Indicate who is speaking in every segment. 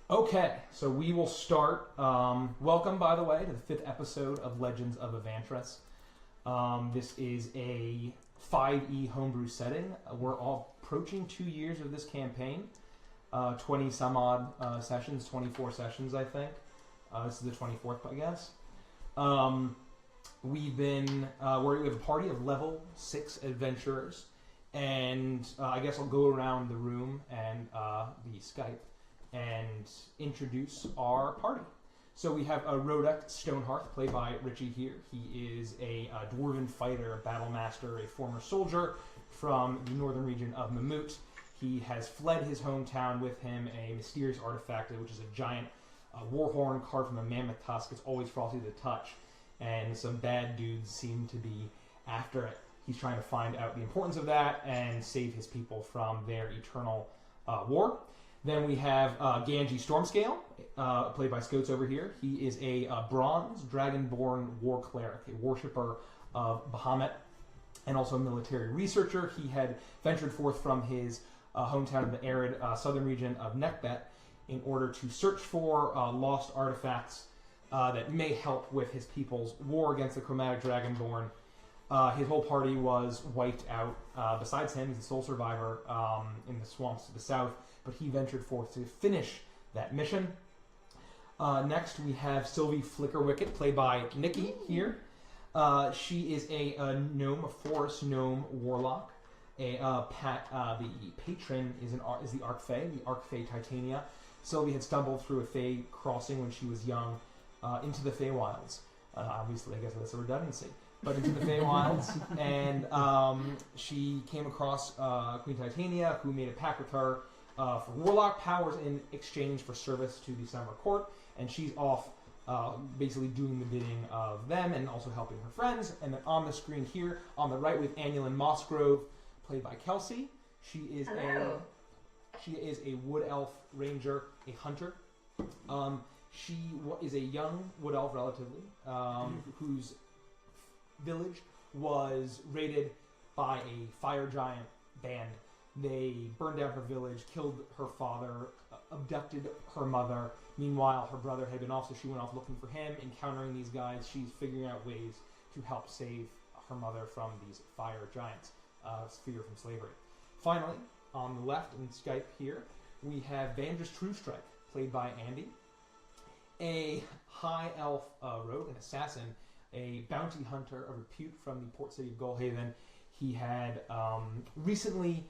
Speaker 1: Okay, so we will start. Welcome, by the way, to the 5th episode of Legends of Evantris. This is a 5e homebrew setting. We're all approaching 2 years of this campaign. 20 some odd sessions, 24 sessions, I think. This is the 24th, I guess. We have a party of level 6 adventurers, and I guess I'll go around the room and the Skype and introduce our party. So we have Rodek Stonehearth, played by Richie here. He is a dwarven fighter, a battle master, a former soldier from the northern region of Mammoth. He has fled his hometown with him a mysterious artifact, which is a giant war horn carved from a mammoth tusk. It's always frosty to touch, and some bad dudes seem to be after it. He's trying to find out the importance of that and save his people from their eternal war. Then we have Ganji Stormscale, played by Scotes over here. He is a bronze dragonborn war cleric, a worshipper of Bahamut, and also a military researcher. He had ventured forth from his hometown in the arid southern region of Nekbet in order to search for lost artifacts that may help with his people's war against the chromatic dragonborn. His whole party was wiped out. Besides him, he's a sole survivor in the swamps to the south, but he ventured forth to finish that mission. Next, we have Sylvie Flickerwicket, played by Nikki here. She is a gnome, a forest gnome warlock. The patron is the Archfey, the Archfey Titania. Sylvie had stumbled through a Fey crossing when she was young into the Feywilds. Obviously, I guess that's a redundancy. But into the Feywilds, and she came across Queen Titania, who made a pact with her for warlock powers in exchange for service to the Summer Court, and she's off basically doing the bidding of them and also helping her friends. And then on the screen here, on the right, we have Annulin Mossgrove, played by Kelsey. She is a wood elf ranger, a hunter. She is a young wood elf, relatively, whose village was raided by a fire giant band. They burned down her village, killed her father, abducted her mother. Meanwhile, her brother had been off, so she went off looking for him. Encountering these guys, she's figuring out ways to help save her mother from these fire giants, fear from slavery. Finally, on the left in Skype here, we have Vandris Truestrike, played by Andy, a high elf rogue, an assassin, a bounty hunter of repute from the port city of Goldhaven. He had recently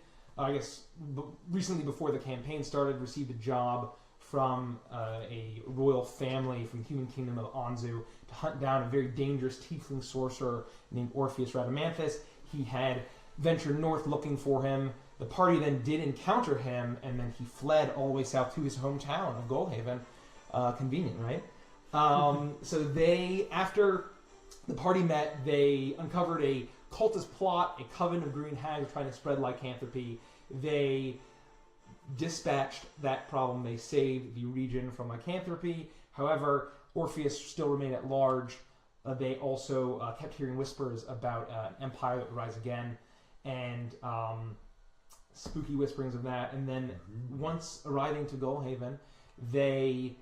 Speaker 1: before the campaign started, received a job from a royal family from the human kingdom of Anzu to hunt down a very dangerous tiefling sorcerer named Orpheus Radamanthus. He had ventured north looking for him. The party then did encounter him, and then he fled all the way south to his hometown of Goldhaven. Convenient, right? So after the party met, they uncovered a cultist plot, a coven of green hags trying to spread lycanthropy. They dispatched that problem. They saved the region from lycanthropy. However, Orpheus still remained at large. They also kept hearing whispers about an empire that would rise again, and spooky whisperings of that. And then once arriving to Goldhaven, they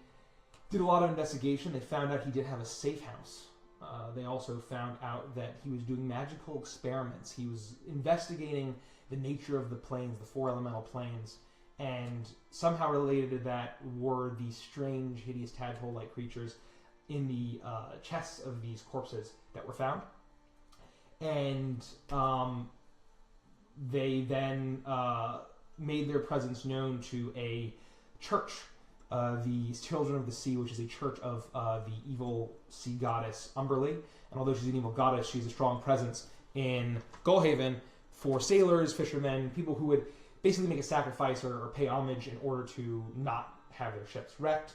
Speaker 1: did a lot of investigation. They found out he did have a safe house. They also found out that he was doing magical experiments. He was investigating the nature of the planes, the 4 elemental planes, and somehow related to that were these strange, hideous tadpole-like creatures in the chests of these corpses that were found. And they then made their presence known to a church, the Children of the Sea, which is a church of the evil sea goddess Umberly. And although she's an evil goddess, she's a strong presence in Goldhaven for sailors, fishermen, people who would basically make a sacrifice or pay homage in order to not have their ships wrecked.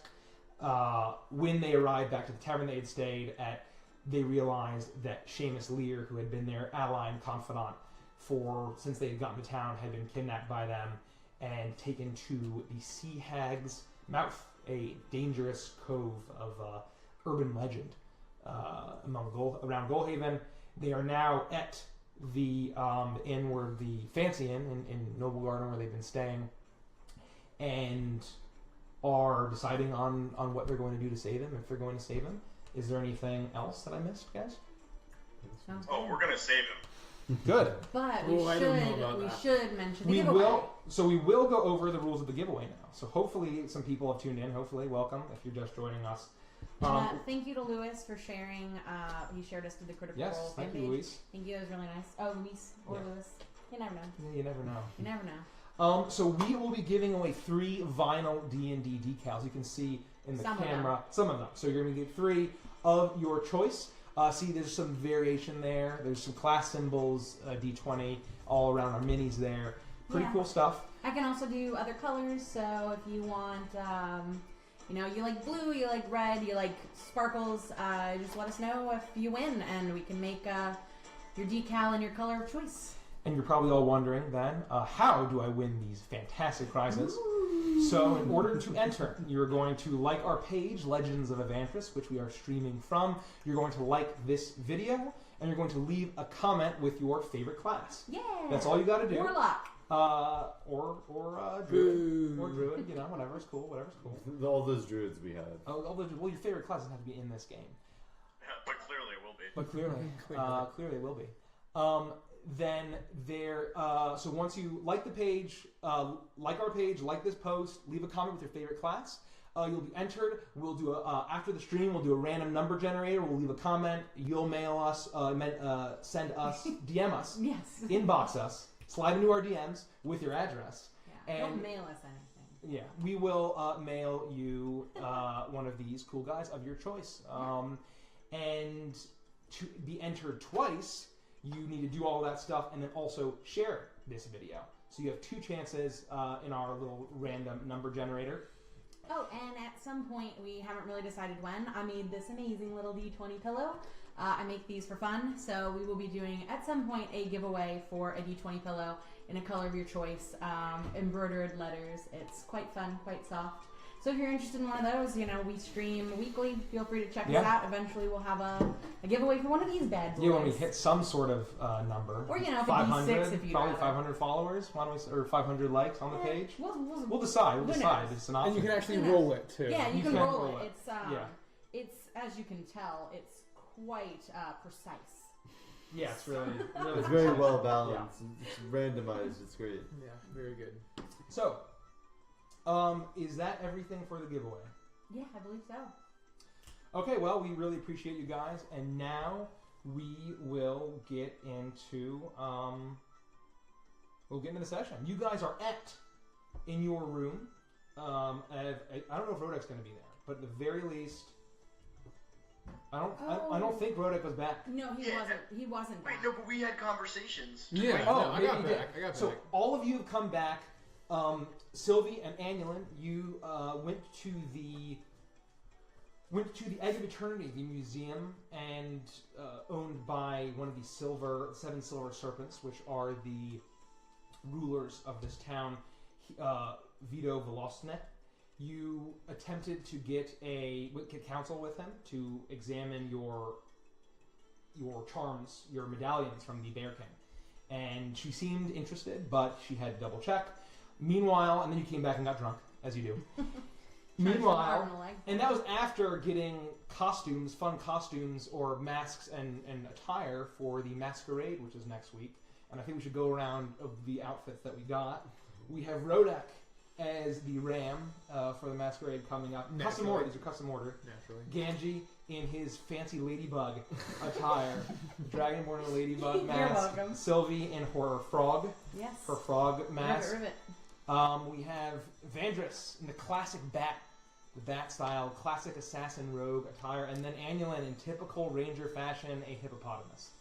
Speaker 1: When they arrived back to the tavern they had stayed at, they realized that Seamus Lear, who had been their ally and confidant since they had gotten to town, had been kidnapped by them and taken to the Sea Hag's Mouth, a dangerous cove of urban legend around Goldhaven. They are now at the inn, where the fancy inn in Noble Garden, where they've been staying, and are deciding on what they're going to do to save him, if they're going to save him. Is there anything else that I missed, guys?
Speaker 2: Sounds
Speaker 3: Oh,
Speaker 2: good.
Speaker 3: we're gonna save him.
Speaker 1: Good.
Speaker 2: But
Speaker 4: Oh, I don't know about
Speaker 2: we
Speaker 4: that.
Speaker 2: should mention the
Speaker 1: We
Speaker 2: giveaway.
Speaker 1: will go over the rules of the giveaway now. So hopefully some people have tuned in. Hopefully, welcome if you're just joining us.
Speaker 2: Thank you to Lewis for sharing. He shared us to the Critical
Speaker 1: Yes,
Speaker 2: Role
Speaker 1: thank
Speaker 2: fan
Speaker 1: you,
Speaker 2: page.
Speaker 1: Luis.
Speaker 2: Thank you, that was really nice. Oh, Luis or
Speaker 1: Yeah.
Speaker 2: Lewis. You never know.
Speaker 1: Yeah, you never know.
Speaker 2: You never know.
Speaker 1: So we will be giving away 3 vinyl D&D decals. You can see in the
Speaker 2: Some of
Speaker 1: camera some of them. So you're going to get 3 of your choice. See, there's some variation there. There's some class symbols, D20, all around our minis there. Pretty
Speaker 2: Yeah.
Speaker 1: cool stuff.
Speaker 2: I can also do other colors. So if you want, you like blue, you like red, you like sparkles, just let us know if you win, and we can make your decal in your color of choice.
Speaker 1: And you're probably all wondering then, how do I win these fantastic prizes? So in order to enter, you're going to like our page, Legends of Evantris, which we are streaming from. You're going to like this video, and you're going to leave a comment with your favorite class.
Speaker 2: Yeah.
Speaker 1: That's all you got to do.
Speaker 2: Warlock.
Speaker 1: Or druid, or druid, whatever's cool, whatever's cool.
Speaker 4: All those druids we had.
Speaker 1: Well, your favorite class doesn't have to be in this game,
Speaker 3: But clearly it will be.
Speaker 1: but clearly it will be. Then there. So once you like the page, like our page, like this post, leave a comment with your favorite class. You'll be entered. We'll do after the stream. We'll do a random number generator. We'll leave a comment. You'll mail us, send us, DM us,
Speaker 2: Yes.
Speaker 1: inbox us, slide into our DMs with your address.
Speaker 2: Yeah.
Speaker 1: And
Speaker 2: Don't mail us anything.
Speaker 1: yeah, we will mail you one of these cool guys of your choice. And to be entered twice, you need to do all that stuff and then also share this video. So you have 2 chances in our little random number generator.
Speaker 2: Oh, and at some point, we haven't really decided when, I made this amazing little D20 pillow. I make these for fun, so we will be doing, at some point, a giveaway for a D20 pillow in a color of your choice, embroidered letters. It's quite fun, quite soft. So if you're interested in one of those, we stream weekly. Feel free to check us out. Eventually, we'll have a giveaway for one of these bad boys.
Speaker 1: Yeah, when we hit some sort of number.
Speaker 2: Or, if it be
Speaker 1: 500,
Speaker 2: 6 if you'd
Speaker 1: probably
Speaker 2: rather.
Speaker 1: 500 followers, why don't we, or 500 likes on the page.
Speaker 2: We'll
Speaker 1: decide.
Speaker 2: who
Speaker 1: We'll decide.
Speaker 2: knows?
Speaker 1: It's an option.
Speaker 4: And you can actually
Speaker 2: Who knows?
Speaker 4: roll it too.
Speaker 2: Yeah, you can
Speaker 1: can
Speaker 2: roll
Speaker 1: roll
Speaker 2: it.
Speaker 1: it.
Speaker 2: It's it's as you can tell, it's quite precise.
Speaker 1: Yeah, it's really
Speaker 5: It's very well balanced. It's randomized. It's great.
Speaker 4: Yeah, very good.
Speaker 1: So, is that everything for the giveaway?
Speaker 2: Yeah, I believe so.
Speaker 1: Okay, well, we really appreciate you guys, and now we will get into the session. You guys are in your room. I don't know if Rodek's going to be there, but at the very least, I don't think Rodek was back.
Speaker 2: No, he
Speaker 3: Yeah.
Speaker 2: wasn't. He wasn't.
Speaker 3: Wait,
Speaker 2: back.
Speaker 3: no, but we had conversations.
Speaker 4: Yeah,
Speaker 3: Wait,
Speaker 4: no, I
Speaker 1: maybe
Speaker 4: got
Speaker 1: you
Speaker 4: back.
Speaker 1: did.
Speaker 4: I got
Speaker 1: So
Speaker 4: back.
Speaker 1: all of you have come back. Sylvie and Annulin, you went to the Edge of Eternity, the museum, and owned by one of the 7 silver serpents, which are the rulers of this town, Vito Velosnet. You attempted to get counsel with him to examine your charms, your medallions from the Bear King, and she seemed interested, but she had to double check. Meanwhile, and then you came back and got drunk, as you do. Meanwhile, and that was after getting fun costumes or masks and attire for the masquerade, which is next week. And I think we should go around of the outfits that we got. We have Rodek as the ram for the masquerade coming up.
Speaker 4: Naturally.
Speaker 1: Custom order. These are custom ordered.
Speaker 4: Naturally.
Speaker 1: Ganji in his fancy ladybug attire. Dragonborn in a ladybug
Speaker 2: You're
Speaker 1: mask.
Speaker 2: welcome.
Speaker 1: Sylvie in her frog.
Speaker 2: Yes.
Speaker 1: Her frog mask.
Speaker 2: Rivet.
Speaker 1: We have Vandris in the classic the bat style, classic assassin rogue attire, and then Annulin in typical ranger fashion, a hippopotamus.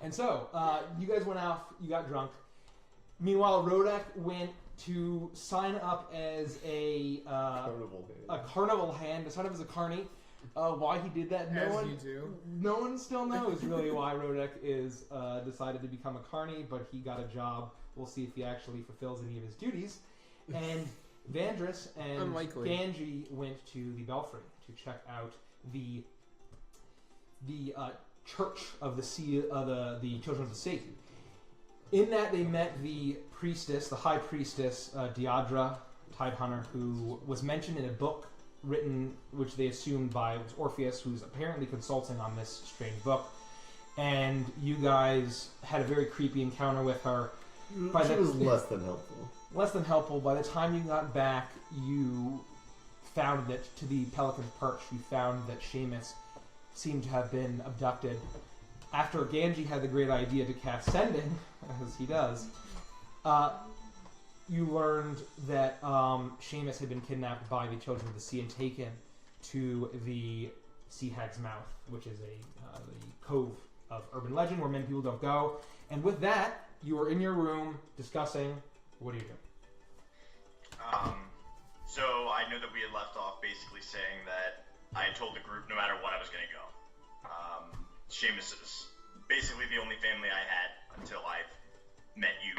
Speaker 1: And so, you guys went off, you got drunk. Meanwhile, Rodek went to sign up as a carnival hand, to sign up as a carny. Why he did that, no one still knows really why Rodek is decided to become a carny, but he got a job. We'll see if he actually fulfills any of his duties. And Vandris and
Speaker 4: Unlikely.
Speaker 1: Ganji went to the Belfry to check out the Church of the Sea, the Children of the Sea. In that, they met the priestess, the high priestess, Diadra tide hunter who was mentioned in a book written, which they assumed by was Orpheus, who's apparently consulting on this strange book. And you guys had a very creepy encounter with her.
Speaker 5: She was less than helpful.
Speaker 1: Less than helpful. By the time you got back, you found that to the Pelican's Perch, you found that Seamus seemed to have been abducted. After Ganji had the great idea to cast Sending, as he does, you learned that Seamus had been kidnapped by the Children of the Sea and taken to the Sea Hag's Mouth, which is the cove of urban legend where many people don't go. And with that, you are in your room discussing, what do you do?
Speaker 3: So I know that we had left off basically saying that I had told the group no matter what I was going to go. Seamus is basically the only family I had until I've met you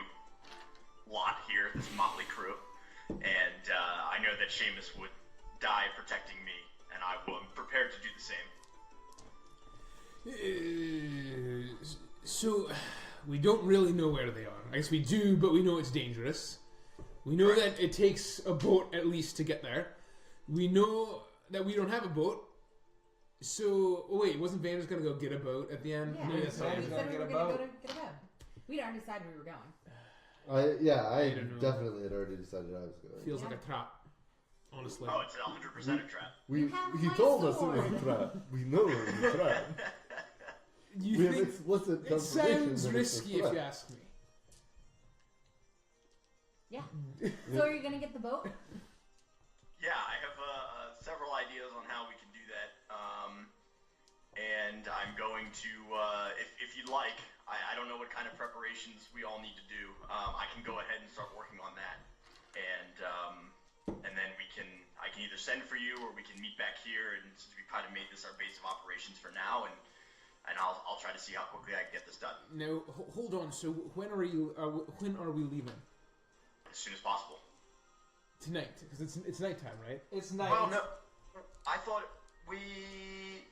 Speaker 3: lot here, this motley crew. And I know that Seamus would die protecting me, and I am prepared to do the same.
Speaker 6: So, we don't really know where they are. I guess we do, but we know it's dangerous. We know that it takes a boat at least to get there. We know that we don't have a boat. So, wait, wasn't Vander's going to go get a boat at the end?
Speaker 2: Yeah,
Speaker 1: No,
Speaker 2: we
Speaker 1: yes,
Speaker 2: said
Speaker 1: Vander's
Speaker 2: we
Speaker 1: gonna
Speaker 2: were
Speaker 1: get a
Speaker 2: going to
Speaker 1: boat.
Speaker 2: get a boat. We'd already decided we were going.
Speaker 5: I
Speaker 6: don't know.
Speaker 5: definitely had already decided I was going.
Speaker 6: Feels like a trap, honestly.
Speaker 3: Oh, it's 100% a trap.
Speaker 2: You have
Speaker 5: He
Speaker 2: my
Speaker 5: told us it was
Speaker 2: sword.
Speaker 5: a trap. We know it was a trap.
Speaker 6: You
Speaker 5: We have
Speaker 6: think
Speaker 5: explicit
Speaker 6: it
Speaker 5: confirmation
Speaker 6: sounds
Speaker 5: that it's a
Speaker 6: risky if
Speaker 5: threat.
Speaker 6: you ask me.
Speaker 2: Yeah. So are you going to get the boat?
Speaker 3: Yeah, I have several ideas on how we can do that. And I'm going to, if you'd like, I don't know what kind of preparations we all need to do. I can go ahead and start working on that. And then I can either send for you or we can meet back here. And since we kind of made this our base of operations for now, and I'll try to see how quickly I can get this done.
Speaker 6: Now, hold on. So, when are we leaving?
Speaker 3: As soon as possible.
Speaker 6: Tonight, because it's nighttime, right?
Speaker 1: It's night.
Speaker 3: Well, no, I thought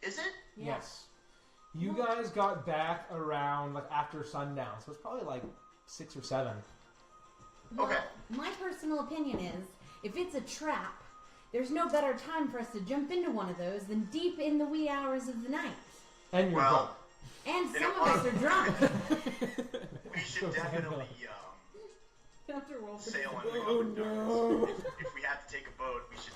Speaker 3: is it?
Speaker 2: Yeah.
Speaker 1: Yes. You guys got back around like after sundown, so it's probably like 6 or 7.
Speaker 2: Well,
Speaker 3: Okay.
Speaker 2: my personal opinion is, if it's a trap, there's no better time for us to jump into one of those than deep in the wee hours of the night.
Speaker 1: And you're
Speaker 3: Well,
Speaker 2: And
Speaker 3: You
Speaker 2: some
Speaker 3: know
Speaker 2: of us are drunk.
Speaker 3: we should definitely
Speaker 2: Have to roll for
Speaker 3: sail
Speaker 2: this.
Speaker 3: under the
Speaker 6: Oh,
Speaker 3: cover of
Speaker 6: no.
Speaker 3: darkness. If we have to take a boat, we should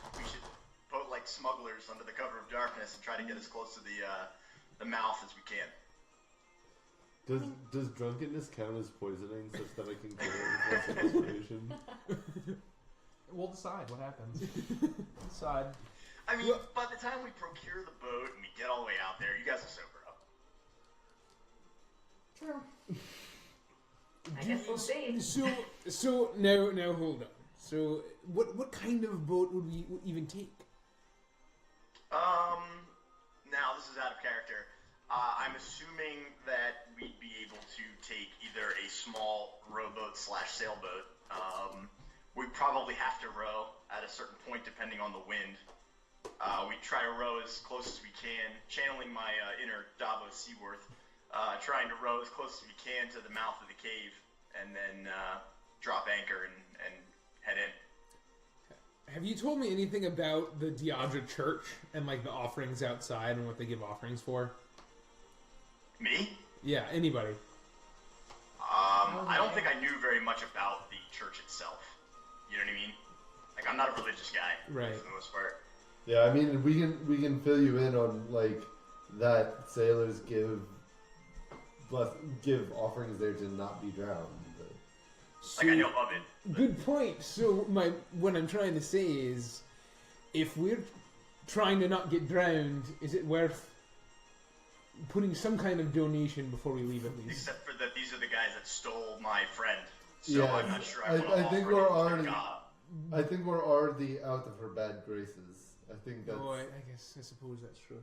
Speaker 3: boat like smugglers under the cover of darkness and try to get as close to the mouth as we can.
Speaker 5: Does drunkenness count as poisoning such that I can kill it with desperation?
Speaker 1: We'll decide what happens. Decide.
Speaker 3: I mean, by the time we procure the boat and we get all the way out there, you guys will sober up.
Speaker 2: True.
Speaker 7: I guess we'll see.
Speaker 6: So now hold on. So what kind of boat would we even take?
Speaker 3: Now this is out of character. I'm assuming that we'd be able to take either a small rowboat / sailboat. We probably have to row at a certain point depending on the wind. We try to row as close as we can, channeling my inner Davos Seaworth, trying to row as close as we can to the mouth of the cave, and then drop anchor and head in.
Speaker 6: Have you told me anything about the Diadra Church and like the offerings outside and what they give offerings for?
Speaker 3: Me?
Speaker 6: Yeah, anybody.
Speaker 3: I don't think I knew very much about the church itself. You know what I mean? Like, I'm not a religious guy,
Speaker 6: Right.
Speaker 3: for the most part.
Speaker 5: Yeah, I mean, we can fill you in on like that sailors give offerings there to not be drowned. But
Speaker 6: So,
Speaker 3: Like, I know of it.
Speaker 6: good point. So what I'm trying to say is, if we're trying to not get drowned, is it worth putting some kind of donation before we leave at least?
Speaker 3: Except for that these are the guys that stole my friend. So
Speaker 5: Yeah,
Speaker 3: I'm not sure I
Speaker 5: I
Speaker 3: want to
Speaker 5: think
Speaker 3: offer
Speaker 5: we're
Speaker 3: them
Speaker 5: already-
Speaker 3: their job.
Speaker 5: I think we're already out of her bad graces. I think that's.
Speaker 6: Oh, I suppose that's true.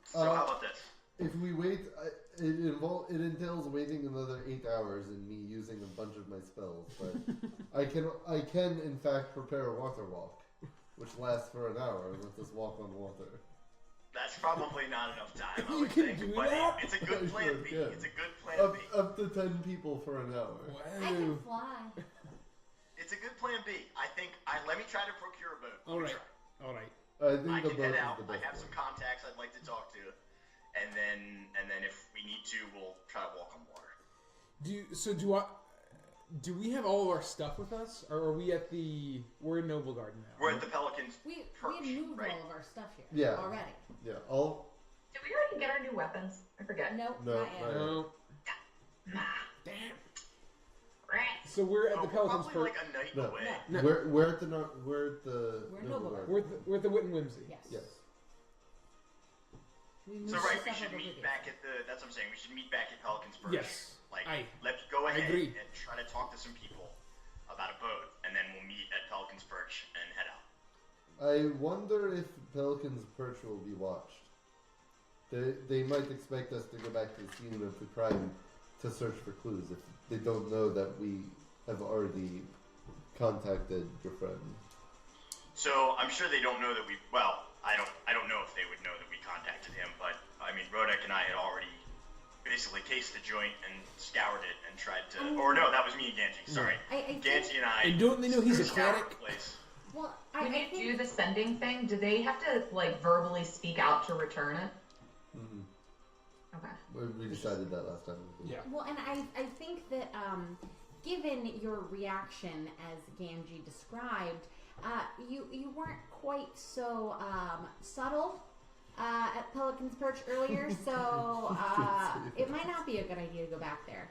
Speaker 3: So how about this?
Speaker 5: If we wait, it entails waiting another 8 hours and me using a bunch of my spells. But I can in fact prepare a water walk, which lasts for an hour and lets us walk on water.
Speaker 3: That's probably not enough time, I
Speaker 6: You
Speaker 3: would
Speaker 6: can
Speaker 3: think.
Speaker 6: do
Speaker 3: But
Speaker 6: that?
Speaker 3: it's a good
Speaker 5: I
Speaker 3: plan
Speaker 5: sure
Speaker 3: B.
Speaker 5: can.
Speaker 3: It's a good plan B.
Speaker 5: Up to 10 people for an hour.
Speaker 2: I can
Speaker 6: Wow.
Speaker 2: fly.
Speaker 3: It's it's a good plan B. I think let me try to procure a boat.
Speaker 6: All right. All right.
Speaker 5: I think
Speaker 3: I
Speaker 5: the
Speaker 3: can
Speaker 5: boat
Speaker 3: head
Speaker 5: is
Speaker 3: out.
Speaker 5: the
Speaker 3: I
Speaker 5: best
Speaker 3: have some contacts I'd like to talk to, and then if we need to, we'll try to walk on water.
Speaker 6: Do we have all of our stuff with us, or are we at the? We're in Noble Garden now.
Speaker 3: We're at the Pelican's
Speaker 2: We
Speaker 3: perch,
Speaker 2: have moved
Speaker 3: right?
Speaker 2: all of our stuff here
Speaker 5: Yeah.
Speaker 2: already.
Speaker 5: Yeah, all.
Speaker 7: Did we already get our new weapons? I forget.
Speaker 2: Nope,
Speaker 5: No,
Speaker 2: not yet.
Speaker 5: not yet.
Speaker 6: No. Damn. So we're at the
Speaker 3: we're
Speaker 6: Pelican's
Speaker 3: probably
Speaker 6: perch.
Speaker 3: like a night
Speaker 5: No.
Speaker 3: away.
Speaker 6: No.
Speaker 5: We're at the
Speaker 2: Noble Garden.
Speaker 6: We're at the Wit and Whimsy.
Speaker 2: Yes.
Speaker 5: Yes.
Speaker 2: We moved
Speaker 3: So
Speaker 2: the
Speaker 3: right, we
Speaker 2: stuff
Speaker 3: should
Speaker 2: over
Speaker 3: meet
Speaker 2: previously.
Speaker 3: back at the. That's what I'm saying. We should meet back at Pelican's perch.
Speaker 6: Yes.
Speaker 3: Like,
Speaker 6: Aye.
Speaker 3: let's go ahead
Speaker 6: agree.
Speaker 3: and try to talk to some people about a boat, and then we'll meet at Pelican's perch and head out.
Speaker 5: I wonder if Pelican's perch will be watched. They might expect us to go back to the scene of the crime to search for clues if they don't know that we have already contacted your friend.
Speaker 3: So I'm sure they don't know that we. Well, I don't know if they would know that we contacted him, but I mean, Rodek and I had already basically cased the joint and scoured it and tried to. Or no, that was me and Ganji. Sorry,
Speaker 2: I think-
Speaker 3: Ganji and I.
Speaker 6: And don't they know he's a
Speaker 3: scoured
Speaker 6: cleric?
Speaker 3: the place.
Speaker 2: Well,
Speaker 7: When
Speaker 2: I
Speaker 7: you
Speaker 2: think
Speaker 7: do the sending thing, do they have to like verbally speak out to return it?
Speaker 5: Mm-hmm.
Speaker 7: Okay.
Speaker 5: We decided that last time.
Speaker 1: Yeah.
Speaker 2: Well, and I think that given your reaction as Gamgee described, you weren't quite so subtle at Pelican's Perch earlier, so it might not be a good idea to go back there.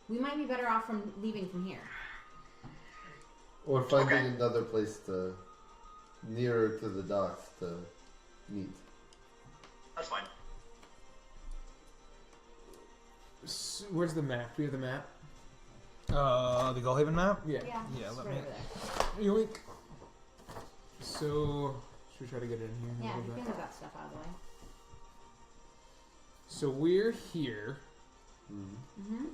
Speaker 2: We might be better off from leaving from here.
Speaker 5: Or finding
Speaker 3: Okay.
Speaker 5: another place nearer to the docks to meet.
Speaker 3: That's fine.
Speaker 6: Where's the map? Do we have the map?
Speaker 1: The Gullhaven map?
Speaker 6: Yeah.
Speaker 2: Yeah,
Speaker 1: Yeah,
Speaker 2: it's
Speaker 1: let
Speaker 2: right
Speaker 1: me-
Speaker 2: over there.
Speaker 6: Yoink. So, should we try to get it in here?
Speaker 2: Yeah,
Speaker 6: A
Speaker 2: you
Speaker 6: little
Speaker 2: can
Speaker 6: bit?
Speaker 2: move that stuff out of the way.
Speaker 6: So we're here.
Speaker 2: Mm-hmm.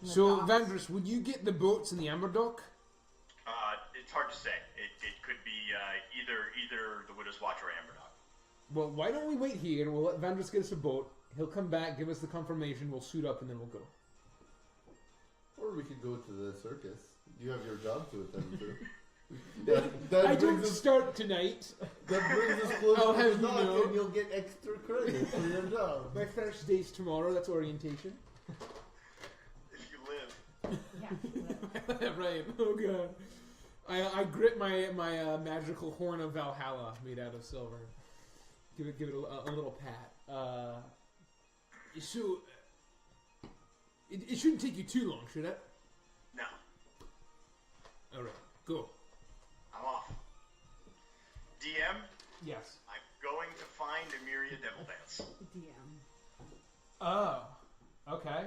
Speaker 6: So, Vandrus, would you get the boats in the Amber Dock?
Speaker 3: It's hard to say. It could be either the Widow's Watch or Amber Dog.
Speaker 6: Well, why don't we wait here? We'll let Vandrus get us a boat. He'll come back, give us the confirmation. We'll suit up, and then we'll go.
Speaker 5: Or we could go to the circus. You have your job to attend to. that
Speaker 6: I
Speaker 5: brings
Speaker 6: don't
Speaker 5: us,
Speaker 6: start tonight.
Speaker 5: that brings us closer
Speaker 6: I'll
Speaker 5: to
Speaker 6: have
Speaker 5: the
Speaker 6: you
Speaker 5: dock,
Speaker 6: know.
Speaker 5: and you'll get extra credit for your job.
Speaker 6: My first day's tomorrow. That's orientation.
Speaker 3: If you live.
Speaker 2: Yeah.
Speaker 6: Right. Oh god. I grip my magical horn of Valhalla made out of silver. Give it a little pat. So it shouldn't take you too long, should it?
Speaker 3: No,
Speaker 6: All right, go.
Speaker 3: I'm off. DM,
Speaker 1: Yes.
Speaker 3: I'm going to find Emiria Devil Dance.
Speaker 2: DM.
Speaker 1: Oh. Okay.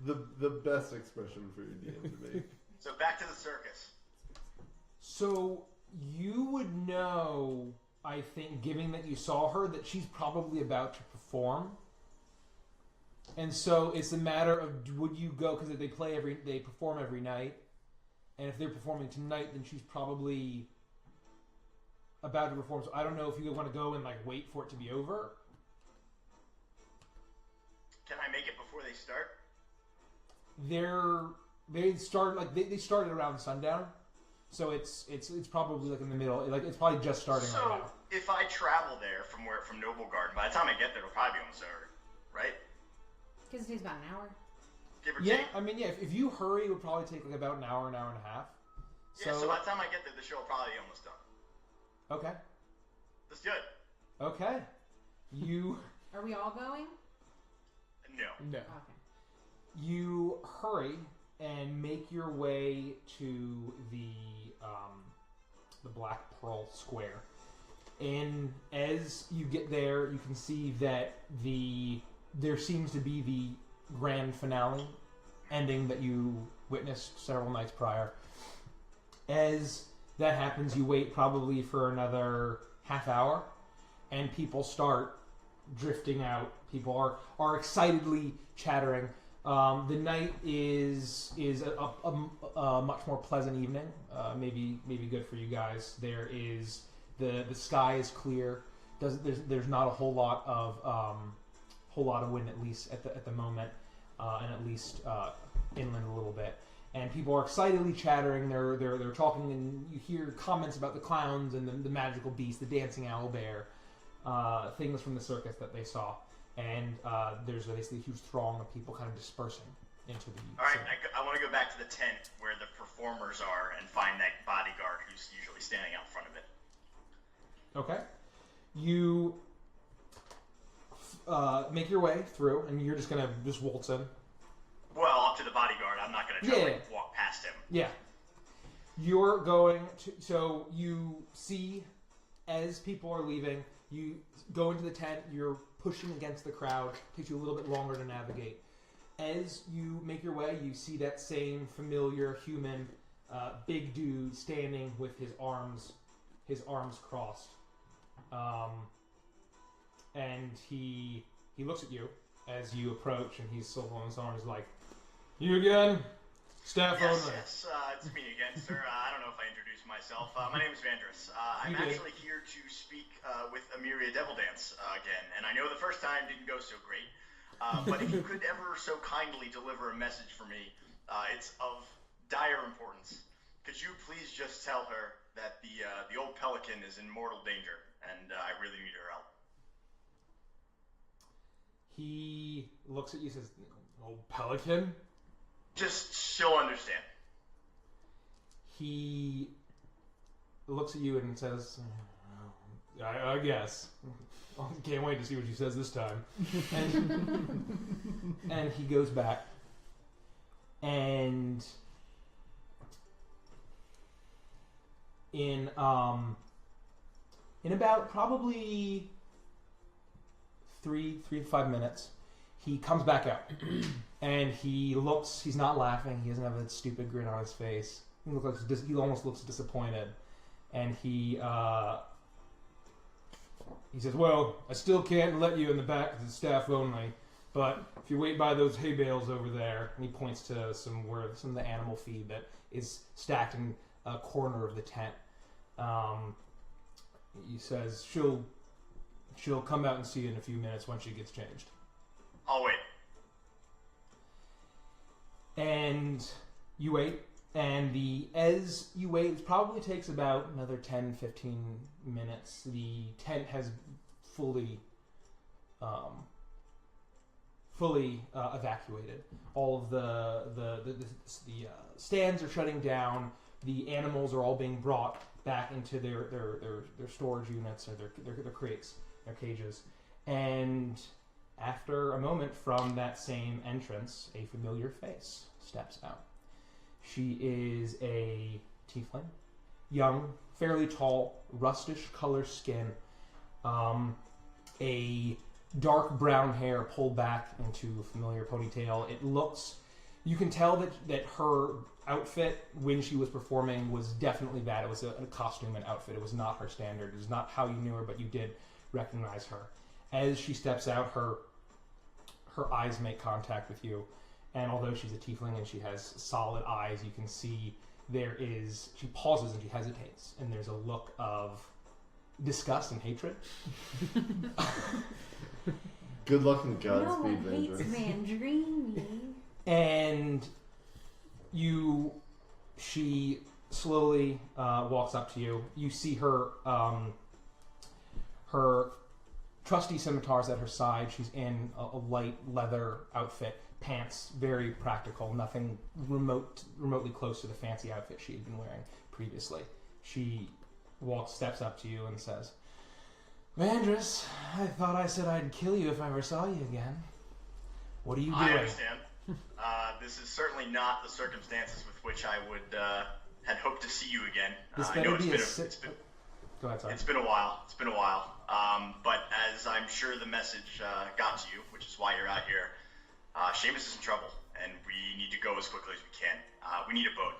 Speaker 5: The best expression for your DM to make.
Speaker 3: So back to the circus.
Speaker 1: So you would know, I think, given that you saw her, that she's probably about to perform. And so it's a matter of would you go, because they perform every night, and if they're performing tonight, then she's probably about to perform. So I don't know if you want to go and like wait for it to be over.
Speaker 3: Can I make it before they start?
Speaker 1: They started around sundown, so it's probably like in the middle, like it's probably just starting
Speaker 3: So
Speaker 1: right now.
Speaker 3: if I travel there from Noble Garden, by the time I get there, it'll probably be almost over, right?
Speaker 2: Because it takes about an hour.
Speaker 3: Give or
Speaker 1: Yeah,
Speaker 3: take.
Speaker 1: I mean, yeah. If you hurry, it would probably take like about an hour and a half.
Speaker 3: Yeah, so by the time I get there, the show will probably be almost done.
Speaker 1: Okay,
Speaker 3: Let's do it.
Speaker 1: okay. You
Speaker 2: Are we all going?
Speaker 3: No.
Speaker 6: No.
Speaker 2: Okay.
Speaker 1: you hurry and make your way to the Black Pearl Square. And as you get there, you can see that there seems to be the grand finale ending that you witnessed several nights prior. As that happens, you wait probably for another half hour, and people start drifting out. People are excitedly chattering. The night is a much more pleasant evening. Maybe good for you guys. There is the sky is clear. There's not a whole lot of wind, at least at the moment. and at least inland a little bit. And people are excitedly chattering. They're talking, and you hear comments about the clowns and the magical beast, the dancing owl bear, things from the circus that they saw. And there's basically a huge throng of people kind of dispersing into the.
Speaker 3: All right, I want to go back to the tent where the performers are and find that bodyguard who's usually standing out in front of it.
Speaker 1: Okay. You make your way through, and you're just gonna waltz in.
Speaker 3: Well, up to the bodyguard. I'm not going to try to walk past him.
Speaker 1: Yeah. You're going to... So you see, as people are leaving, you go into the tent, you're pushing against the crowd. Takes you a little bit longer to navigate. As you make your way, you see that same familiar human, big dude standing with his arms crossed. And he looks at you as you approach, and he's still on his arms like, "You again? Staff
Speaker 3: Yes,
Speaker 1: only."
Speaker 3: yes, it's me again, sir. I don't know if I introduced myself. My name is Vandris. I'm
Speaker 1: You did.
Speaker 3: actually here to speak with Amiria Devil Dance again, and I know the first time didn't go so great, but if you could ever so kindly deliver a message for me, it's of dire importance. Could you please just tell her that the old pelican is in mortal danger, and I really need her help.
Speaker 1: He looks at you and says, "Old pelican?"
Speaker 3: Just she'll understand.
Speaker 1: He looks at you and says, I guess. Can't wait to see what she says this time." And he goes back. And in about probably 3 to 5 minutes, he comes back out. And he's not laughing. He doesn't have a stupid grin on his face. He almost looks disappointed. And he says, "Well, I still can't let you in the back because it's staff only. But if you wait by those hay bales over there," and he points to some of the animal feed that is stacked in a corner of the tent. He says she'll come out and see you in a few minutes once she gets changed.
Speaker 3: I'll wait.
Speaker 1: And you wait, and as you wait, it probably takes about another 10-15 minutes. The tent has fully evacuated. All of the stands are shutting down. The animals are all being brought back into their storage units or their crates, their cages. And after a moment from that same entrance, a familiar face steps out. She is a tiefling, young, fairly tall, rustish color skin, a dark brown hair pulled back into a familiar ponytail. You can tell that her outfit when she was performing was definitely that. It was a costume and outfit. It was not her standard. It was not how you knew her, but you did recognize her. As she steps out, her eyes make contact with you, and although she's a tiefling and she has solid eyes, you can see she pauses and she hesitates, and there's a look of disgust and hatred.
Speaker 5: Good luck and
Speaker 2: No
Speaker 5: Godspeed,
Speaker 2: one hates
Speaker 5: Vandris.
Speaker 2: Mandrini.
Speaker 1: And she slowly walks up to you. You see her trusty scimitars at her side. She's in a light leather outfit, pants, very practical, nothing remotely close to the fancy outfit she had been wearing previously. She steps up to you and says, "Vandris, I thought I said I'd kill you if I ever saw you again. What are you doing?"
Speaker 3: I understand. This is certainly not the circumstances with which I would had hoped to see you again.
Speaker 1: This
Speaker 3: I
Speaker 1: better
Speaker 3: know
Speaker 1: be Go ahead, sorry.
Speaker 3: It's been a while. But as I'm sure the message got to you, which is why you're out here, Seamus is in trouble, and we need to go as quickly as we can. We need a boat.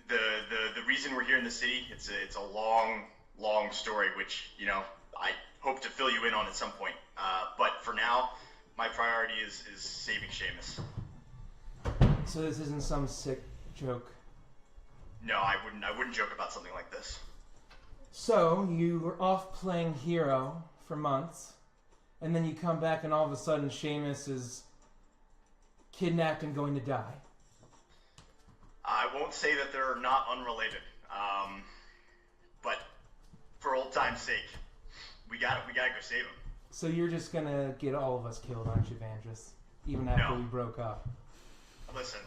Speaker 3: The reason we're here in the city, it's a long story, which I hope to fill you in on at some point. But for now, my priority is saving Seamus.
Speaker 1: So this isn't some sick joke.
Speaker 3: No, I wouldn't joke about something like this.
Speaker 1: So you were off playing hero for months, and then you come back and all of a sudden Seamus is kidnapped and going to die.
Speaker 3: I won't say that they're not unrelated, but for old time's sake, we gotta go save them.
Speaker 1: So you're just gonna get all of us killed, aren't you, Vandris? Even after
Speaker 3: No.
Speaker 1: we broke up.
Speaker 3: Listen.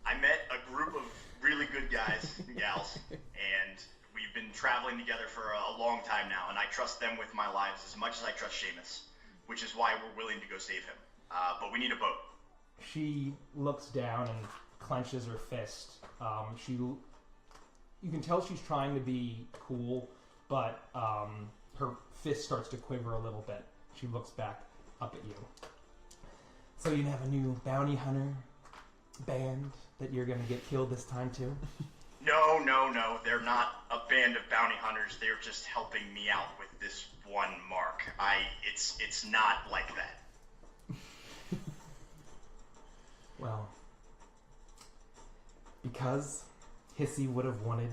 Speaker 3: I met a group of really good guys and gals, and we've been traveling together for a long time now, and I trust them with my lives as much as I trust Seamus, which is why we're willing to go save him. But we need a boat.
Speaker 1: She looks down and clenches her fist. You can tell she's trying to be cool, but her fist starts to quiver a little bit. She looks back up at you. So you have a new bounty hunter band that you're gonna get killed this time too?
Speaker 3: No. They're not a band of bounty hunters. They're just helping me out with this one mark. It's not like that.
Speaker 1: Well, because Hissy would have wanted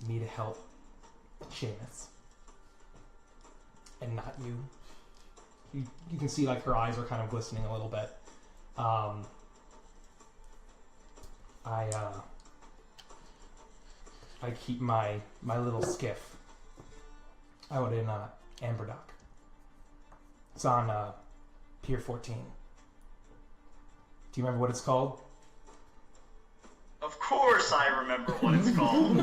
Speaker 1: me to help Seamus, and not you. You can see like her eyes are kind of glistening a little bit. I keep my little skiff out in Amberdock. It's on Pier 14. Do you remember what it's called?
Speaker 3: Of course I remember what it's called.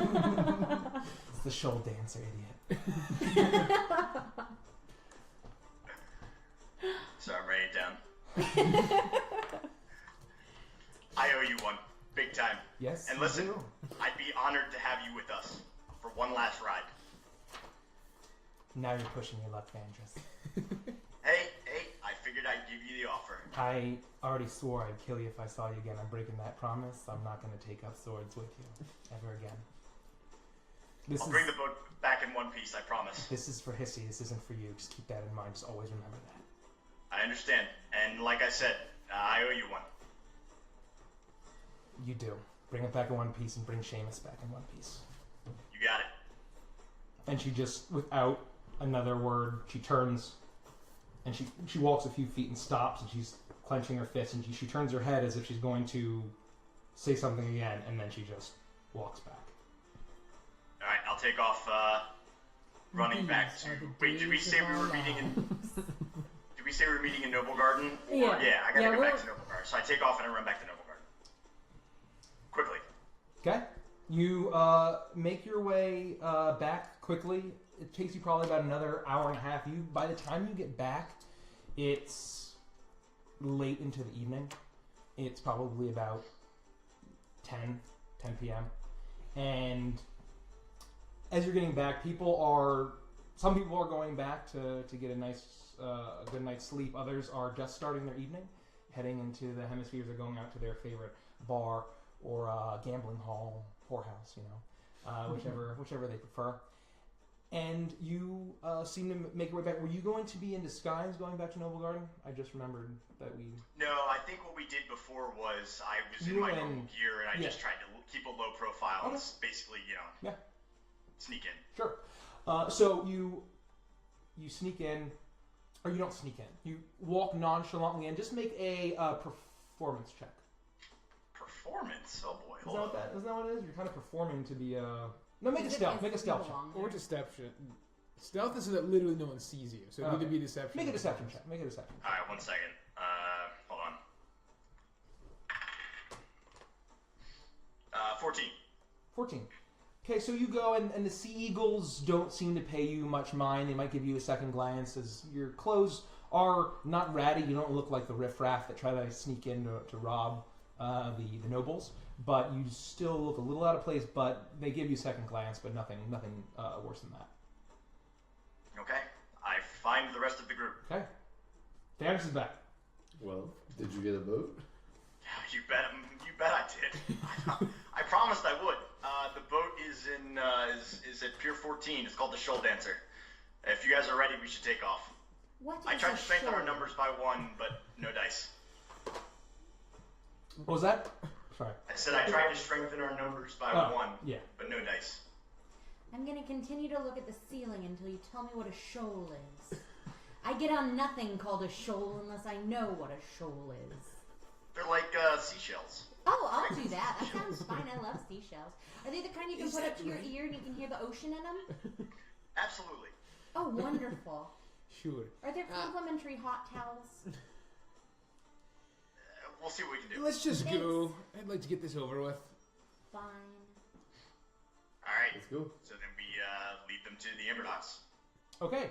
Speaker 1: It's the Shoal Dancer, idiot.
Speaker 3: So I'm writing it down. I owe you one. Big time.
Speaker 1: Yes.
Speaker 3: And
Speaker 1: you
Speaker 3: listen,
Speaker 1: do.
Speaker 3: I'd be honored to have you with us for one last ride.
Speaker 1: Now you're pushing your luck, Vandris.
Speaker 3: Hey, I figured I'd give you the offer.
Speaker 1: I already swore I'd kill you if I saw you again. I'm breaking that promise. I'm not going to take up swords with you ever again.
Speaker 3: I'll bring the boat back in one piece, I promise.
Speaker 1: This is for Hissy. This isn't for you. Just keep that in mind. Just always remember that.
Speaker 3: I understand. And like I said, I owe you one.
Speaker 1: You do. Bring it back in one piece and bring Seamus back in one piece.
Speaker 3: You got it.
Speaker 1: And she just, without another word, she turns and she walks a few feet and stops, and she's clenching her fist, and she turns her head as if she's going to say something again, and then she just walks back.
Speaker 3: Alright, I'll take off running back to... Wait, did we say we were meeting in... Did we say we were meeting in Noble Garden?
Speaker 2: Yeah.
Speaker 3: Yeah, I gotta go back to Noble Garden. So I take off and I run back to Noble Garden. Quickly.
Speaker 1: Okay. You make your way back quickly. It takes you probably about another hour and a half. By the time you get back, it's late into the evening. It's probably about 10 p.m. And as you're getting back, some people are going back to get a good night's sleep. Others are just starting their evening, heading into the hemispheres, or going out to their favorite bar or gambling hall, whorehouse, whichever they prefer. And you seem to make your way back. Were you going to be in disguise going back to Noble Garden? I just remembered that we...
Speaker 3: No, I think what we did before was I was in my normal gear and I just tried to keep a low profile and basically, sneak in.
Speaker 1: Sure. So you sneak in, or you don't sneak in. You walk nonchalantly in. Just make a performance check.
Speaker 3: Performance? Oh boy.
Speaker 1: Isn't that what it is? You're kind of performing to be No, make a stealth. Make a stealth check.
Speaker 6: Or deception. Stealth is so that literally no one sees you. So it would be deception.
Speaker 1: Make a deception check. Make a deception check.
Speaker 3: Alright, 1 second. Hold on. 14.
Speaker 1: 14. Okay, so you go, and the sea eagles don't seem to pay you much mind. They might give you a second glance, as your clothes are not ratty. You don't look like the riffraff that try to sneak in to rob the nobles. But you still look a little out of place, but they give you a second glance, but nothing worse than that.
Speaker 3: Okay. I find the rest of the group.
Speaker 1: Okay. Darius is back.
Speaker 5: Well, did you get a boat?
Speaker 3: You bet I did. I promised I would. The boat is at Pier 14. It's called the Shoal Dancer. If you guys are ready, we should take off.
Speaker 2: What is
Speaker 3: I tried
Speaker 2: a
Speaker 3: to strengthen our
Speaker 2: shoal?
Speaker 3: numbers by 1, but no dice.
Speaker 1: What was that? Sorry.
Speaker 3: I said I tried to strengthen our numbers by 1,
Speaker 1: Yeah.
Speaker 3: but no dice.
Speaker 2: I'm gonna continue to look at the ceiling until you tell me what a shoal is. I get on nothing called a shoal unless I know what a shoal is.
Speaker 3: They're like seashells.
Speaker 2: Oh, I'll do that. That sounds fine. I love seashells. Are they the kind you can put up to your ear and you can hear the ocean in them?
Speaker 3: Absolutely.
Speaker 2: Oh, wonderful.
Speaker 6: Sure.
Speaker 2: Are there complimentary hot towels?
Speaker 3: We'll see what we can do.
Speaker 6: Let's just go. I'd like to get this over with.
Speaker 2: Fine.
Speaker 3: All right.
Speaker 5: Let's go.
Speaker 3: So then we lead them to the Amber Docks.
Speaker 1: Okay.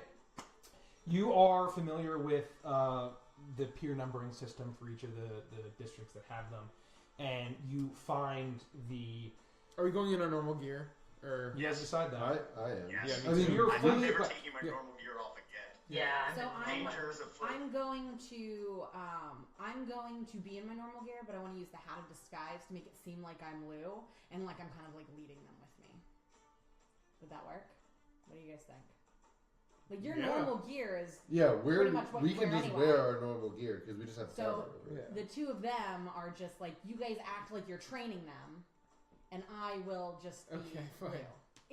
Speaker 1: You are familiar with the peer numbering system for each of the districts that have them, and you find the.
Speaker 6: Are we going in our normal gear? Or
Speaker 1: You guys decide that.
Speaker 5: I am.
Speaker 3: Yes.
Speaker 1: I mean, you're
Speaker 3: I'm
Speaker 1: fully
Speaker 3: never
Speaker 1: equipped.
Speaker 3: taking my
Speaker 1: Yeah.
Speaker 3: normal gear off again.
Speaker 7: Yeah.
Speaker 2: So
Speaker 3: Dangers afoot.
Speaker 2: I'm going to be in my normal gear, but I want to use the hat of disguise to make it seem like I'm Lou and like I'm kind of like leading them with me. Would that work? What do you guys think? Like your normal gear is
Speaker 5: Yeah,
Speaker 2: pretty much what
Speaker 5: we
Speaker 2: you
Speaker 5: can
Speaker 2: wear
Speaker 5: just
Speaker 2: anyway.
Speaker 5: wear our normal gear because we just have
Speaker 2: So-
Speaker 5: cover over it.
Speaker 2: the two of them are just like you guys act like you're training them, and I will just be
Speaker 6: Okay, fine.
Speaker 2: Lou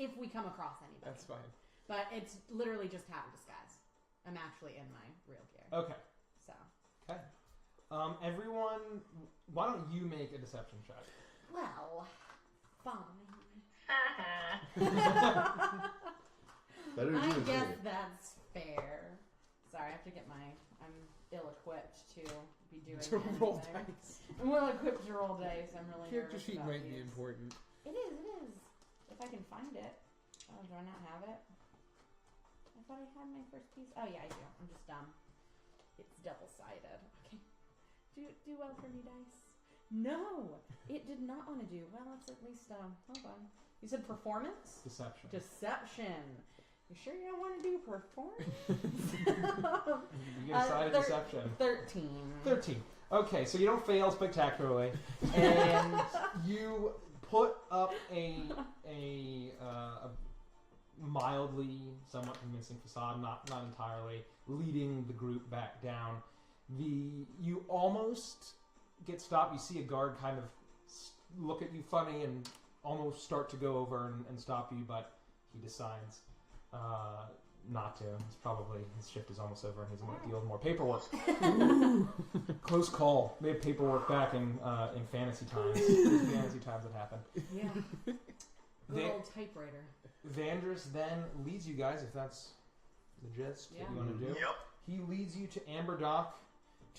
Speaker 2: if we come across anybody.
Speaker 6: that's fine.
Speaker 2: But it's literally just hat of disguise. I'm actually in my real gear.
Speaker 1: Okay.
Speaker 2: So
Speaker 1: Okay. Everyone, why don't you make a deception check?
Speaker 2: well, fine.
Speaker 5: Better
Speaker 2: I
Speaker 5: you than
Speaker 2: guess
Speaker 5: me.
Speaker 2: that's fair. Sorry, I have to get I'm ill-equipped to be doing
Speaker 6: To roll
Speaker 2: anything.
Speaker 6: dice.
Speaker 2: I'm well-equipped to roll dice. I'm really
Speaker 6: Character
Speaker 2: nervous
Speaker 6: sheet
Speaker 2: about
Speaker 6: might be
Speaker 2: these.
Speaker 6: important.
Speaker 2: It is. If I can find it. Oh, do I not have it? I thought I had my first piece. Oh, yeah, I do. I'm just dumb. It's double-sided. Okay. Do well for me, dice. No! It did not want to do. Well, it's at least, hold on. You said performance?
Speaker 1: Deception.
Speaker 2: Deception. You sure you don't want to do performance?
Speaker 1: You get a side of deception.
Speaker 2: 13.
Speaker 1: 13. Okay, so you don't fail spectacularly, and you put up a mildly, somewhat convincing facade, not entirely, leading the group back down. You almost get stopped. You see a guard kind of look at you funny and almost start to go over and stop you, but he decides not to. It's probably his shift is almost over and he's going to deal with more paperwork. Close call. They have paperwork back in fantasy times. Fantasy times that happened.
Speaker 2: Yeah. Good
Speaker 1: They-
Speaker 2: old typewriter.
Speaker 1: Vanders then leads you guys, if that's the gist that you want to do.
Speaker 3: Yep.
Speaker 1: He leads you to Amber Dock,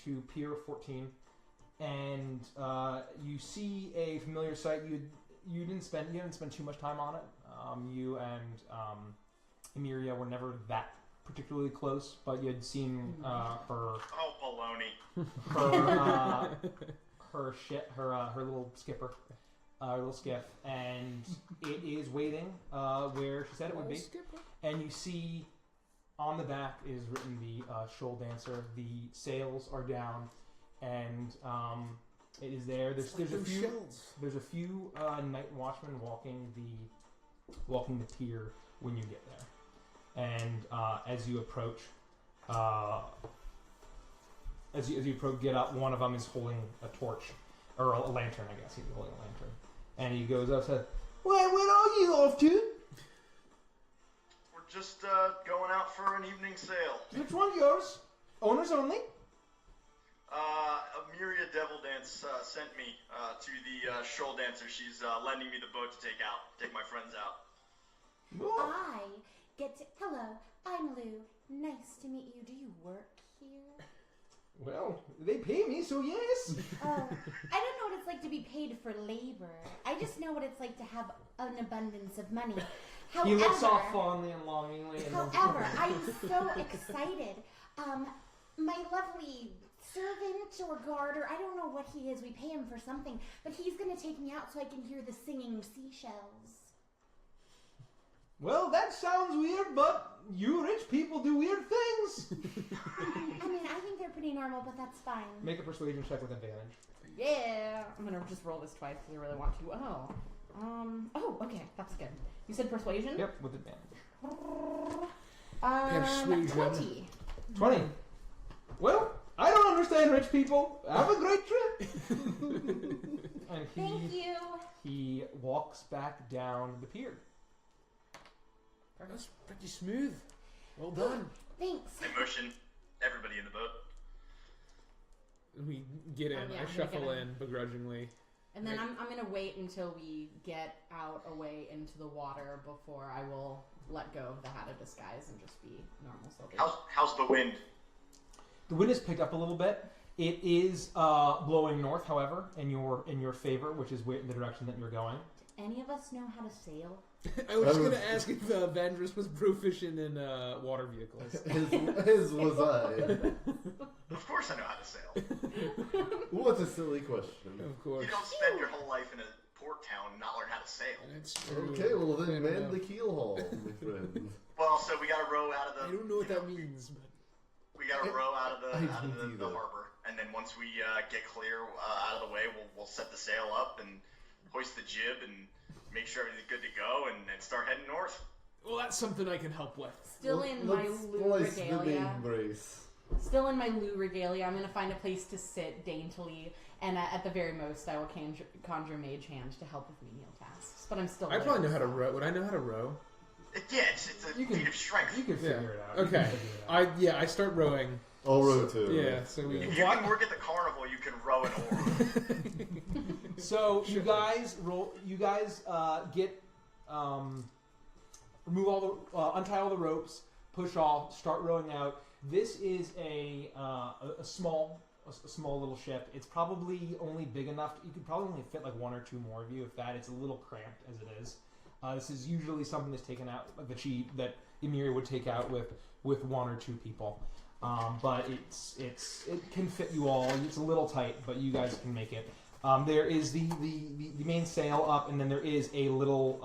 Speaker 1: to Pier 14, and you see a familiar sight. You didn't spend too much time on it. You and Emiria were never that particularly close, but you had seen her
Speaker 3: Oh, baloney.
Speaker 1: her little skipper. Little skiff, and it is waiting where she said it would be. And you see on the back is written the shoal dancer. The sails are down, and it is there. There's a few night watchmen walking the pier when you get there, and as you approach, get up. One of them is holding a torch or a lantern. I guess he's holding a lantern. And he goes up and says, "Where are you off to?
Speaker 3: We're just going out for an evening sail.
Speaker 1: Which one's yours? Owners only?"
Speaker 3: Amelia Devil Dance sent me to the shoal dancer. She's lending me the boat to take my friends out.
Speaker 1: Oh,
Speaker 2: I get to. Hello, I'm Lou. Nice to meet you. Do you work here?
Speaker 1: well, they pay me, so yes.
Speaker 2: Oh, I don't know what it's like to be paid for labor. I just know what it's like to have an abundance of money. However,
Speaker 1: He looks off fondly and longingly. And
Speaker 2: however, I'm so excited. My lovely servant or guard, or I don't know what he is. We pay him for something, but he's going to take me out so I can hear the singing seashells.
Speaker 1: Well, that sounds weird, but you rich people do weird things.
Speaker 2: I mean, I think they're pretty normal, but that's fine.
Speaker 1: Make a persuasion check with advantage.
Speaker 2: Yeah, I'm gonna just roll this twice because I really want to. Oh, okay, that's good. You said persuasion?
Speaker 1: Yep, with advantage.
Speaker 6: Persuasion.
Speaker 2: 20.
Speaker 1: 20. Well, I don't understand rich people. Have a great trip. And
Speaker 2: Thank you.
Speaker 1: he walks back down the pier.
Speaker 6: That's pretty smooth. Well done.
Speaker 2: Thanks.
Speaker 3: I motion everybody in the boat.
Speaker 6: We get in.
Speaker 2: Oh, yeah,
Speaker 6: I
Speaker 2: I'm gonna
Speaker 6: shuffle
Speaker 2: get in.
Speaker 6: in begrudgingly.
Speaker 2: And then I'm going to wait until we get out away into the water before I will let go of the hat of disguise and just be normal Sylvie.
Speaker 3: How's the wind?
Speaker 1: The wind has picked up a little bit. It is blowing north, however, in your favor, which is the direction that you're going.
Speaker 2: Do any of us know how to sail?
Speaker 6: I was just going to ask if Vandris was proficient in water vehicles.
Speaker 5: His was I.
Speaker 3: Of course I know how to sail.
Speaker 5: What a silly question.
Speaker 6: Of course.
Speaker 3: You don't spend your whole life in a port town and not learn how to sail.
Speaker 6: That's true.
Speaker 5: Okay, well then
Speaker 6: Fair
Speaker 5: man
Speaker 6: enough.
Speaker 5: the keel haul, my friend.
Speaker 3: Well, so we gotta row out of the.
Speaker 6: I don't know what
Speaker 3: you
Speaker 6: that means, but
Speaker 3: We gotta row out of the
Speaker 5: I don't
Speaker 3: the
Speaker 5: either.
Speaker 3: harbor, and then once we get clear out of the way, we'll set the sail up and hoist the jib and make sure everything's good to go, and start heading north.
Speaker 6: well, that's something I can help with.
Speaker 2: Still in my
Speaker 5: Let's
Speaker 2: Lou
Speaker 5: slice the
Speaker 2: regalia.
Speaker 5: main brace.
Speaker 2: Still in my Lou regalia. I'm going to find a place to sit daintily, and at the very most, I will conjure mage hand to help with menial tasks. But I'm still.
Speaker 6: I probably know how to row. Would I know how to row?
Speaker 3: Yeah, it's a
Speaker 1: You can-
Speaker 3: feat of strength.
Speaker 1: You can
Speaker 6: Yeah.
Speaker 1: figure it out. You can
Speaker 6: Okay.
Speaker 1: figure it out.
Speaker 6: I start rowing.
Speaker 5: I'll row too.
Speaker 6: Yeah. So we.
Speaker 3: If you can work at the carnival, you can row an oar.
Speaker 1: So you guys roll. You guys get remove all the untie all the ropes, push off, start rowing out. This is a small little ship. It's probably only big enough. You could probably only fit like one or two more of you, if that. It's a little cramped as it is. This is usually something that's taken out like that Emir would take out with one or two people. But it can fit you all. It's a little tight, but you guys can make it. There is the main sail up, and then there is a little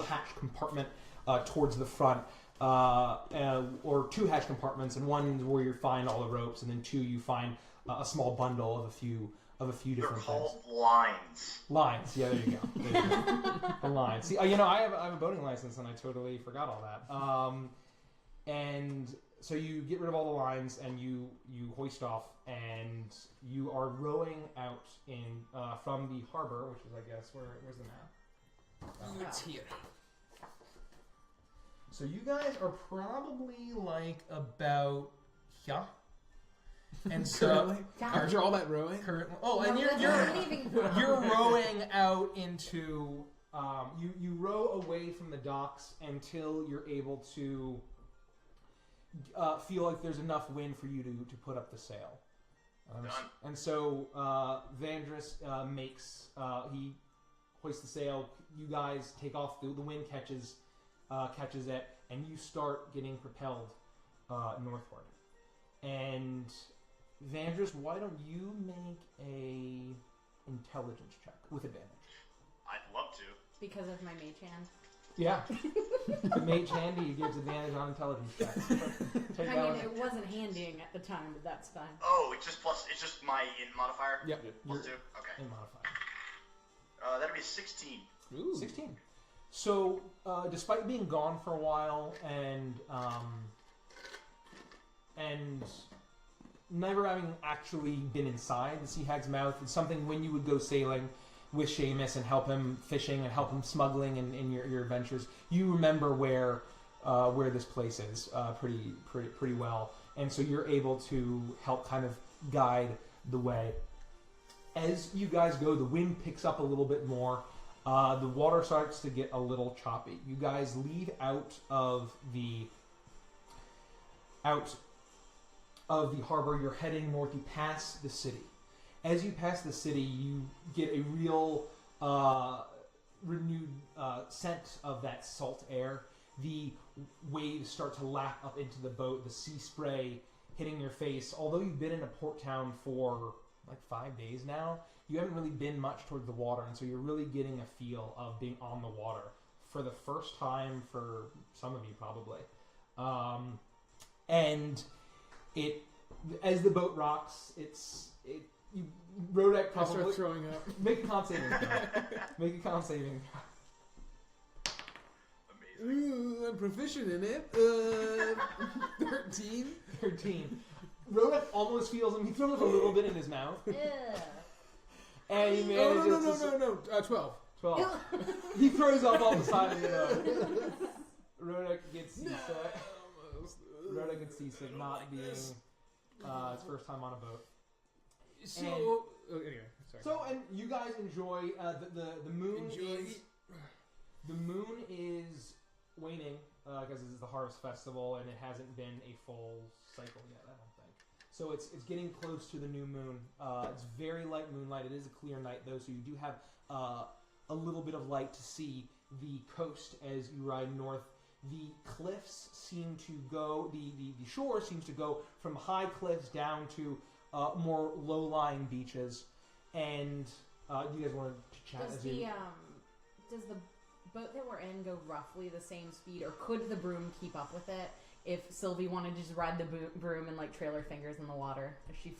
Speaker 1: hatch compartment towards the front, or two hatch compartments, and one where you find all the ropes, and then two you find a small bundle of a few
Speaker 3: They're
Speaker 1: different things.
Speaker 3: called lines.
Speaker 1: Lines, yeah, there you go. There you go. The lines. See, I have a boating license, and I totally forgot all that. And so you get rid of all the lines, and you hoist off, and you are rowing out in from the harbor, which is, I guess, where's the map?
Speaker 6: It's here.
Speaker 1: So you guys are probably like about here, and so
Speaker 6: After all that rowing,
Speaker 1: currently. Oh,
Speaker 2: No,
Speaker 1: and
Speaker 2: that's
Speaker 1: you're
Speaker 2: not leaving from.
Speaker 1: you're rowing out into you row away from the docks until you're able to feel like there's enough wind for you to put up the sail.
Speaker 3: Done.
Speaker 1: And so Vandris he hoists the sail. You guys take off. The wind catches it, and you start getting propelled northward. And Vandris, why don't you make a intelligence check with advantage?
Speaker 3: I'd love to.
Speaker 2: Because of my mage hand.
Speaker 1: Yeah. The mage handy gives advantage on intelligence checks. Take
Speaker 2: I
Speaker 1: that
Speaker 2: mean,
Speaker 1: one.
Speaker 2: it wasn't handying at the time, but that's fine.
Speaker 3: Oh, it's just my int modifier.
Speaker 1: Yep.
Speaker 3: Plus
Speaker 1: You're
Speaker 3: 2. Okay.
Speaker 1: in modifier.
Speaker 3: That'd be a 16.
Speaker 6: ooh,
Speaker 1: 16. So, despite being gone for a while and never having actually been inside the Sea Hag's mouth, it's something when you would go sailing with Seamus and help him fishing and help him smuggling in your adventures, you remember where this place is pretty well, and so you're able to help kind of guide the way. As you guys go, the wind picks up a little bit more. The water starts to get a little choppy. You guys leave out of the harbor. You're heading north. You pass the city. As you pass the city, you get a real renewed scent of that salt air. The waves start to lap up into the boat. The sea spray hitting your face. Although you've been in a port town for like 5 days now, you haven't really been much towards the water, and so you're really getting a feel of being on the water for the first time for some of you probably. And it, as the boat rocks, you Rodek
Speaker 6: I
Speaker 1: probably
Speaker 6: start throwing up.
Speaker 1: make a con saving throw. Make a con saving throw.
Speaker 3: Amazing.
Speaker 6: Ooh, I'm proficient in it. 13.
Speaker 1: 13. Rodek almost feels him. He throws up a little bit in his mouth,
Speaker 2: Ugh.
Speaker 1: and he
Speaker 6: Oh,
Speaker 1: manages
Speaker 6: no. 12.
Speaker 1: 12. He throws up on the side of the boat. Rodek gets seasick.
Speaker 6: Almost.
Speaker 1: Rodek gets seasick, not being his first time on a boat.
Speaker 6: So anyway, sorry.
Speaker 1: So, and you guys enjoy the moon. The moon is waning because this is the Harvest Festival, and it hasn't been a full cycle yet. I don't think. So it's getting close to the new moon. It's very light moonlight. It is a clear night though, so you do have a little bit of light to see the coast as you ride north. The cliffs seem to go. The shore seems to go from high cliffs down to more low-lying beaches. And do you guys want to chat?
Speaker 2: Does the boat that we're in go roughly the same speed, or could the broom keep up with it if Sylvie wanted to just ride the broom and like trail her fingers in the water if she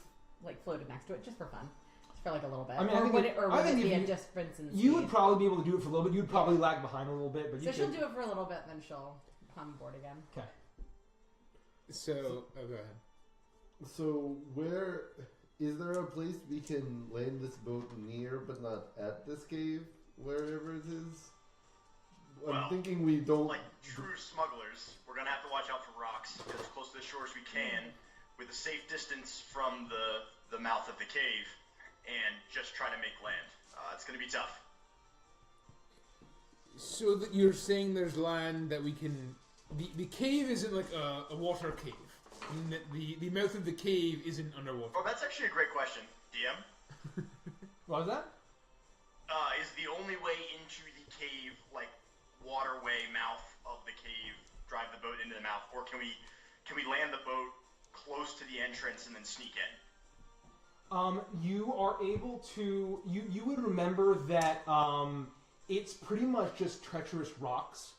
Speaker 2: floated next to it just for fun, just for like a little bit?
Speaker 1: I mean,
Speaker 2: or would it be
Speaker 1: you,
Speaker 2: just Vincent's
Speaker 1: you
Speaker 2: speed?
Speaker 1: would probably be able to do it for a little bit. You'd probably lag behind a little bit, but
Speaker 2: so she'll do it for a little bit, then she'll come aboard again.
Speaker 1: Okay.
Speaker 6: So go ahead.
Speaker 5: So where is there a place we can land this boat near, but not at this cave, wherever it is? I'm
Speaker 3: Well,
Speaker 5: thinking we don't.
Speaker 3: Like true smugglers, we're gonna have to watch out for rocks, get as close to the shore as we can, with a safe distance from the mouth of the cave, and just try to make land. It's gonna be tough.
Speaker 6: So that you're saying there's land that we can. The cave isn't like a water cave. The mouth of the cave isn't underwater.
Speaker 3: Oh, that's actually a great question, DM.
Speaker 1: What was that?
Speaker 3: Is the only way into the cave like waterway mouth of the cave, drive the boat into the mouth, or can we land the boat close to the entrance and then sneak in?
Speaker 1: You are able to. You would remember that it's pretty much just treacherous rocks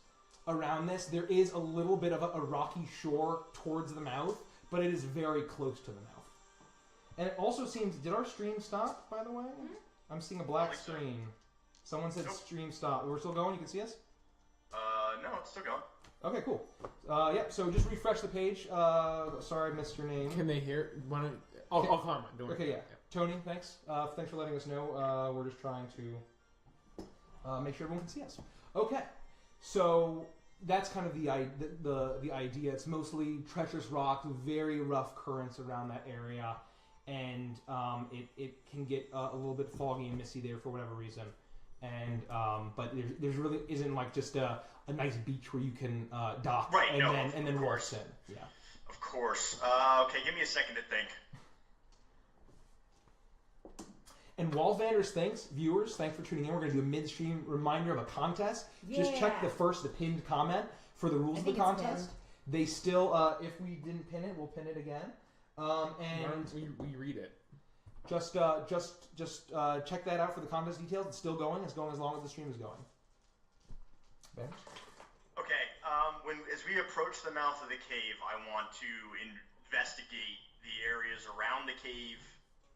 Speaker 1: around this. There is a little bit of a rocky shore towards the mouth, but it is very close to the mouth. And it also seems. Did our stream stop, by the way?
Speaker 2: Mm-hmm.
Speaker 1: I'm seeing a black
Speaker 3: I think so.
Speaker 1: screen. Someone said
Speaker 3: Nope.
Speaker 1: stream stop. We're still going? You can see us?
Speaker 3: No, it's still going.
Speaker 1: Okay, cool. Yep, so just refresh the page. Sorry I missed your name.
Speaker 6: Can they hear? I'll comment. Don't worry.
Speaker 1: Okay, yeah. Tony, thanks. Thanks for letting us know. We're just trying to make sure everyone can see us. Okay, so that's kind of the idea. It's mostly treacherous rock, very rough currents around that area, and it can get a little bit foggy and misty there for whatever reason. And but there's really isn't like just a nice beach where you can dock
Speaker 3: Right,
Speaker 1: and
Speaker 3: no,
Speaker 1: then
Speaker 3: of
Speaker 1: walk
Speaker 3: course.
Speaker 1: in. Yeah.
Speaker 3: Of course. Okay, give me a second to think.
Speaker 1: And while Vanders thanks, viewers, thanks for tuning in. We're going to do a midstream reminder of a contest. Just check the pinned comment for the rules of the contest. They still, if we didn't pin it, we'll pin it again. And
Speaker 6: we read it.
Speaker 1: just check that out for the contest details. It's still going. It's going as long as the stream is going. Ben?
Speaker 3: Okay, as we approach the mouth of the cave, I want to investigate the areas around the cave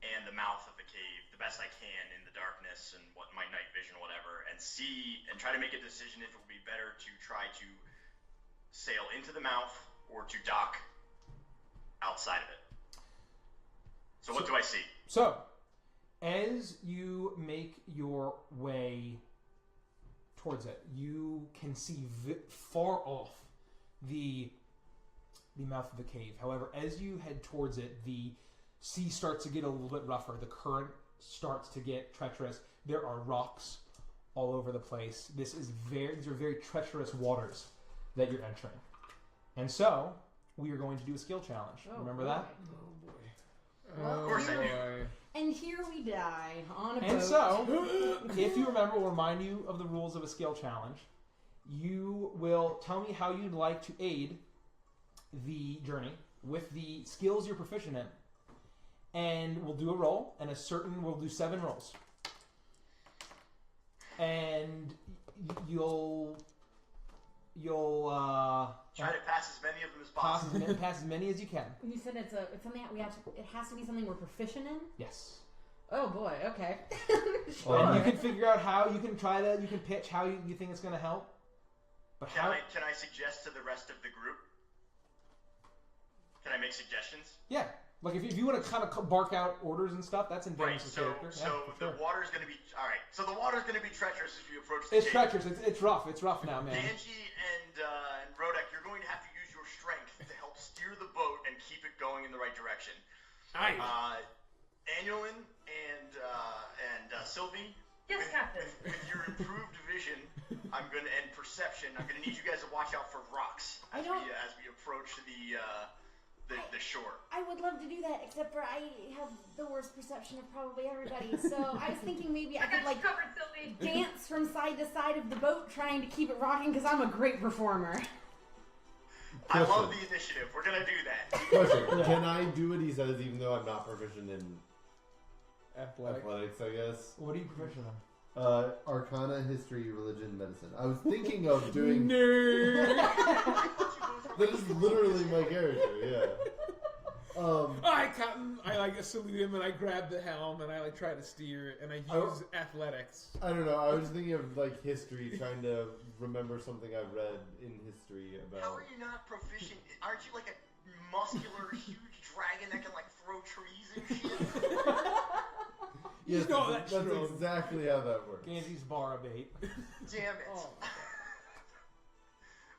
Speaker 3: and the mouth of the cave the best I can in the darkness and what my night vision or whatever, and try to make a decision if it would be better to try to sail into the mouth or to dock outside of it. So what do I see?
Speaker 1: So, as you make your way towards it, you can see far off the mouth of the cave. However, as you head towards it, the sea starts to get a little bit rougher. The current starts to get treacherous. There are rocks all over the place. These are very treacherous waters that you're entering. And so, we are going to do a skill challenge. Remember that?
Speaker 6: Oh boy.
Speaker 2: Well,
Speaker 3: Of course I do.
Speaker 2: And here we die on a boat.
Speaker 1: And so, if you remember, we'll remind you of the rules of a skill challenge. You will tell me how you'd like to aid the journey with the skills you're proficient in. And we'll do a roll, and we'll do 7 rolls. And you'll
Speaker 3: Try to pass as many of them as possible.
Speaker 1: pass as many as you can.
Speaker 2: You said it's something that it has to be something we're proficient in?
Speaker 1: Yes.
Speaker 2: Oh boy, okay.
Speaker 1: And you can figure out how you can try that. You can pitch how you think it's going to help. But
Speaker 3: Can I suggest to the rest of the group? Can I make suggestions?
Speaker 1: Yeah. Like if you want to kind of bark out orders and stuff, that's in
Speaker 3: Right,
Speaker 1: Vanish's
Speaker 3: so
Speaker 1: character. Yeah, for
Speaker 3: the
Speaker 1: sure.
Speaker 3: water's going to be... Alright, so the water's going to be treacherous as we approach the
Speaker 1: It's
Speaker 3: cave.
Speaker 1: treacherous. It's rough. It's rough now, man.
Speaker 3: Danji and Rodek, you're going to have to use your strength to help steer the boat and keep it going in the right direction.
Speaker 6: Aye.
Speaker 3: Annulin and Sylvie.
Speaker 7: Yes, Captain.
Speaker 3: With your improved vision, and perception, I'm gonna need you guys to watch out for rocks as we approach the shore.
Speaker 2: I would love to do that, except for I have the worst perception of probably everybody. So I was thinking maybe I could
Speaker 7: got you covered, Sylvie.
Speaker 2: dance from side to side of the boat, trying to keep it rocking, because I'm a great performer.
Speaker 3: I love the initiative. We're gonna do that.
Speaker 5: Question: can I do what he says, even though I'm not proficient in athletics? I guess.
Speaker 1: What are you proficient in?
Speaker 5: Arcana, history, religion, medicine. I was thinking of doing.
Speaker 6: Nerd.
Speaker 5: That is literally my character. Yeah.
Speaker 6: Alright, Captain. I like salute him and I grab the helm and I try to steer it and I use athletics.
Speaker 5: I don't know. I was thinking of history, trying to remember something I read in history about.
Speaker 3: How are you not proficient? Aren't you like a muscular, huge dragon that can throw trees and shit?
Speaker 5: Yes,
Speaker 6: No,
Speaker 5: that's
Speaker 6: that's true.
Speaker 5: exactly how that works.
Speaker 1: Gandy's bar bait.
Speaker 3: Damn it.
Speaker 2: Oh.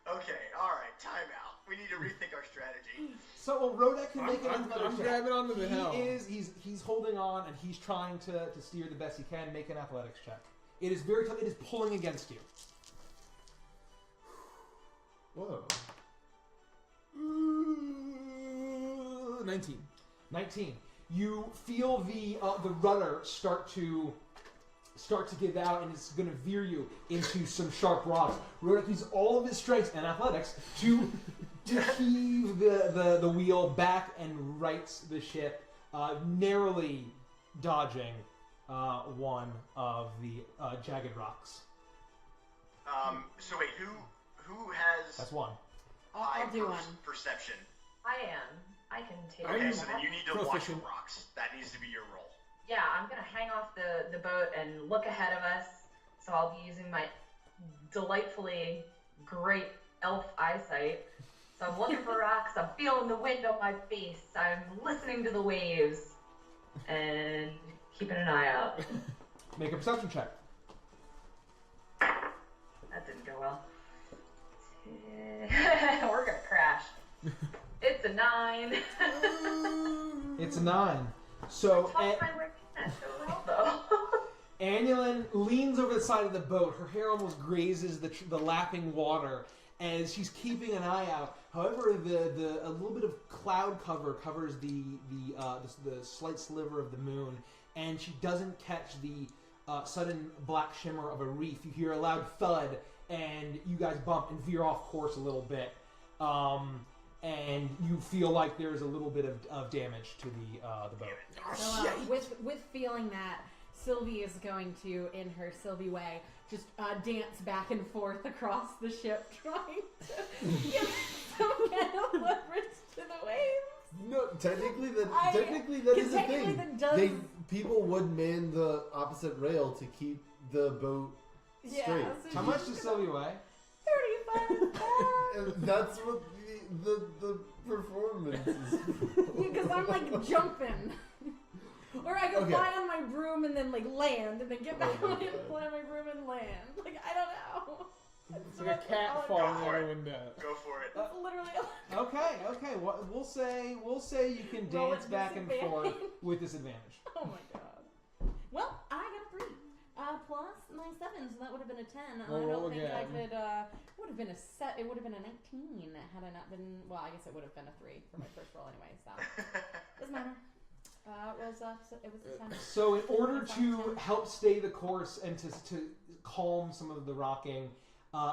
Speaker 3: Okay, alright, time out. We need to rethink our strategy.
Speaker 1: So Rodek can make an
Speaker 6: I'm
Speaker 1: athletics check.
Speaker 6: grabbing onto the helm.
Speaker 1: He's holding on and he's trying to steer the best he can. Make an athletics check. It is very tough. It is pulling against you.
Speaker 5: Whoa.
Speaker 6: 19.
Speaker 1: 19. You feel the rudder start to give out, and it's going to veer you into some sharp rocks. Rodek uses all of his strength and athletics to heave the wheel back and rights the ship, narrowly dodging one of the jagged rocks.
Speaker 3: So wait, who has
Speaker 1: That's one.
Speaker 2: I'll do one.
Speaker 3: perception?
Speaker 7: I am. I can take
Speaker 3: Okay,
Speaker 7: it.
Speaker 3: so then you need to watch the
Speaker 6: Proficient.
Speaker 3: rocks. That needs to be your role.
Speaker 7: Yeah, I'm gonna hang off the boat and look ahead of us. So I'll be using my delightfully great elf eyesight. So I'm looking for rocks. I'm feeling the wind on my face. I'm listening to the waves and keeping an eye out.
Speaker 1: Make a perception check.
Speaker 7: That didn't go well. We're gonna crash. It's a 9.
Speaker 1: It's a 9. So
Speaker 7: Top time working that so well though.
Speaker 1: Annulin leans over the side of the boat. Her hair almost grazes the lapping water as she's keeping an eye out. However, a little bit of cloud cover covers the slight sliver of the moon, and she doesn't catch the sudden black shimmer of a reef. You hear a loud thud, and you guys bump and veer off course a little bit. And you feel like there's a little bit of damage to the boat.
Speaker 2: So, with feeling that, Sylvie is going to, in her Sylvie way, just dance back and forth across the ship, trying to give some kind of leverage to the waves.
Speaker 5: No, technically that is a thing.
Speaker 2: That does,
Speaker 5: People would man the opposite rail to keep the boat straight.
Speaker 2: so
Speaker 1: How much does Sylvie weigh?
Speaker 2: 35 pounds.
Speaker 5: And that's what the performance is.
Speaker 2: Because I'm jumping. Or I go
Speaker 5: Okay.
Speaker 2: fly on my broom and then land and then get back on it and fly on my broom and land. I don't know.
Speaker 6: It's like a cat falling out of a window.
Speaker 3: Go for it.
Speaker 2: That's literally
Speaker 1: Okay. We'll say you can
Speaker 2: Roll
Speaker 1: dance
Speaker 2: at
Speaker 1: back and forth
Speaker 2: disadvantage.
Speaker 1: with disadvantage.
Speaker 2: Oh my god. Well, I got a 3. Plus my 7, so that would have been a 10.
Speaker 6: Well,
Speaker 2: I
Speaker 6: roll
Speaker 2: don't think I
Speaker 6: again.
Speaker 2: could. Would have been a set. It would have been a 19 had I not been. Well, I guess it would have been a 3 for my first roll anyway. So doesn't matter. Rolls up. So it was a 10.
Speaker 1: So in order to help stay the course and to calm some of the rocking,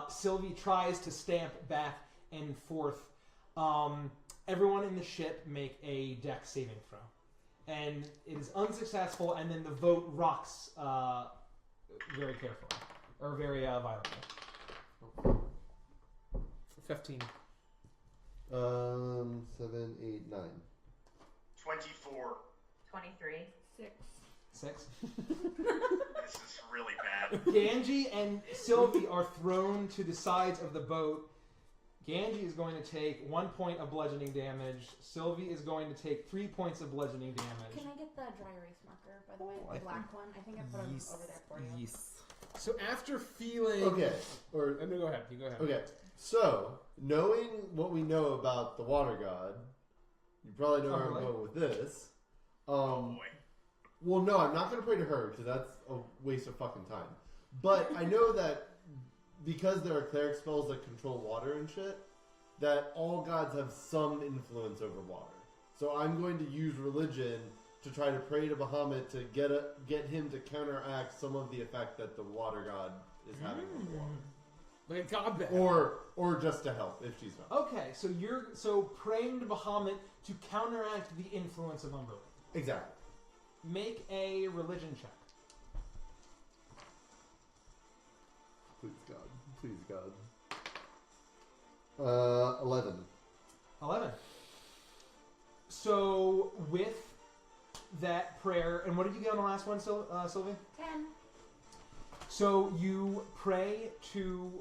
Speaker 1: Sylvie tries to stamp back and forth. Everyone in the ship make a dex saving throw, and it is unsuccessful. And then the boat rocks very carefully or very violently.
Speaker 6: 15.
Speaker 5: 7, 8, 9.
Speaker 3: 24.
Speaker 7: 23.
Speaker 1: 6.
Speaker 3: This is really bad.
Speaker 1: Ganji and Sylvie are thrown to the sides of the boat. Ganji is going to take 1 point of bludgeoning damage. Sylvie is going to take 3 points of bludgeoning damage.
Speaker 2: Can I get the dry erase marker, by the way? The black one? I think I put them over there for you.
Speaker 6: Yes. So after feeling...
Speaker 5: Okay. Or
Speaker 6: No, go ahead. You go ahead.
Speaker 5: okay. So knowing what we know about the water god, you probably know where I'm
Speaker 1: Probably.
Speaker 5: going with this.
Speaker 3: Oh boy.
Speaker 5: Well, no, I'm not going to pray to her because that's a waste of fucking time. But I know that because there are cleric spells that control water and shit, that all gods have some influence over water. So I'm going to use religion to try to pray to Bahamut to get him to counteract some of the effect that the water god is having on the water.
Speaker 6: Like a god bear.
Speaker 5: Or just to help if she's not.
Speaker 1: Okay, so you're praying to Bahamut to counteract the influence of unbelief.
Speaker 5: Exactly.
Speaker 1: Make a religion check.
Speaker 5: Please God. 11.
Speaker 1: 11. So with that prayer, and what did you get on the last one, Sylvie?
Speaker 2: 10.
Speaker 1: So you pray to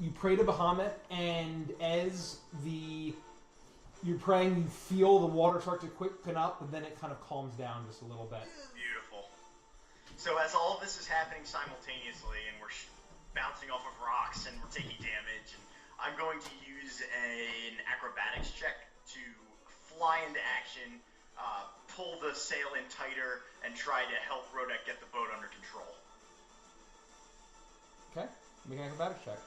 Speaker 1: Bahamut, and as you're praying, you feel the water start to quicken up, but then it kind of calms down just a little bit.
Speaker 3: Beautiful. So as all of this is happening simultaneously, and we're bouncing off of rocks, and we're taking damage, and I'm going to use an acrobatics check to fly into action, pull the sail in tighter, and try to help Rodek get the boat under control.
Speaker 1: Okay, make an acrobatics check.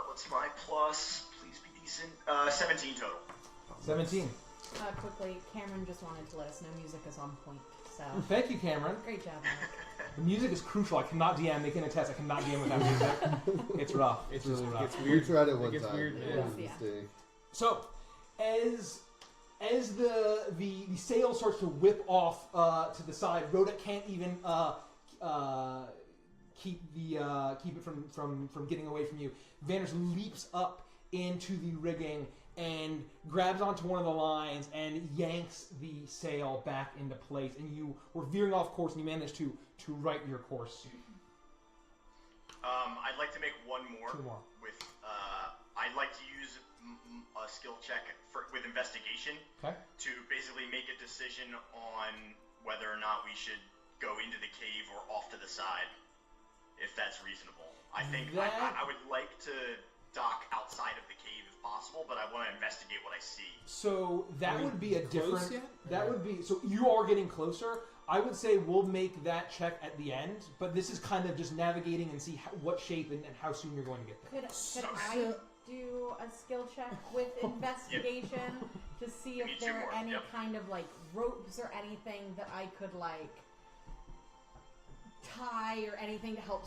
Speaker 3: What's my plus? Please be decent. 17 total.
Speaker 1: 17.
Speaker 2: Quickly, Cameron just wanted to let us know music is on point. So
Speaker 1: Thank you, Cameron.
Speaker 2: great job, Mark.
Speaker 1: The music is crucial. I cannot DM, making a test. I cannot DM without music. It's rough. It's really rough.
Speaker 6: It's
Speaker 5: We
Speaker 6: weird.
Speaker 5: tried it one
Speaker 6: It gets
Speaker 5: time.
Speaker 6: weird,
Speaker 5: It
Speaker 6: yeah.
Speaker 5: was a
Speaker 2: Yeah.
Speaker 5: mistake.
Speaker 1: So, as the sail starts to whip off to the side, Rhoda can't even keep it from getting away from you. Vanish leaps up into the rigging and grabs onto one of the lines and yanks the sail back into place. And you were veering off course, and you managed to right your course.
Speaker 3: I'd like to make one more.
Speaker 1: Two more.
Speaker 3: With I'd like to use a skill check with investigation
Speaker 1: Okay.
Speaker 3: to basically make a decision on whether or not we should go into the cave or off to the side, if that's reasonable. I think I would like to dock outside of the cave if possible, but I want to investigate what I see.
Speaker 1: So that
Speaker 6: Are
Speaker 1: would
Speaker 6: we
Speaker 1: be a
Speaker 6: close
Speaker 1: different.
Speaker 6: yet?
Speaker 1: That would be so you are getting closer. I would say we'll make that check at the end, but this is kind of just navigating and see what shape and how soon you're going to get there.
Speaker 2: Could I do a skill check with investigation to see
Speaker 3: Me
Speaker 2: if
Speaker 3: too,
Speaker 2: there are
Speaker 3: Mark.
Speaker 2: any
Speaker 3: Yep.
Speaker 2: kind of like ropes or anything that I could like tie or anything to help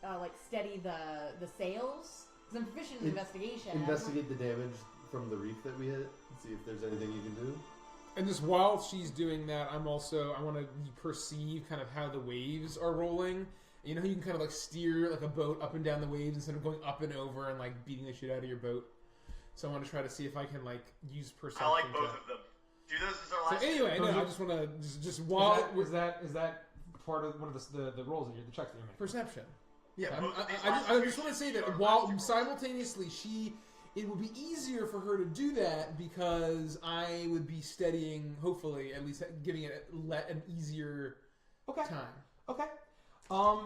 Speaker 2: like steady the sails? Because I'm proficient in investigation.
Speaker 5: Investigate the damage from the reef that we hit. See if there's anything you can do.
Speaker 6: And just while she's doing that, I want to perceive kind of how the waves are rolling. You know how you can kind of like steer like a boat up and down the waves instead of going up and over and like beating the shit out of your boat. So I want to try to see if I can like use perception.
Speaker 3: I like both of them. Do those as our last.
Speaker 6: So anyway,
Speaker 1: Those
Speaker 6: no,
Speaker 1: are-
Speaker 6: I just want to just while
Speaker 1: Is that part of one of the rolls that the checks that you're making?
Speaker 6: perception. Yeah,
Speaker 3: both of these
Speaker 6: I
Speaker 3: last
Speaker 6: just
Speaker 3: two
Speaker 6: want to say
Speaker 3: should be
Speaker 6: that
Speaker 3: our
Speaker 6: while
Speaker 3: last two rolls.
Speaker 6: simultaneously it would be easier for her to do that because I would be steadying, hopefully, at least giving it an easier
Speaker 1: Okay.
Speaker 6: time.
Speaker 1: Okay.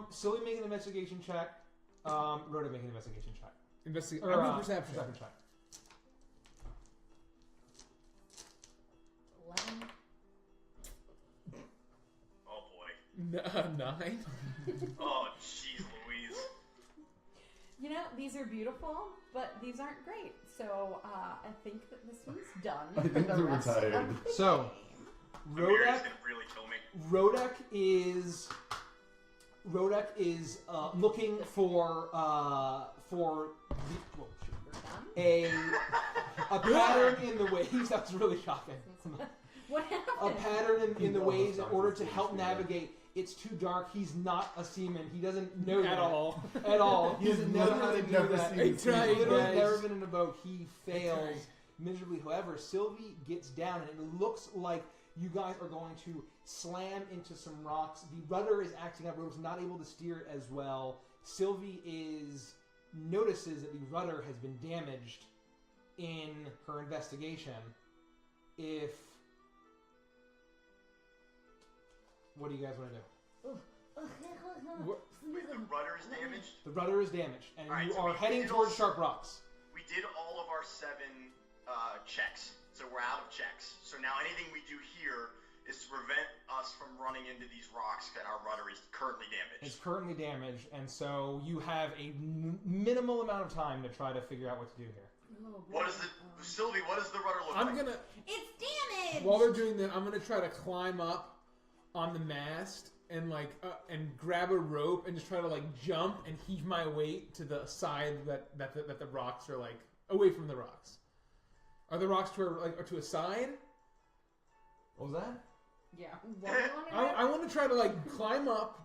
Speaker 1: Silly, make an investigation check. Rhoda, make an investigation check.
Speaker 6: I'm doing perception.
Speaker 1: check.
Speaker 2: 11.
Speaker 3: Oh boy.
Speaker 6: 9.
Speaker 3: Oh jeez Louise.
Speaker 2: You know, these are beautiful, but these aren't great. So I think that this one's done.
Speaker 5: I
Speaker 2: for
Speaker 5: think
Speaker 2: the
Speaker 5: they're
Speaker 2: rest
Speaker 5: retired.
Speaker 2: of the
Speaker 1: So,
Speaker 2: game.
Speaker 3: Amir is
Speaker 1: Rhodak
Speaker 3: gonna really kill me.
Speaker 1: Rhodak is looking for
Speaker 2: We're done.
Speaker 1: a pattern in the waves. That's really shocking.
Speaker 2: What
Speaker 1: A
Speaker 2: happened?
Speaker 1: pattern in the
Speaker 5: He
Speaker 1: waves in
Speaker 5: almost
Speaker 1: order
Speaker 5: knocks
Speaker 1: to
Speaker 5: his
Speaker 1: help
Speaker 5: face through that.
Speaker 1: navigate. It's too dark. He's not a seaman. He doesn't know
Speaker 6: At
Speaker 1: that.
Speaker 6: all.
Speaker 1: At all. He's
Speaker 5: He's
Speaker 1: never
Speaker 5: literally
Speaker 1: do
Speaker 5: never
Speaker 1: that.
Speaker 5: seen
Speaker 6: Hey,
Speaker 5: a
Speaker 6: try
Speaker 5: sea
Speaker 6: it,
Speaker 5: before.
Speaker 1: Literally
Speaker 6: guys.
Speaker 1: never been in a boat. He fails
Speaker 6: Okay.
Speaker 1: miserably. However, Sylvie gets down, and it looks like you guys are going to slam into some rocks. The rudder is acting up. Rhoda's not able to steer it as well. Sylvie notices that the rudder has been damaged in her investigation. What do you guys want to do?
Speaker 3: Wait, the rudder is damaged?
Speaker 1: The rudder is damaged, and
Speaker 3: Alright,
Speaker 1: you
Speaker 3: so
Speaker 1: are
Speaker 3: we
Speaker 1: heading
Speaker 3: did
Speaker 1: towards
Speaker 3: all-
Speaker 1: sharp rocks.
Speaker 3: We did all of our 7 checks. So we're out of checks. So now anything we do here is to prevent us from running into these rocks that our rudder is currently damaged.
Speaker 1: It's currently damaged, and so you have a minimal amount of time to try to figure out what to do here.
Speaker 2: Oh,
Speaker 3: What is the Sylvie? What does the rudder look
Speaker 6: I'm
Speaker 3: like?
Speaker 6: gonna
Speaker 2: It's damaged!
Speaker 6: while they're doing that, I'm gonna try to climb up on the mast and and grab a rope and just try to jump and heave my weight to the side that the rocks are away from the rocks. Are the rocks to a side?
Speaker 1: What was that?
Speaker 2: Yeah.
Speaker 6: I want to try to climb up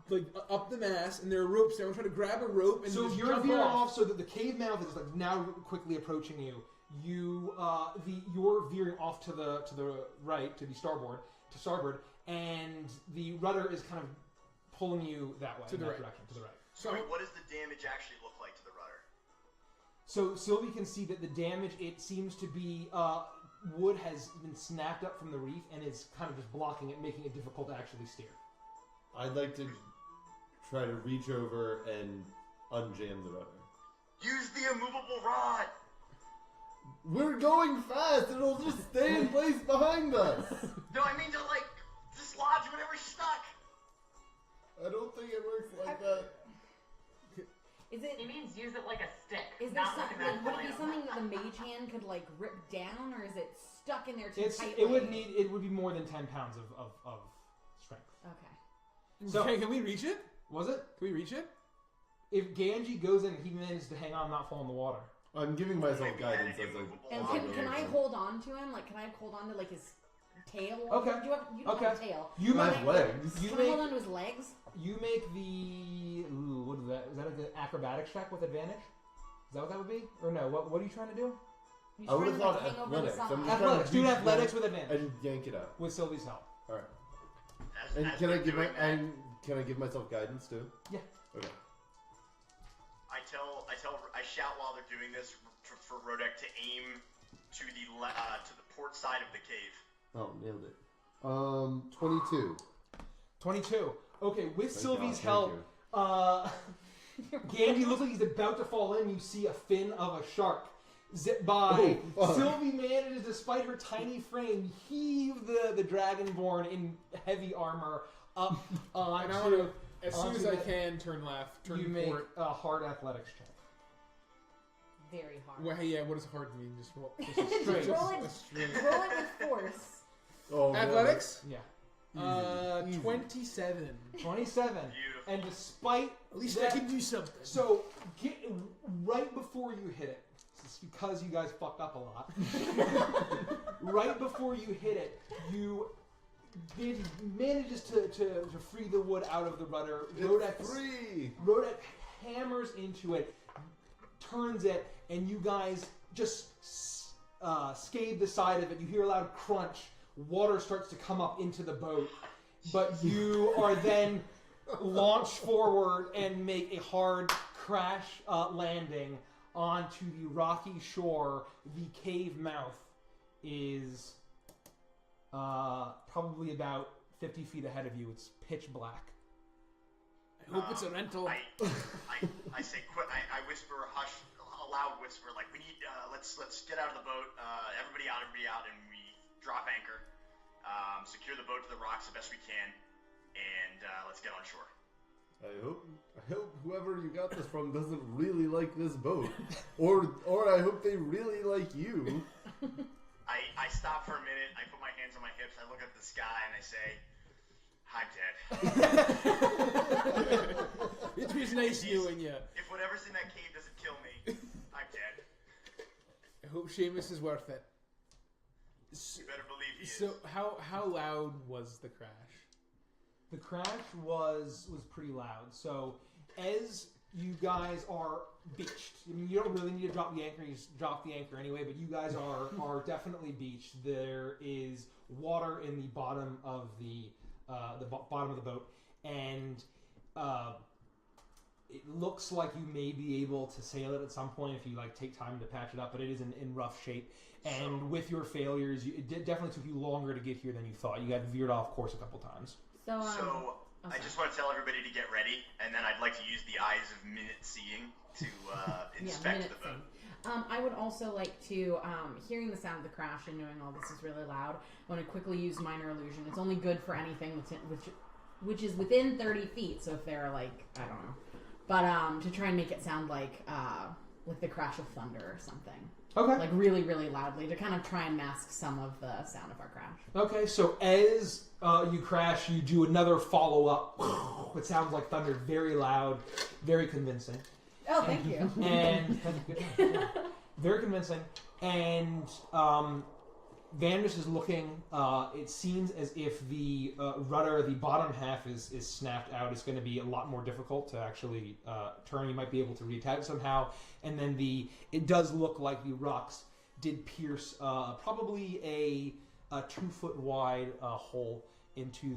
Speaker 6: up the mast, and there are ropes there. I'm trying to grab a rope and
Speaker 1: So
Speaker 6: just
Speaker 1: if you're
Speaker 6: jump
Speaker 1: veering
Speaker 6: off.
Speaker 1: off so that the cave mouth is now quickly approaching you, you're veering off to the right, to starboard, and the rudder is kind of pulling you that way,
Speaker 6: To
Speaker 1: in
Speaker 6: the
Speaker 1: that
Speaker 6: right.
Speaker 1: direction, to the right.
Speaker 6: So
Speaker 3: Wait, what does the damage actually look like to the rudder?
Speaker 1: So Sylvie can see that the damage, it seems to be wood has been snapped up from the reef and is kind of just blocking it, making it difficult to actually steer.
Speaker 5: I'd like to try to reach over and unjam the rudder.
Speaker 3: Use the immovable rod.
Speaker 5: We're going fast. It'll just stay in place behind us.
Speaker 3: No, I mean to dislodge whatever's stuck.
Speaker 5: I don't think it works like that.
Speaker 2: Is it?
Speaker 7: He means use it like a stick.
Speaker 2: Is there
Speaker 7: not like
Speaker 2: something?
Speaker 7: an
Speaker 2: Would it be
Speaker 7: item.
Speaker 2: something that the mage hand could rip down, or is it stuck in there too tightly?
Speaker 1: It would be more than 10 pounds of strength.
Speaker 2: Okay.
Speaker 1: So
Speaker 6: can we reach it?
Speaker 1: was it?
Speaker 6: Can we reach it?
Speaker 1: If Ganji goes in, he manages to hang on, and not fall in the water.
Speaker 5: I'm giving myself
Speaker 3: Maybe add
Speaker 5: guidance
Speaker 3: an
Speaker 5: as
Speaker 3: immovable
Speaker 2: And
Speaker 3: rod.
Speaker 2: can I hold on to him? Can I hold on to his tail?
Speaker 1: Okay.
Speaker 2: You don't have a tail.
Speaker 1: You
Speaker 5: I
Speaker 1: make
Speaker 5: have legs.
Speaker 1: you
Speaker 2: Can I hold
Speaker 1: make
Speaker 2: on to his legs?
Speaker 1: you make the what is that? Is that an acrobatics check with advantage? Is that what that would be? Or no? What are you trying to do?
Speaker 2: He's
Speaker 5: I would
Speaker 2: trying
Speaker 5: have
Speaker 2: to,
Speaker 5: thought
Speaker 2: hang over the
Speaker 5: athletics.
Speaker 2: side.
Speaker 5: I'm just trying
Speaker 1: Athletics.
Speaker 5: to
Speaker 1: Do
Speaker 5: reach
Speaker 1: athletics
Speaker 5: down
Speaker 1: with advantage
Speaker 5: and yank it out.
Speaker 1: with Sylvie's help.
Speaker 5: All right.
Speaker 3: As
Speaker 5: And can I
Speaker 3: we're
Speaker 5: give
Speaker 3: doing that,
Speaker 5: can I give myself guidance too?
Speaker 1: Yeah.
Speaker 5: Okay.
Speaker 3: I shout while they're doing this for Rodek to aim to the port side of the cave.
Speaker 5: Oh, nailed it. 22.
Speaker 1: 22. Okay, with
Speaker 5: Thank
Speaker 1: Sylvie's
Speaker 5: God,
Speaker 1: help,
Speaker 5: thank
Speaker 1: Ganji looks like he's about to fall in. You see a fin of a shark zip by.
Speaker 5: Oh, fuck.
Speaker 1: Sylvie manages, despite her tiny frame, heave the Dragonborn in heavy armor up
Speaker 6: And I want
Speaker 1: onto.
Speaker 6: to, as soon as I
Speaker 1: onto the-
Speaker 6: can, turn left, turn
Speaker 1: You make
Speaker 6: port.
Speaker 1: a hard athletics check.
Speaker 2: Very hard.
Speaker 6: Well, yeah, what does hard mean? Just roll. Just
Speaker 2: Just
Speaker 1: straight.
Speaker 2: roll it.
Speaker 6: a straight.
Speaker 2: Roll it with force.
Speaker 5: Oh, man,
Speaker 6: Athletics?
Speaker 1: Yeah.
Speaker 5: Easy.
Speaker 6: 27.
Speaker 1: 27.
Speaker 3: Beautiful.
Speaker 1: And despite
Speaker 6: At least
Speaker 1: that,
Speaker 6: I can do something.
Speaker 1: So, right before you hit it, it's because you guys fucked up a lot. Right before you hit it, it manages to free the wood out of the rudder.
Speaker 5: It's free.
Speaker 1: Rodek hammers into it, turns it, and you guys just scathe the side of it. You hear a loud crunch. Water starts to come up into the boat, but you are then launched forward and make a hard crash landing onto the rocky shore. The cave mouth is probably about 50 feet ahead of you. It's pitch black.
Speaker 6: I hope it's a rental.
Speaker 3: I say quick. I whisper, hush, a loud whisper, like we need. Let's get out of the boat. Everybody out, and we drop anchor. Secure the boat to the rocks the best we can, and let's get on shore.
Speaker 5: I hope whoever you got this from doesn't really like this boat, or I hope they really like you.
Speaker 3: I stop for a minute. I put my hands on my hips. I look at the sky and I say, "I'm dead."
Speaker 6: It was nice knowing you.
Speaker 3: If whatever's in that cave doesn't kill me, I'm dead.
Speaker 6: I hope Seamus is worth it.
Speaker 3: You better believe he is.
Speaker 6: So, how loud was the crash?
Speaker 1: The crash was pretty loud. So, as you guys are beached, I mean, you don't really need to drop the anchor. You just drop the anchor anyway. But you guys are definitely beached. There is water in the bottom of the bottom of the boat, and it looks like you may be able to sail it at some point if you take time to patch it up. But it is in rough shape. And with your failures, it definitely took you longer to get here than you thought. You got veered off course a couple times.
Speaker 2: So,
Speaker 3: So I just want to tell everybody to get ready, and then I'd like to use the eyes of minute seeing to inspect the boat.
Speaker 2: I would also like to, hearing the sound of the crash and knowing all this is really loud, I want to quickly use minor illusion. It's only good for anything which is within 30 feet. So if they're like, I don't know, but to try and make it sound like the crash of thunder or something.
Speaker 1: Okay.
Speaker 2: Like really, really loudly to kind of try and mask some of the sound of our crash.
Speaker 1: Okay, so as you crash, you do another follow-up. It sounds like thunder, very loud, very convincing.
Speaker 2: Oh, thank you.
Speaker 1: And very convincing. And Vandus is looking. It seems as if the rudder, the bottom half, is snapped out. It's going to be a lot more difficult to actually turn. You might be able to reattach it somehow. And then it does look like the rocks did pierce probably a 2-foot wide hole into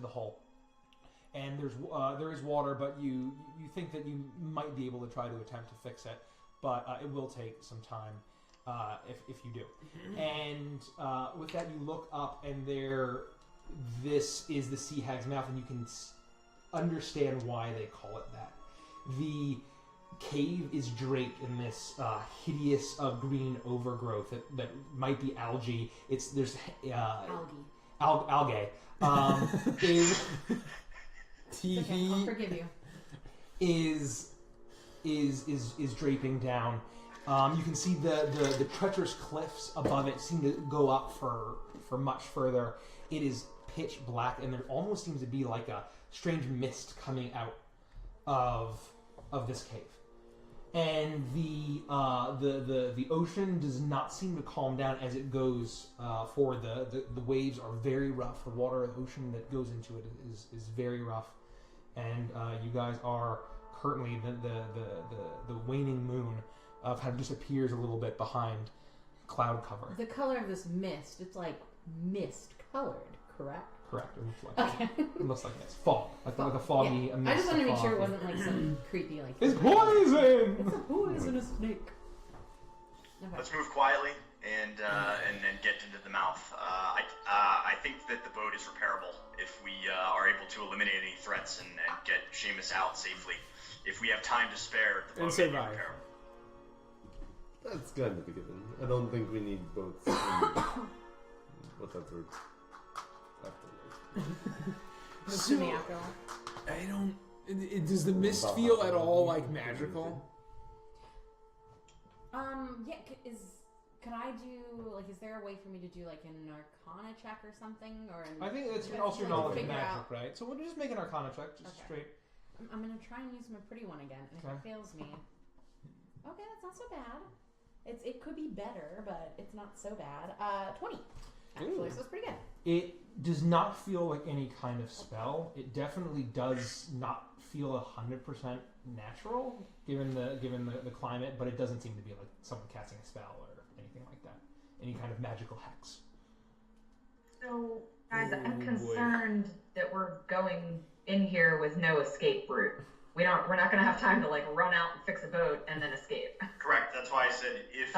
Speaker 1: the hull. And there is water, but you think that you might be able to try to attempt to fix it, but it will take some time if you do. And with that, you look up, and this is the Sea Hag's mouth, and you can understand why they call it that. The cave is draped in this hideous green overgrowth that might be algae. There's algae.
Speaker 2: Okay, I'll forgive you.
Speaker 1: Is draping down. You can see the treacherous cliffs above it seem to go up for much further. It is pitch black, and there almost seems to be like a strange mist coming out of this cave. And the ocean does not seem to calm down as it goes forward. The waves are very rough. The water of the ocean that goes into it is very rough. And you guys are currently the waning moon kind of disappears a little bit behind cloud cover.
Speaker 2: The color of this mist, it's like mist colored, correct?
Speaker 1: Correct. It looks like it looks like it's fog, like a foggy.
Speaker 2: Yeah.
Speaker 1: A mist
Speaker 2: I just wanted to make sure it
Speaker 1: fog.
Speaker 2: wasn't like some creepy like.
Speaker 1: It's poison.
Speaker 2: It's a poisonous snake. Okay.
Speaker 3: Let's move quietly and then get into the mouth. I think that the boat is repairable if we are able to eliminate any threats and get Seamus out safely. If we have time to spare, the boat may be
Speaker 6: survive.
Speaker 3: repairable.
Speaker 4: That's kind of a given. I don't think we need boats. What that's worth.
Speaker 2: Listen to me after all.
Speaker 6: I don't. Does the mist feel at all like magical?
Speaker 2: Yeah. Could I do like? Is there a way for me to do like an Arcana check or something? Or
Speaker 1: I think it's
Speaker 2: like,
Speaker 1: also your knowledge of
Speaker 2: figure
Speaker 1: magic,
Speaker 2: out-
Speaker 1: right? So we'll just make an Arcana check, just
Speaker 2: Okay.
Speaker 1: straight.
Speaker 2: I'm gonna try and use my pretty one again, and if
Speaker 1: Okay.
Speaker 2: it fails me, okay, that's not so bad. It could be better, but it's not so bad. 20 actually, so it's pretty good.
Speaker 1: It does not feel like any kind of spell. It definitely does not feel 100% natural, given the climate, but it doesn't seem to be like someone casting a spell or anything like that. Any kind of magical hex.
Speaker 7: So, guys, I'm
Speaker 6: boy.
Speaker 7: concerned that we're going in here with no escape route. We're not going to have time to like run out and fix a boat and then escape.
Speaker 3: Correct. That's why I said if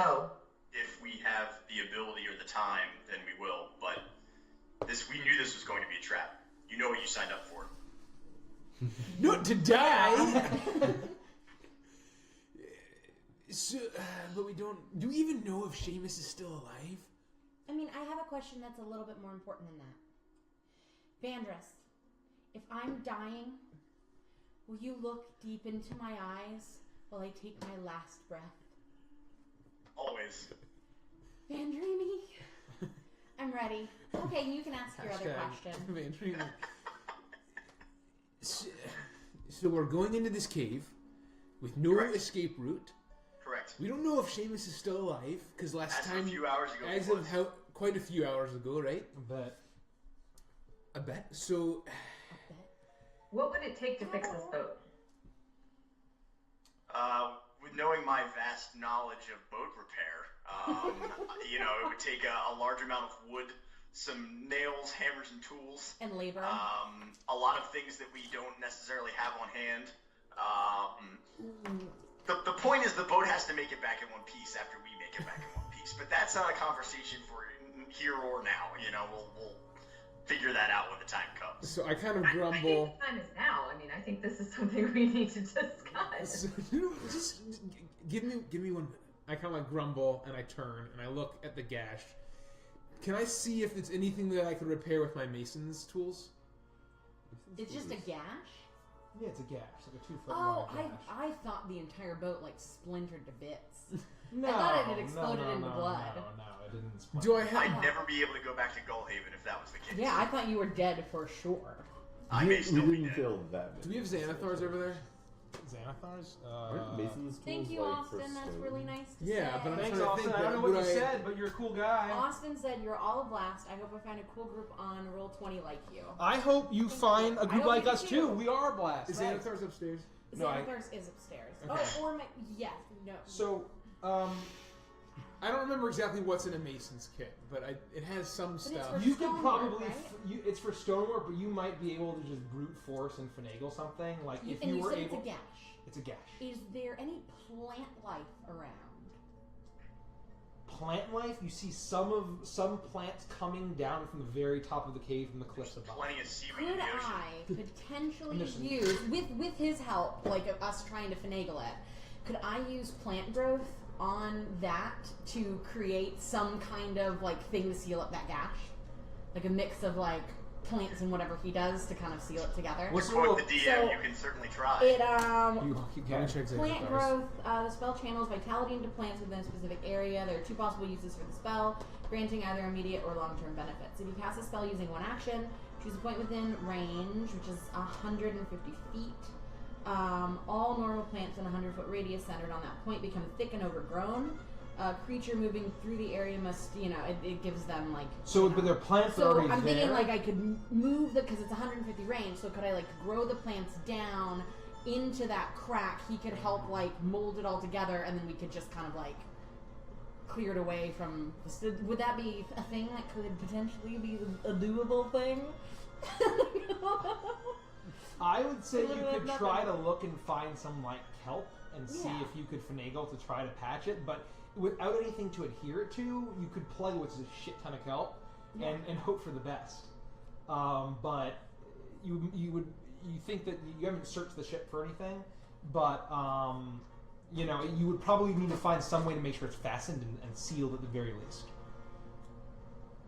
Speaker 3: we have the ability or the time, then we will. But we knew this was going to be a trap. You know what you signed up for.
Speaker 6: Not to die. So, but we don't. Do we even know if Seamus is still alive?
Speaker 2: I mean, I have a question that's a little bit more important than that. Vandrus, if I'm dying, will you look deep into my eyes while I take my last breath?
Speaker 3: Always.
Speaker 2: Vandreamy, I'm ready. Okay, you can ask your other question.
Speaker 6: So we're going into this cave with no
Speaker 3: Correct.
Speaker 6: escape route.
Speaker 3: Correct.
Speaker 6: We don't know if Seamus is still alive because last
Speaker 3: As of
Speaker 6: time,
Speaker 3: a few hours ago,
Speaker 6: as
Speaker 3: he
Speaker 6: of
Speaker 3: was.
Speaker 6: quite a few hours ago, right?
Speaker 1: But
Speaker 6: I bet. So
Speaker 7: What would it take to fix this boat?
Speaker 3: With knowing my vast knowledge of boat repair, it would take a large amount of wood, some nails, hammers, and tools.
Speaker 2: And labor.
Speaker 3: A lot of things that we don't necessarily have on hand. The point is the boat has to make it back in one piece after we make it back in one piece. But that's not a conversation for here or now. figure that out when the time comes.
Speaker 6: So I kind of
Speaker 7: I think
Speaker 6: grumble.
Speaker 7: the time is now. I mean, I think this is something we need to discuss.
Speaker 6: So, just give me 1 minute. I kind of like grumble and I turn and I look at the gash. Can I see if it's anything that I could repair with my mason's tools?
Speaker 2: It's just a gash?
Speaker 1: Yeah, it's a gash, like a 2 foot
Speaker 2: Oh,
Speaker 1: wide gash.
Speaker 2: I thought the entire boat like splintered to bits.
Speaker 1: No,
Speaker 2: I thought it had exploded into
Speaker 1: no,
Speaker 2: blood.
Speaker 1: No, it didn't splinter.
Speaker 6: Do I have?
Speaker 3: I'd never be able to go back to Gullhaven if that was the case.
Speaker 2: Yeah, I thought you were dead for sure.
Speaker 3: I may
Speaker 4: we
Speaker 3: still be
Speaker 4: didn't
Speaker 3: dead.
Speaker 4: kill that many.
Speaker 6: Do we have Xanathars over there?
Speaker 1: Xanathars?
Speaker 4: Aren't Mason's tools
Speaker 2: Thank you,
Speaker 4: like for
Speaker 2: Austin. That's
Speaker 4: stone?
Speaker 2: really nice to
Speaker 6: Yeah,
Speaker 2: say.
Speaker 6: but I'm
Speaker 1: Thanks,
Speaker 6: trying to
Speaker 1: Austin.
Speaker 6: think
Speaker 1: I don't
Speaker 6: that
Speaker 1: know what you
Speaker 6: would I-
Speaker 1: said, but you're a cool guy.
Speaker 2: Austin said you're all a blast. I hope I find a cool group on Roll20 like you.
Speaker 1: I hope you find a
Speaker 2: I
Speaker 1: group
Speaker 2: hope
Speaker 1: like
Speaker 2: you
Speaker 1: us
Speaker 2: do.
Speaker 1: too. We are a blast.
Speaker 6: Is
Speaker 1: Thanks.
Speaker 6: Xanathar's upstairs?
Speaker 1: No,
Speaker 2: Xanathars is upstairs.
Speaker 6: Okay.
Speaker 2: Oh, or yes, no.
Speaker 1: So,
Speaker 6: I don't remember exactly what's in a mason's kit, but it has some
Speaker 2: it's
Speaker 6: stuff.
Speaker 2: for
Speaker 1: you could
Speaker 2: stonework,
Speaker 1: probably
Speaker 2: right?
Speaker 1: it's for stonework, but you might be able to just brute force and finagle something. Like if
Speaker 2: And
Speaker 1: you
Speaker 2: you
Speaker 1: were
Speaker 2: said
Speaker 1: able,
Speaker 2: it's a gash.
Speaker 1: it's a gash.
Speaker 2: Is there any plant life around?
Speaker 1: Plant life. You see some plants coming down from the very top of the cave from the cliffs above.
Speaker 3: Plenty of seaweed in
Speaker 2: Could
Speaker 3: the ocean.
Speaker 2: I potentially
Speaker 1: Listen.
Speaker 2: use, with his help, like us trying to finagle it, could I use plant growth on that to create some kind of like thing to seal up that gash? Like a mix of like plants and whatever he does to kind of seal it together.
Speaker 1: What's the
Speaker 3: Quote
Speaker 1: rule?
Speaker 3: the DM,
Speaker 2: So-
Speaker 3: you can certainly try.
Speaker 2: It
Speaker 1: You
Speaker 6: Let me
Speaker 1: can.
Speaker 6: check
Speaker 2: plant
Speaker 6: Xanathars.
Speaker 2: growth, the spell channels vitality into plants within a specific area. There are 2 possible uses for the spell, granting either immediate or long-term benefits. If you cast a spell using 1 action, choose a point within range, which is 150 feet. All normal plants in a 100-foot radius centered on that point become thick and overgrown. A creature moving through the area must, it gives them like.
Speaker 1: So, but their plants are
Speaker 2: So
Speaker 1: already
Speaker 2: I'm
Speaker 1: there.
Speaker 2: thinking like I could move because it's 150 range. So could I like grow the plants down into that crack? He could help like mold it all together, and then we could just kind of like clear it away from. Would that be a thing that could potentially be a doable thing?
Speaker 1: I would say you could
Speaker 2: Nothing.
Speaker 1: try to look and find some like kelp and see
Speaker 2: Yeah.
Speaker 1: if you could finagle to try to patch it, but without anything to adhere it to, you could play with a shit ton of kelp and hope for the best. But you think that you haven't searched the ship for anything, but you would probably need to find some way to make sure it's fastened and sealed at the very least.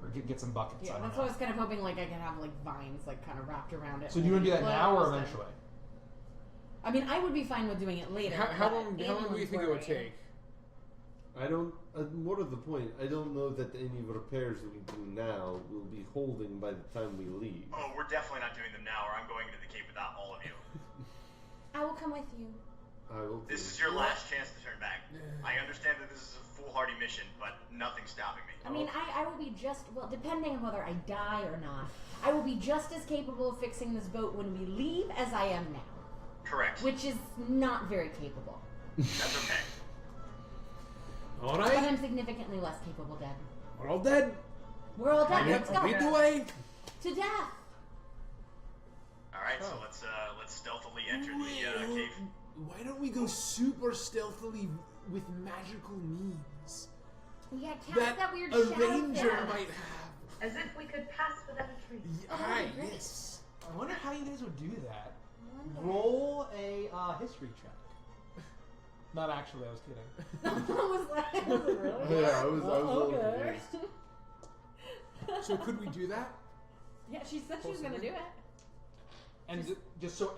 Speaker 1: Or get some buckets.
Speaker 2: Yeah,
Speaker 1: I don't
Speaker 2: that's
Speaker 1: know.
Speaker 2: what I was kind of hoping like I could have like vines like kind of wrapped around it.
Speaker 1: So do you want to do that now or
Speaker 2: Closed and-
Speaker 1: eventually?
Speaker 2: I mean, I would be fine with doing it later.
Speaker 6: How
Speaker 2: but
Speaker 6: long do you
Speaker 2: Anyone's
Speaker 6: think it would
Speaker 2: worried.
Speaker 6: take?
Speaker 4: I don't. More to the point, I don't know that any repairs we do now will be holding by the time we leave.
Speaker 3: Oh, we're definitely not doing them now, or I'm going into the cave without all of you.
Speaker 2: I will come with you.
Speaker 4: I will.
Speaker 3: This is your last chance to turn back. I understand that this is a foolhardy mission, but nothing's stopping me.
Speaker 2: I mean, I will be just, well, depending on whether I die or not, I will be just as capable of fixing this boat when we leave as I am now.
Speaker 3: Correct.
Speaker 2: Which is not very capable.
Speaker 3: That's okay.
Speaker 6: All
Speaker 2: But
Speaker 6: right,
Speaker 2: I'm significantly less capable dead.
Speaker 6: we're all dead.
Speaker 2: We're all dead. Let's go.
Speaker 6: Lead the way.
Speaker 2: To death.
Speaker 3: All right, so let's stealthily enter the cave.
Speaker 6: Why don't we go super stealthily with magical means
Speaker 2: Yeah, cast that weird
Speaker 6: a
Speaker 2: shadow
Speaker 6: ranger
Speaker 2: thing.
Speaker 6: might have?
Speaker 7: As if we could pass without a trace.
Speaker 6: Aye,
Speaker 2: great.
Speaker 6: yes.
Speaker 1: I wonder how you guys would do that.
Speaker 2: I wonder.
Speaker 1: Roll a history check. Not actually, I was kidding.
Speaker 2: I was like, was it really?
Speaker 5: Yeah, I was a little
Speaker 2: okay.
Speaker 5: confused.
Speaker 6: So could we do that?
Speaker 2: Yeah, she said she was gonna do it.
Speaker 1: And just so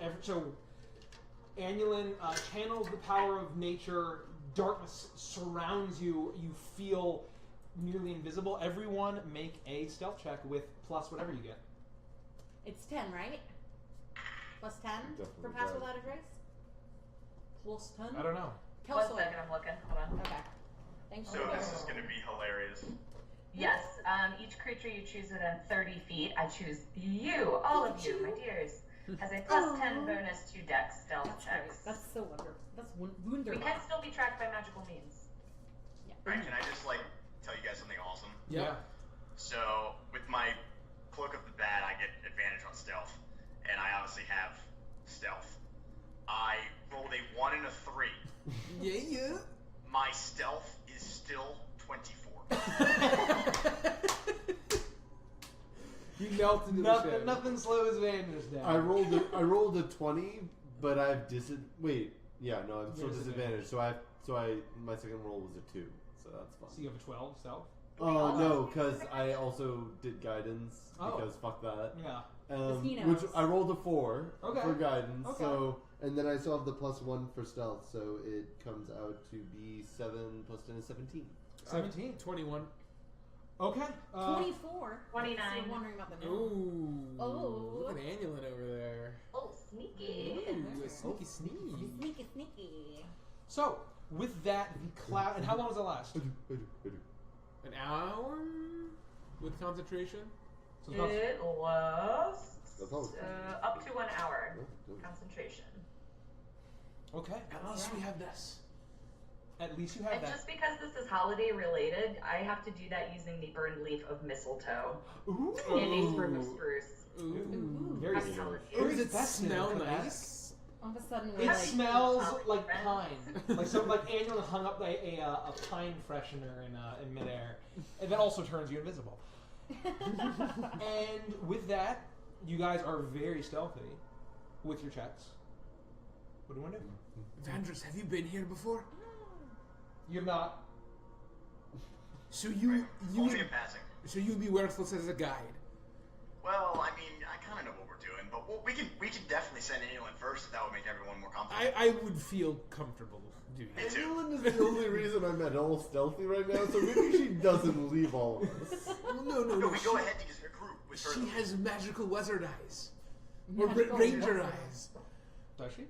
Speaker 1: Annulin channels the power of nature. Darkness surrounds you. You feel nearly invisible. Everyone make a stealth check with plus whatever you get.
Speaker 2: It's 10, right? Plus 10 for
Speaker 4: Definitely
Speaker 2: pass
Speaker 4: does.
Speaker 2: without a trace? Plus 10?
Speaker 1: I don't know.
Speaker 7: 1 second, I'm looking. Hold on.
Speaker 2: Okay. Thanks
Speaker 3: So this is going to be hilarious.
Speaker 7: Yes, each creature you choose within 30 feet, I choose you, all of you, my dears, has a plus 10 bonus to dex stealth
Speaker 2: That's great.
Speaker 7: checks.
Speaker 2: That's so wonderful. That's
Speaker 7: We
Speaker 2: wonderful.
Speaker 7: can still be tracked by magical means.
Speaker 3: Alright, can I just tell you guys something awesome?
Speaker 1: Yeah.
Speaker 3: So with my cloak of the bad, I get advantage on stealth, and I obviously have stealth. I rolled a 1 and a 3.
Speaker 6: Yeah.
Speaker 3: My stealth is still 24.
Speaker 6: You melt into the ship.
Speaker 1: Nothing slows Vanders down.
Speaker 4: I rolled a 20, but I have wait. Yeah, no, I'm still disadvantaged. So my second roll was a 2, so that's fine.
Speaker 1: So you have a 12 stealth?
Speaker 4: Oh no, because I also did guidance. Because fuck that.
Speaker 1: Yeah.
Speaker 2: He
Speaker 4: Which
Speaker 2: knows.
Speaker 4: I rolled a 4 for guidance.
Speaker 1: Okay.
Speaker 4: So
Speaker 5: And then I still have the +1 for stealth, so it comes out to be 7 plus 10 is 17.
Speaker 1: 17.
Speaker 6: 21.
Speaker 1: Okay.
Speaker 2: 24.
Speaker 7: 29.
Speaker 2: Still wondering about the no.
Speaker 6: Ooh.
Speaker 2: Oh.
Speaker 6: Look at Annulin over there.
Speaker 7: Oh, sneaky.
Speaker 6: Ooh, a sneaky sneak.
Speaker 2: Sneaky, sneaky.
Speaker 1: So, with that, the cloud... And how long does it last?
Speaker 6: An hour with concentration.
Speaker 1: So it's about-
Speaker 7: It lasts
Speaker 5: That's all.
Speaker 7: up to 1 hour.
Speaker 5: No.
Speaker 7: Concentration.
Speaker 1: Okay.
Speaker 6: At least we have this.
Speaker 1: At least you have
Speaker 7: And
Speaker 1: that.
Speaker 7: just because this is holiday related, I have to do that using the burned leaf of mistletoe
Speaker 1: Ooh.
Speaker 7: and a sprig of spruce.
Speaker 6: Ooh.
Speaker 1: Very
Speaker 7: Happy
Speaker 1: good.
Speaker 7: holidays.
Speaker 6: Does it
Speaker 1: festive
Speaker 6: smell
Speaker 1: and thematic.
Speaker 6: nice?
Speaker 2: All of a sudden,
Speaker 1: It
Speaker 2: we're like,
Speaker 1: smells
Speaker 7: Holiday
Speaker 1: like
Speaker 7: friends.
Speaker 1: pine. Like some like Annulin hung up a pine freshener in midair, and that also turns you invisible. And with that, you guys are very stealthy with your checks. What do you want to do?
Speaker 6: Vandrus, have you been here before?
Speaker 1: You're not.
Speaker 6: So you
Speaker 3: Only in passing.
Speaker 6: so you'd be worthless as a guide.
Speaker 3: Well, I mean, I kind of know what we're doing, but we can definitely send anyone first if that would make everyone more comfortable.
Speaker 6: I would feel comfortable doing
Speaker 3: Me
Speaker 6: it.
Speaker 3: too.
Speaker 4: Annulin is the only reason I'm at all stealthy right now, so maybe she doesn't leave all of us.
Speaker 6: Well, no,
Speaker 3: No, we go ahead to get a group with her.
Speaker 6: She has magical wizard eyes. Or
Speaker 2: Magical
Speaker 6: ranger
Speaker 2: wizard.
Speaker 6: eyes.
Speaker 1: Does she?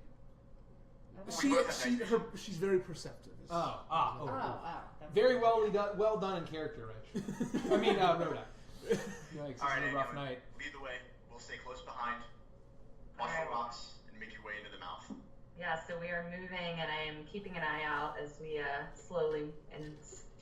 Speaker 6: She's very perceptive.
Speaker 2: Oh,
Speaker 1: Oh.
Speaker 2: that's
Speaker 1: Very well done in character, Rich. I mean, Rhoda. Yikes,
Speaker 3: All right,
Speaker 1: it's a rough
Speaker 3: anyway,
Speaker 1: night.
Speaker 3: lead the way. We'll stay close behind. Watch the rocks and make your way into the mouth.
Speaker 7: Yeah, so we are moving, and I am keeping an eye out as we slowly and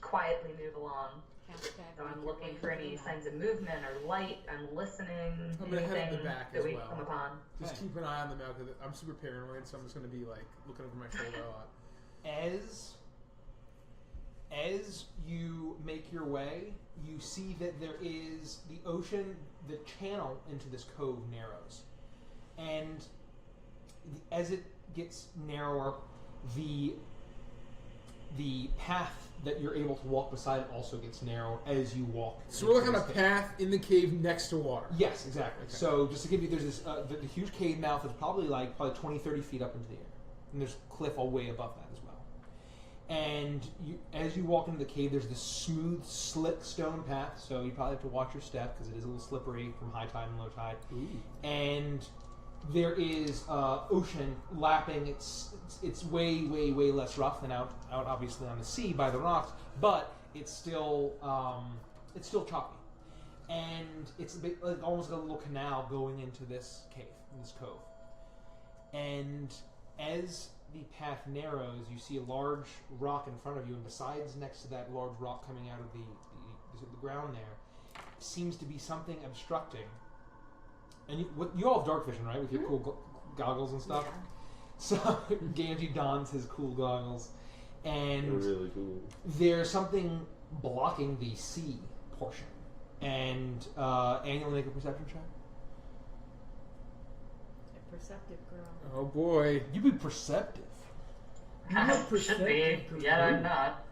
Speaker 7: quietly move along. So I'm looking for any signs of movement or light. I'm listening.
Speaker 6: I'm gonna head up
Speaker 7: anything
Speaker 6: the back
Speaker 7: that
Speaker 6: as
Speaker 7: we
Speaker 6: well.
Speaker 7: come upon.
Speaker 6: Just
Speaker 1: Okay.
Speaker 6: keep an eye on the mouth. 'Cause I'm super paranoid, so I'm just gonna be like looking over my shoulder a lot.
Speaker 1: As you make your way, you see that there is the ocean, the channel into this cove narrows. And as it gets narrower, the path that you're able to walk beside it also gets narrower as you walk.
Speaker 6: So we're
Speaker 1: into
Speaker 6: like on a
Speaker 1: this cave.
Speaker 6: path in the cave next to water.
Speaker 1: Yes, exactly.
Speaker 6: Okay.
Speaker 1: So just to give you, there's this the huge cave mouth is probably 20, 30 feet up into the air. And there's a cliff all way above that as well. And as you walk into the cave, there's this smooth, slick stone path, so you probably have to watch your step because it is a little slippery from high tide and low tide.
Speaker 6: Ooh.
Speaker 1: And there is ocean lapping. It's way less rough than out obviously on the sea by the rocks, but it's still choppy, and it's a bit, like almost like a little canal going into this cave, this cove. And as the path narrows, you see a large rock in front of you, and besides, next to that large rock coming out of the ground there, seems to be something obstructing. And you all have dark vision, right? With your cool goggles and stuff.
Speaker 2: Yeah.
Speaker 1: So Ganji dons his cool goggles,
Speaker 4: They're
Speaker 1: and
Speaker 4: really cool.
Speaker 1: there's something blocking the sea portion. And Annual, make a perception check.
Speaker 2: a perceptive girl.
Speaker 6: Oh boy.
Speaker 1: You be perceptive.
Speaker 6: You have
Speaker 7: Should be,
Speaker 6: perceptive girl.
Speaker 7: yet I'm not.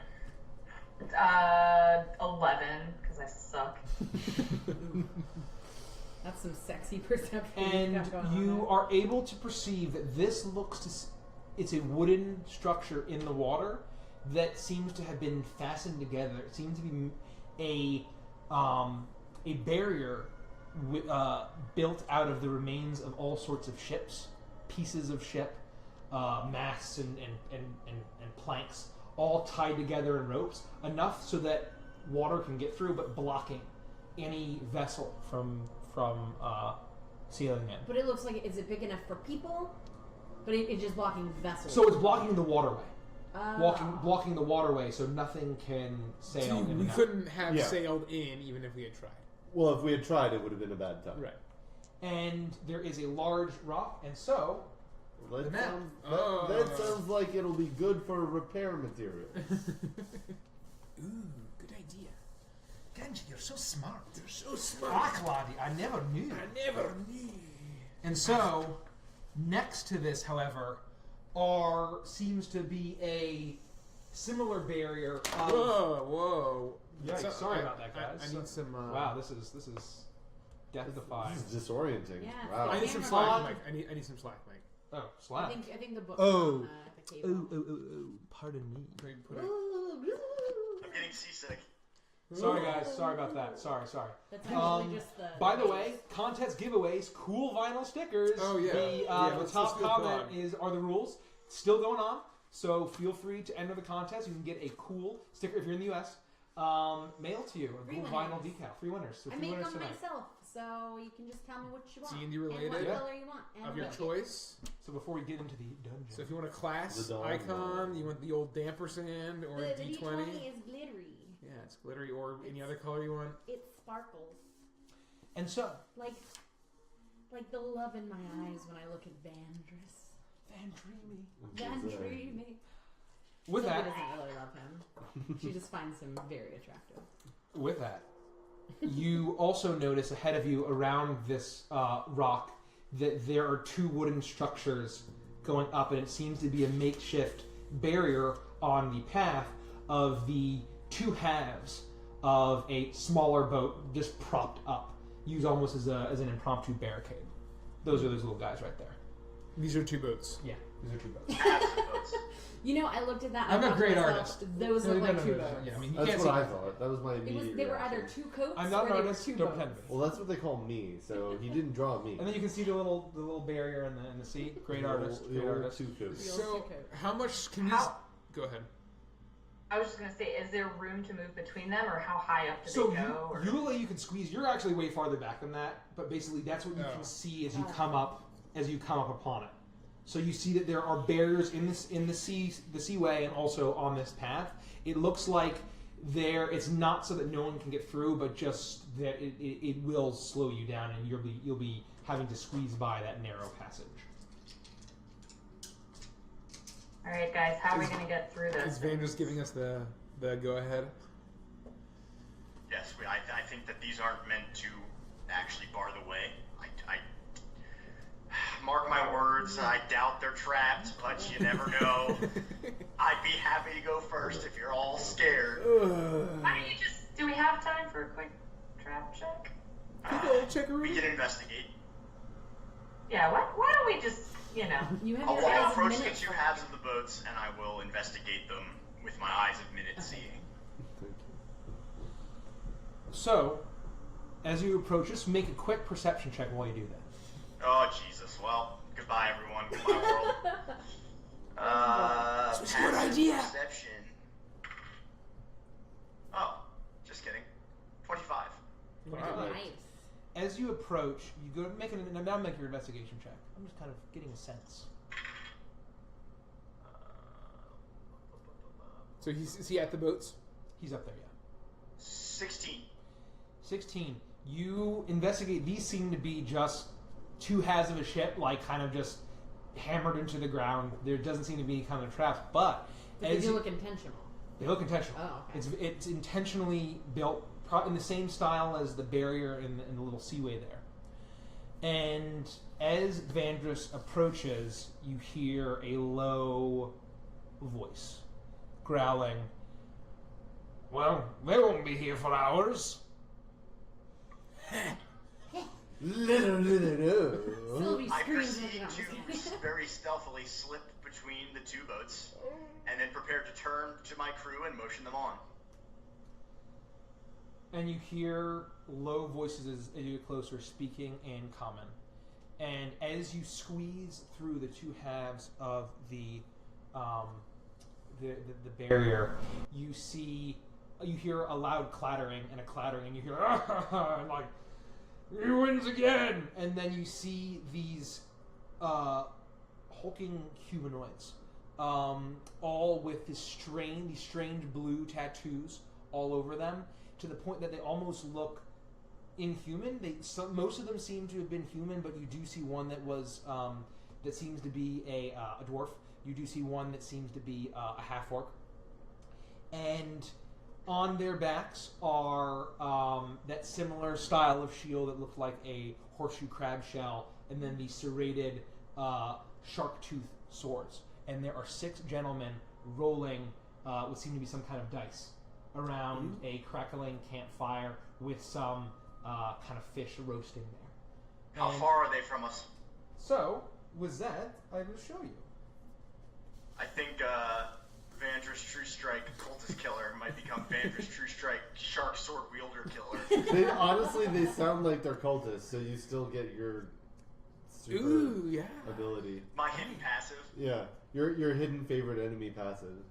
Speaker 7: 11, because I suck.
Speaker 2: That's some sexy perception.
Speaker 1: And
Speaker 2: you've got going on
Speaker 1: you
Speaker 2: there.
Speaker 1: are able to perceive that this it's a wooden structure in the water that seems to have been fastened together. It seems to be a barrier built out of the remains of all sorts of ships, pieces of ship, masts and planks, all tied together in ropes, enough so that water can get through, but blocking any vessel from sailing in.
Speaker 2: But it looks like, is it big enough for people? But it's just blocking vessels.
Speaker 1: So it's blocking the waterway.
Speaker 2: Ah.
Speaker 1: Blocking the waterway, so nothing can sail
Speaker 6: So
Speaker 1: in and
Speaker 6: we
Speaker 1: out.
Speaker 6: couldn't have
Speaker 4: Yeah.
Speaker 6: sailed in even if we had tried.
Speaker 4: Well, if we had tried, it would have been a bad time.
Speaker 6: Right.
Speaker 1: And there is a large rock, and so
Speaker 4: That
Speaker 6: The map.
Speaker 4: sounds,
Speaker 6: Oh.
Speaker 4: that sounds like it'll be good for repair material.
Speaker 6: Ooh, good idea.
Speaker 1: Genji, you're so smart.
Speaker 6: You're so smart.
Speaker 1: Fuck, laddie, I never knew. And so, next to this, however, seems to be a similar barrier of...
Speaker 6: Whoa.
Speaker 1: Yikes,
Speaker 6: So,
Speaker 1: sorry about that, guys.
Speaker 6: I need some...
Speaker 1: Wow, this is death-defying.
Speaker 4: This is disorienting.
Speaker 2: Yeah,
Speaker 4: Wow.
Speaker 6: I need some
Speaker 2: Camera.
Speaker 6: slack, Mike. I need some slack, Mike.
Speaker 1: Oh,
Speaker 2: I
Speaker 1: slack.
Speaker 2: think the book.
Speaker 6: Oh.
Speaker 2: The cable.
Speaker 1: Pardon me.
Speaker 3: I'm getting seasick.
Speaker 1: Sorry, guys. Sorry about that. Sorry.
Speaker 2: That's actually just the.
Speaker 1: By the way, contest giveaways, cool vinyl stickers.
Speaker 6: Oh, yeah.
Speaker 1: The
Speaker 6: Let's
Speaker 1: top
Speaker 6: do a
Speaker 1: comment
Speaker 6: plug.
Speaker 1: are the rules. Still going on. So feel free to enter the contest. You can get a cool sticker if you're in the U.S. Mailed to you. A
Speaker 2: Free
Speaker 1: cool vinyl
Speaker 2: winners.
Speaker 1: decal. Free winners. So
Speaker 2: I
Speaker 1: free
Speaker 2: make
Speaker 1: winners
Speaker 2: them
Speaker 1: tonight.
Speaker 2: myself, so you can just tell me what you want.
Speaker 6: D&D
Speaker 2: and
Speaker 6: related?
Speaker 2: what
Speaker 1: Yeah.
Speaker 2: color you want. And
Speaker 6: Of your
Speaker 2: what.
Speaker 6: choice.
Speaker 1: So before we get into the dungeon.
Speaker 6: So if you want a class
Speaker 4: The dog
Speaker 6: icon,
Speaker 4: one.
Speaker 6: you want the old Dampersand or
Speaker 2: The
Speaker 6: a D20.
Speaker 2: D20 is glittery.
Speaker 6: Yeah, it's glittery or any other color you want.
Speaker 2: It sparkles
Speaker 1: And so,
Speaker 2: like the love in my eyes when I look at Vandress. Vandreamy.
Speaker 1: with
Speaker 2: Sylvia
Speaker 1: that,
Speaker 2: doesn't really love him. She just finds him very attractive.
Speaker 1: With that, you also notice ahead of you around this rock that there are two wooden structures going up, and it seems to be a makeshift barrier on the path of the two halves of a smaller boat just propped up, used almost as an impromptu barricade. Those are those little guys right there.
Speaker 6: These are two boats.
Speaker 1: Yeah, these are two boats.
Speaker 3: Halves of boats.
Speaker 2: You know, I looked at that. And
Speaker 1: I'm
Speaker 2: I
Speaker 1: a
Speaker 2: thought
Speaker 1: great
Speaker 2: to myself,
Speaker 1: artist.
Speaker 2: Those look like two boats.
Speaker 1: Yeah, I mean, you
Speaker 4: That's
Speaker 1: can't
Speaker 4: what
Speaker 1: see.
Speaker 4: I thought. That was my
Speaker 2: It
Speaker 4: immediate
Speaker 2: was. They were
Speaker 4: reaction.
Speaker 2: either two coats
Speaker 1: I'm not
Speaker 2: or
Speaker 1: an
Speaker 2: they were
Speaker 1: artist.
Speaker 2: two
Speaker 1: Don't
Speaker 2: boats.
Speaker 1: pretend to be.
Speaker 4: Well, that's what they call me. So he didn't draw me.
Speaker 1: And then you can see the little barrier in the sea. Great artist.
Speaker 4: The
Speaker 1: Great
Speaker 4: old
Speaker 1: artist.
Speaker 4: two coats.
Speaker 2: Real
Speaker 6: So,
Speaker 2: two coats.
Speaker 6: how much can you...
Speaker 7: How-
Speaker 6: Go ahead.
Speaker 7: I was just gonna say, is there room to move between them, or how high up do
Speaker 1: So
Speaker 7: they go? Or...
Speaker 1: usually you can squeeze. You're actually way farther back than that, but basically that's what you
Speaker 6: Oh.
Speaker 1: can see as you come up upon it. So you see that there are barriers in the seaway and also on this path. It looks like it's not so that no one can get through, but just that it will slow you down and you'll be having to squeeze by that narrow passage.
Speaker 7: All right, guys, how are we gonna get through this?
Speaker 6: Is Van just giving us the go-ahead?
Speaker 3: Yes, I think that these aren't meant to actually bar the way. I mark my words, I doubt they're trapped, but you never know. I'd be happy to go first if you're all scared.
Speaker 7: Why don't you just? Do we have time for a quick trap check?
Speaker 3: We can investigate.
Speaker 7: Yeah. Why don't we just? You know.
Speaker 2: You have
Speaker 3: I'll
Speaker 2: your eyes
Speaker 3: approach the
Speaker 2: minutes.
Speaker 3: two halves of the boats and I will investigate them with my eyes of minute seeing.
Speaker 1: So, as you approach, just make a quick perception check while you do that.
Speaker 3: Oh Jesus! Well, goodbye everyone. Goodbye world. Passive
Speaker 6: idea.
Speaker 3: Perception. Oh, just kidding. 25.
Speaker 6: Wow.
Speaker 2: Nice.
Speaker 1: As you approach, you go now make your investigation check. I'm just kind of getting a sense.
Speaker 6: So is he at the boats?
Speaker 1: He's up there, yeah.
Speaker 3: 16.
Speaker 1: 16. You investigate. These seem to be just two halves of a ship, like kind of just hammered into the ground. There doesn't seem to be any kind of traps, but
Speaker 2: But they do look intentional.
Speaker 1: they look intentional.
Speaker 2: Oh, okay.
Speaker 1: It's intentionally built in the same style as the barrier in the little seaway there. And as Vandress approaches, you hear a low voice growling, "Well, they won't be here for hours."
Speaker 2: Sylvie
Speaker 3: I
Speaker 2: screams
Speaker 3: proceed
Speaker 2: at
Speaker 3: to very stealthily slip between the two boats and then prepare to turn to my crew and motion them on.
Speaker 1: And you hear low voices as you get closer speaking in common. And as you squeeze through the two halves of the barrier, you hear a loud clattering, and you hear and like, "He wins again!" And then you see these hulking humanoids, all with these strange blue tattoos all over them, to the point that they almost look inhuman. Most of them seem to have been human, but you do see one that was that seems to be a dwarf. You do see one that seems to be a half orc, and On their backs are that similar style of shield that looked like a horseshoe crab shell, and then the serrated shark tooth swords. And there are 6 gentlemen rolling what seem to be some kind of dice around a crackling campfire with some kind of fish roasting there.
Speaker 3: How far are they from us?
Speaker 1: So, with that, I will show you.
Speaker 3: I think Vandra's True Strike cultist killer might become Vandra's True Strike shark sword wielder killer.
Speaker 4: Honestly, they sound like they're cultists, so you still get your super ability.
Speaker 3: My hidden passive.
Speaker 4: Yeah, your hidden favorite enemy passive.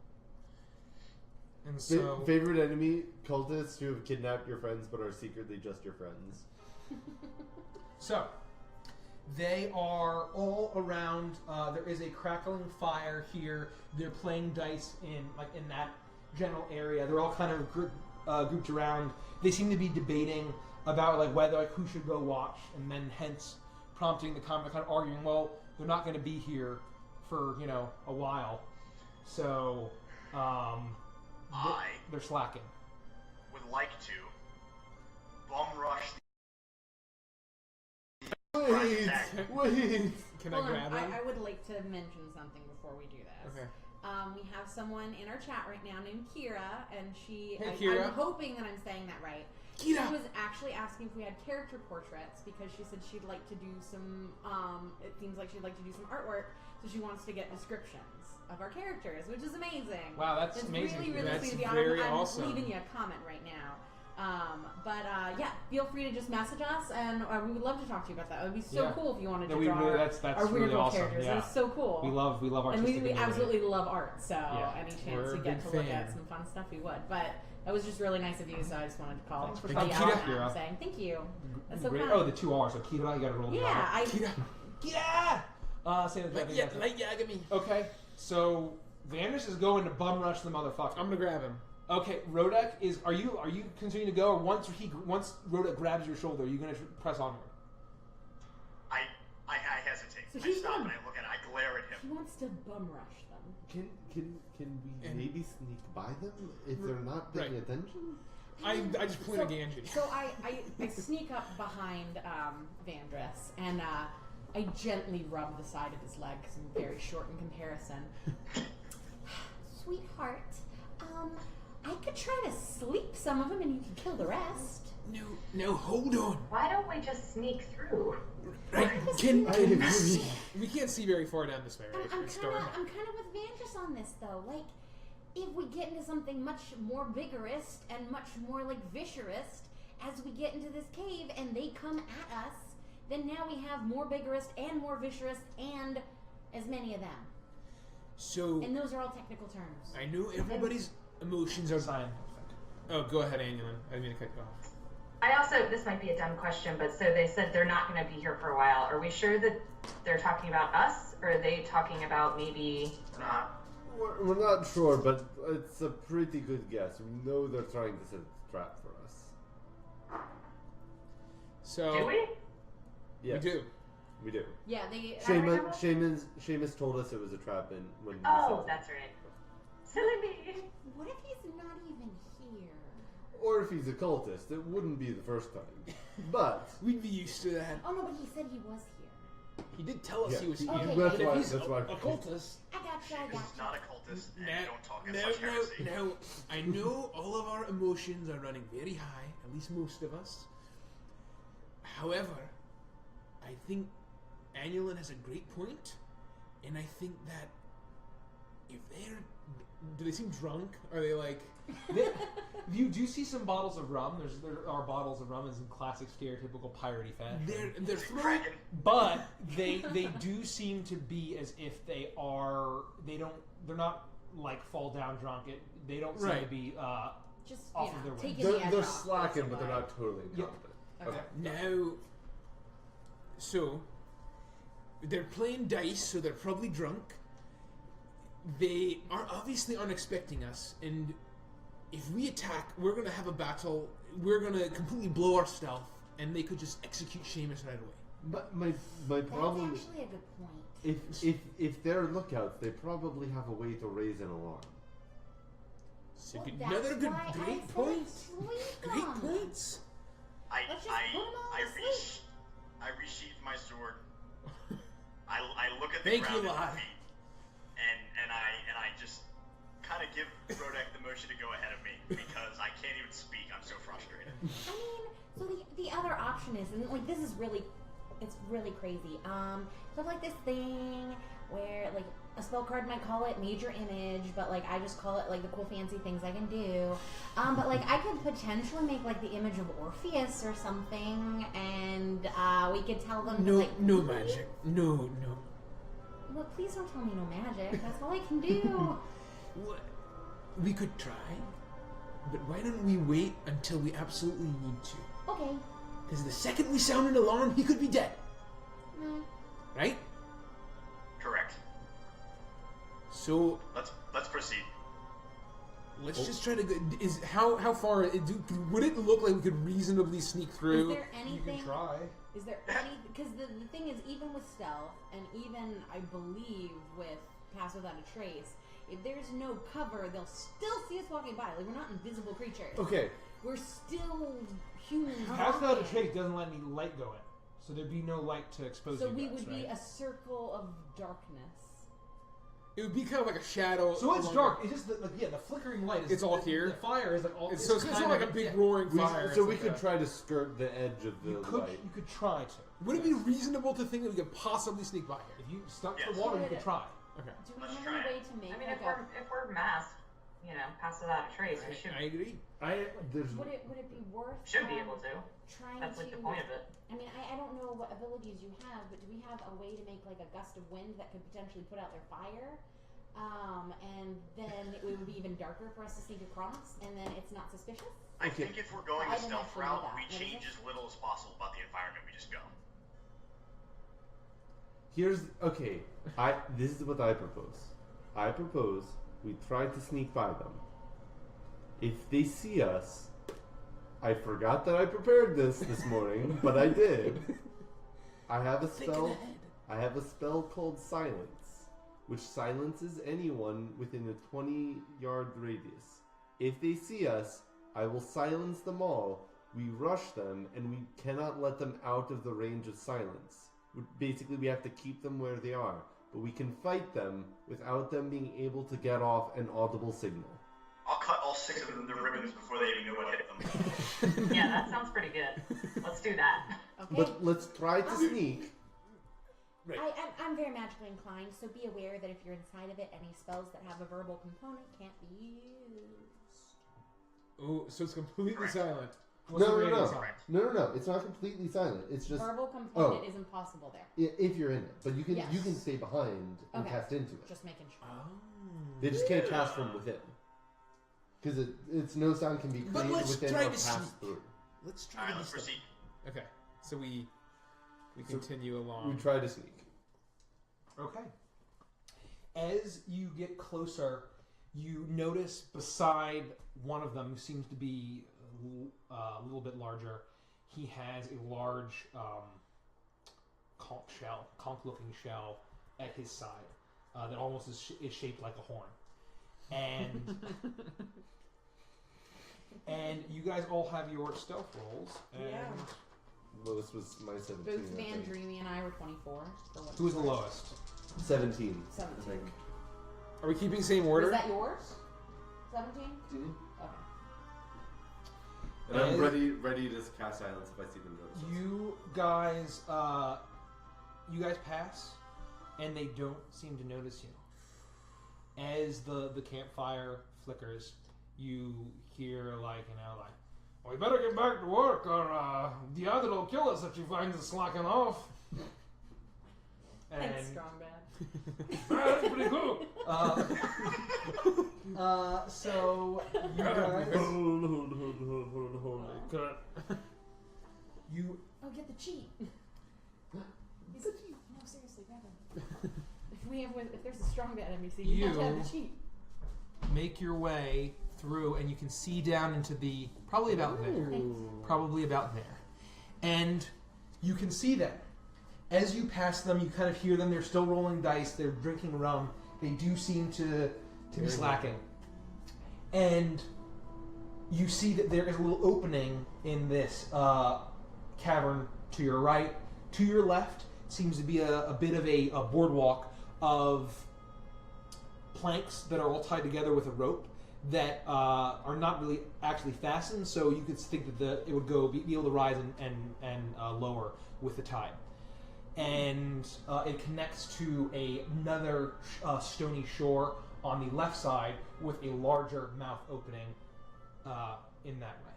Speaker 6: And so
Speaker 4: favorite enemy cultists who have kidnapped your friends but are secretly just your friends.
Speaker 1: So, they are all around. There is a crackling fire here. They're playing dice in that general area. They're all kind of grouped around. They seem to be debating about whether who should go watch, and then hence prompting the comment, kind of arguing. Well, they're not going to be here for a while, so they're slacking.
Speaker 3: Would like to bum rush.
Speaker 4: Wait.
Speaker 6: Can
Speaker 2: Hold
Speaker 6: I grab
Speaker 2: on,
Speaker 6: him?
Speaker 2: I would like to mention something before we do this.
Speaker 6: Okay.
Speaker 2: We have someone in our chat right now named Kira, and she.
Speaker 6: Hey, Kira.
Speaker 2: I'm hoping that I'm saying that right.
Speaker 6: Kira.
Speaker 2: She was actually asking if we had character portraits because she said she'd like to do some. It seems like she'd like to do some artwork, so she wants to get descriptions of our characters, which is amazing.
Speaker 1: Wow, that's
Speaker 2: It's
Speaker 1: amazing.
Speaker 2: really, really
Speaker 6: That's
Speaker 2: sweet of you.
Speaker 6: very
Speaker 2: I'm
Speaker 6: awesome.
Speaker 2: leaving you a comment right now. Yeah, feel free to just message us, and we would love to talk to you about that. It would be so cool if you wanted to draw
Speaker 1: that's
Speaker 2: our weird
Speaker 1: really
Speaker 2: little
Speaker 1: awesome.
Speaker 2: characters.
Speaker 1: Yeah.
Speaker 2: It's so cool.
Speaker 1: We love
Speaker 2: and
Speaker 1: artistic
Speaker 2: we
Speaker 1: ability.
Speaker 2: absolutely love art, so any chance
Speaker 6: We're
Speaker 2: we
Speaker 6: a
Speaker 2: get
Speaker 6: big
Speaker 2: to look
Speaker 6: fan.
Speaker 2: at some fun stuff, we would. But that was just really nice of you, so I just wanted to call
Speaker 1: Thanks for
Speaker 2: you
Speaker 1: coming.
Speaker 2: out
Speaker 1: Kira.
Speaker 2: and saying thank you. That's so
Speaker 1: Great.
Speaker 2: kind.
Speaker 1: Oh, the 2 R's. So Kira, you got to roll the
Speaker 2: Yeah,
Speaker 1: R.
Speaker 2: I.
Speaker 1: Say the
Speaker 6: Like me.
Speaker 1: Okay, so Vanders is going to bum rush the motherfucker.
Speaker 6: I'm gonna grab him.
Speaker 1: Okay, Rodek is. Are you continuing to go, or once Rodek grabs your shoulder, are you going to press on him?
Speaker 3: I hesitate.
Speaker 2: So
Speaker 3: I
Speaker 2: he's
Speaker 3: stop
Speaker 2: gonna-
Speaker 3: and I look at it. I glare at
Speaker 2: He
Speaker 3: him.
Speaker 2: wants to bum rush them.
Speaker 5: Can we maybe sneak by them if they're not paying attention?
Speaker 6: I just point at Ganji.
Speaker 2: So I sneak up behind Vandress and I gently rub the side of his leg because I'm very short in comparison. Sweetheart, I could try to sleep some of them and you could kill the rest.
Speaker 6: No, hold on.
Speaker 7: Why don't we just sneak through?
Speaker 6: Right, we can't see very far down this way, right?
Speaker 2: I'm
Speaker 6: It's
Speaker 2: kind
Speaker 6: dark.
Speaker 2: of with Vandress on this though. Like, if we get into something much more vigorous and much more viscerous as we get into this cave and they come at us, then now we have more vigorous and more viscerous and as many of them.
Speaker 6: So
Speaker 2: And those are all technical terms.
Speaker 6: I know everybody's emotions are.
Speaker 1: Scientific.
Speaker 6: Oh, go ahead, Anulin. I didn't mean to cut you off.
Speaker 7: I also, this might be a dumb question, but so they said they're not going to be here for a while. Are we sure that they're talking about us, or are they talking about maybe...
Speaker 5: We're not sure, but it's a pretty good guess. We know they're trying to set a trap for us.
Speaker 6: So
Speaker 7: Do we?
Speaker 5: Yes,
Speaker 6: we do.
Speaker 5: We do.
Speaker 2: Yeah, they.
Speaker 5: Seamus told us it was a trap when he
Speaker 7: Oh,
Speaker 5: said
Speaker 7: that's right. Silly me.
Speaker 2: What if he's not even here?
Speaker 5: Or if he's a cultist, it wouldn't be the first time. But
Speaker 6: We'd be used to that.
Speaker 2: Oh no, but he said he was here.
Speaker 6: He did tell us
Speaker 5: Yeah,
Speaker 6: he was
Speaker 5: he-
Speaker 6: here.
Speaker 2: Okay,
Speaker 5: that's
Speaker 2: okay.
Speaker 5: why.
Speaker 6: He's
Speaker 5: That's why.
Speaker 6: a cultist.
Speaker 2: I gotcha.
Speaker 3: He's not a cultist, and
Speaker 6: No,
Speaker 3: you don't talk in such heresy.
Speaker 6: no. I know all of our emotions are running very high, at least most of us. However, I think Anulin has a great point, and I think that if do they seem drunk? Are they like...
Speaker 1: You do see some bottles of rum. There are bottles of rum, as in classic, stereotypical piratey fashion.
Speaker 6: They're throwing...
Speaker 3: Kraken.
Speaker 1: But they do seem to be as if they're not fall down drunk. They don't seem to
Speaker 6: Right.
Speaker 1: be
Speaker 2: Just
Speaker 1: off of their wings.
Speaker 2: taking the edge
Speaker 5: they're
Speaker 2: off.
Speaker 5: slacking, but they're
Speaker 2: That's
Speaker 5: not totally
Speaker 1: Yeah.
Speaker 5: incompetent.
Speaker 1: Okay.
Speaker 6: Now, so they're playing dice, so they're probably drunk. They are obviously unexpecting us, and if we attack, we're going to have a battle. We're going to completely blow our stealth, and they could just execute Seamus right away.
Speaker 5: But my problem
Speaker 2: That's actually a good point.
Speaker 5: if they're lookouts, they probably have a way to raise an alarm.
Speaker 6: So
Speaker 2: Well,
Speaker 6: another
Speaker 2: that's
Speaker 6: good,
Speaker 2: why I
Speaker 6: great
Speaker 2: said
Speaker 6: points.
Speaker 2: sleep
Speaker 6: Great
Speaker 2: 'em.
Speaker 6: points.
Speaker 2: Let's just put 'em all to sleep.
Speaker 3: I resheathe my sword. I look at the
Speaker 6: Thank
Speaker 3: ground
Speaker 6: you,
Speaker 3: at your
Speaker 6: Lai.
Speaker 3: feet, and I just kind of give Rodek the motion to go ahead of me because I can't even speak. I'm so frustrated.
Speaker 2: I mean, so the other option is, and like this is really, it's really crazy. So like this thing where like a spell card might call it major image, but like I just call it like the cool fancy things I can do. But like I could potentially make like the image of Orpheus or something, and we could tell them to,
Speaker 6: No,
Speaker 2: like
Speaker 6: no magic. No.
Speaker 2: Look, please don't tell me no magic. That's all I can do.
Speaker 6: What? We could try, but why don't we wait until we absolutely need to?
Speaker 2: Okay.
Speaker 6: Because the second we sound an alarm, he could be dead. Right?
Speaker 3: Correct.
Speaker 6: So
Speaker 3: Let's proceed.
Speaker 6: let's just try to go. How far? Would it look like we could reasonably sneak through?
Speaker 2: Is there anything?
Speaker 1: You can try.
Speaker 2: Is there any? Because the thing is, even with stealth, and even I believe with pass without a trace, if there's no cover, they'll still see us walking by. Like we're not invisible creatures.
Speaker 4: Okay.
Speaker 2: We're still humans.
Speaker 1: Pass without a
Speaker 2: walking.
Speaker 1: trace doesn't let any light go in, so there'd be no light to expose
Speaker 2: So
Speaker 1: you
Speaker 2: we
Speaker 1: guys,
Speaker 2: would be
Speaker 1: right?
Speaker 2: a circle of darkness.
Speaker 6: It would be kind of like a shadow.
Speaker 1: So it's
Speaker 6: along
Speaker 1: dark. It's just the flickering light.
Speaker 6: It's all
Speaker 1: the,
Speaker 6: here?
Speaker 1: The fire is like all.
Speaker 6: So it's
Speaker 1: kind
Speaker 6: not like a big roaring fire.
Speaker 4: So
Speaker 6: It's
Speaker 4: we
Speaker 6: like
Speaker 4: could
Speaker 6: a-
Speaker 4: try to skirt the edge of the
Speaker 1: You could
Speaker 4: light.
Speaker 1: try to.
Speaker 6: Would it be reasonable to think that we could possibly sneak by here?
Speaker 1: If you stuck to
Speaker 3: Yes.
Speaker 1: the water, you could try.
Speaker 6: Okay.
Speaker 2: Do we
Speaker 3: Let's
Speaker 2: have
Speaker 3: try
Speaker 2: any
Speaker 3: it.
Speaker 2: way to make
Speaker 7: I mean,
Speaker 2: like
Speaker 7: if we're masked, pass without a trace, we should
Speaker 6: I agree.
Speaker 2: would it be worth
Speaker 7: be able to.
Speaker 2: trying
Speaker 7: That's
Speaker 2: to?
Speaker 7: like the point of it.
Speaker 2: I mean, I don't know what abilities you have, but do we have a way to make like a gust of wind that could potentially put out their fire? And then it would be even darker for us to sneak across, and then it's not suspicious.
Speaker 3: I think if we're going
Speaker 2: I
Speaker 3: the
Speaker 2: didn't
Speaker 3: stealth
Speaker 2: actually know
Speaker 3: route,
Speaker 2: that.
Speaker 3: we
Speaker 2: What is
Speaker 3: change
Speaker 2: it?
Speaker 3: as little as possible about the environment we just go.
Speaker 4: This is what I propose. I propose we try to sneak by them. If they see us, I forgot that I prepared this morning, but I did. I have a spell. I have a spell called Silence, which silences anyone within a 20-yard radius. If they see us, I will silence them all. We rush them, and we cannot let them out of the range of silence. Basically, we have to keep them where they are, but we can fight them without them being able to get off an audible signal.
Speaker 3: I'll cut all 6 of them to ribbons before they even know what hit them.
Speaker 7: Yeah, that sounds pretty good. Let's do that.
Speaker 2: Okay.
Speaker 4: But let's try to sneak.
Speaker 6: Right.
Speaker 2: I'm very magically inclined, so be aware that if you're inside of it, any spells that have a verbal component can't be used.
Speaker 6: Oh, so it's completely
Speaker 3: Correct.
Speaker 6: silent.
Speaker 1: What's the
Speaker 5: No.
Speaker 1: radius on it?
Speaker 3: Correct.
Speaker 5: No. It's not completely silent. It's just
Speaker 2: Verbal
Speaker 5: Oh.
Speaker 2: component is impossible there.
Speaker 5: if you're in it, but you can
Speaker 2: Yes.
Speaker 5: stay behind and
Speaker 2: Okay.
Speaker 5: cast into it.
Speaker 2: Just making sure.
Speaker 6: Oh.
Speaker 5: They just can't cast from within because it's no sound can be
Speaker 6: But
Speaker 5: created
Speaker 6: let's
Speaker 5: within
Speaker 6: try
Speaker 5: or
Speaker 6: to
Speaker 5: passed
Speaker 6: sneak.
Speaker 5: through.
Speaker 6: Let's try
Speaker 3: Alright,
Speaker 6: to
Speaker 3: let's
Speaker 6: be
Speaker 3: proceed.
Speaker 6: stealthy. Okay, so we
Speaker 5: So
Speaker 6: continue along.
Speaker 5: We try to sneak.
Speaker 1: Okay. As you get closer, you notice beside one of them, who seems to be a little bit larger, he has a large conch-looking shell at his side that almost is shaped like a horn. And you guys all have your stealth rolls. And
Speaker 2: Yeah.
Speaker 5: Lowest was my 17.
Speaker 2: Both
Speaker 5: I
Speaker 2: Van
Speaker 5: think.
Speaker 2: Dreamy and I were 24.
Speaker 1: who was the lowest?
Speaker 5: 17.
Speaker 2: 17.
Speaker 5: I think.
Speaker 6: Are we keeping same
Speaker 2: Was
Speaker 6: order?
Speaker 2: that yours? 17?
Speaker 5: Mhm.
Speaker 2: Okay.
Speaker 4: And I'm
Speaker 1: And-
Speaker 4: ready to cast silence if I see them notice us.
Speaker 1: You guys pass, and they don't seem to notice you. As the campfire flickers, you hear we better get back to work, or the other will kill us if she finds us slacking off.
Speaker 2: Thanks,
Speaker 1: And
Speaker 2: Strong Bad.
Speaker 1: that's pretty cool. So you guys, you
Speaker 2: Oh, get the cheat. He's, no, seriously, grab him. If there's a Strong Bad NPC, you have to have the cheat.
Speaker 1: make your way through, and you can see down into the probably about there, and you can see them as you pass them. You kind of hear them. They're still rolling dice. They're drinking rum. They do seem to be slacking, And you see that there is a little opening in this cavern to your right. To your left seems to be a bit of a boardwalk of planks that are all tied together with a rope that are not really actually fastened, so you could think that it would be able to rise and lower with the tide. And it connects to another stony shore on the left side with a larger mouth opening in that way.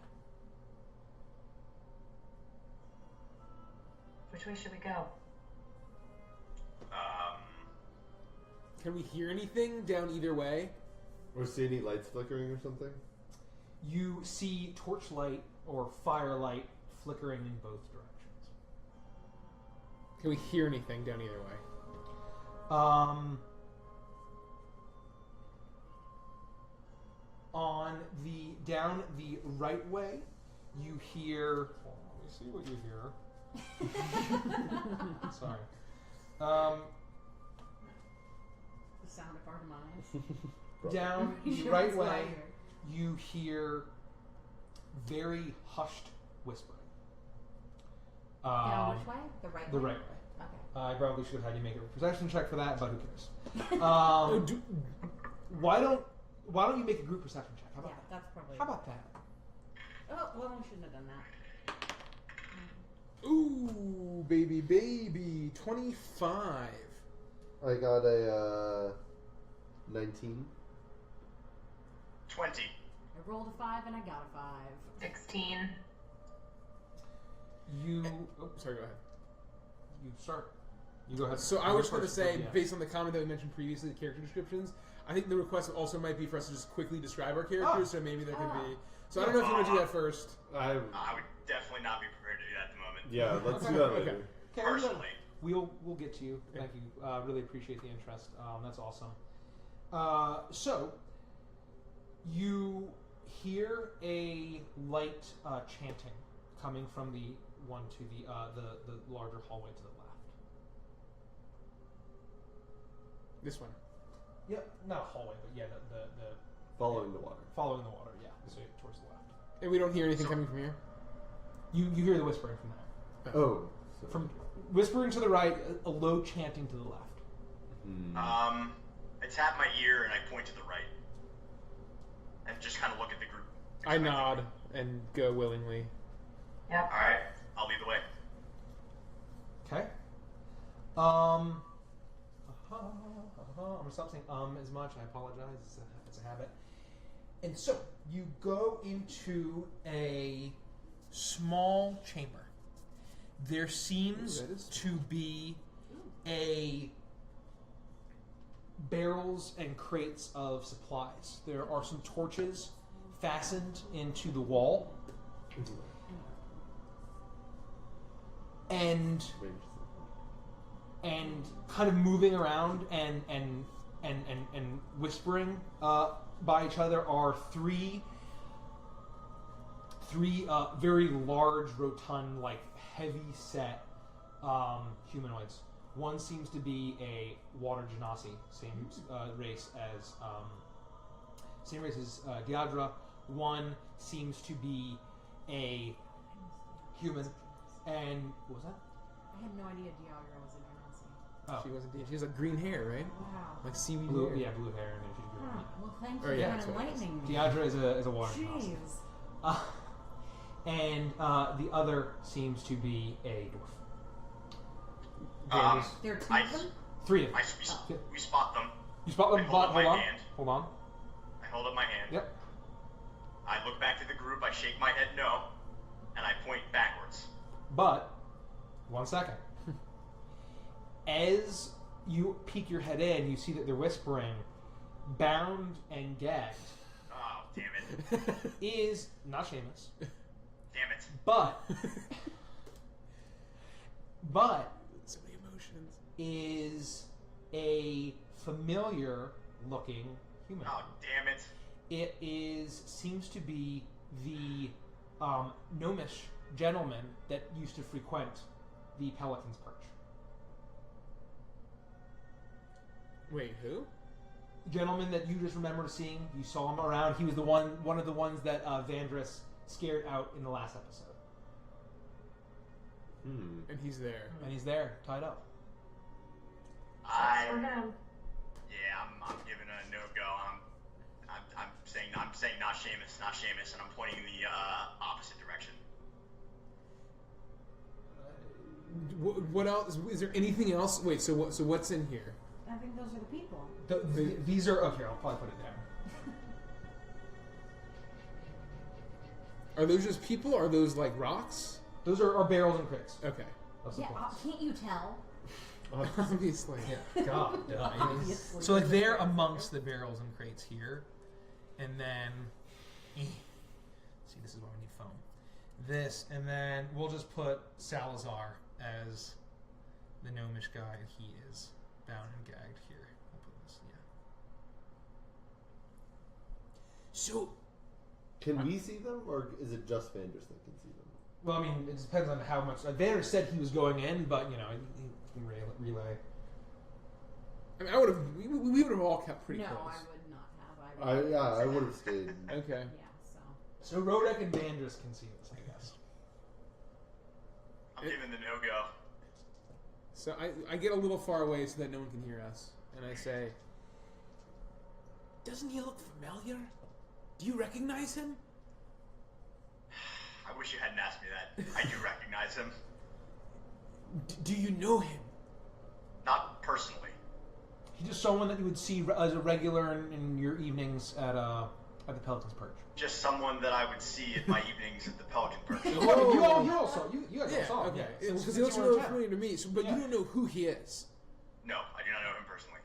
Speaker 7: Which way should we go?
Speaker 6: Can we hear anything down either way?
Speaker 5: Or see any lights flickering or something?
Speaker 1: You see torchlight or firelight flickering in both directions.
Speaker 6: Can we hear anything down either way?
Speaker 1: On the down the right way, you hear. Hold on, let me see what you hear. Sorry.
Speaker 2: The sound of our demise.
Speaker 1: Down the
Speaker 2: Sure
Speaker 1: right
Speaker 2: it's
Speaker 1: way,
Speaker 2: louder.
Speaker 1: you hear very hushed whispering.
Speaker 2: Down which way? The right
Speaker 1: The
Speaker 2: way?
Speaker 1: right way.
Speaker 2: Okay.
Speaker 1: I probably should have had you make a perception check for that, but who cares? Why don't you make a group perception check? How about
Speaker 2: Yeah,
Speaker 1: that?
Speaker 2: that's probably.
Speaker 1: How about that?
Speaker 2: Oh, well, we shouldn't have done that.
Speaker 6: Ooh, baby, 25.
Speaker 5: I got a 19.
Speaker 3: 20.
Speaker 2: I rolled a 5 and I got a 5.
Speaker 7: 16.
Speaker 1: You.
Speaker 6: Oh, sorry, go ahead.
Speaker 1: You start. You go ahead.
Speaker 6: So I
Speaker 1: You go
Speaker 6: was going to
Speaker 1: first.
Speaker 6: say,
Speaker 1: Yeah.
Speaker 6: based on the comment that we mentioned previously, the character descriptions, I think the request also might be for us to just quickly describe our characters, so maybe there could be... So I don't know if you want to do that first.
Speaker 3: I would definitely not be prepared to do that at the moment.
Speaker 5: Yeah, let's do that later.
Speaker 1: Okay,
Speaker 3: Personally.
Speaker 1: we'll get to you. Thank you. Really appreciate the interest. That's awesome. So you hear a light chanting coming from the one to the larger hallway to the left.
Speaker 6: This one.
Speaker 1: Yep, not a hallway, but yeah, the
Speaker 5: Following the water.
Speaker 1: following the water. Yeah, so towards the left.
Speaker 6: And we don't hear anything coming from here?
Speaker 1: You hear the whispering from there.
Speaker 5: Oh. So
Speaker 1: From whispering to the right, a low chanting to the left.
Speaker 3: I tap my ear and I point to the right. And just kind of look at the group.
Speaker 6: I nod and go willingly.
Speaker 7: Yep.
Speaker 3: Alright, I'll lead the way.
Speaker 1: Okay. I'm gonna stop saying as much. I apologize. It's a habit. And so you go into a small chamber. There seems to be a barrels and crates of supplies. There are some torches fastened into the wall. And kind of moving around and whispering by each other are three very large, rotund, like heavy set humanoids. One seems to be a water genasi, same race as Deidre. One seems to be a human. And what was that?
Speaker 2: I had no idea Deidre was a genasi.
Speaker 1: Oh.
Speaker 6: She wasn't. She has like green hair, right?
Speaker 2: Wow.
Speaker 6: Like seaweed
Speaker 1: Blue,
Speaker 6: hair.
Speaker 1: yeah, blue hair, and then she's green.
Speaker 2: Huh. Well, thank
Speaker 6: Oh,
Speaker 2: you
Speaker 6: yeah,
Speaker 2: for
Speaker 6: that's what it is.
Speaker 2: enlightening me.
Speaker 1: Deidre is a water genasi.
Speaker 2: Jeez.
Speaker 1: And the other seems to be a dwarf.
Speaker 2: There are two
Speaker 3: I-
Speaker 2: of them?
Speaker 1: Three of them.
Speaker 3: We spot them.
Speaker 1: You spot them,
Speaker 3: I hold
Speaker 1: but
Speaker 3: up my
Speaker 1: hold on.
Speaker 3: hand.
Speaker 1: Hold on.
Speaker 3: I hold up my hand.
Speaker 1: Yep.
Speaker 3: I look back to the group. I shake my head no. And I point backwards.
Speaker 1: But, 1 second. As you peek your head in, you see that they're whispering, bound and gagged,
Speaker 3: Oh, damn it.
Speaker 1: is not Seamus,
Speaker 3: Damn it.
Speaker 1: but
Speaker 6: So many emotions.
Speaker 1: is a familiar looking human.
Speaker 3: Oh, damn it.
Speaker 1: It seems to be the gnomish gentleman that used to frequent the Pelican's Perch.
Speaker 6: Wait, who?
Speaker 1: gentleman that you just remember seeing. You saw him around. He was the one of the ones that Vandris scared out in the last episode.
Speaker 6: And he's there.
Speaker 1: And he's there, tied up.
Speaker 7: For him.
Speaker 3: Yeah, I'm giving a no-go. I'm saying not Seamus, and I'm pointing in the opposite direction.
Speaker 6: What else? Is there anything else? Wait, so what's in here?
Speaker 2: I think those are the people.
Speaker 1: These are okay. I'll probably put it there.
Speaker 6: Are those just people? Or are those like rocks?
Speaker 1: Those are barrels and crates.
Speaker 6: Okay.
Speaker 1: That's the
Speaker 2: Yeah,
Speaker 1: points.
Speaker 2: can't you tell?
Speaker 6: Obviously.
Speaker 1: God,
Speaker 2: Obviously.
Speaker 1: so like they're amongst the barrels and crates here, and then see, this is why we need foam. This, and then we'll just put Salazar as the gnomish guy. He is bound and gagged here. We'll put this, yeah.
Speaker 6: So,
Speaker 5: Can we see them, or is it just Vanders that can see them?
Speaker 1: Well, I mean, it depends on how much. Vander said he was going in, but you know, he can relay.
Speaker 6: I mean, I would have. We would have all kept pretty
Speaker 2: No,
Speaker 6: close.
Speaker 2: I would not have.
Speaker 5: I would have stayed.
Speaker 6: Okay.
Speaker 2: Yeah, so.
Speaker 1: So Rodek and Vandris can see this, I guess.
Speaker 3: I'm giving the no-go.
Speaker 6: So I get a little far away so that no one can hear us, and I say, "Doesn't he look familiar? Do you recognize him?"
Speaker 3: I wish you hadn't asked me that. I do recognize him.
Speaker 6: Do you know him?
Speaker 3: Not personally.
Speaker 1: He's just someone that you would see as a regular in your evenings at the Pelican's Perch.
Speaker 3: Just someone that I would see at my evenings at the Pelican Perch.
Speaker 1: Oh, you guys all saw him.
Speaker 6: Okay.
Speaker 1: Yeah.
Speaker 6: Because
Speaker 1: Since
Speaker 6: he looks
Speaker 1: you were in
Speaker 6: really
Speaker 1: town.
Speaker 6: familiar to me, but
Speaker 1: Yeah.
Speaker 6: you don't know who he is.
Speaker 3: No, I do not know him personally.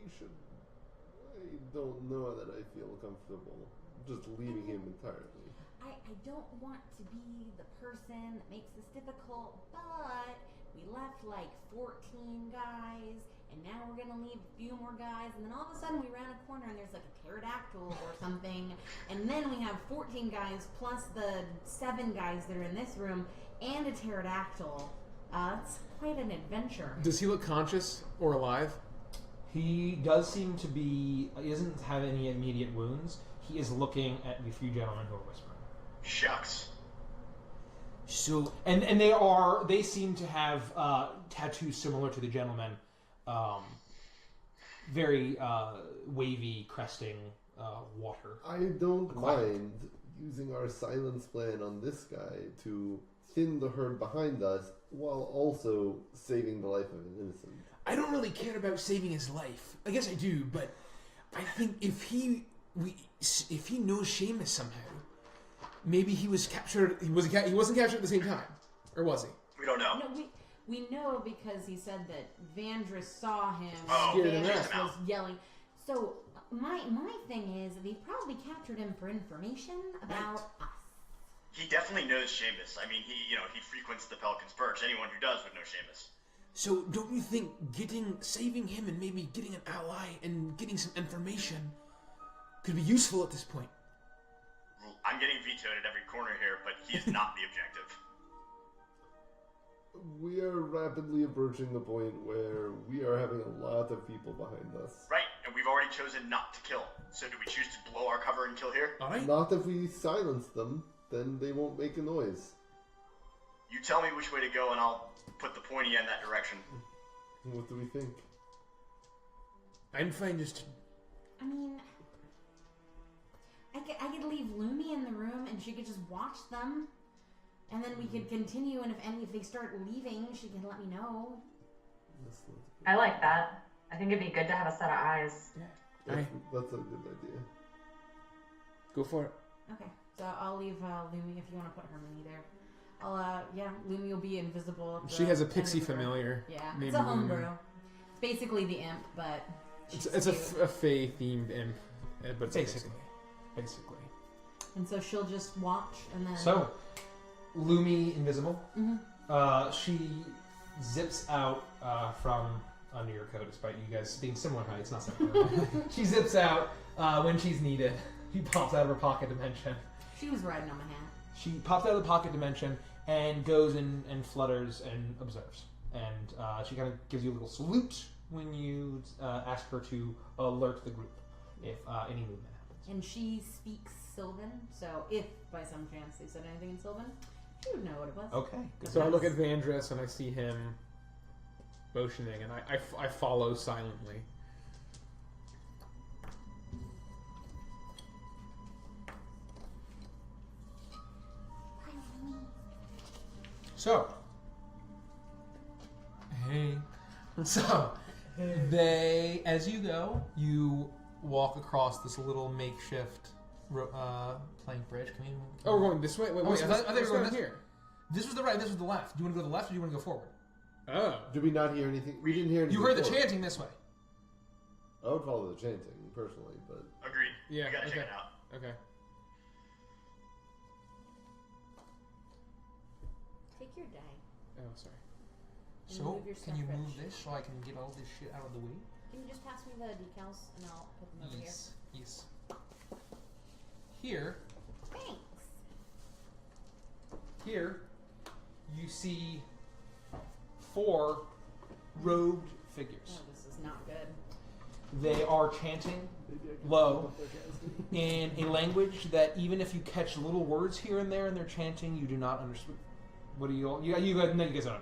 Speaker 5: We should. I don't know that I feel comfortable just leaving him entirely.
Speaker 2: I don't want to be the person that makes this difficult, but we left like 14 guys, and now we're gonna leave a few more guys, and then all of a sudden we round a corner and there's like a pterodactyl or something, and then we have 14 guys plus the 7 guys that are in this room and a pterodactyl. It's quite an adventure.
Speaker 6: Does he look conscious or alive?
Speaker 1: He does seem to be. He doesn't have any immediate wounds. He is looking at the few gentlemen who are whispering.
Speaker 3: Shucks.
Speaker 6: So,
Speaker 1: And they seem to have tattoos similar to the gentleman, very wavy, cresting water.
Speaker 5: I don't mind using our silence plan on this guy to thin the herd behind us while also saving the life of an innocent.
Speaker 6: I don't really care about saving his life. I guess I do, but I think if he knows Seamus somehow, maybe he was captured. He wasn't captured at the same time, or was he?
Speaker 3: We don't know.
Speaker 2: No, we know because he said that Vandris saw him.
Speaker 3: Oh,
Speaker 6: Scared him
Speaker 2: Vandris
Speaker 3: out.
Speaker 2: was yelling. So my thing is they probably captured him for information about us.
Speaker 3: He definitely knows Seamus. I mean, he frequents the Pelican's Perch. Anyone who does would know Seamus.
Speaker 6: So don't you think saving him and maybe getting an ally and getting some information could be useful at this point?
Speaker 3: I'm getting vetoed at every corner here, but he is not the objective.
Speaker 5: We are rapidly approaching the point where we are having a lot of people behind us.
Speaker 3: Right, and we've already chosen not to kill. So do we choose to blow our cover and kill here?
Speaker 6: All right.
Speaker 5: Not if we silence them, then they won't make a noise.
Speaker 3: You tell me which way to go, and I'll put the pointy end that direction.
Speaker 5: What do we think?
Speaker 6: I'm fine just.
Speaker 2: I mean, I could leave Lumi in the room and she could just watch them, and then we could continue. And if they start leaving, she can let me know.
Speaker 7: I like that. I think it'd be good to have a set of eyes.
Speaker 6: All right.
Speaker 5: That's a good idea.
Speaker 6: Go for it.
Speaker 2: Okay, so I'll leave Lumi if you want to put her Lumi there. Lumi will be invisible. At the
Speaker 6: She has a
Speaker 2: end of
Speaker 6: pixie
Speaker 2: the room.
Speaker 6: familiar.
Speaker 2: Yeah,
Speaker 6: named
Speaker 2: it's a
Speaker 6: Lumi.
Speaker 2: homebrew. It's basically the imp, but she's
Speaker 6: It's a
Speaker 2: cute.
Speaker 6: fae themed imp, but it's a
Speaker 1: Basically.
Speaker 2: And so she'll just watch, and then
Speaker 1: So, Lumi invisible.
Speaker 2: Mhm.
Speaker 1: She zips out from under your coat, despite you guys being similar heights. Not similar. She zips out when she's needed. He pops out of her pocket dimension.
Speaker 2: she was riding on my hat.
Speaker 1: She pops out of the pocket dimension and goes and flutters and observes. and she kind of gives you a little salute when you ask her to alert the group if any movement happens.
Speaker 2: And she speaks Sylvan, so if by some chance they said anything in Sylvan, she would know what it was.
Speaker 1: Okay. Good.
Speaker 6: So I look at Vandris and I see him motioning, and I follow silently.
Speaker 1: So, hey. So, they, as you go, you walk across this little makeshift plank bridge. Can we?
Speaker 6: Oh, we're going this way? Wait,
Speaker 1: I thought we were going
Speaker 6: here.
Speaker 1: This was the right. This was the left. Do you want to go to the left, or do you want to go forward?
Speaker 6: Oh.
Speaker 5: Did we not hear anything? We didn't hear anything.
Speaker 1: You heard the
Speaker 5: before.
Speaker 1: chanting this way.
Speaker 5: I would follow the chanting personally, but
Speaker 3: Agreed.
Speaker 6: Yeah,
Speaker 3: We gotta
Speaker 6: okay.
Speaker 3: check it out.
Speaker 6: Okay.
Speaker 2: Take your day.
Speaker 6: Oh, sorry.
Speaker 2: And
Speaker 1: So,
Speaker 2: move your
Speaker 1: can you
Speaker 2: stuff,
Speaker 1: move
Speaker 2: Rich.
Speaker 1: this so I can get all this shit out of the way?
Speaker 2: Can you just pass me the decals and I'll put them over
Speaker 1: Yes. Yes. Here,
Speaker 2: here? Thanks.
Speaker 1: here, you see 4 robed figures.
Speaker 2: Oh, this is not good.
Speaker 1: They are chanting low in a language that even if you catch little words here and there in their chanting, you do not understand. What do you all? You guys don't understand.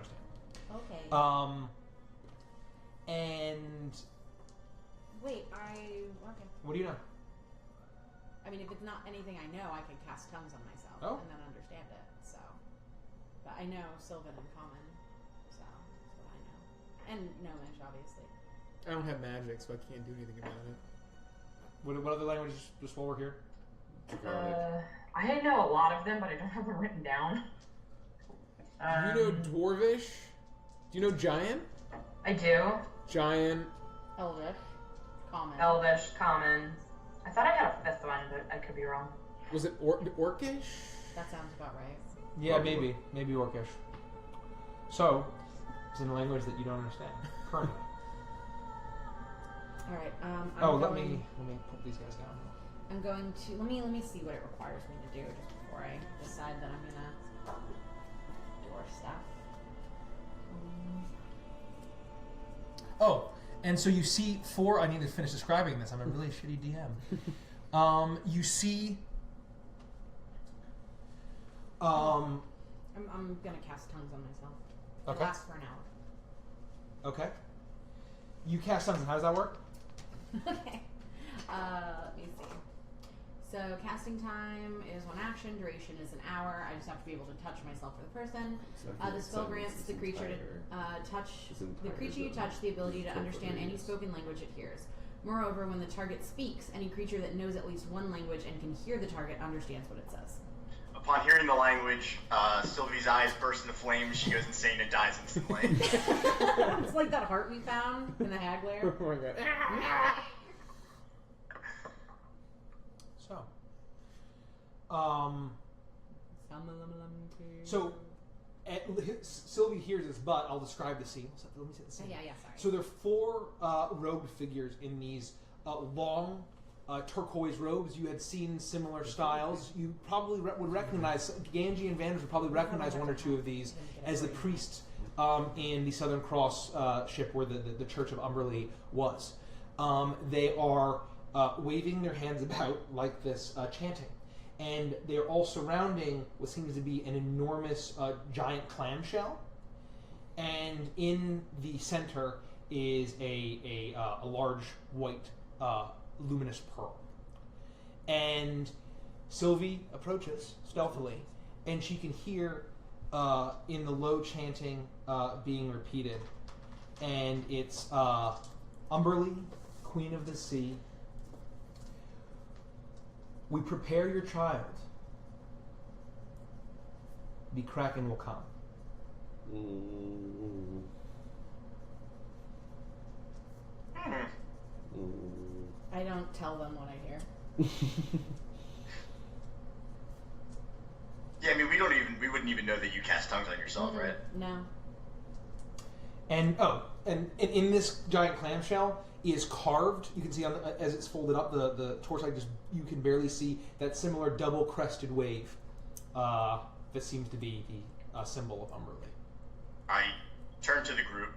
Speaker 2: Okay.
Speaker 1: And
Speaker 2: Wait, okay.
Speaker 1: what do you know?
Speaker 2: I mean, if it's not anything I know, I can cast tongues on myself
Speaker 1: Oh.
Speaker 2: and then understand it. So, but I know Sylvan and Common, so that's what I know, and Gnomish, obviously.
Speaker 6: I don't have magic, so I can't do anything about it.
Speaker 1: What other languages? Just while we're here.
Speaker 7: I know a lot of them, but I don't have them written down.
Speaker 6: Do you know Dwarvish? Do you know Giant?
Speaker 7: I do.
Speaker 6: Giant.
Speaker 2: Elvish, Common.
Speaker 7: Elvish, Common. I thought I had a 5th one, but I could be wrong.
Speaker 6: Was it Orcish?
Speaker 2: That sounds about right.
Speaker 1: Yeah, maybe Orcish. So, it's in a language that you don't understand currently.
Speaker 2: All right.
Speaker 1: Let me put these guys down.
Speaker 2: I'm going to let me see what it requires me to do just before I decide that I'm gonna do our stuff.
Speaker 1: Oh, and so you see 4. I need to finish describing this. I'm a really shitty DM. You see.
Speaker 2: I'm gonna cast tongues on myself. It
Speaker 1: Okay.
Speaker 2: lasts for an hour.
Speaker 1: Okay. You cast something. How does that work?
Speaker 2: Okay. Let me see. So casting time is 1 action. Duration is an hour. I just have to be able to touch myself or the person. The spell grants the creature to touch the creature you touch the ability to understand any spoken language it hears. Moreover, when the target speaks, any creature that knows at least one language and can hear the target understands what it says.
Speaker 3: Upon hearing the language, Sylvie's eyes burst into flames. She goes insane and dies instantly.
Speaker 2: It's like that heart we found in the hag lair.
Speaker 6: Oh my god.
Speaker 1: So, Sylvie hears this, but I'll describe the scene. Let me set the scene.
Speaker 2: Yeah, sorry.
Speaker 1: So there are 4 robed figures in these long turquoise robes. You had seen similar styles. You probably would recognize, Ganji and Vanders would probably recognize 1 or 2 of these as the priests in the Southern Cross ship where the Church of Umberley was. They are waving their hands about like this, chanting. And they're all surrounding what seems to be an enormous giant clamshell. And in the center is a large white luminous pearl. And Sylvie approaches stealthily, and she can hear in the low chanting being repeated. And it's Umberley, Queen of the Sea. We prepare your child. The kraken will come.
Speaker 2: I don't tell them what I hear.
Speaker 3: Yeah, I mean, we wouldn't even know that you cast tongues on yourself, right?
Speaker 2: No.
Speaker 1: And in this giant clamshell is carved. You can see on as it's folded up, the torso just you can barely see that similar double crested wave that seems to be the symbol of Umberley.
Speaker 3: I turn to the group,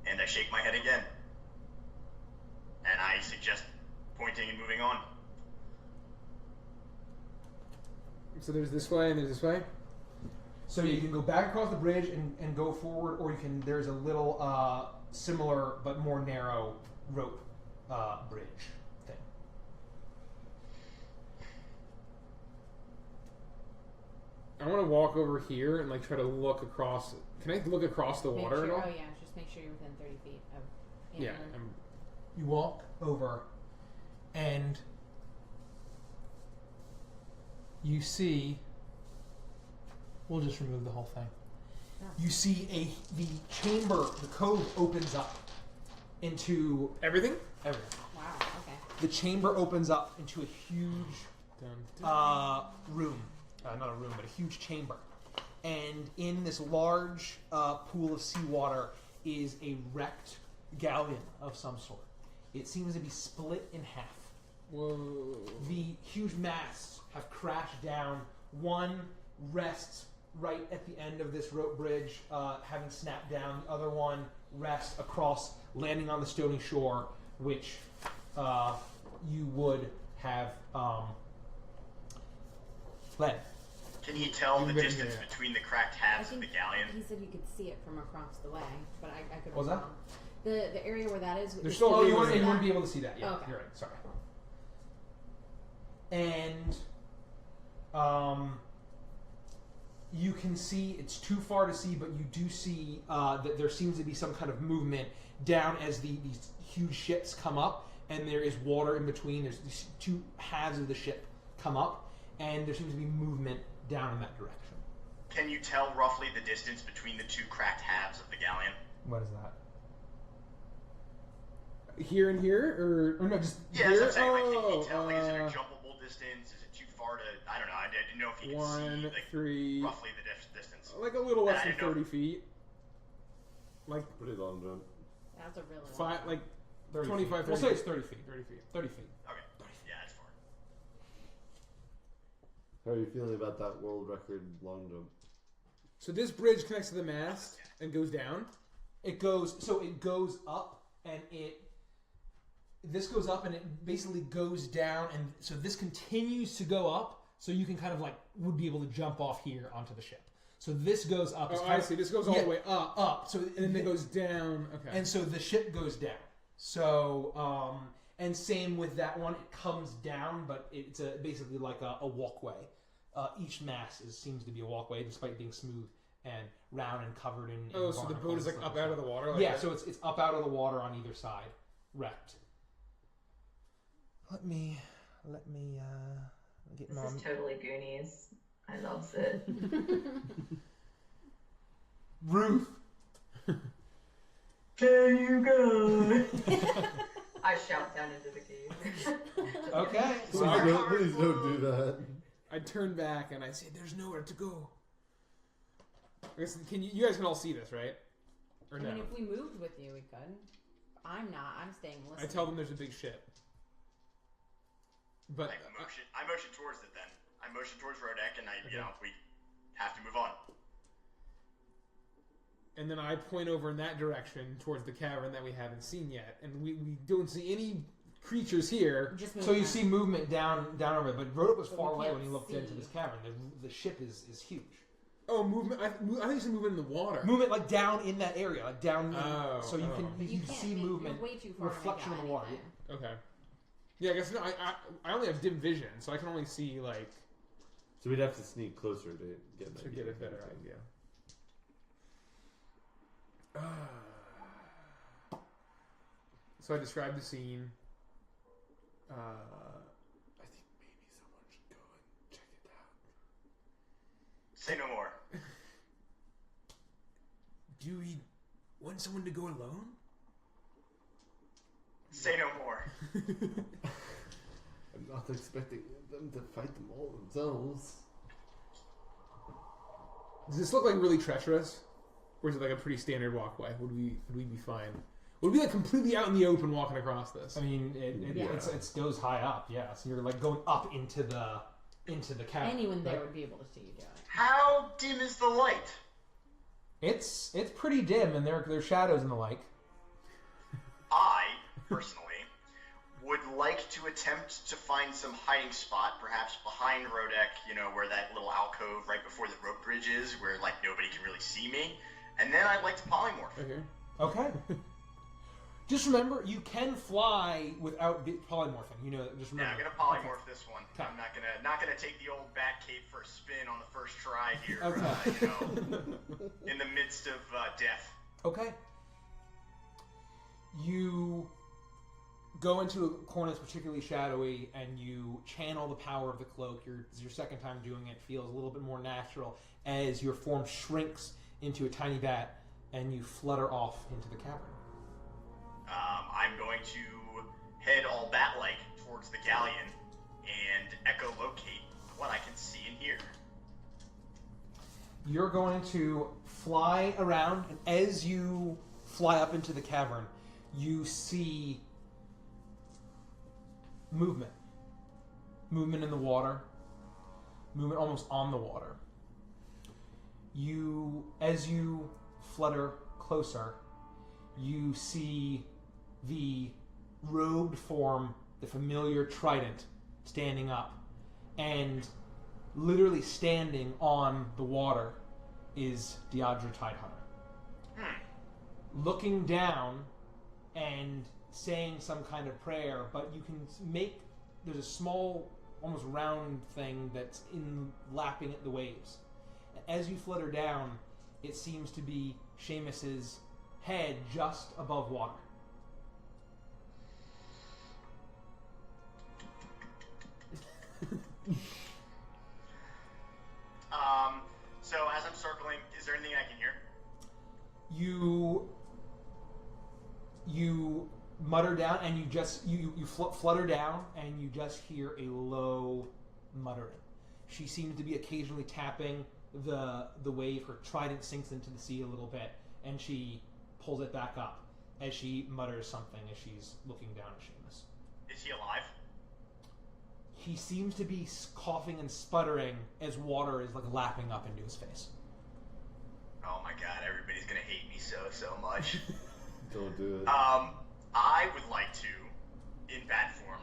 Speaker 3: and I shake my head again. And I suggest pointing and moving on.
Speaker 6: So there's this way and there's this way?
Speaker 1: So you can go back across the bridge and go forward, or you can. There's a little similar but more narrow rope bridge thing.
Speaker 6: I want to walk over here and like try to look across. Can I look across the water at all?
Speaker 2: Oh yeah, just make sure you're within 30 feet of.
Speaker 6: Yeah.
Speaker 1: You walk over, and you see. We'll just remove the whole thing.
Speaker 2: Oh.
Speaker 1: You see the chamber, the cove opens up into
Speaker 6: Everything?
Speaker 1: everything.
Speaker 2: Wow. Okay.
Speaker 1: The chamber opens up into a huge room. Not a room, but a huge chamber. And in this large pool of seawater is a wrecked galleon of some sort. It seems to be split in half.
Speaker 6: Whoa.
Speaker 1: The huge masts have crashed down. One rests right at the end of this rope bridge, having snapped down. The other one rests across, landing on the stony shore, which you would have led.
Speaker 3: Can you tell the
Speaker 6: You've been
Speaker 3: distance
Speaker 6: here.
Speaker 3: between the cracked halves of the galleon?
Speaker 2: He said you could see it from across the way, but I could.
Speaker 1: What was that?
Speaker 2: The area where that is.
Speaker 6: There's
Speaker 2: is
Speaker 6: still
Speaker 1: Oh,
Speaker 6: a
Speaker 1: you
Speaker 6: room
Speaker 1: wouldn't,
Speaker 6: there.
Speaker 1: you wouldn't be able to see that. Yeah,
Speaker 2: Okay.
Speaker 1: you're right. Sorry. And you can see, it's too far to see, but you do see that there seems to be some kind of movement down as these huge ships come up, and there is water in between. There's these two halves of the ship come up, and there seems to be movement down in that direction.
Speaker 3: Can you tell roughly the distance between the two cracked halves of the galleon?
Speaker 1: What is that?
Speaker 6: Here and here? Or no, just
Speaker 3: Yeah,
Speaker 6: here?
Speaker 3: that's what I'm saying. Like, can
Speaker 6: Oh,
Speaker 3: you tell? Like, is it a jumpable distance? Is it too far to? I don't know. I didn't know if you could see
Speaker 6: 1,
Speaker 3: like
Speaker 6: 3,
Speaker 3: roughly the distance.
Speaker 6: like a little less
Speaker 3: I
Speaker 6: than
Speaker 3: don't know.
Speaker 6: 30 feet. Like
Speaker 4: Pretty long jump.
Speaker 2: That's a really long
Speaker 6: five,
Speaker 2: one.
Speaker 6: like
Speaker 1: 30
Speaker 6: 25,
Speaker 1: feet. We'll
Speaker 6: 30
Speaker 1: say it's 30 feet.
Speaker 6: 30 feet.
Speaker 1: 30 feet.
Speaker 3: Okay. Yeah, that's far.
Speaker 4: How are you feeling about that world record long jump?
Speaker 6: So this bridge connects to the mast and goes down.
Speaker 1: It goes up, and this goes up, and it basically goes down, and so this continues to go up, so you can kind of like would be able to jump off here onto the ship. So this goes up. It's
Speaker 6: Oh,
Speaker 1: kind
Speaker 6: I
Speaker 1: of-
Speaker 6: see. This goes all
Speaker 1: yeah,
Speaker 6: the way up.
Speaker 1: up. So
Speaker 6: And then it goes down. Okay.
Speaker 1: and so the ship goes down. So and same with that one. It comes down, but it's basically like a walkway. Each mast seems to be a walkway, despite being smooth and round and covered in.
Speaker 6: Oh, so the boat is like up out of the water? Like
Speaker 1: Yeah,
Speaker 6: that?
Speaker 1: so it's up out of the water on either side, wrecked. Let me get
Speaker 7: This is totally Goonies. I love it.
Speaker 1: Ruth.
Speaker 3: Can you go?
Speaker 7: I shout down into the cave.
Speaker 1: Okay.
Speaker 4: Please,
Speaker 1: So
Speaker 4: please don't do that.
Speaker 6: I turn back and I say, "There's nowhere to go." I guess, you guys can all see this, right? Or
Speaker 2: I
Speaker 6: no?
Speaker 2: mean, if we moved with you, we could. I'm not. I'm staying
Speaker 6: I
Speaker 2: listening.
Speaker 6: tell them there's a big ship. But
Speaker 3: I motion towards it then. I motion towards Rodek, and we have to move on.
Speaker 6: and then I point over in that direction towards the cavern that we haven't seen yet, and we don't see any creatures here.
Speaker 2: Just
Speaker 1: So you
Speaker 2: moving
Speaker 1: see movement down over it, but Rodek was
Speaker 2: But
Speaker 1: far
Speaker 2: we
Speaker 1: away
Speaker 2: can't
Speaker 1: when he looked
Speaker 2: see.
Speaker 1: into this cavern. The ship is huge.
Speaker 6: Oh, movement! I think you said movement in the water.
Speaker 1: Movement like down in that area, like down.
Speaker 6: Oh,
Speaker 1: so you
Speaker 6: oh.
Speaker 1: can
Speaker 2: But
Speaker 1: you
Speaker 2: can't
Speaker 1: see
Speaker 2: make-
Speaker 1: movement.
Speaker 2: You're way too far
Speaker 1: reflection
Speaker 2: to
Speaker 1: of
Speaker 2: make
Speaker 1: the
Speaker 2: out
Speaker 1: water.
Speaker 2: anything.
Speaker 6: Okay. Yeah, I guess no. I only have dim vision, so I can only see like
Speaker 4: So we'd have to sneak closer to get an
Speaker 6: to
Speaker 4: idea.
Speaker 6: get a better idea. So I described the scene. I think maybe someone should go and check it out.
Speaker 3: Say no more.
Speaker 6: Do we want someone to go alone?
Speaker 3: Say no more.
Speaker 4: I'm not expecting them to fight them all themselves.
Speaker 6: Does this look like really treacherous, or is it like a pretty standard walkway? Would we be fine? Would we be like completely out in the open walking across this?
Speaker 1: I mean,
Speaker 2: Yeah.
Speaker 1: it goes high up. Yeah, so you're like going up into the cavern.
Speaker 2: Anyone there
Speaker 1: right?
Speaker 2: would be able to see you doing it.
Speaker 3: How dim is the light?
Speaker 1: It's pretty dim, and there's shadows and the like.
Speaker 3: I, personally, would like to attempt to find some hiding spot, perhaps behind Rodek, where that little alcove right before the rope bridge is, where, like, nobody can really see me. And then I'd like to polymorph.
Speaker 6: Okay.
Speaker 1: Okay. Just remember, you can fly without polymorphing. Just remember.
Speaker 3: Yeah, I'm gonna polymorph this one.
Speaker 1: Okay.
Speaker 3: I'm not gonna take the old bat cape for a spin on the first try here.
Speaker 1: Okay.
Speaker 3: In the midst of death.
Speaker 1: Okay. You go into a corner that's particularly shadowy, and you channel the power of the cloak. It's your second time doing it. Feels a little bit more natural as your form shrinks into a tiny bat, and you flutter off into the cavern.
Speaker 3: I'm going to head all bat-like towards the galleon and echolocate what I can see and hear.
Speaker 1: You're going to fly around, and as you fly up into the cavern, you see movement. Movement in the water. Movement almost on the water. As you flutter closer, you see the robed form, the familiar trident, standing up. And literally standing on the water is Deidre Tidehunter. Looking down and saying some kind of prayer, but you can make... There's a small, almost round thing that's lapping at the waves. As you flutter down, it seems to be Seamus's head just above water.
Speaker 3: So as I'm circling, is there anything I can hear?
Speaker 1: You mutter down, and you flutter down, and you just hear a low muttering. She seems to be occasionally tapping the wave. Her trident sinks into the sea a little bit, and she pulls it back up as she mutters something as she's looking down at Seamus.
Speaker 3: Is he alive?
Speaker 1: He seems to be coughing and sputtering as water is like lapping up into his face.
Speaker 3: Oh my god, everybody's gonna hate me so much.
Speaker 4: Don't do it.
Speaker 3: I would like to, in bat form,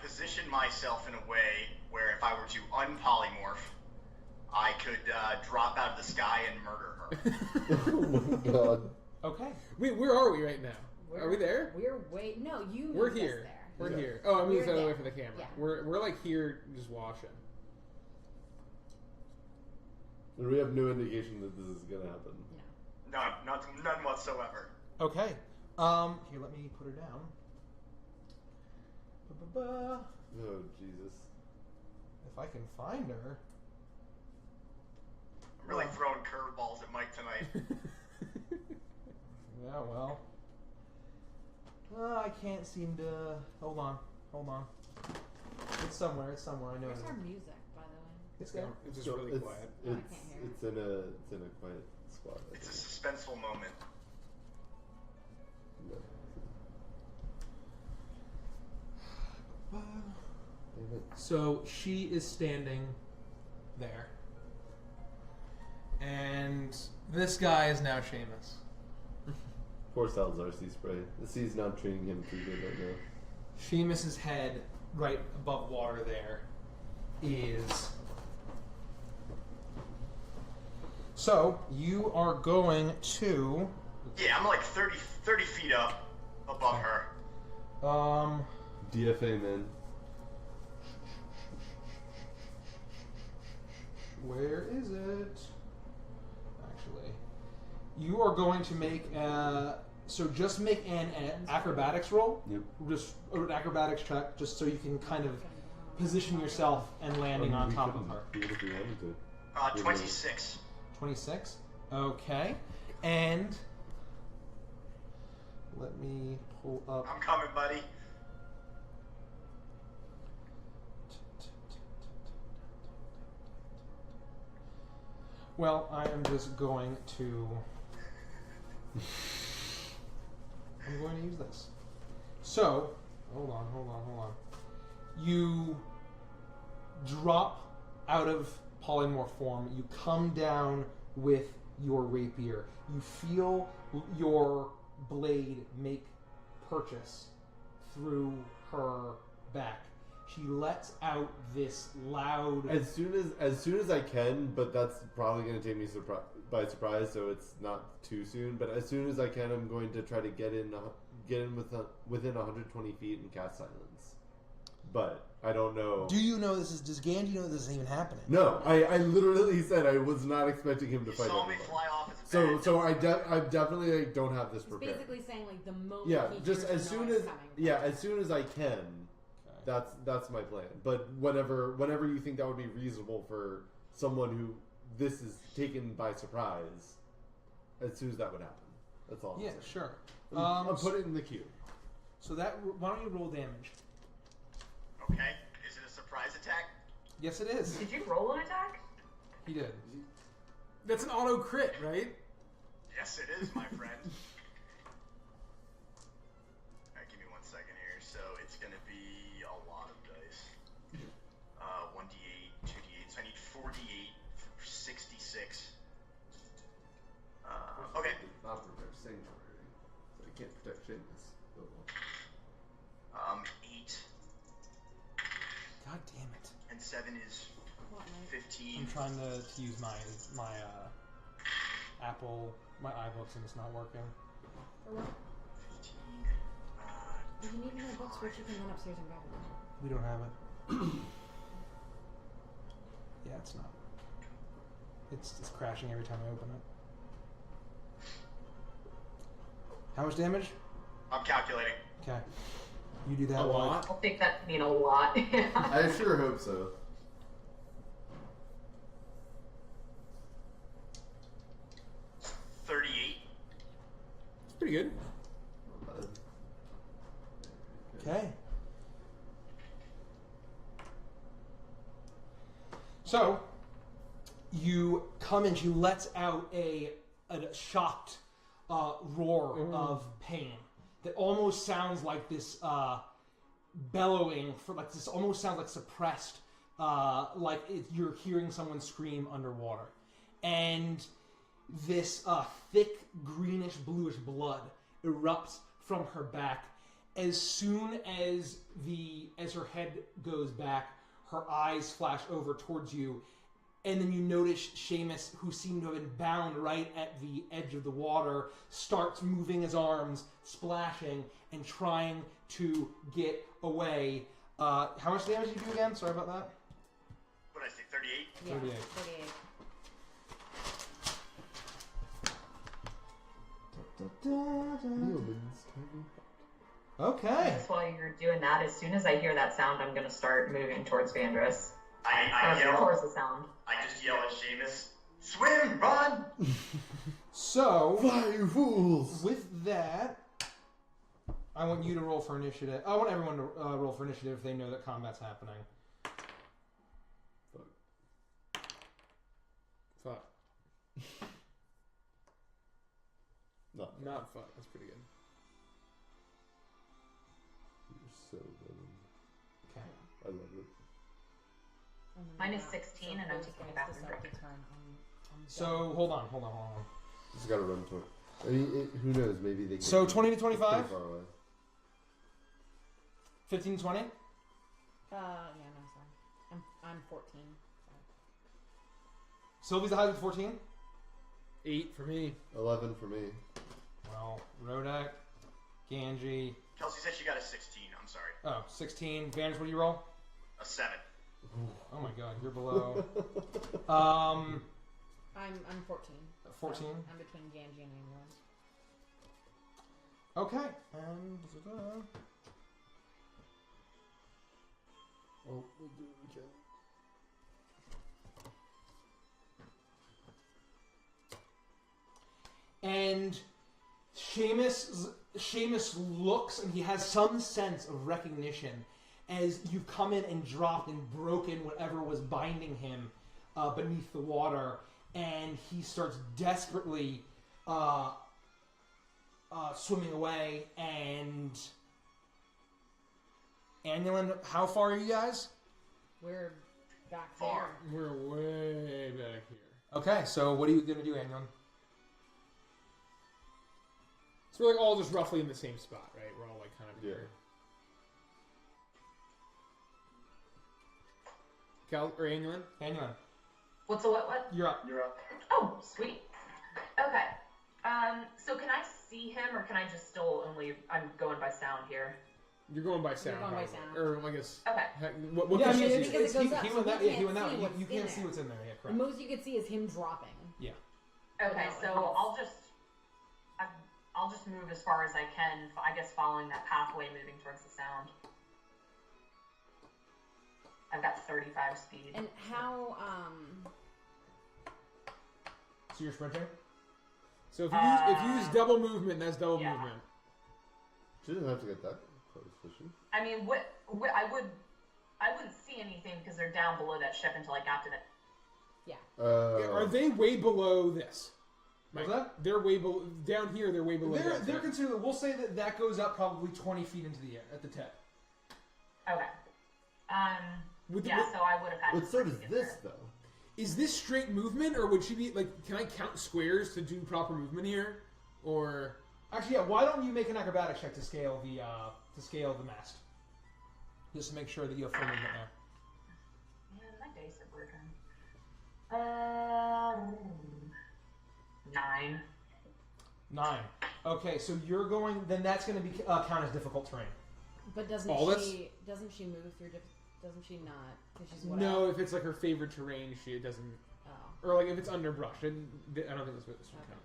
Speaker 3: position myself in a way where if I were to unpolymorph, I could drop out of the sky and murder her.
Speaker 4: Oh my god.
Speaker 1: Okay.
Speaker 6: Wait, where are we right now? Are we there?
Speaker 2: We're
Speaker 6: We're here.
Speaker 2: there.
Speaker 6: We're here. Oh, I moved
Speaker 2: We're
Speaker 6: out of the way
Speaker 2: there.
Speaker 6: for the camera.
Speaker 2: Yeah.
Speaker 6: We're like here just watching.
Speaker 4: We have no indication that this is gonna happen.
Speaker 3: None whatsoever.
Speaker 1: Okay. Here, let me put her down. Ba-ba-ba.
Speaker 4: Oh, Jesus.
Speaker 1: If I can find her.
Speaker 3: I'm really throwing curveballs at Mike tonight.
Speaker 1: Yeah, well. I can't seem to... Hold on. It's somewhere, I know
Speaker 2: Where's
Speaker 1: it.
Speaker 2: our music, by the way?
Speaker 1: It's there.
Speaker 6: It's just
Speaker 4: So
Speaker 6: really
Speaker 4: it's,
Speaker 6: quiet.
Speaker 2: I
Speaker 4: It's,
Speaker 2: can't hear
Speaker 4: it's in a quiet spot. I
Speaker 3: It's a
Speaker 4: think.
Speaker 3: suspenseful moment.
Speaker 4: No. Damn it.
Speaker 1: So she is standing there. And this guy is now Seamus.
Speaker 4: Poor Salazar sea spray. The sea's not treating him too good right now.
Speaker 1: Seamus's head, right above water there, is... So, you are going to...
Speaker 3: Yeah, I'm like 30 feet up above her.
Speaker 4: DFA, man.
Speaker 1: Where is it? Actually, you are going to make so just make an acrobatics roll.
Speaker 4: Yep.
Speaker 1: Just an acrobatics check, just so you can kind of position yourself and landing on top of her.
Speaker 4: Do it if you wanted to.
Speaker 3: 26.
Speaker 1: 26. Okay, and let me pull up.
Speaker 3: I'm coming, buddy.
Speaker 1: Well, I am just going to... I'm going to use this. So, hold on. You drop out of polymorph form. You come down with your rapier. You feel your blade make purchase through her back. She lets out this loud.
Speaker 4: As soon as I can, but that's probably going to take me by surprise, so it's not too soon. But as soon as I can, I'm going to try to get in within 120 feet and cast silence. But I don't know.
Speaker 8: Do you know this is? Does Gandhi know this is even happening?
Speaker 4: No, I literally said I was not expecting him to
Speaker 3: You
Speaker 4: fight
Speaker 3: saw me
Speaker 4: everyone.
Speaker 3: fly off his
Speaker 4: So
Speaker 3: bed.
Speaker 4: I definitely don't have this
Speaker 2: It's
Speaker 4: prepared.
Speaker 2: basically saying like the moment
Speaker 4: Yeah,
Speaker 2: he
Speaker 4: just
Speaker 2: hears
Speaker 4: as
Speaker 2: the
Speaker 4: soon
Speaker 2: noise
Speaker 4: as
Speaker 2: coming.
Speaker 4: as soon as I can. That's my plan. But whenever you think that would be reasonable for someone who this is taken by surprise, as soon as that would happen. That's all. I'm
Speaker 1: Yeah,
Speaker 4: saying.
Speaker 1: sure.
Speaker 4: I'll put it in the queue.
Speaker 1: So that why don't you roll damage?
Speaker 3: Okay. Is it a surprise attack?
Speaker 1: Yes, it is.
Speaker 7: Did you roll an attack?
Speaker 1: He did.
Speaker 6: That's an auto crit, right?
Speaker 3: Yes, it is, my friend. Alright, give me 1 second here. So it's gonna be a lot of dice. 1d8, 2d8. So I need 4d8 for 66. Okay.
Speaker 4: Not protect sanctuary, so I can't protect Seamus.
Speaker 3: 8
Speaker 1: God damn it!
Speaker 3: and 7 is
Speaker 2: What, Mike?
Speaker 3: 15.
Speaker 1: I'm trying to use my Apple iBooks and it's not working.
Speaker 2: For what?
Speaker 3: 15.
Speaker 2: If you need more books, which you can run upstairs and grab them.
Speaker 1: We don't have it. Yeah, it's not. It's crashing every time I open it. How much damage?
Speaker 3: I'm calculating.
Speaker 1: Okay. You do that
Speaker 6: A
Speaker 1: while
Speaker 6: lot.
Speaker 7: I'll take that to mean a lot.
Speaker 5: I sure hope so.
Speaker 6: It's pretty good.
Speaker 1: Okay. So, you come and she lets out a shocked roar of pain that almost sounds like this bellowing for like this almost sounds like suppressed, like you're hearing someone scream underwater, and this thick greenish bluish blood erupts from her back. As soon as her head goes back, her eyes flash over towards you, and then you notice Seamus, who seemed to have been bound right at the edge of the water, starts moving his arms, splashing, and trying to get away. How much damage did you do again? Sorry about that.
Speaker 3: What did I say, 38?
Speaker 2: Yeah,
Speaker 1: 38.
Speaker 2: 38.
Speaker 1: Okay.
Speaker 7: Just while you're doing that, as soon as I hear that sound, I'm going to start moving towards Vandrus.
Speaker 3: I
Speaker 7: Of
Speaker 3: yell.
Speaker 7: course, the sound.
Speaker 3: I just yell at Seamus, swim, run!
Speaker 1: So,
Speaker 5: Fly, you fools!
Speaker 1: with that, I want you to roll for initiative. I want everyone to roll for initiative if they know that combat's happening.
Speaker 6: Fuck. Not fuck. That's pretty good.
Speaker 4: You're so good.
Speaker 1: Okay.
Speaker 4: I love it.
Speaker 7: Mine is 16, and I'm taking a bathroom break.
Speaker 1: So, hold on.
Speaker 5: Just gotta run to it. I mean, who knows? Maybe they.
Speaker 1: So,
Speaker 5: can
Speaker 1: 20 to
Speaker 5: it's
Speaker 1: 25?
Speaker 5: pretty far away.
Speaker 1: 15 to 20?
Speaker 2: Yeah, no, sorry. I'm 14. Sorry.
Speaker 1: Sylvie's the highest with 14?
Speaker 6: 8 for me.
Speaker 5: 11 for me.
Speaker 1: Well, Rodak, Ganji.
Speaker 3: Kelsey said she got a 16. I'm sorry.
Speaker 1: Oh, 16. Vanish, what do you roll?
Speaker 3: A 7.
Speaker 1: Oh my god, you're below.
Speaker 2: I'm 14.
Speaker 1: 14?
Speaker 2: So I'm between Ganji and England.
Speaker 1: Okay. And.
Speaker 5: Oh, we'll do what we can.
Speaker 1: And Seamus looks and he has some sense of recognition as you've come in and dropped and broken whatever was binding him beneath the water, and he starts desperately swimming away. And Annulin, how far are you guys?
Speaker 2: We're back
Speaker 3: Far.
Speaker 2: there.
Speaker 6: We're way back here.
Speaker 1: Okay, so what are you going to do, Annulin?
Speaker 6: So we're like all just roughly in the same spot, right? We're all like kind of here. Cal or Anulin?
Speaker 1: Anulin,
Speaker 7: What's a what?
Speaker 1: you're up.
Speaker 3: You're up.
Speaker 7: Oh, sweet. Okay. So can I see him, or can I just still only? I'm going by sound here.
Speaker 6: You're going by sound.
Speaker 2: going by
Speaker 6: probably.
Speaker 2: sound.
Speaker 6: Or I guess.
Speaker 7: Okay.
Speaker 6: What
Speaker 1: Yeah, I
Speaker 6: can
Speaker 1: mean,
Speaker 6: she
Speaker 1: it's,
Speaker 6: see?
Speaker 2: Because
Speaker 1: it's,
Speaker 2: it goes
Speaker 1: he,
Speaker 2: up,
Speaker 1: he
Speaker 2: so
Speaker 1: went
Speaker 2: we
Speaker 1: that. Yeah, he
Speaker 2: can't
Speaker 1: went that.
Speaker 2: see
Speaker 1: way.
Speaker 2: what's
Speaker 1: You
Speaker 2: in
Speaker 1: can't see
Speaker 2: there.
Speaker 1: what's in there. Yeah,
Speaker 2: The
Speaker 1: correct.
Speaker 2: most you could see is him dropping.
Speaker 1: Yeah.
Speaker 7: Okay.
Speaker 2: No,
Speaker 7: So
Speaker 2: it's-
Speaker 7: I'll just move as far as I can. I guess following that pathway, moving towards the sound. I've got 35 speed.
Speaker 2: And how,
Speaker 1: So you're sprinting.
Speaker 6: So if you use double movement, that's double
Speaker 7: Yeah.
Speaker 6: movement.
Speaker 5: She didn't have to get that close, did she?
Speaker 7: I mean, I wouldn't see anything because they're down below that ship until I got to the.
Speaker 6: Are they way below this?
Speaker 1: What was that?
Speaker 6: They're way below down here. They're way below.
Speaker 1: They're
Speaker 6: that,
Speaker 1: they're
Speaker 6: right?
Speaker 1: considered. We'll say that goes up probably 20 feet into the air at the tip.
Speaker 7: Okay.
Speaker 6: With the-
Speaker 7: Yeah. So I would have had.
Speaker 5: But
Speaker 7: to
Speaker 5: so
Speaker 7: get
Speaker 5: does
Speaker 7: there.
Speaker 5: this, though.
Speaker 6: Is this straight movement, or would she be like? Can I count squares to do proper movement here, or?
Speaker 1: Actually, yeah. Why don't you make an acrobatics check to scale the mast, just to make sure that you have full movement there.
Speaker 7: Man, my dice are broken. 9.
Speaker 1: 9. Okay, so you're going. Then that's going to be count as difficult terrain.
Speaker 2: but doesn't
Speaker 6: All this?
Speaker 2: doesn't she move through, doesn't she not? Because she's what
Speaker 6: No,
Speaker 2: out?
Speaker 6: if it's like her favorite terrain, it doesn't.
Speaker 2: Oh.
Speaker 6: Or like if it's underbrush, I don't think that's what this would
Speaker 2: Okay.
Speaker 6: count.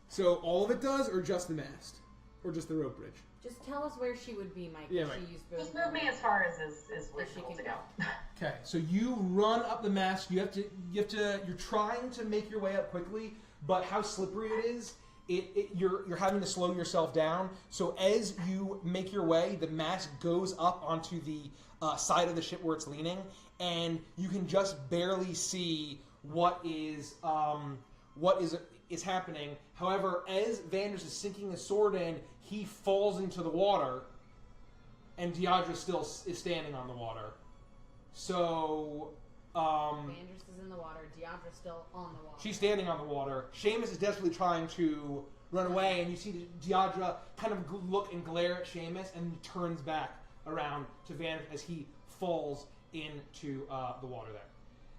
Speaker 6: So all of it does, or just the mast, or just the rope bridge?
Speaker 2: Just tell us where she would be, Mike.
Speaker 6: Yeah,
Speaker 2: if
Speaker 6: Mike.
Speaker 2: She used both
Speaker 7: Just move me as far as is
Speaker 2: If she
Speaker 7: reasonable
Speaker 2: can
Speaker 7: to go.
Speaker 1: Okay, so you run up the mast. You're trying to make your way up quickly, but how slippery it is, you're having to slow yourself down. So as you make your way, the mast goes up onto the side of the ship where it's leaning, and you can just barely see what is happening. However, as Vanders is sinking his sword in, he falls into the water, and Deidre still is standing on the water. So,
Speaker 2: Vanders is in the water. Deidre's still on the water.
Speaker 1: she's standing on the water. Seamus is desperately trying to run away, and you see Deidre kind of look and glare at Seamus, and turns back around to Vanders as he falls into the water there.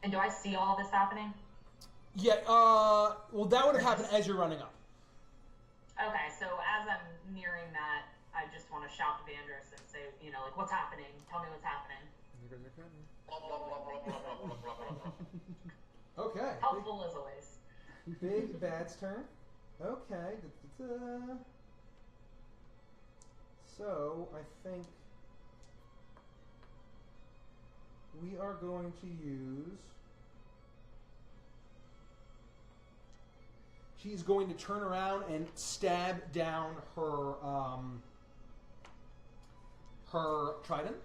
Speaker 7: And do I see all this happening?
Speaker 1: Yeah, well, that would have happened as you're running up.
Speaker 7: Okay, so as I'm nearing that, I just want to shout to Vanders and say, like, what's happening? Tell me what's happening.
Speaker 3: Blah, blah, blah, blah, blah, blah, blah, blah, blah.
Speaker 1: Okay.
Speaker 7: Helpful as always.
Speaker 1: Big Bad's turn. Okay. Da-da-da. So, I think we are going to use... She's going to turn around and stab down her her trident.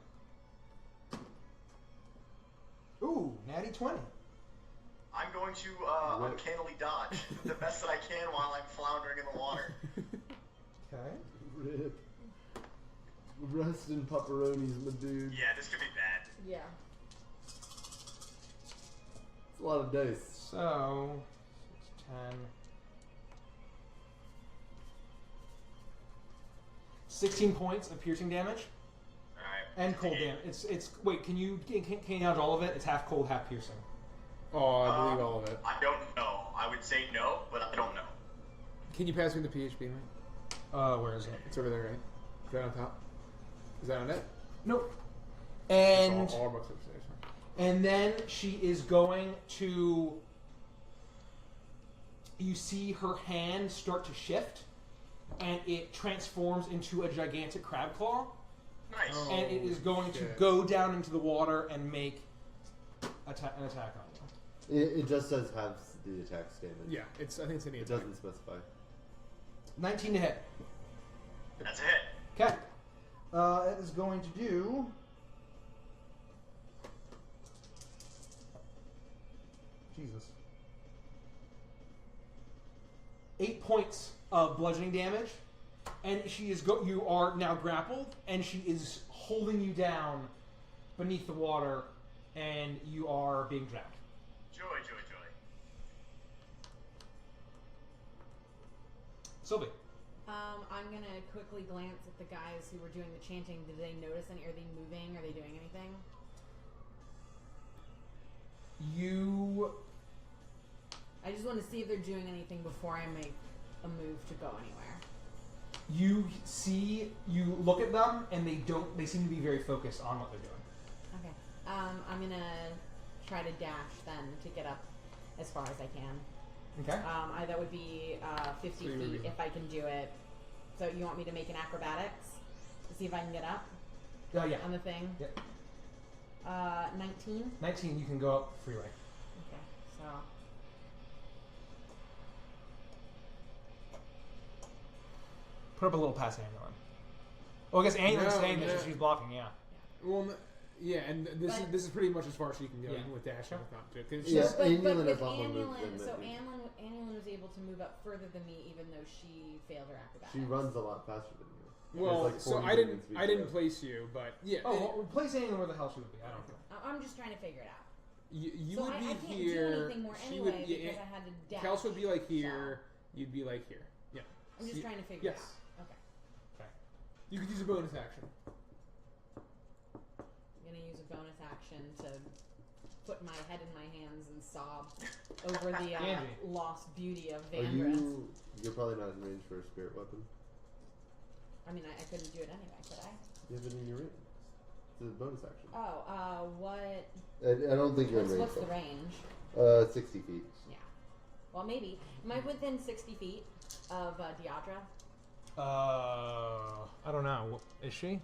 Speaker 1: Ooh, natty 20.
Speaker 3: I'm going to uncannily dodge the best that I can while I'm floundering in the water.
Speaker 1: Okay.
Speaker 5: Rip. Rest in pepperonis, my dude.
Speaker 3: Yeah, this could be bad.
Speaker 2: Yeah.
Speaker 5: It's a lot of dice.
Speaker 1: So, 6, 10... 16 points of piercing damage
Speaker 3: Alright.
Speaker 1: and cold damage. It's wait. Can you dodge all of it? It's half cold, half piercing.
Speaker 6: Oh, I believe all of it.
Speaker 3: I don't know. I would say no, but I don't know.
Speaker 6: Can you pass me the PHP, Mike?
Speaker 1: Where is it?
Speaker 6: It's over there, right? Is that on top? Is that on it?
Speaker 1: Nope. And
Speaker 6: all our books upstairs. Huh?
Speaker 1: and then she is going to. You see her hand start to shift, and it transforms into a gigantic crab claw.
Speaker 3: Nice.
Speaker 6: Oh.
Speaker 1: And it is going to
Speaker 6: shit.
Speaker 1: go down into the water and make an attack on you.
Speaker 5: It just says halves the attack's damage.
Speaker 6: Yeah, I think it's an
Speaker 5: It
Speaker 6: attack.
Speaker 5: doesn't specify.
Speaker 1: 19 to hit.
Speaker 3: That's a hit.
Speaker 1: Okay. It is going to do... Jesus. 8 points of bludgeoning damage. And she is you are now grappled, and she is holding you down beneath the water, and you are being dragged.
Speaker 3: Joy, joy, joy.
Speaker 1: Sylvie.
Speaker 2: I'm gonna quickly glance at the guys who were doing the chanting. Did they notice any? Are they moving? Are they doing anything? I just want to see if they're doing anything before I make a move to go anywhere.
Speaker 1: You look at them, and they seem to be very focused on what they're doing.
Speaker 2: Okay. I'm gonna try to dash then to get up as far as I can.
Speaker 1: Okay.
Speaker 2: That would be 50 feet if I can do it. So you want me to make an acrobatics to see if I can get up?
Speaker 1: Yeah.
Speaker 2: On the thing?
Speaker 1: Yep.
Speaker 2: 19?
Speaker 1: 19, you can go up freeway.
Speaker 2: Okay, so...
Speaker 1: Put up a little past Annulin. Well, I guess Annulin's staying there,
Speaker 6: yeah.
Speaker 1: so she's blocking, yeah.
Speaker 6: Well, yeah, and this is pretty much as far as she can go,
Speaker 1: Yeah.
Speaker 6: even with dash and whatnot, too. 'Cause
Speaker 5: Yeah.
Speaker 6: she's-
Speaker 2: But
Speaker 5: Annulin
Speaker 2: with
Speaker 5: has a lot more moves
Speaker 2: Annulin,
Speaker 5: than
Speaker 2: so
Speaker 5: me.
Speaker 2: Annulin was able to move up further than me, even though she failed her acrobatics.
Speaker 5: She runs a lot faster than you.
Speaker 6: well,
Speaker 5: There's like
Speaker 6: so
Speaker 5: 40
Speaker 6: I didn't
Speaker 5: movement speed
Speaker 6: I didn't
Speaker 5: there.
Speaker 6: place you, but yeah.
Speaker 1: Oh, well, replace Annulin where the hell she would be. I don't know.
Speaker 2: I'm just trying to figure it out.
Speaker 6: You
Speaker 2: So
Speaker 6: would
Speaker 2: I
Speaker 6: be
Speaker 2: can't
Speaker 6: here.
Speaker 2: do anything more
Speaker 6: she
Speaker 2: anyway
Speaker 6: would,
Speaker 2: because I had to dash.
Speaker 6: Kels would be like here. You'd be like here. Yeah.
Speaker 2: I'm just
Speaker 6: So
Speaker 2: trying to figure
Speaker 6: yes.
Speaker 2: it out. Okay.
Speaker 1: Okay.
Speaker 6: You could use a bonus action.
Speaker 2: I'm going to use a bonus action to put my head in my hands and sob over the
Speaker 1: Angie.
Speaker 2: lost beauty of
Speaker 5: Are
Speaker 2: Vandress.
Speaker 5: you're probably not in range for a spirit weapon.
Speaker 2: I mean, I couldn't do it anyway, could I?
Speaker 5: You have it in your range. It's a bonus action.
Speaker 2: Oh, what?
Speaker 5: I don't think you're in range.
Speaker 2: What's the
Speaker 5: though.
Speaker 2: range?
Speaker 5: 60 feet.
Speaker 2: Yeah. Well, maybe. Am I within 60 feet of Deidre?
Speaker 1: I don't know. Is she?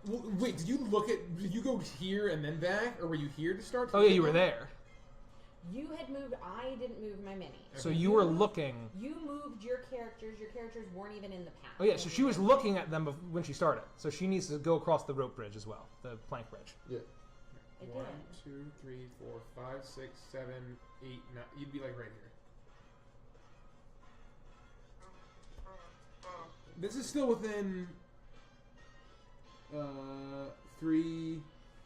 Speaker 6: Well, wait, did you go here and then back, or were you here to start?
Speaker 1: Oh, yeah, you were there.
Speaker 2: You had moved. I didn't move my mini.
Speaker 1: So you were looking.
Speaker 2: You moved your characters. Your characters weren't even in the path.
Speaker 1: Oh, yeah, so she was looking at them when she started. So she needs to go across the rope bridge as well, the plank bridge.
Speaker 5: Yeah.
Speaker 2: It
Speaker 6: 1,
Speaker 2: did.
Speaker 6: 2, 3, 4, 5, 6, 7, 8, 9. You'd be like right here. This is still within 3,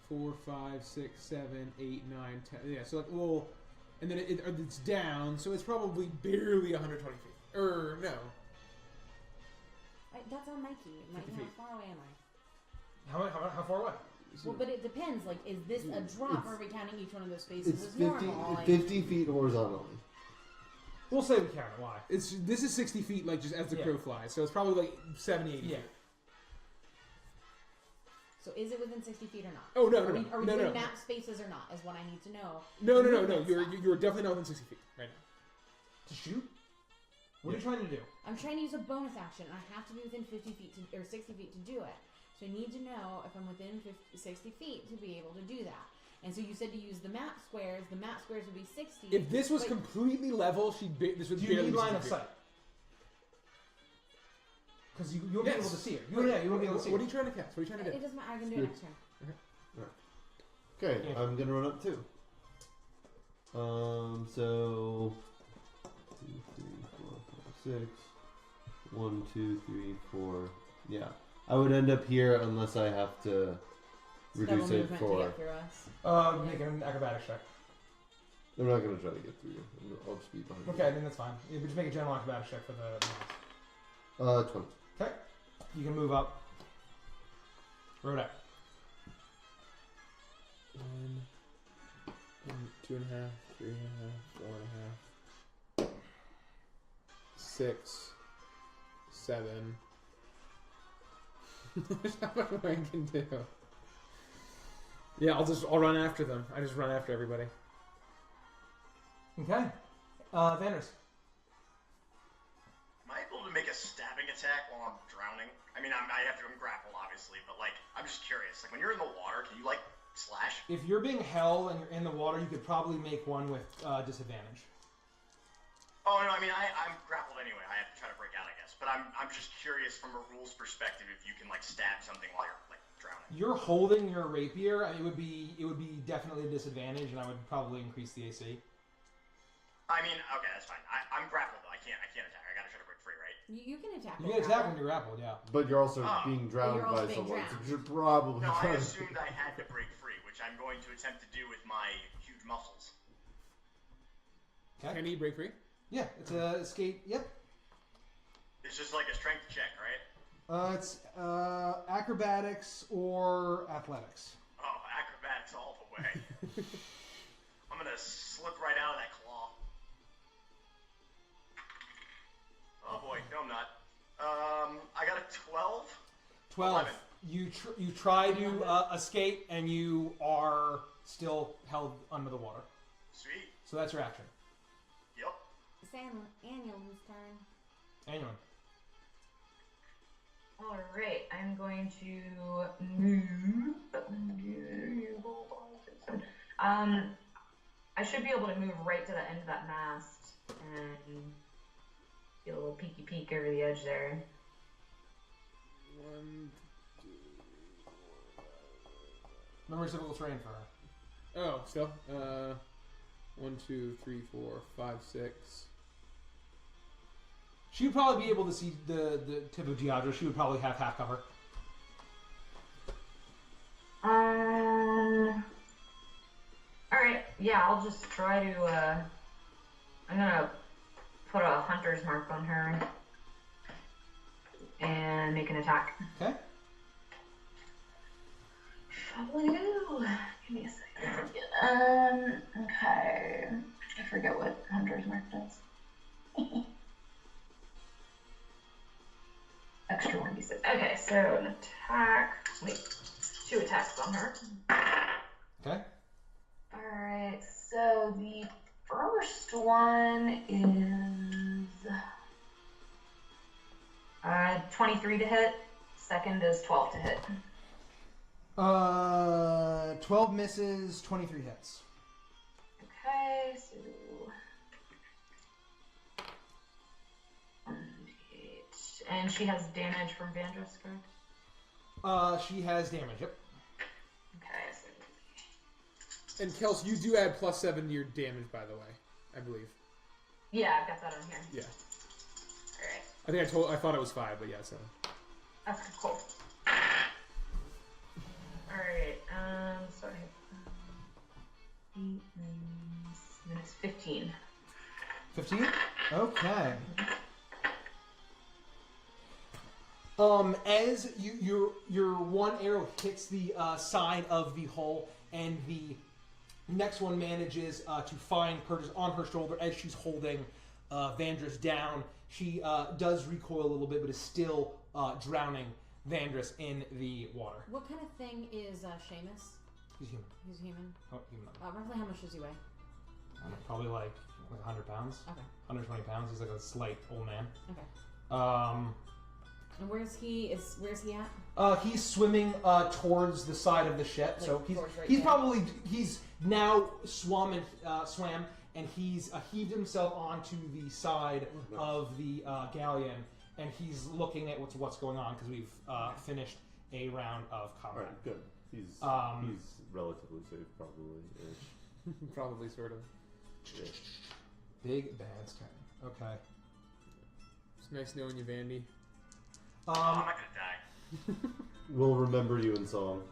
Speaker 6: 4, 5, 6, 7, 8, 9, 10. Yeah, so like well, and then it's down, so it's probably barely 120 feet. Or no,
Speaker 2: That's on Mikey.
Speaker 6: 50
Speaker 2: How
Speaker 6: feet.
Speaker 2: far away am I?
Speaker 1: How far away?
Speaker 2: Well, but it depends. Like, is this a drop? Or are we counting each one of those spaces
Speaker 5: It's
Speaker 2: as
Speaker 5: 50,
Speaker 2: normal? Like,
Speaker 5: 50 feet horizontally.
Speaker 1: We'll say we count it. Why?
Speaker 6: this is 60 feet, like just as the
Speaker 1: Yeah.
Speaker 6: crow flies. So it's probably like 70, 80
Speaker 1: Yeah.
Speaker 6: feet.
Speaker 2: so is it within 60 feet or not?
Speaker 6: Oh no,
Speaker 2: Are we
Speaker 6: no,
Speaker 2: doing
Speaker 6: no.
Speaker 2: map spaces or not? Is what I need to know.
Speaker 6: No.
Speaker 2: Movement
Speaker 6: You're
Speaker 2: stuff.
Speaker 6: you're definitely not within 60 feet right now.
Speaker 1: To shoot? What are you trying to do?
Speaker 2: I'm trying to use a bonus action. I have to be within 50 feet or 60 feet to do it. So I need to know if I'm within 60 feet to be able to do that. And so you said to use the map squares. The map squares would be 60.
Speaker 6: If this was
Speaker 2: but-
Speaker 6: completely level, this would
Speaker 1: Do you
Speaker 6: barely
Speaker 1: need
Speaker 6: be
Speaker 1: line of
Speaker 6: 60
Speaker 1: sight? Because you won't be able to see her. You won't be able to see
Speaker 6: What are
Speaker 1: her.
Speaker 6: you trying to cast? What are you trying to
Speaker 2: It
Speaker 6: do?
Speaker 2: doesn't matter. I can do it next turn.
Speaker 5: Okay,
Speaker 1: Yeah.
Speaker 5: I'm gonna run up too. So 2, 3, 4, 5, 6. 1, 2, 3, 4. Yeah, I would end up here unless I have to reduce
Speaker 2: Double
Speaker 5: it
Speaker 2: movement to
Speaker 5: for.
Speaker 2: get through us.
Speaker 1: Make an acrobatics check.
Speaker 5: I'm not gonna try to get through you. I'll just be behind.
Speaker 1: Okay, then that's fine. Yeah, but just make a general acrobatics check for the mouse.
Speaker 5: 20.
Speaker 1: Okay. You can move up. Road up.
Speaker 6: 1, 2.5, 3.5, 4.5, 6, 7. There's not much more I can do. Yeah, I'll run after them. I just run after everybody.
Speaker 1: Okay. Vanders.
Speaker 3: Am I able to make a stabbing attack while I'm drowning? I mean, I have to grapple, obviously, but like, I'm just curious. Like, when you're in the water, can you like slash?
Speaker 1: If you're being held and you're in the water, you could probably make one with disadvantage.
Speaker 3: Oh no, I mean, I'm grappled anyway. I have to try to break out, I guess. But I'm just curious from a rules perspective if you can like stab something while you're like drowning.
Speaker 1: You're holding your rapier. I mean, it would be definitely a disadvantage, and I would probably increase the AC.
Speaker 3: I mean, okay, that's fine. I'm grappled though. I can't attack. I gotta try to break free, right?
Speaker 2: You can attack.
Speaker 1: You
Speaker 2: with
Speaker 1: can attack
Speaker 2: grapple.
Speaker 1: when you're grappled, yeah.
Speaker 5: But you're also
Speaker 3: Oh.
Speaker 5: being drowned
Speaker 2: You're also
Speaker 5: by
Speaker 2: being
Speaker 5: someone, so
Speaker 2: drowned.
Speaker 5: you should probably
Speaker 3: No, I
Speaker 5: try to.
Speaker 3: assumed I had to break free, which I'm going to attempt to do with my huge muscles.
Speaker 1: Okay.
Speaker 6: Can he break free?
Speaker 1: Yeah, it's a escape. Yep.
Speaker 3: It's just like a strength check, right?
Speaker 1: It's acrobatics or athletics.
Speaker 3: Oh, acrobatics all the way. I'm gonna slip right out of that claw. Oh boy, no I'm not. I got a 12.
Speaker 1: 12.
Speaker 3: 11.
Speaker 1: You try to escape, and you are still held under the water.
Speaker 3: Sweet.
Speaker 1: So that's your action.
Speaker 3: Yep.
Speaker 2: It's Annual's turn.
Speaker 1: Anyway.
Speaker 7: Alright, I'm going to move. I should be able to move right to the end of that mast and get a little peeky peek over the edge there.
Speaker 6: 1, 2, 4, 5.
Speaker 1: Remember, it's difficult terrain for her.
Speaker 6: Oh, still. 1, 2, 3, 4, 5, 6.
Speaker 1: She would probably be able to see the tip of Giadra. She would probably have half cover.
Speaker 7: Alright, yeah, I'll just try to, I'm gonna put a hunter's mark on her and make an attack.
Speaker 1: Okay.
Speaker 7: Probably do. Give me a second. Okay. I forget what hunter's mark does. Extra 1d6. Okay, so an attack. Wait, 2 attacks on her.
Speaker 1: Okay.
Speaker 7: Alright, so the first one is 23 to hit. Second is 12 to hit.
Speaker 1: 12 misses, 23 hits.
Speaker 7: Okay, so 1d8. And she has damage from Vandrus, correct?
Speaker 1: She has damage, yep.
Speaker 7: Okay, so
Speaker 6: And Kels, you do add +7 to your damage, by the way, I believe.
Speaker 7: yeah, I've got that on here.
Speaker 6: Yeah.
Speaker 7: Alright.
Speaker 6: I thought it was 5, but yeah, 7.
Speaker 7: Okay, cool. Alright, so I have 8 and it's 15.
Speaker 1: 15? Okay. As your one arrow hits the side of the hull, and the next one manages to find Curtis on her shoulder as she's holding Vandrus down. She does recoil a little bit, but is still drowning Vandrus in the water.
Speaker 2: What kind of thing is Seamus?
Speaker 1: He's human.
Speaker 2: He's human.
Speaker 1: Oh, human.
Speaker 2: Roughly how much does he weigh?
Speaker 1: Probably like 100 pounds.
Speaker 2: Okay.
Speaker 1: 120 pounds. He's like a slight old man.
Speaker 2: Okay.
Speaker 1: And
Speaker 2: where's he at?
Speaker 1: he's swimming towards the side of the ship.
Speaker 2: Like,
Speaker 1: So he's
Speaker 2: right
Speaker 1: he's
Speaker 2: there.
Speaker 1: probably he's now swam and he's heaved himself onto the side of the galleon, and he's looking at what's going on because we've finished a round of combat.
Speaker 4: Alright, good. He's relatively safe, probably.
Speaker 6: Probably, sort of.
Speaker 4: Yeah.
Speaker 1: Big bad sky. Okay.
Speaker 6: It's nice knowing you, Vandy.
Speaker 3: I'm not gonna die.
Speaker 4: We'll remember you in song.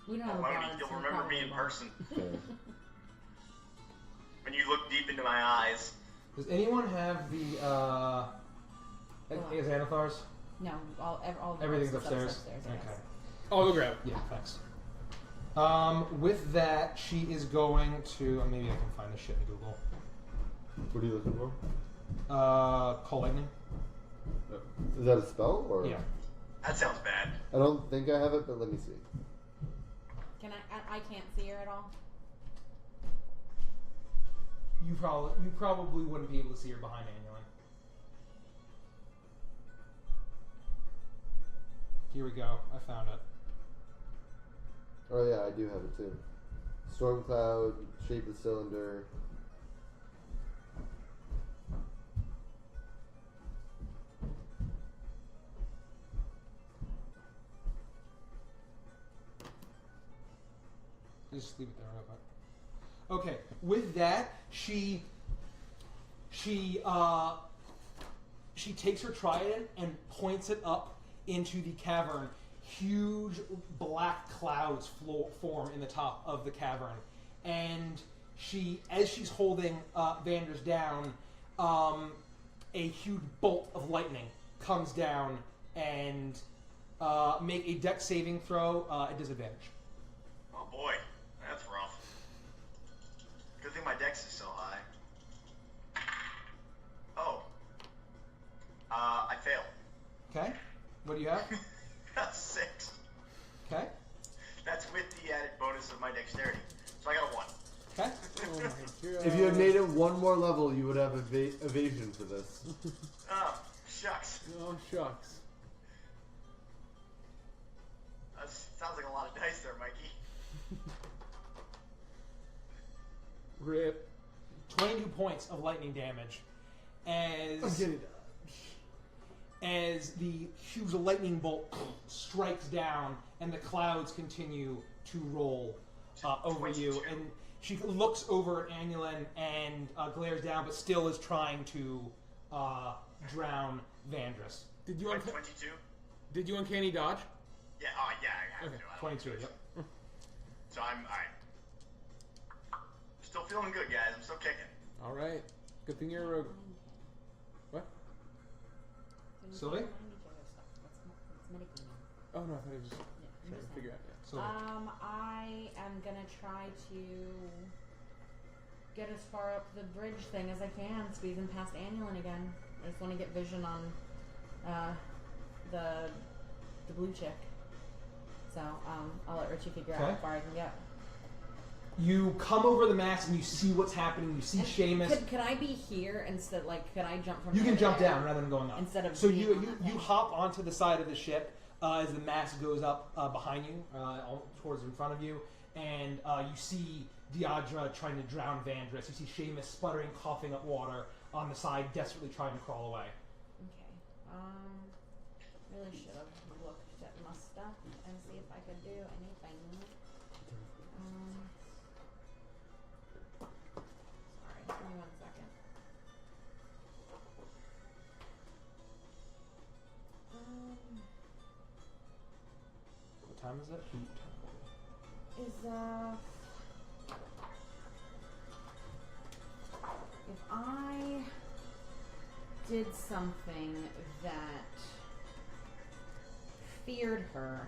Speaker 2: We don't have a
Speaker 3: Well,
Speaker 2: bard,
Speaker 3: you'll
Speaker 2: so
Speaker 3: remember
Speaker 2: probably
Speaker 3: me in
Speaker 2: won't.
Speaker 3: person
Speaker 4: Okay.
Speaker 3: when you look deep into my eyes.
Speaker 1: Does anyone have the Xanathar's?
Speaker 2: No, all of the
Speaker 1: Everything's
Speaker 2: stuff's
Speaker 1: upstairs.
Speaker 2: yes.
Speaker 1: Okay.
Speaker 6: I'll go grab it.
Speaker 1: Yeah, thanks. With that, she is going to. Maybe I can find this shit in Google.
Speaker 4: What are you looking for?
Speaker 1: Call lightning.
Speaker 4: Is that a spell? Or?
Speaker 1: Yeah.
Speaker 3: That sounds bad.
Speaker 4: I don't think I have it, but let me see.
Speaker 2: Can I can't see her at all.
Speaker 1: You probably wouldn't be able to see her behind Annual. Here we go. I found it.
Speaker 4: Oh yeah, I do have it too. Storm cloud, shape of cylinder.
Speaker 1: Just leave it there real quick. Okay. With that, she takes her trident and points it up into the cavern. Huge black clouds form in the top of the cavern, and as she's holding Vandrus down, a huge bolt of lightning comes down and make a dex saving throw at disadvantage.
Speaker 3: Oh boy, that's rough. Good thing my dex is so high. Oh. I fail.
Speaker 1: Okay. What do you have?
Speaker 3: 6.
Speaker 1: Okay.
Speaker 3: That's with the added bonus of my dexterity. So I got a 1.
Speaker 1: Okay.
Speaker 6: Oh my god.
Speaker 4: If you had made it one more level, you would have evasion for this.
Speaker 3: Oh, shucks.
Speaker 6: Oh, shucks.
Speaker 3: That sounds like a lot of dice there, Mikey.
Speaker 6: Rip.
Speaker 1: 22 points of lightning damage as the huge lightning bolt strikes down and the clouds continue to roll over you. And she looks over at Annulin and glares down, but still is trying to drown Vandris.
Speaker 6: Did you
Speaker 3: 22?
Speaker 6: Did you uncanny dodge?
Speaker 3: Yeah, yeah, I have
Speaker 1: Okay,
Speaker 3: to. I don't
Speaker 1: 22,
Speaker 3: have to.
Speaker 1: yep.
Speaker 3: So I'm still feeling good, guys. I'm still kicking.
Speaker 6: All right. Good thing you're a rogue. What?
Speaker 1: Sylvie?
Speaker 6: Oh no, I thought I was just trying to figure out. Yeah.
Speaker 1: Sylvie.
Speaker 2: I am gonna try to get as far up the bridge thing as I can, squeezing past Annulin again. I just want to get vision on the blue chick. So I'll let Richie figure out
Speaker 1: Okay.
Speaker 2: how far I can get.
Speaker 1: You come over the mast and you see what's happening. You see
Speaker 2: And
Speaker 1: Seamus.
Speaker 2: Could I be here instead? Like, could I jump from?
Speaker 1: You can
Speaker 2: here
Speaker 1: jump
Speaker 2: to there
Speaker 1: down rather than going up.
Speaker 2: instead of.
Speaker 1: So
Speaker 2: being
Speaker 1: you
Speaker 2: on that thing?
Speaker 1: hop onto the side of the ship as the mast goes up behind you, towards in front of you, and you see Deidre trying to drown Vandris. You see Seamus sputtering, coughing up water on the side, desperately trying to crawl away.
Speaker 2: Okay. Really should have looked at my stuff and see if I could do anything. Sorry, give me 1 second.
Speaker 1: What time is it?
Speaker 2: If I did something that feared her,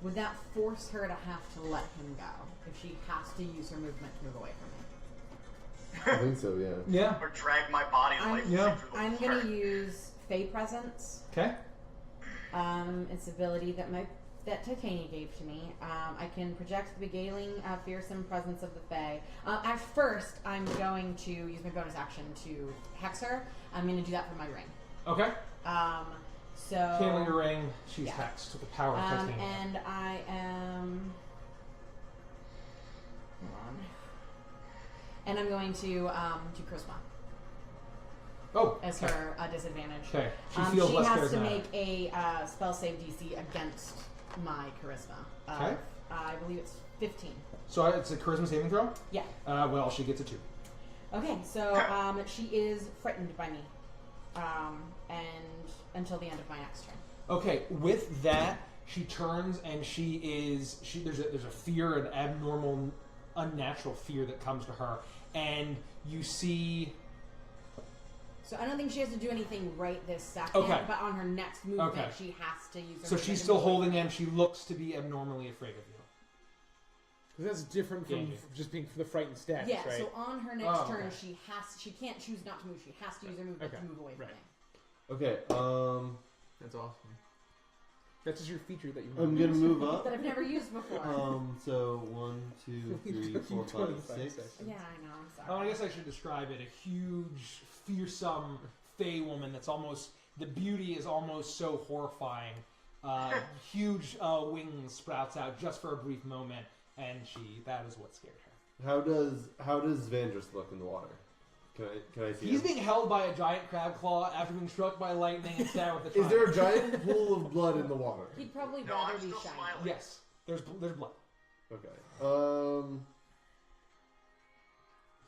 Speaker 2: would that force her to have to let him go if she has to use her movement to move away from me?
Speaker 4: I think so, yeah.
Speaker 1: Yeah.
Speaker 3: Or drag my body
Speaker 2: I'm-
Speaker 3: lifelessly
Speaker 1: yeah.
Speaker 3: through the
Speaker 2: I'm
Speaker 3: water.
Speaker 2: gonna use Fey Presence.
Speaker 1: Okay.
Speaker 2: It's an ability that Titania gave to me. I can project the beguiling, fearsome presence of the Fae. At first, I'm going to use my bonus action to hex her. I'm going to do that for my ring.
Speaker 1: Okay.
Speaker 2: So.
Speaker 1: Handle your ring. She's
Speaker 2: Yeah.
Speaker 1: hexed with the power of Titania.
Speaker 2: And I am. Hold on. And I'm going to do Charisma
Speaker 1: Oh.
Speaker 2: as
Speaker 1: okay.
Speaker 2: her disadvantage.
Speaker 1: Okay. She feels
Speaker 2: she
Speaker 1: less
Speaker 2: has to
Speaker 1: charismatic.
Speaker 2: make a spell save DC against my charisma.
Speaker 1: Okay.
Speaker 2: I believe it's 15.
Speaker 1: So it's a charisma saving throw?
Speaker 2: Yeah.
Speaker 1: Well, she gets a 2.
Speaker 2: Okay, so she is frightened by me, and until the end of my next turn.
Speaker 1: Okay, with that, she turns and there's a fear, an abnormal, unnatural fear that comes to her, and you see.
Speaker 2: So I don't think she has to do anything right this second,
Speaker 1: Okay.
Speaker 2: but on her next movement,
Speaker 1: Okay.
Speaker 2: she has to use her
Speaker 1: So
Speaker 2: movement
Speaker 1: she's
Speaker 2: to
Speaker 1: still
Speaker 2: move away
Speaker 1: holding
Speaker 2: from
Speaker 1: him. She looks to be abnormally afraid of you.
Speaker 6: Because that's different from
Speaker 1: Gandy.
Speaker 6: just being for the frightened status,
Speaker 2: Yeah,
Speaker 6: right?
Speaker 2: so on her next
Speaker 1: Oh,
Speaker 2: turn,
Speaker 1: okay.
Speaker 2: she can't choose not to move. She has to use her movement
Speaker 6: Okay.
Speaker 2: to move away from
Speaker 6: Right.
Speaker 2: me.
Speaker 4: Okay,
Speaker 6: That's awesome. That's just your feature that you
Speaker 4: I'm gonna move up.
Speaker 2: That I've never used before.
Speaker 4: So 1, 2, 3, 4, 5, 6.
Speaker 2: Yeah, I know. I'm sorry.
Speaker 1: Oh, I guess I should describe it. A huge, fearsome fey woman that's almost, the beauty is almost so horrifying. Huge wings sprouts out just for a brief moment, and that is what scared her.
Speaker 4: How does Vandris look in the water? Can I see
Speaker 1: He's
Speaker 4: him?
Speaker 1: being held by a giant crab claw after being struck by lightning and stabbed with a
Speaker 4: Is there a giant pool of blood in the water?
Speaker 2: He'd probably
Speaker 3: No,
Speaker 2: rather
Speaker 3: I'm
Speaker 2: be
Speaker 3: still
Speaker 2: shiny.
Speaker 3: smiling.
Speaker 1: Yes, there's blood.
Speaker 4: Okay.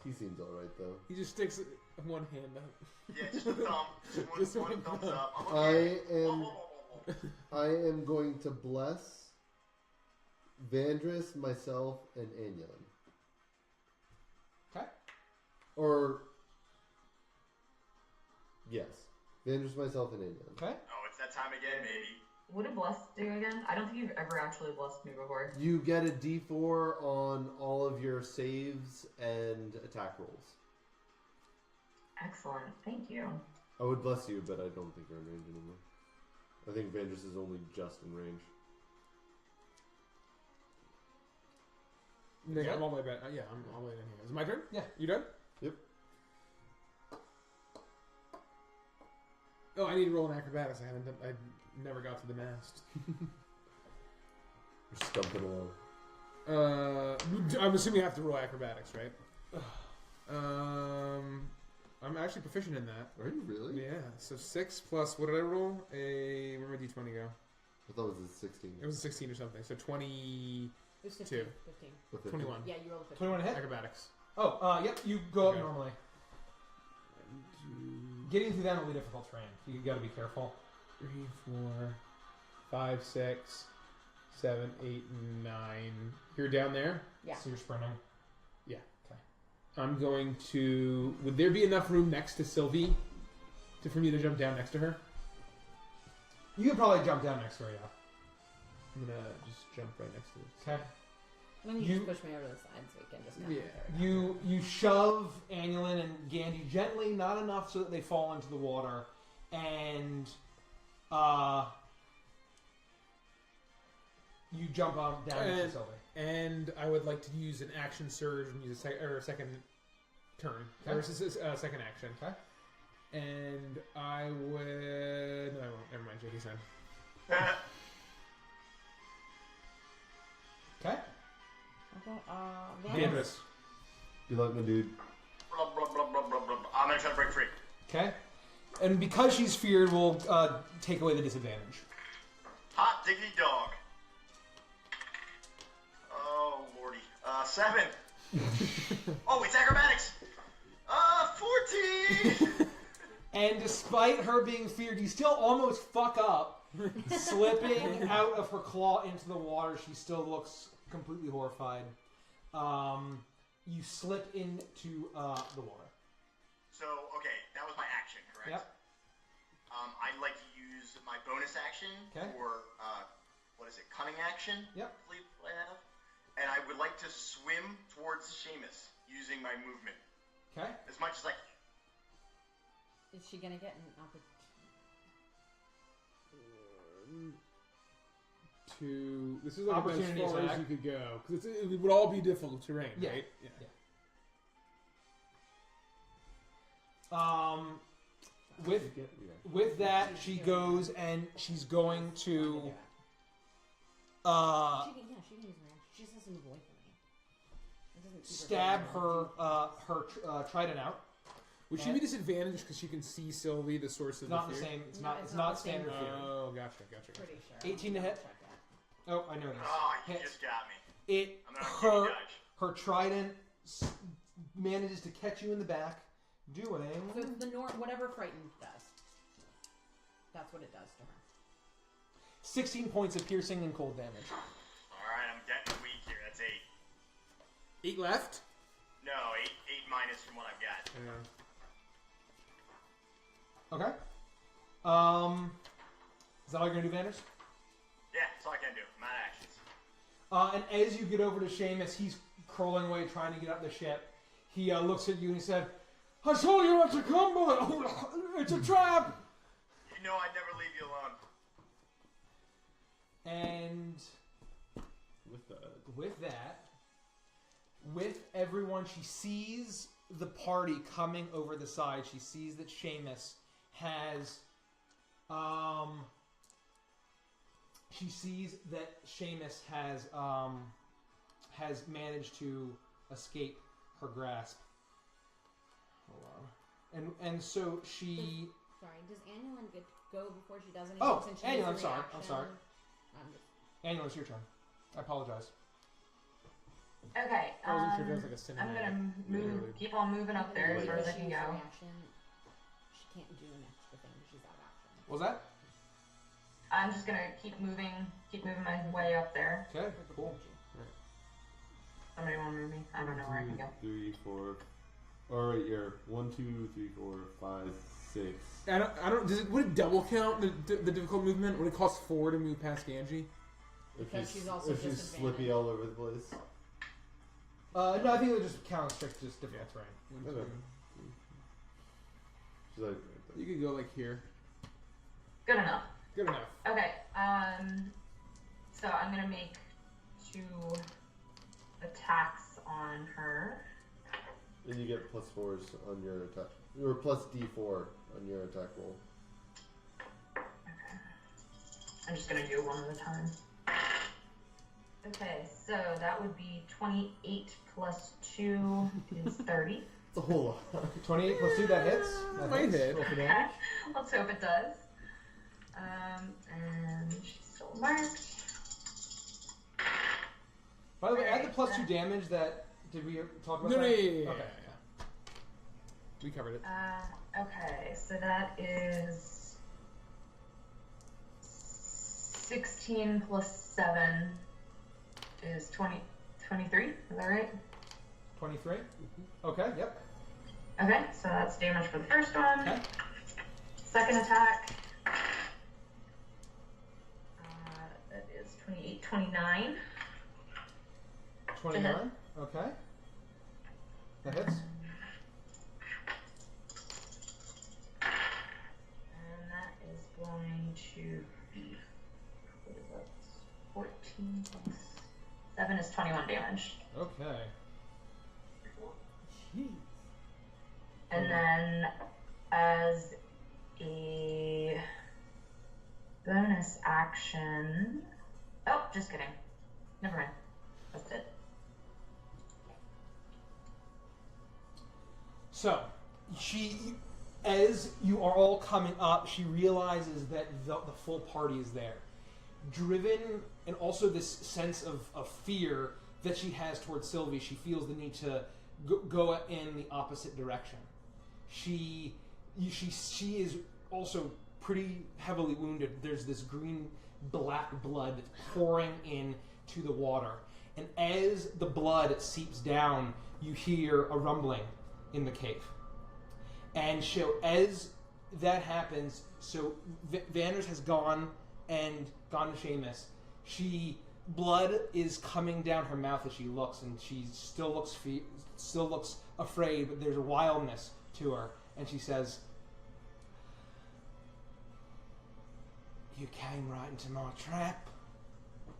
Speaker 4: He seems alright though.
Speaker 6: He just sticks one hand up.
Speaker 3: Yeah, just a thumb.
Speaker 6: Just
Speaker 3: One
Speaker 6: one
Speaker 3: thumbs
Speaker 6: thumb.
Speaker 3: up. I'm
Speaker 5: I
Speaker 3: okay.
Speaker 5: am
Speaker 3: Whoa, whoa, whoa, whoa.
Speaker 5: I am going to bless Vandris, myself, and Annulin.
Speaker 1: Okay.
Speaker 5: Or Yes. Vanquish myself and Aiden.
Speaker 1: Okay.
Speaker 3: Oh, it's that time again, maybe.
Speaker 7: What did bless do again? I don't think you've ever actually blessed me before.
Speaker 5: You get a D4 on all of your saves and attack rolls.
Speaker 7: Excellent. Thank you.
Speaker 5: I would bless you, but I don't think you're in range anymore. I think Vanquish is only just in range.
Speaker 6: Yeah, I'm all the way back. Yeah, I'm all the way down here. Is it my turn?
Speaker 1: Yeah.
Speaker 6: You done?
Speaker 5: Yep.
Speaker 6: Oh, I need to roll an acrobatics. I never got to the mast.
Speaker 5: You're stumping along.
Speaker 6: I'm assuming I have to roll acrobatics, right? I'm actually proficient in that.
Speaker 5: Are you really?
Speaker 6: Yeah. So 6 plus, what did I roll? Where did my d20 go?
Speaker 5: I thought it was a 16.
Speaker 6: It was a 16 or something. So 20.
Speaker 2: It was 15. 15.
Speaker 6: 21.
Speaker 2: Yeah, you rolled a 15.
Speaker 1: 21 hit?
Speaker 6: Acrobatics.
Speaker 1: Oh, yep, you go
Speaker 6: Okay.
Speaker 1: up normally. Getting through that will be difficult terrain. You gotta be careful.
Speaker 6: 3, 4, 5, 6, 7, 8, 9. You're down there?
Speaker 2: Yeah.
Speaker 1: So you're sprinting.
Speaker 6: I'm going to... Would there be enough room next to Sylvie for me to jump down next to her?
Speaker 1: You could probably jump down next to her, yeah.
Speaker 6: I'm going to just jump right next to her.
Speaker 1: Okay.
Speaker 2: And then you
Speaker 1: You-
Speaker 2: just push me over to the side so we can just kind
Speaker 6: Yeah.
Speaker 1: You shove Annulin and Gandhi gently, not enough so that they fall into the water, and you jump on down to Sylvie.
Speaker 6: And I would like to use an action surge and use a second turn.
Speaker 1: Okay.
Speaker 6: Or second action.
Speaker 1: Okay.
Speaker 6: And I would... No, I won't. Never mind. Jakey's done.
Speaker 1: Okay.
Speaker 2: Okay,
Speaker 6: Dangerous.
Speaker 5: You like my dude?
Speaker 3: Blah, blah, blah, blah, blah, blah. I'm gonna try to break free.
Speaker 1: Okay. And because she's feared, we'll take away the disadvantage.
Speaker 3: Hot diggity dog. Oh, lordy. 7. Oh, it's acrobatics. 14.
Speaker 1: And despite her being feared, you still almost fuck up, slipping out of her claw into the water. She still looks completely horrified. You slip into the water.
Speaker 3: So, okay, that was my action, correct?
Speaker 1: Yep.
Speaker 3: I'd like to use my bonus action for, what is it, cunning action?
Speaker 1: Yep.
Speaker 3: I believe I have. And I would like to swim towards Seamus using my movement.
Speaker 1: Okay.
Speaker 3: As much as I can.
Speaker 2: Is she gonna get an opportunity?
Speaker 6: This is like about as
Speaker 1: Opportunity
Speaker 6: far
Speaker 1: attack.
Speaker 6: as you could go. Because it would all be difficult terrain,
Speaker 1: Yeah.
Speaker 6: right?
Speaker 1: With that, she goes and she's going to
Speaker 2: She can use her action. She just has to move away from me. It doesn't keep
Speaker 1: stab
Speaker 2: from
Speaker 1: her trident out.
Speaker 6: Would she be disadvantaged because she can see Sylvie, the source of
Speaker 1: Not
Speaker 6: the
Speaker 1: the
Speaker 6: fear?
Speaker 1: same. It's
Speaker 2: No,
Speaker 1: not.
Speaker 2: it's
Speaker 1: It's
Speaker 2: not
Speaker 1: not
Speaker 2: the same
Speaker 1: standard fear.
Speaker 6: Oh, gotcha.
Speaker 2: Pretty sure.
Speaker 1: 18 to hit?
Speaker 2: Check that.
Speaker 1: Oh, I know this.
Speaker 3: Oh, you
Speaker 1: Hits.
Speaker 3: just got me.
Speaker 1: It
Speaker 3: I'm gonna
Speaker 1: her
Speaker 3: dodge.
Speaker 1: her trident manages to catch you in the back, doing
Speaker 2: So it's the whatever frightened does. That's what it does to her.
Speaker 1: 16 points of piercing and cold damage.
Speaker 3: Alright, I'm getting weak here. That's 8.
Speaker 6: 8 left?
Speaker 3: No, 8 minus from what I've got.
Speaker 1: Okay. Is that all you're gonna do, Vanders?
Speaker 3: Yeah, that's all I can do. I'm out of actions.
Speaker 1: And as you get over to Seamus, he's crawling away trying to get up the ship. He looks at you and he said, "I told you not to come, boy. It's a trap."
Speaker 3: You know I'd never leave you alone.
Speaker 1: And with everyone, she sees the party coming over the side. She sees that Seamus has, has managed to escape her grasp. Hold on. And so she.
Speaker 2: Sorry, does Annulin go before she does anything?
Speaker 1: Oh,
Speaker 2: since she
Speaker 1: Annulin,
Speaker 2: needs a
Speaker 1: I'm sorry.
Speaker 2: reaction?
Speaker 1: Annulin, it's your turn. I apologize.
Speaker 7: Okay,
Speaker 6: I wasn't sure if there was like a
Speaker 7: I'm
Speaker 6: cinematic.
Speaker 7: gonna keep on moving up there as far as I can go.
Speaker 2: Reaction, she can't do an extra thing. She's out of action.
Speaker 1: What was that?
Speaker 7: I'm just gonna keep moving my way up there.
Speaker 1: Okay, cool.
Speaker 7: Somebody wanna move me? I don't know where I can go.
Speaker 5: 3, 4. Alright, you're 1, 2, 3, 4, 5,
Speaker 4: 6.
Speaker 6: I don't. Would it double count the difficult movement? Would it cost 4 to move past Ganji?
Speaker 2: Because she's also
Speaker 5: if she's
Speaker 2: disadvantaged.
Speaker 5: slippy all over the place.
Speaker 1: No, I think it just counts strict just different terrain.
Speaker 5: Okay. She's like,
Speaker 6: You could go like here.
Speaker 7: Good enough.
Speaker 6: Good enough.
Speaker 7: Okay. So I'm gonna make 2 attacks on her.
Speaker 5: and you get +4s on your attack, or plus D4 on your attack roll.
Speaker 7: Okay. I'm just gonna do 1 at a time. Okay, so that would be 28 plus 2 is 30.
Speaker 5: It's a whole lot.
Speaker 1: 28 plus 2, that hits. That
Speaker 6: Might
Speaker 1: hits.
Speaker 6: hit.
Speaker 1: Roll for damage.
Speaker 7: Let's hope it does. And she's still marked.
Speaker 1: By the way, add the plus 2 damage that. Did we talk about
Speaker 6: No,
Speaker 1: that?
Speaker 6: yeah.
Speaker 1: Okay.
Speaker 6: We covered it.
Speaker 7: Okay, so that is 16 plus 7 is 23. Is that right?
Speaker 1: 23? Okay, yep.
Speaker 7: Okay, so that's damage for the first one.
Speaker 1: Okay.
Speaker 7: Second attack. That is 28, 29.
Speaker 1: 29. Okay. That hits.
Speaker 7: And that is going to be, what is that? 14 plus 7 is 21 damage.
Speaker 1: Okay.
Speaker 7: And then as a bonus action, oh, just kidding. Never mind. That's it.
Speaker 1: So, as you are all coming up, she realizes that the full party is there. Driven, and also this sense of fear that she has towards Sylvie, she feels the need to go in the opposite direction. She is also pretty heavily wounded. There's this green-black blood that's pouring into the water. And as the blood seeps down, you hear a rumbling in the cave. And so as that happens, so Vanders has gone to Seamus. Blood is coming down her mouth as she looks, and she still looks afraid, but there's a wildness to her. And she says, "You came right into my trap.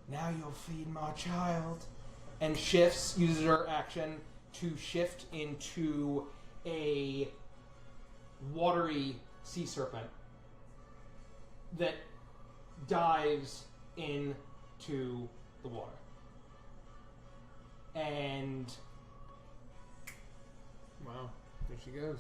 Speaker 1: Now you'll feed my child." And uses her action to shift into a watery sea serpent that dives into the water. And
Speaker 6: Wow. There she goes.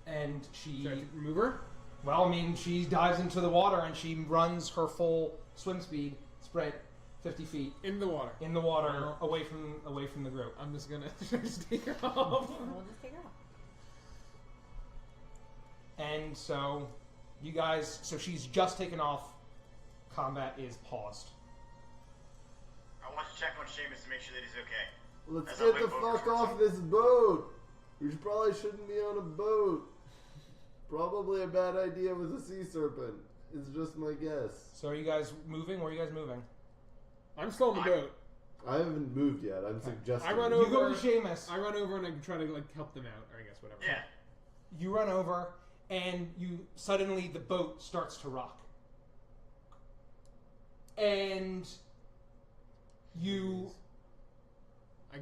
Speaker 1: and she,
Speaker 6: Should I remove her?
Speaker 1: well, I mean, she dives into the water and she runs her full swim speed, sprint, 50 feet
Speaker 6: In the water.
Speaker 1: in the water, away from the group.
Speaker 6: I'm just gonna just take her off.
Speaker 2: We'll just take her off.
Speaker 1: And so, you guys, so she's just taken off. Combat is paused.
Speaker 3: I want to check on Seamus to make sure that he's okay.
Speaker 5: Let's
Speaker 3: As I
Speaker 5: get the
Speaker 3: look over
Speaker 5: fuck
Speaker 3: towards
Speaker 5: off
Speaker 3: him.
Speaker 5: this boat. We probably shouldn't be on a boat. Probably a bad idea with a sea serpent. It's just my guess.
Speaker 1: So are you guys moving? Where are you guys moving?
Speaker 6: I'm still on the boat.
Speaker 5: I haven't moved yet. I'm suggesting.
Speaker 6: I run
Speaker 1: You go
Speaker 6: over.
Speaker 1: to Seamus.
Speaker 6: I run over and I try to like help them out, or I guess whatever.
Speaker 3: Yeah.
Speaker 1: You run over, and suddenly the boat starts to rock. And
Speaker 6: I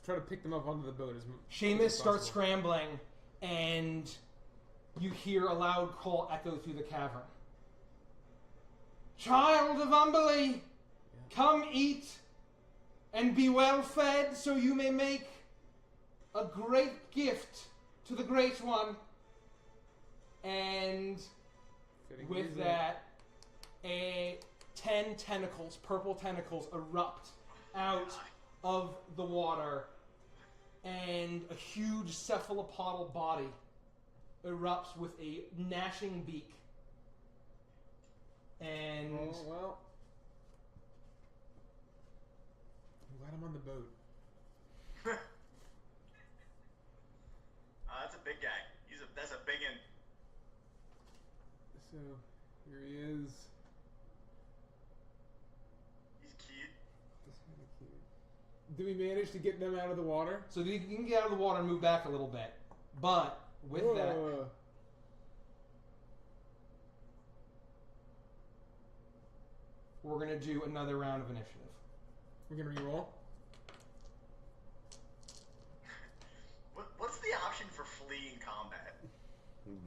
Speaker 6: try to pick them up onto the boat as
Speaker 1: Seamus starts
Speaker 6: possible.
Speaker 1: scrambling, and you hear a loud call echo through the cavern. "Child of Umberly, come eat and be well fed, so you may make a great gift to the Great One." And
Speaker 6: Fitting
Speaker 1: with
Speaker 6: music.
Speaker 1: that, 10 tentacles, purple tentacles, erupt out of the water, and a huge cephalopodal body erupts with a gnashing beak. And
Speaker 6: Oh, well. I'm glad I'm on the boat.
Speaker 3: That's a big guy. That's a big one.
Speaker 6: So, here he is.
Speaker 3: He's cute.
Speaker 6: That's kind of cute. Did we manage to get them out of the water?
Speaker 1: So you can get out of the water and move back a little bit. But with that, we're going to do another round of initiative.
Speaker 6: We're going to reroll?
Speaker 3: What's the option for fleeing combat?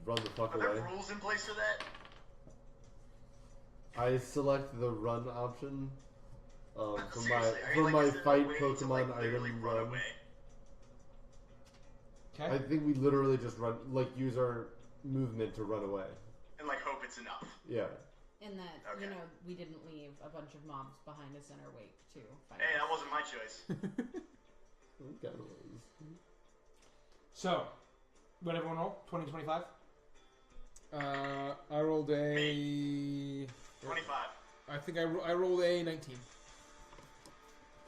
Speaker 4: Run the fuck
Speaker 3: Are
Speaker 4: away.
Speaker 3: there rules in place for that?
Speaker 4: I select the run option for
Speaker 3: Seriously,
Speaker 4: my
Speaker 3: is there
Speaker 4: fight
Speaker 3: a way to,
Speaker 4: Pokemon
Speaker 3: literally
Speaker 4: item
Speaker 3: run
Speaker 4: run.
Speaker 3: away?
Speaker 1: Okay?
Speaker 4: I think we literally just run, use our movement to run away.
Speaker 3: And hope it's enough.
Speaker 4: Yeah.
Speaker 2: In that,
Speaker 3: Okay.
Speaker 2: we didn't leave a bunch of mobs behind us in our wake to fight
Speaker 3: Hey,
Speaker 2: us.
Speaker 3: that wasn't my choice.
Speaker 4: Okay.
Speaker 1: So, what everyone roll? 20, 25?
Speaker 6: I rolled a...
Speaker 3: 25.
Speaker 6: I think I rolled a 19.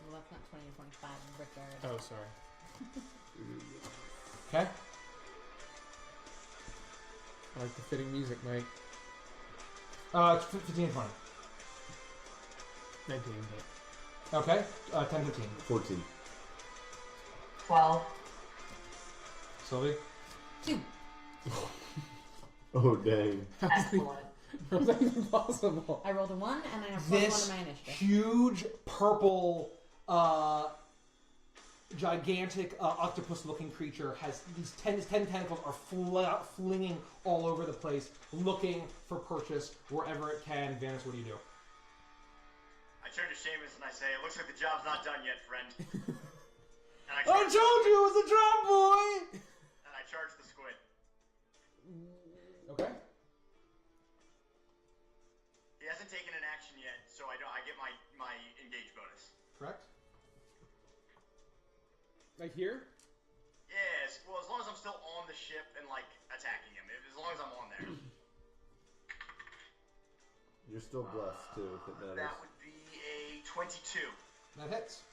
Speaker 2: Well, that's not 20 to 25, Rickard.
Speaker 6: Oh, sorry.
Speaker 1: Okay?
Speaker 6: I like the fitting music, Mike.
Speaker 1: It's 15 and 20.
Speaker 6: 19.
Speaker 1: Okay? 10, 15.
Speaker 4: 14.
Speaker 7: 12.
Speaker 1: Sylvie?
Speaker 2: 2.
Speaker 4: Oh, dang.
Speaker 7: Excellent.
Speaker 6: How's that even possible?
Speaker 2: I rolled a 1, and I have +1
Speaker 1: This
Speaker 2: to my initiative.
Speaker 1: huge purple, gigantic octopus-looking creature has these 10 tentacles are flinging all over the place, looking for purchase wherever it can. Vanis, what do you do?
Speaker 3: I turn to Seamus and I say, "It looks like the job's not done yet, friend." And I
Speaker 1: I told you it was a drop, boy!
Speaker 3: And I charge the squid.
Speaker 1: Okay.
Speaker 3: He hasn't taken an action yet, so I get my engage bonus.
Speaker 1: Correct.
Speaker 6: Like here?
Speaker 3: Yes. Well, as long as I'm still on the ship and attacking him, as long as I'm on there.
Speaker 4: You're still blessed, too, if it matters.
Speaker 3: That would be a 22.
Speaker 1: That hits.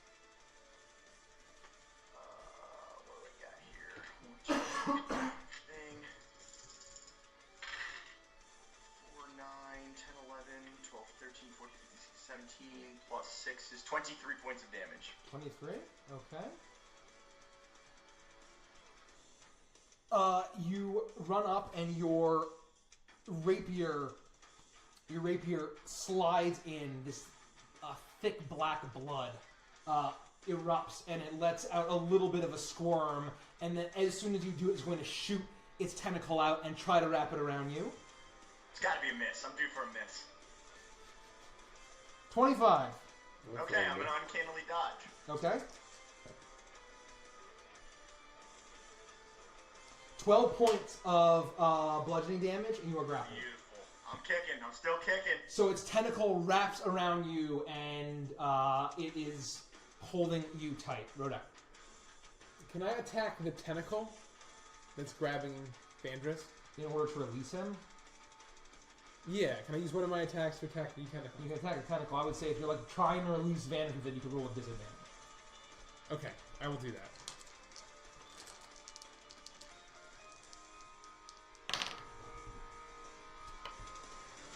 Speaker 3: What do we got here? Thing. 4, 9, 10, 11, 12, 13, 14, 15, 16, 17, plus 6 is 23 points of damage.
Speaker 1: 23. Okay. You run up and your rapier slides in. This thick black blood erupts and it lets out a little bit of a squirm, and then as soon as you do it, it's going to shoot its tentacle out and try to wrap it around you.
Speaker 3: It's got to be a miss. I'm due for a miss.
Speaker 1: 25.
Speaker 3: Okay, I'm gonna uncannily dodge.
Speaker 1: Okay. 12 points of bludgeoning damage, and you are grappled.
Speaker 3: Beautiful. I'm kicking. I'm still kicking.
Speaker 1: So its tentacle wraps around you, and it is holding you tight. Rhoda.
Speaker 6: Can I attack the tentacle that's grabbing Vandris?
Speaker 1: In order to release him,
Speaker 6: Yeah, can I use one of my attacks to attack the tentacle?
Speaker 1: you can attack a tentacle. I would say if you're trying to release Vantage, then you can roll with disadvantage.
Speaker 6: Okay, I will do that.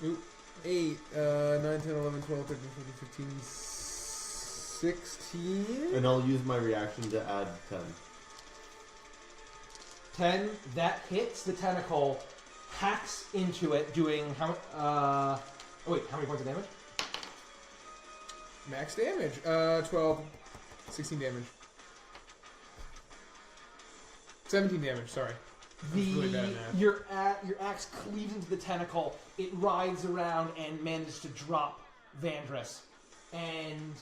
Speaker 6: Ooh, 8, 9, 10, 11, 12, 13, 14, 15, 16.
Speaker 4: And I'll use my reaction to add 10.
Speaker 1: 10, that hits the tentacle, hacks into it, doing how wait, how many points of damage?
Speaker 6: Max damage. 12, 16 damage. 17 damage, sorry. That's really bad math.
Speaker 1: Your axe cleaves into the tentacle. It rides around and manages to drop Vandris, and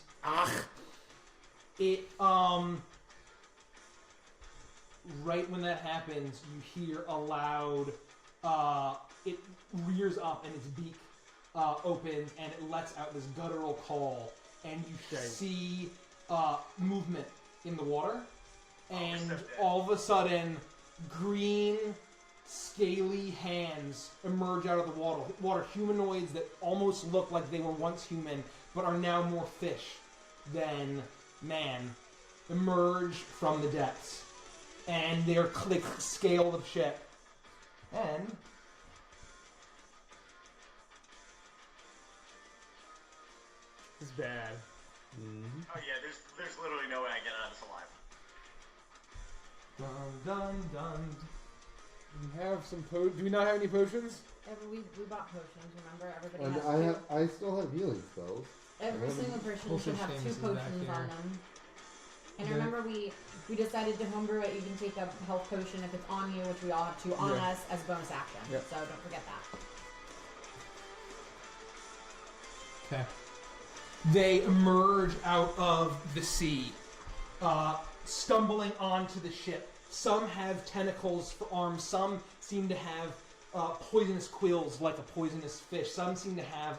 Speaker 1: it right when that happens, you hear a loud. It rears up and its beak opens and it lets out this guttural call, and you see movement in the water, and all of a sudden, green, scaly hands emerge out of the water. Humanoids that almost look like they were once human, but are now more fish than man, emerge from the depths. and they scale the ship, and
Speaker 6: This is bad.
Speaker 3: Oh yeah, there's literally no way I get out of this alive.
Speaker 1: dun.
Speaker 6: We have some do we not have any potions?
Speaker 2: We bought potions, remember? Everybody
Speaker 5: And
Speaker 2: has two.
Speaker 5: I still have healing spells.
Speaker 2: Every single person
Speaker 6: Also
Speaker 2: should have
Speaker 6: Seamus
Speaker 2: 2
Speaker 6: is back
Speaker 2: potions
Speaker 6: here.
Speaker 2: on them. And
Speaker 6: Yeah.
Speaker 2: remember, we decided to homebrew it. You can take a health potion if it's on you, which we all have 2 on
Speaker 6: Yeah.
Speaker 2: us as bonus action.
Speaker 6: Yeah.
Speaker 2: So don't forget that.
Speaker 1: Okay. They emerge out of the sea, stumbling onto the ship. Some have tentacles for arms. Some seem to have poisonous quills like a poisonous fish. Some seem to have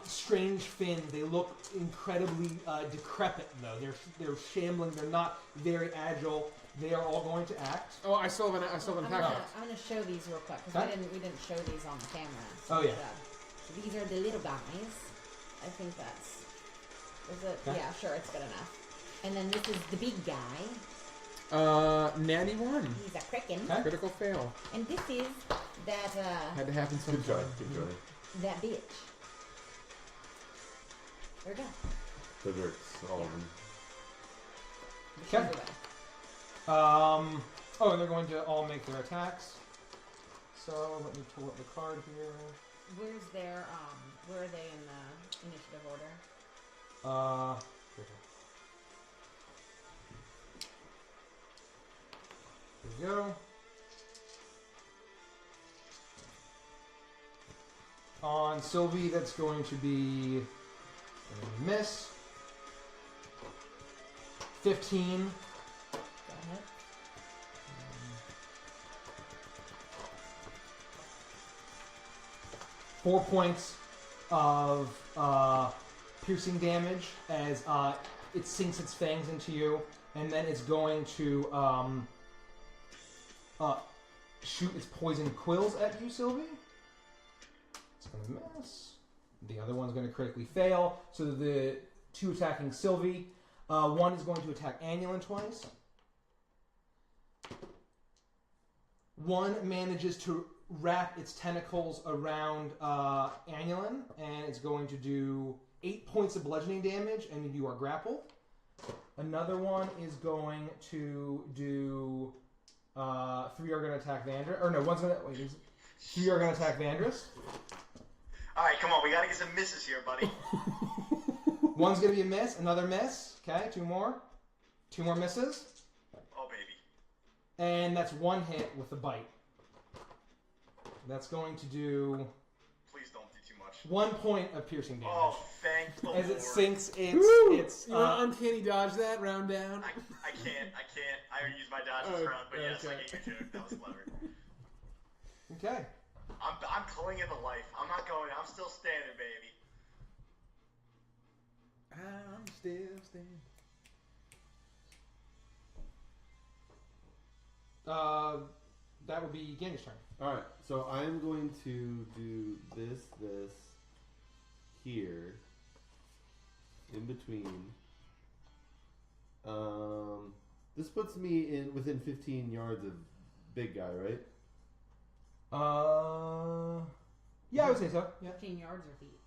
Speaker 1: strange fins. They look incredibly decrepit, though. They're shambling. They're not very agile. They are all going to act.
Speaker 6: Oh, I still have an attack.
Speaker 2: I'm gonna show these real quick because
Speaker 1: Okay.
Speaker 2: we didn't show these on the camera.
Speaker 1: Oh, yeah.
Speaker 2: So these are the little guys. I think that's. Is it?
Speaker 1: Okay.
Speaker 2: Yeah, sure, it's good enough. And then this is the big guy.
Speaker 6: Natty 1.
Speaker 2: He's a kraken.
Speaker 1: Okay.
Speaker 6: Critical fail.
Speaker 2: And this is that
Speaker 6: Had to happen
Speaker 4: Good try.
Speaker 6: sometime.
Speaker 4: Good try.
Speaker 2: that bitch. There we go.
Speaker 4: That hurts. All of them.
Speaker 2: The
Speaker 1: Okay.
Speaker 2: sugar guy.
Speaker 1: Oh, and they're going to all make their attacks. So let me pull up the card here.
Speaker 2: Where's their where are they in the initiative order?
Speaker 1: Here we go. On Sylvie, that's going to be a miss. 15.
Speaker 2: Go ahead.
Speaker 1: Four points of piercing damage as it sinks its fangs into you, and then it's going to shoot its poison quills at you, Sylvie. It's going to miss. The other one's going to critically fail. So the 2 attacking Sylvie. One is going to attack Annulin twice. One manages to wrap its tentacles around Annulin, and it's going to do 8 points of bludgeoning damage, and you are grappled. Another one is going to do 3 are going to attack Vandrus. Or no, one's going to... Wait, 3 are going to attack Vandrus.
Speaker 3: Alright, come on, we gotta get some misses here, buddy.
Speaker 1: One's going to be a miss, another miss. Okay, 2 more. 2 more misses.
Speaker 3: Oh, baby.
Speaker 1: And that's 1 hit with the bite. That's going to do
Speaker 3: Please don't do too much.
Speaker 1: 1 point of piercing damage.
Speaker 3: Oh, thank the
Speaker 1: As
Speaker 3: Lord.
Speaker 1: it sinks
Speaker 6: Woo!
Speaker 1: its
Speaker 6: You want to uncanny dodge that round down?
Speaker 3: I can't. I already used my dodge this
Speaker 6: Oh,
Speaker 3: round, but yes,
Speaker 6: okay.
Speaker 3: I get your joke. That was clever.
Speaker 1: Okay.
Speaker 3: I'm clinging to life. I'm not going. I'm still standing, baby.
Speaker 6: I'm still standing.
Speaker 1: That would be Gandy's turn.
Speaker 4: Alright, so I'm going to do this here, in between. This puts me in within 15 yards of big guy, right?
Speaker 1: Yeah, I would say so. Yeah.
Speaker 2: 15 yards or feet?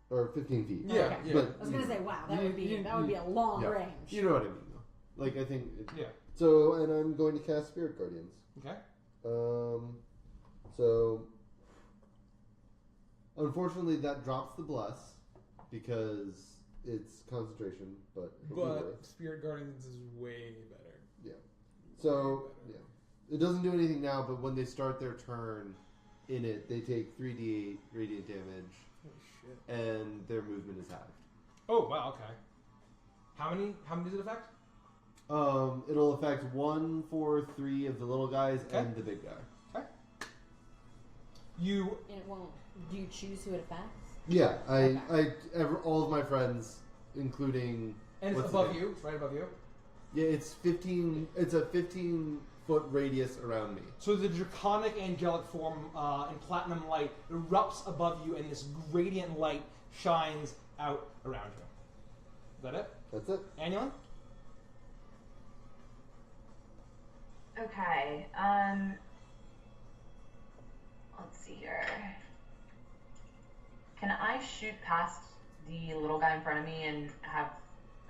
Speaker 5: Or 15 feet.
Speaker 6: Yeah,
Speaker 2: Okay.
Speaker 6: yeah.
Speaker 5: But,
Speaker 2: I was gonna say, wow, that
Speaker 6: You-
Speaker 2: would be
Speaker 6: you-
Speaker 2: a long
Speaker 4: yeah.
Speaker 2: range.
Speaker 4: You know what I mean, though. Like, I think...
Speaker 1: Yeah.
Speaker 5: So, and I'm going to cast Spirit Guardians.
Speaker 1: Okay.
Speaker 5: So, unfortunately, that drops the bless because it's concentration, but it'll be worth.
Speaker 6: But Spirit Guardians is way better.
Speaker 5: So, yeah, it doesn't do anything now, but when they start their turn in it, they take 3d8 radiant damage,
Speaker 6: Oh shit.
Speaker 5: and their movement is halved.
Speaker 1: Oh wow. Okay. How many does it affect?
Speaker 5: It'll affect 1, 4, 3 of the little guys
Speaker 1: Okay.
Speaker 5: and the big guy.
Speaker 1: Okay. You
Speaker 2: And it won't. Do you choose who it affects?
Speaker 5: Yeah, all of my friends, including
Speaker 1: and it's
Speaker 5: what's the
Speaker 1: above
Speaker 5: name?
Speaker 1: you. It's right above you.
Speaker 5: Yeah, it's 15. It's a 15-foot radius around me.
Speaker 1: So the draconic angelic form in platinum light erupts above you, and this radiant light shines out around you. Is that it?
Speaker 5: That's it.
Speaker 1: Annulin?
Speaker 7: Okay. Let's see here. Can I shoot past the little guy in front of me and have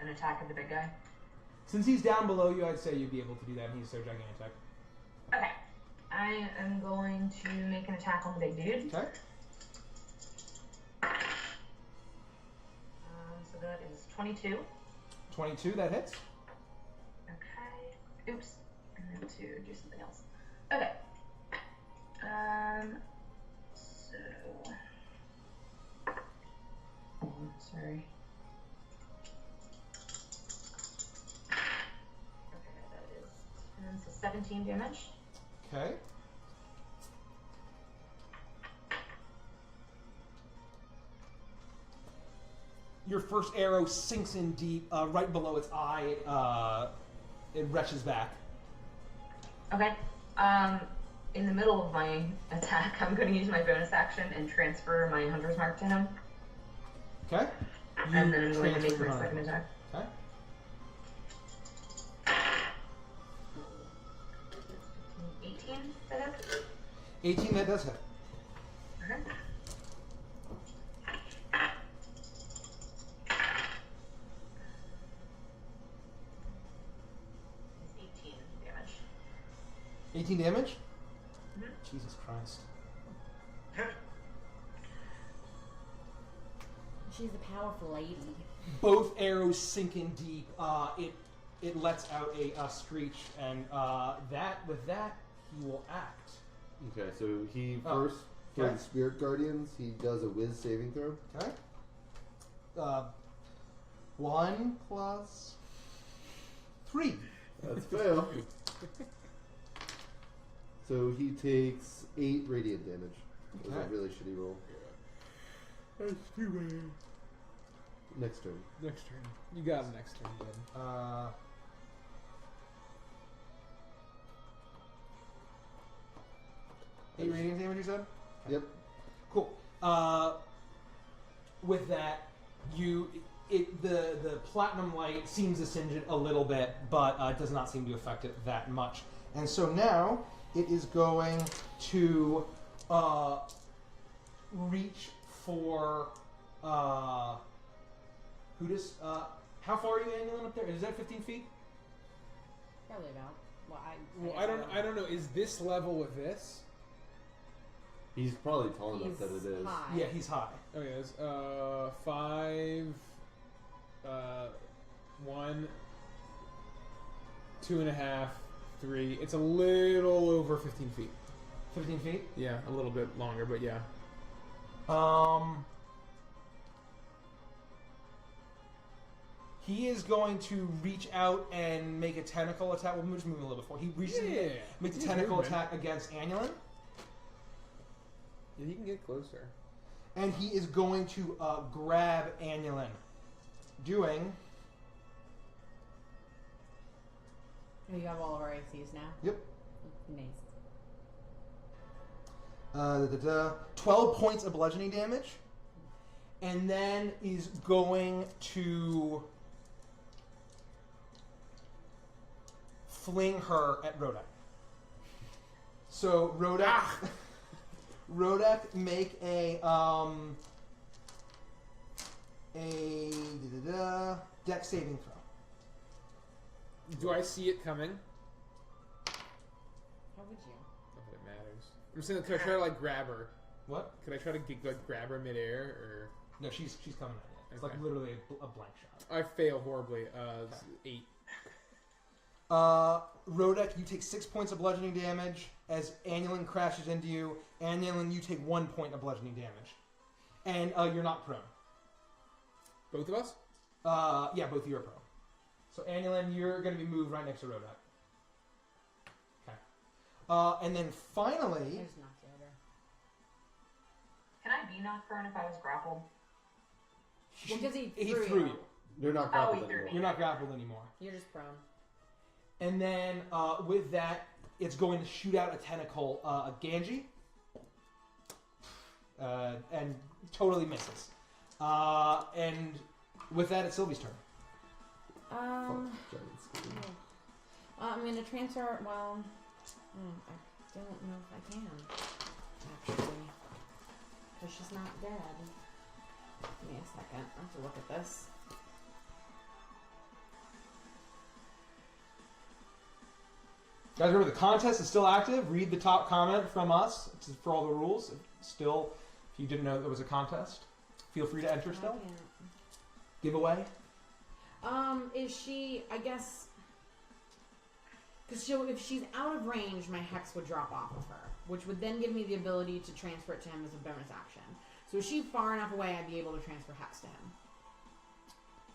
Speaker 7: an attack at the big guy?
Speaker 1: Since he's down below you, I'd say you'd be able to do that, and he's so gigantic.
Speaker 7: Okay. I am going to make an attack on the big dude.
Speaker 1: Okay.
Speaker 7: So that is 22.
Speaker 1: 22, that hits.
Speaker 7: Okay. Oops. And then to do something else. Okay. So. Oh, sorry. Okay, that is 10, so 17 damage.
Speaker 1: Okay. Your first arrow sinks in deep, right below its eye. It retches back.
Speaker 7: Okay. In the middle of my attack, I'm going to use my bonus action and transfer my hunter's mark to him.
Speaker 1: Okay.
Speaker 7: And then I'm going to make
Speaker 1: transfer
Speaker 7: my
Speaker 1: your
Speaker 7: second
Speaker 1: hunter.
Speaker 7: attack.
Speaker 1: Okay.
Speaker 7: 18, that hit?
Speaker 1: 18, that does hit.
Speaker 7: Okay. It's 18 damage.
Speaker 1: 18 damage?
Speaker 7: Mhm.
Speaker 1: Jesus Christ.
Speaker 2: She's a powerful lady.
Speaker 1: Both arrows sink in deep. It lets out a screech, and with that he will act.
Speaker 5: Okay, so he
Speaker 1: Oh,
Speaker 5: first, for
Speaker 1: okay.
Speaker 5: the Spirit Guardians, he does a whiz saving throw.
Speaker 1: Okay. 1 plus 3.
Speaker 5: That's fail. So he takes 8 radiant damage. It was
Speaker 1: Okay.
Speaker 5: a really shitty roll.
Speaker 6: That's too bad.
Speaker 5: Next turn.
Speaker 6: Next turn. You got him next turn, bud.
Speaker 1: 8 radiant damage, you said?
Speaker 5: Yep.
Speaker 1: Cool. With that, the platinum light seems to singe it a little bit, but it does not seem to affect it that much. And so now it is going to reach for who does how far are you angling up there? Is that 15 feet?
Speaker 2: Probably about.
Speaker 6: Well, I don't know. Is this level with this?
Speaker 5: He's probably tall enough
Speaker 2: He's
Speaker 5: that it is.
Speaker 2: high.
Speaker 1: Yeah, he's high.
Speaker 6: Okay, it's 5, 1, 2.5, 3. It's a little over 15 feet.
Speaker 1: 15 feet?
Speaker 6: Yeah, a little bit longer, but yeah.
Speaker 1: He is going to reach out and make a tentacle attack. We'll just move a little bit forward. He reaches
Speaker 6: Yeah.
Speaker 1: makes a
Speaker 6: He's
Speaker 1: tentacle
Speaker 6: moving.
Speaker 1: attack against Annulin,
Speaker 6: Yeah, you can get closer.
Speaker 1: and he is going to grab Annulin, doing.
Speaker 2: We have all of our ACs now.
Speaker 1: Yep.
Speaker 2: Nice.
Speaker 1: 12 points of bludgeoning damage, and then is going to fling her at Rodak. So Rodak, make a dex saving throw.
Speaker 6: Do I see it coming?
Speaker 2: How would you?
Speaker 6: Not that it matters. I'm saying, could I try to like grab her?
Speaker 1: What?
Speaker 6: Could I try to grab her midair, or
Speaker 1: No, she's coming at you. It's
Speaker 6: Okay.
Speaker 1: like literally a blank shot.
Speaker 6: I fail horribly? 8.
Speaker 1: Rodak, you take 6 points of bludgeoning damage as Annulin crashes into you. Annulin, you take 1 point of bludgeoning damage, and you're not prone.
Speaker 6: Both of us?
Speaker 1: Yeah, both of you are prone. So Annulin, you're going to be moved right next to Rodak. Okay. And then finally,
Speaker 2: I just knocked you over.
Speaker 7: Can I be knocked prone if I was grappled?
Speaker 2: Well, because he
Speaker 1: he
Speaker 2: threw
Speaker 1: threw
Speaker 2: you.
Speaker 1: you.
Speaker 5: They're not
Speaker 7: Oh,
Speaker 5: grappled
Speaker 7: he threw
Speaker 5: anymore.
Speaker 7: me.
Speaker 1: You're not grappled anymore.
Speaker 2: You're just prone.
Speaker 1: And then with that, it's going to shoot out a tentacle at Ganji. And totally misses. And with that, it's Sylvie's turn.
Speaker 5: Fuck, giant scream.
Speaker 2: I'm going to transfer. Well, I don't know if I can, actually. Because she's not dead. Give me a second. I have to look at this.
Speaker 1: Guys, remember the contest is still active. Read the top comment from us for all the rules. Still, if you didn't know there was a contest, feel free to enter still.
Speaker 2: I can't.
Speaker 1: Giveaway.
Speaker 2: Is she? I guess. Because if she's out of range, my hex would drop off of her, which would then give me the ability to transfer it to him as a bonus action. So is she far enough away, I'd be able to transfer hex to him.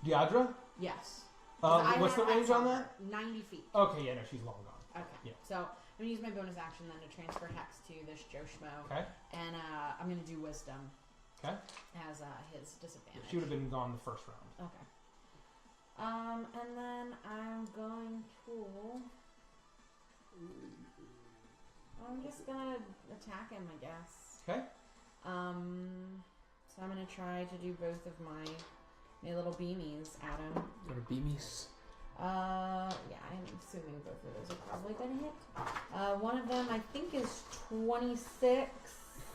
Speaker 1: Deidre?
Speaker 2: Yes.
Speaker 1: What's the range on that?
Speaker 2: 90 feet.
Speaker 1: Okay, yeah, no, she's long gone.
Speaker 2: Okay.
Speaker 1: Yeah.
Speaker 2: So I'm going to use my bonus action then to transfer hex to this Joe Schmo.
Speaker 1: Okay.
Speaker 2: And I'm going to do wisdom.
Speaker 1: Okay.
Speaker 2: As his disadvantage.
Speaker 1: She would have been gone the first round.
Speaker 2: Okay. And then I'm going to... I'm just gonna attack him, I guess.
Speaker 1: Okay.
Speaker 2: So I'm gonna try to do both of my little beamies at him.
Speaker 6: Little beamies.
Speaker 2: Yeah, I'm assuming both of those are probably gonna hit. One of them I think is 26.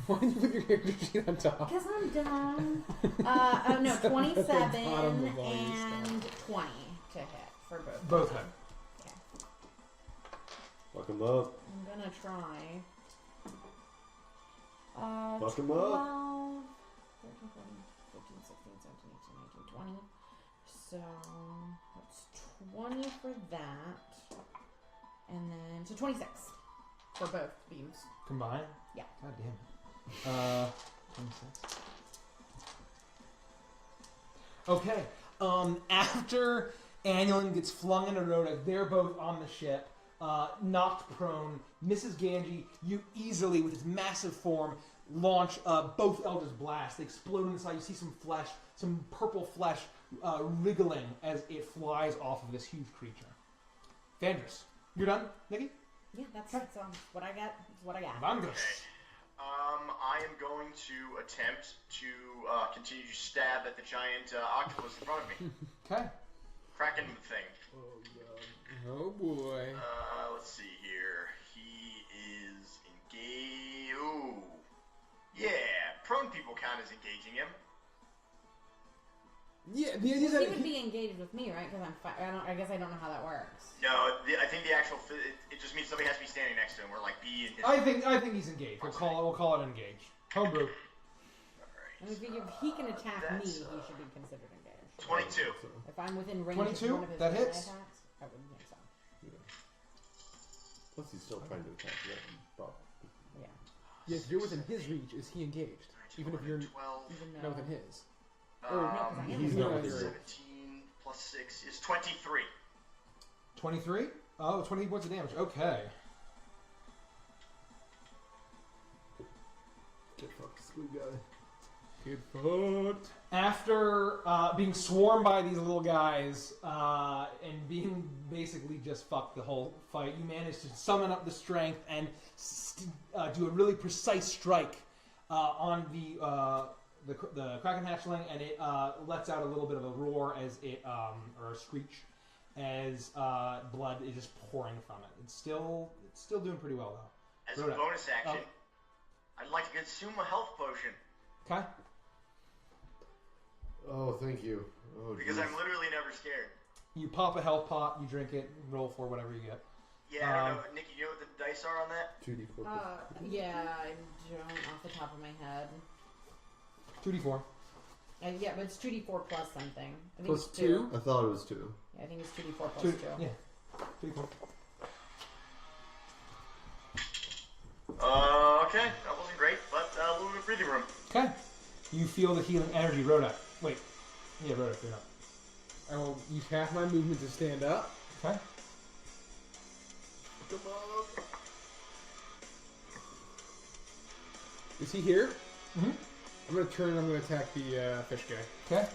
Speaker 6: Why do you put your character sheet on top?
Speaker 2: Because I'm dumb. Oh no, 27 and 20 to hit for both.
Speaker 1: Both hit.
Speaker 4: Fuck him up.
Speaker 2: I'm gonna try.
Speaker 4: Fuck him
Speaker 2: 12,
Speaker 4: up.
Speaker 2: 13, 14, 15, 17, 18, 19, 20. So that's 20 for that. And then, so 26 for both beams.
Speaker 1: Combined?
Speaker 2: Yeah.
Speaker 1: God damn it. 26. Okay. After Annulin gets flung into Rhoda, they're both on the ship. Knocked prone, Mrs. Ganji, you easily, with his massive form, launch both Eldritch Blasts. They explode inside. You see some flesh, some purple flesh wriggling as it flies off of this huge creature. Vandris, you're done, Nikki?
Speaker 2: Yeah, that's what I got. That's what I got.
Speaker 1: Vandris.
Speaker 3: I am going to attempt to continue to stab at the giant octopus in front of me.
Speaker 1: Okay.
Speaker 3: Kraken thing.
Speaker 6: Oh god. Oh boy.
Speaker 3: Let's see here. He is engaged. Ooh. Yeah, prone people count as engaging him.
Speaker 6: Yeah, the idea is
Speaker 2: He
Speaker 6: that
Speaker 2: would be engaged with me, right? Because I guess I don't know how that works.
Speaker 3: No, I think the actual it just means somebody has to be standing next to him. Or like be in his...
Speaker 1: I think he's engaged. We'll call it engaged. Homebrew.
Speaker 3: Alright.
Speaker 2: I mean, if he can attack me, he should be considered engaged.
Speaker 3: 22.
Speaker 2: If I'm within range of
Speaker 1: 22?
Speaker 2: one of his
Speaker 1: That
Speaker 2: melee
Speaker 1: hits.
Speaker 2: attacks, I wouldn't think so.
Speaker 4: Plus, he's still trying to attack you.
Speaker 2: Yeah.
Speaker 6: yeah, if you're within his reach, is he engaged? Even if you're
Speaker 3: 12.
Speaker 2: Even
Speaker 6: not
Speaker 2: though
Speaker 6: within his.
Speaker 2: no, 'cause I am
Speaker 4: he's
Speaker 2: within
Speaker 4: not
Speaker 2: range.
Speaker 4: within
Speaker 3: 17 plus 6 is 23.
Speaker 1: 23? Oh, 20 points of damage. Okay.
Speaker 4: Get fucked, squid guy.
Speaker 6: Get fucked.
Speaker 1: After being swarmed by these little guys and being basically just fucked the whole fight, you manage to summon up the strength and do a really precise strike on the kraken hatchling, and it lets out a little bit of a roar as it or a screech as blood is just pouring from it. It's still doing pretty well though.
Speaker 3: As a bonus action, I'd like to consume a health potion.
Speaker 1: Okay.
Speaker 5: Oh, thank you. Oh,
Speaker 3: Because
Speaker 5: geez.
Speaker 3: I'm literally never scared.
Speaker 1: You pop a health pot, you drink it, roll for whatever you get.
Speaker 3: Yeah, I don't know. Nikki, you know what the dice are on that?
Speaker 4: 2d4.
Speaker 2: Yeah, I don't off the top of my head.
Speaker 1: 2d4.
Speaker 2: Yeah, but it's 2d4 plus something. I think
Speaker 6: Plus
Speaker 2: it's
Speaker 6: 2?
Speaker 5: I thought it was 2.
Speaker 2: Yeah, I think it's 2d4 plus 2.
Speaker 1: Yeah. 2d4.
Speaker 3: Okay, that wasn't great, but a little bit of breathing room.
Speaker 1: Okay. You feel the healing energy, Rhoda. Wait. Yeah, Rhoda, you're up.
Speaker 6: I will use half my movement to stand up.
Speaker 1: Okay.
Speaker 6: Come on. Is he here?
Speaker 1: Mm-hmm.
Speaker 6: I'm gonna turn and I'm gonna attack the fish guy.
Speaker 1: Okay.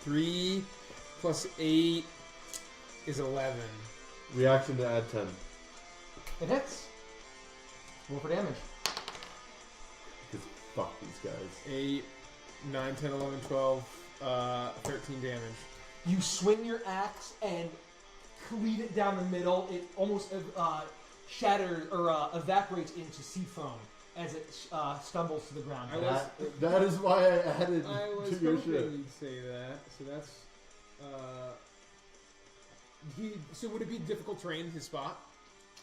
Speaker 6: Three plus 8 is 11.
Speaker 4: Reaction to add 10.
Speaker 1: It hits. Roll for damage.
Speaker 4: Because fuck these guys.
Speaker 6: 8, 9, 10, 11, 12, 13 damage.
Speaker 1: You swing your axe and cleave it down the middle. It almost shatters or evaporates into sea foam as it stumbles to the ground.
Speaker 5: That is why I added
Speaker 6: I was
Speaker 5: to your
Speaker 6: hoping
Speaker 5: ship.
Speaker 6: you'd say that. So that's. So would it be difficult terrain, his spot?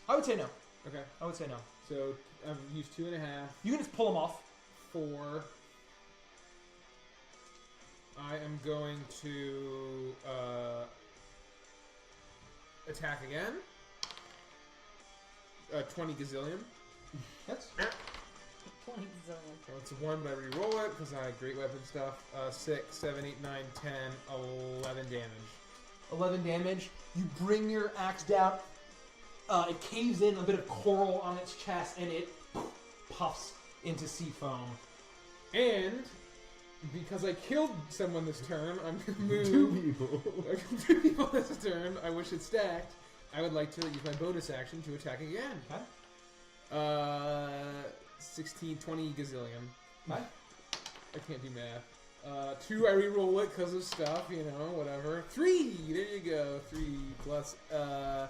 Speaker 1: I would say no.
Speaker 6: Okay.
Speaker 1: I would say no.
Speaker 6: So I've used 2.5.
Speaker 1: You can just pull them off.
Speaker 6: 4. I am going to attack again. 20 gazillion.
Speaker 1: That's
Speaker 2: 20 zillion.
Speaker 6: Well, it's a 1, but I re-roll it because I have great weapon stuff. 6, 7, 8, 9, 10, 11 damage.
Speaker 1: 11 damage. You bring your axe down. It caves in, a bit of coral on its chest, and it puffs into sea foam.
Speaker 6: And because I killed someone this turn, I'm going to move.
Speaker 5: 2 people.
Speaker 6: 2 people this turn. I wish it stacked. I would like to use my bonus action to attack again.
Speaker 1: Okay.
Speaker 6: 16, 20 gazillion.
Speaker 1: Okay.
Speaker 6: I can't do math. 2, I re-roll it because of stuff, whatever. 3, there you go. 3 plus, 5,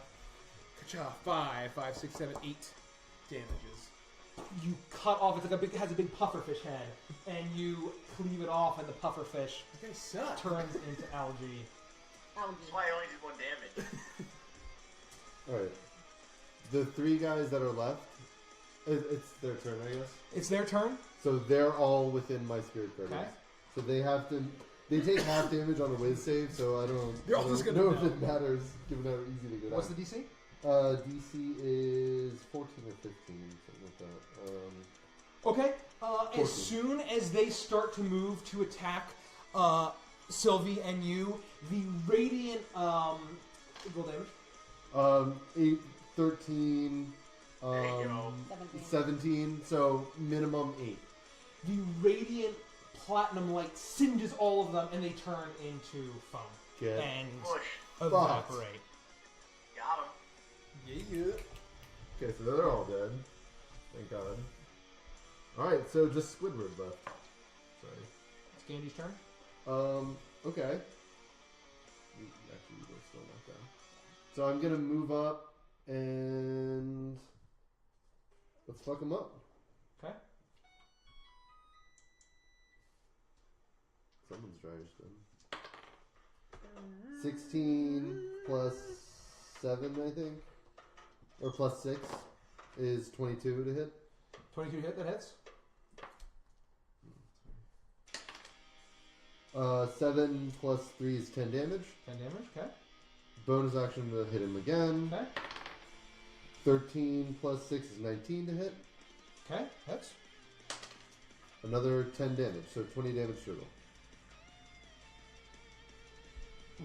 Speaker 6: 6, 7, 8 damages.
Speaker 1: You cut off. It has a big pufferfish head, and you cleave it off, and the pufferfish
Speaker 6: You guys suck.
Speaker 1: turns into algae.
Speaker 3: That's why I only did 1 damage.
Speaker 5: Alright. The 3 guys that are left, it's their turn, I guess.
Speaker 1: It's their turn.
Speaker 5: So they're all within my spirit guardians.
Speaker 1: Okay.
Speaker 5: So they take half damage on a whiz save, so I don't
Speaker 6: They're all just gonna
Speaker 5: know
Speaker 6: know.
Speaker 5: if it matters, given how easy they go down.
Speaker 1: What's the DC?
Speaker 5: DC is 14 or 15, something like that.
Speaker 1: Okay.
Speaker 5: 14.
Speaker 1: As soon as they start to move to attack Sylvie and you, the radiant roll damage.
Speaker 5: 8, 13,
Speaker 3: There you go.
Speaker 5: 17, so minimum 8.
Speaker 1: The radiant platinum light singes all of them, and they turn into foam
Speaker 5: Get
Speaker 1: and
Speaker 3: Push.
Speaker 1: evaporate.
Speaker 3: Got him.
Speaker 6: Yeah.
Speaker 5: Okay, so they're all dead. Thank God. Alright, so just Squidward left. Sorry.
Speaker 1: It's Gandy's turn.
Speaker 5: Okay. Actually, we're still not down. So I'm gonna move up and let's fuck him up.
Speaker 1: Okay.
Speaker 5: Someone's dry as them. 16 plus 7, I think. Or plus 6 is 22 to hit.
Speaker 1: 22 hit, that hits.
Speaker 5: 7 plus 3 is 10 damage.
Speaker 1: 10 damage, okay.
Speaker 5: Bonus action to hit him again.
Speaker 1: Okay.
Speaker 5: 13 plus 6 is 19 to hit.
Speaker 1: Okay, hits.
Speaker 5: Another 10 damage, so 20 damage total.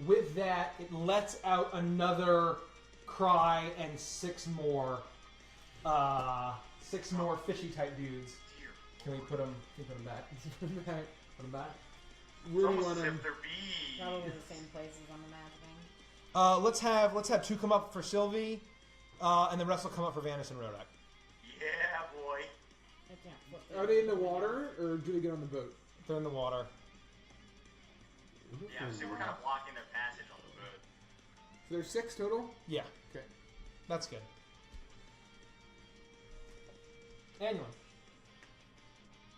Speaker 1: With that, it lets out another cry and 6 more fishy type dudes. Can we put them back? Put them back.
Speaker 6: Where do you
Speaker 3: Almost
Speaker 6: want
Speaker 3: as
Speaker 6: to...
Speaker 3: if they're bees.
Speaker 2: Probably the same places I'm imagining.
Speaker 1: Let's have 2 come up for Sylvie, and the rest will come up for Vanis and Rodak.
Speaker 3: Yeah, boy.
Speaker 2: I can't flip it.
Speaker 6: Are they in the water, or do they get on the boat?
Speaker 1: They're in the water.
Speaker 3: Yeah, so we're kind of blocking their passage on the boat.
Speaker 6: So there's 6 total?
Speaker 1: Yeah,
Speaker 6: Okay.
Speaker 1: that's good. Anyone?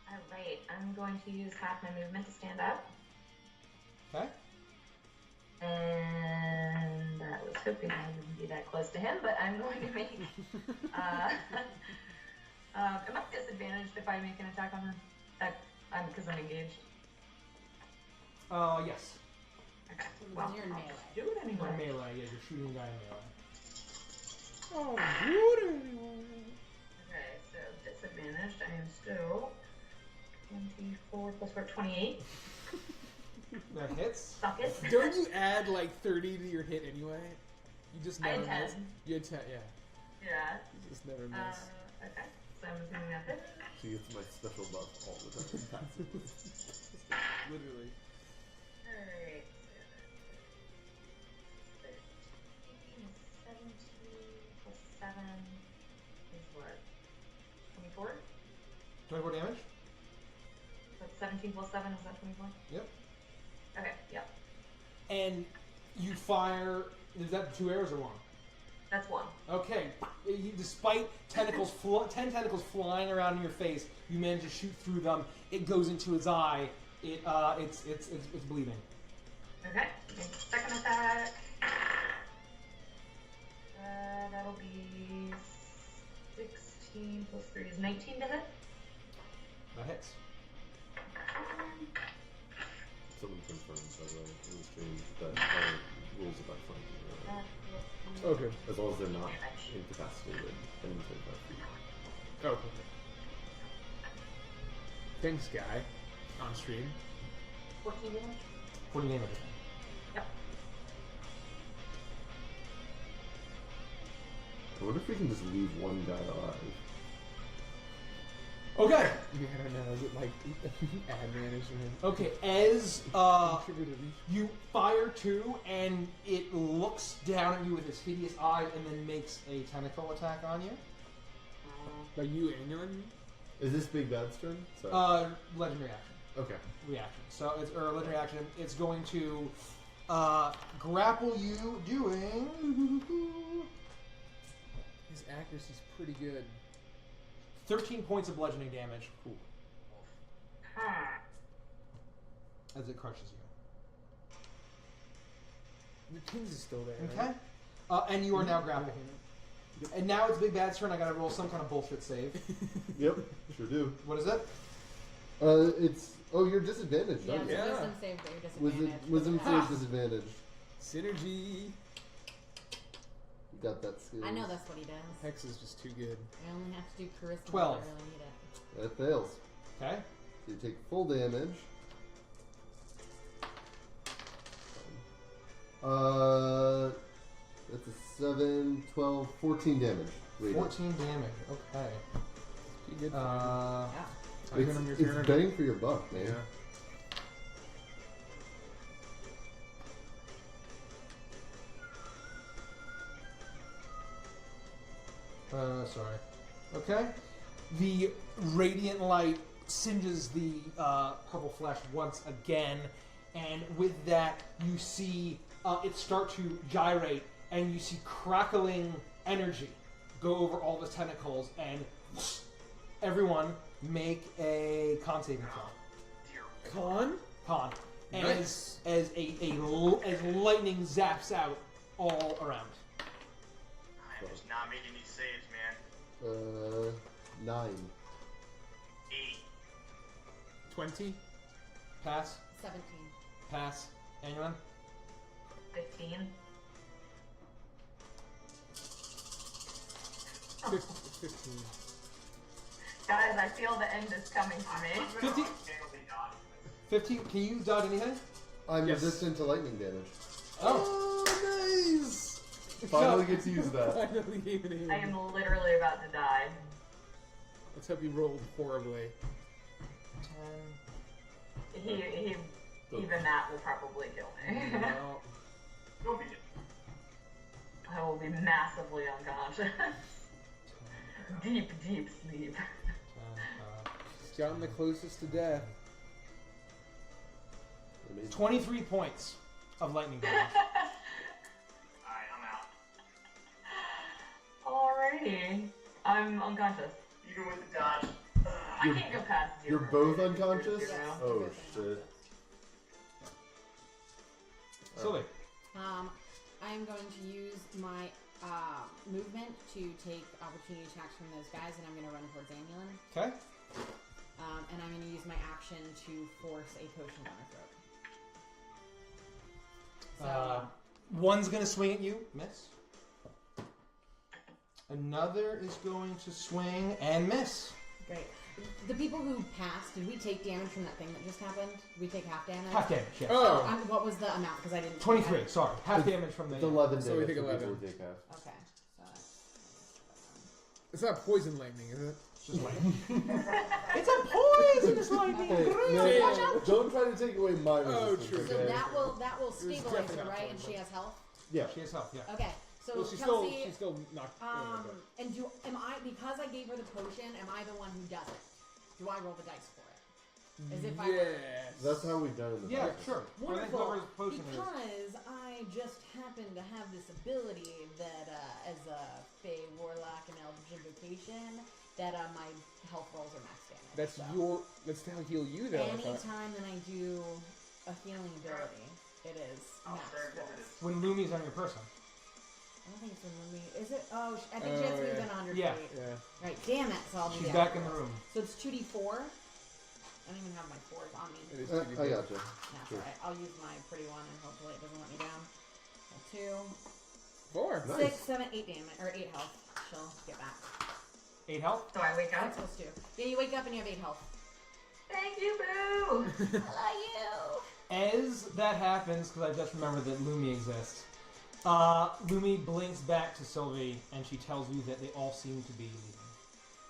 Speaker 7: Alright, I'm going to use half my movement to stand up.
Speaker 1: Okay.
Speaker 7: And I was hoping I wouldn't be that close to him, but I'm going to make... am I disadvantaged if I make an attack on him? Because I'm engaged.
Speaker 1: Yes.
Speaker 7: Okay.
Speaker 2: Well, you're in melee.
Speaker 7: Do it anyway.
Speaker 1: Or melee, yeah, you're shooting a guy in melee.
Speaker 6: Oh, good.
Speaker 7: Okay, so disadvantaged. I am still 24 plus 4, 28.
Speaker 1: That hits.
Speaker 7: Suck it.
Speaker 6: Don't you add like 30 to your hit anyway? You just
Speaker 7: I
Speaker 6: never
Speaker 7: had
Speaker 6: miss.
Speaker 7: 10.
Speaker 6: You had 10, yeah.
Speaker 7: Yeah.
Speaker 6: You just never miss.
Speaker 7: Okay, so I'm assuming that's it.
Speaker 5: She gets my special buff all the time.
Speaker 6: Literally.
Speaker 7: Alright. 17 plus 7 is what? 24?
Speaker 1: 24 damage?
Speaker 7: So 17 plus 7 is that 24?
Speaker 1: Yep.
Speaker 7: Okay, yep.
Speaker 1: And you fire. Is that 2 arrows or 1?
Speaker 7: That's 1.
Speaker 1: Okay. Despite 10 tentacles flying around in your face, you manage to shoot through them. It goes into his eye. It's bleeding.
Speaker 7: Okay. Second attack. That'll be 16 plus 3 is 19 to hit.
Speaker 1: That hits.
Speaker 4: Someone confirmed, by the way, in the stream that rules about flanking.
Speaker 6: Okay.
Speaker 4: As long as they're not incapacitated and within 5 feet.
Speaker 6: Okay. Thanks, guy. On stream.
Speaker 7: 14 damage.
Speaker 1: 40 damage.
Speaker 7: Yep.
Speaker 4: I wonder if we can just leave one guy alive.
Speaker 1: Okay.
Speaker 6: Yeah, I don't know. Is it like ad management?
Speaker 1: Okay. As
Speaker 6: Contributed.
Speaker 1: you fire 2, and it looks down at you with its hideous eyes, and then makes a tentacle attack on you.
Speaker 6: By you and on?
Speaker 4: Is this Big Bad's turn? Sorry.
Speaker 1: Legendary action.
Speaker 4: Okay.
Speaker 1: Reaction. So it's legendary action. It's going to grapple you, doing.
Speaker 6: His accuracy's pretty good.
Speaker 1: 13 points of bludgeoning damage. Cool. As it crushes you.
Speaker 6: The pins is still there.
Speaker 1: Okay.
Speaker 6: Right?
Speaker 1: And you are now grappled. And now it's Big Bad's turn. I gotta roll some kind of bullshit save.
Speaker 4: Yep, sure do.
Speaker 1: What is it?
Speaker 5: It's you're disadvantaged,
Speaker 2: Yeah,
Speaker 5: aren't
Speaker 2: it's
Speaker 5: you?
Speaker 2: a
Speaker 6: Yeah.
Speaker 2: wisdom save, but you're disadvantaged.
Speaker 5: Wisdom
Speaker 1: Ha!
Speaker 5: save disadvantage.
Speaker 6: Synergy.
Speaker 5: You got that skill.
Speaker 2: I know that's what he does.
Speaker 6: Hex is just too good.
Speaker 2: I only have to do charisma
Speaker 1: 12.
Speaker 2: if I really need it.
Speaker 5: That fails.
Speaker 1: Okay.
Speaker 5: So you take full damage. That's a 7, 12, 14 damage. Radiant.
Speaker 1: 14 damage. Okay.
Speaker 6: Pretty good.
Speaker 2: Yeah.
Speaker 6: Even on your
Speaker 5: It's
Speaker 6: turn.
Speaker 5: bang for your buck, man.
Speaker 6: Yeah.
Speaker 1: Sorry. Okay. The radiant light singes the purple flesh once again, and with that, you see it start to gyrate, and you see crackling energy go over all the tentacles, and everyone make a con saving throw.
Speaker 6: Con?
Speaker 1: Con. And
Speaker 6: Nice.
Speaker 1: as lightning zaps out all around.
Speaker 3: I'm just not making these saves, man.
Speaker 5: 9.
Speaker 3: 8.
Speaker 6: 20?
Speaker 1: Pass.
Speaker 2: 17.
Speaker 1: Pass. Anyone?
Speaker 7: 15.
Speaker 6: 15.
Speaker 7: Guys, I feel the end is coming for me.
Speaker 1: 15. 15. Can you dodge anything?
Speaker 5: I'm
Speaker 6: Yes.
Speaker 5: resistant to lightning damage.
Speaker 1: Oh.
Speaker 5: Nice! Finally get to use that.
Speaker 6: Finally gave it
Speaker 7: I am literally about to die.
Speaker 6: Let's hope you rolled horribly.
Speaker 7: Even that will probably kill me.
Speaker 6: Well,
Speaker 3: You'll be
Speaker 7: I will be massively unconscious. Deep, deep sleep.
Speaker 6: it's gotten the closest to death.
Speaker 1: 23 points of lightning damage.
Speaker 3: Alright, I'm out.
Speaker 7: Alrighty. I'm unconscious.
Speaker 3: Even with the dodge.
Speaker 7: I can't go past 0.
Speaker 5: You're both unconscious?
Speaker 7: Yeah.
Speaker 5: Oh, shit.
Speaker 1: Silly.
Speaker 2: I'm going to use my movement to take opportunity attacks from those guys, and I'm going to run towards Amulin.
Speaker 1: Okay.
Speaker 2: And I'm going to use my action to force a potion down her throat. So,
Speaker 1: One's going to swing at you. Miss. Another is going to swing and miss.
Speaker 2: great. The people who passed, did we take damage from that thing that just happened? Did we take half damage?
Speaker 1: Half damage, yes.
Speaker 6: Oh!
Speaker 2: What was the amount? Because I didn't.
Speaker 1: 23, sorry. Half damage from the...
Speaker 5: It's 11
Speaker 6: So we
Speaker 5: damage
Speaker 6: take
Speaker 5: for
Speaker 6: 11.
Speaker 5: people who take half.
Speaker 2: Okay. So that's...
Speaker 6: It's not poison lightning, is it?
Speaker 1: Just lightning. It's a poisonous lightning!
Speaker 5: Hey, no, don't try to take away my
Speaker 6: Oh,
Speaker 5: resistance,
Speaker 6: true.
Speaker 2: So
Speaker 5: okay?
Speaker 2: that will stabilize
Speaker 6: definitely
Speaker 2: her,
Speaker 6: not
Speaker 2: right? And
Speaker 6: poison.
Speaker 2: she has health.
Speaker 5: Yeah.
Speaker 1: She has health, yeah.
Speaker 2: Okay. So
Speaker 6: Well, she's
Speaker 2: Kelsey,
Speaker 6: still not.
Speaker 2: and am I, because I gave her the potion, am I the one who does it? Do I roll the dice for it? As if I were...
Speaker 6: Yes.
Speaker 4: That's how we've done it in the
Speaker 1: Yeah,
Speaker 4: past.
Speaker 1: sure.
Speaker 2: Wonderful.
Speaker 1: Whoever's potion is.
Speaker 2: Because I just happen to have this ability that, as a Fey Warlock and Eldritch Invocation, that my health rolls are max damage.
Speaker 6: That's
Speaker 2: so.
Speaker 6: That's to heal you, though. I thought.
Speaker 2: Anytime that I do a healing ability, it is max rolls.
Speaker 1: When Lumi's on your person.
Speaker 2: I don't think it's when Lumi... Is it? Oh, I think she has to move in 100
Speaker 1: Yeah.
Speaker 2: feet.
Speaker 6: Yeah.
Speaker 2: Right, damn it. So I'll do
Speaker 1: She's
Speaker 2: that.
Speaker 1: back in the room.
Speaker 2: So it's 2d4. I don't even have my 4s on me.
Speaker 6: It is
Speaker 5: I
Speaker 6: 2d4.
Speaker 5: gotcha.
Speaker 2: That's
Speaker 5: Sure.
Speaker 2: alright. I'll use my pretty one and hopefully it doesn't let me down. So
Speaker 6: 4.
Speaker 2: 2,
Speaker 5: Nice.
Speaker 2: 6, 7, 8 damage. Or 8 health. She'll get back.
Speaker 1: 8 health?
Speaker 7: So I wake
Speaker 2: I'm
Speaker 7: up.
Speaker 2: supposed to. Yeah, you wake up and you have 8 health.
Speaker 7: Thank you, Boo!
Speaker 2: I love you!
Speaker 1: As that happens, because I just remembered that Lumi exists, Lumi blinks back to Sylvie and she tells you that they all seem to be leaving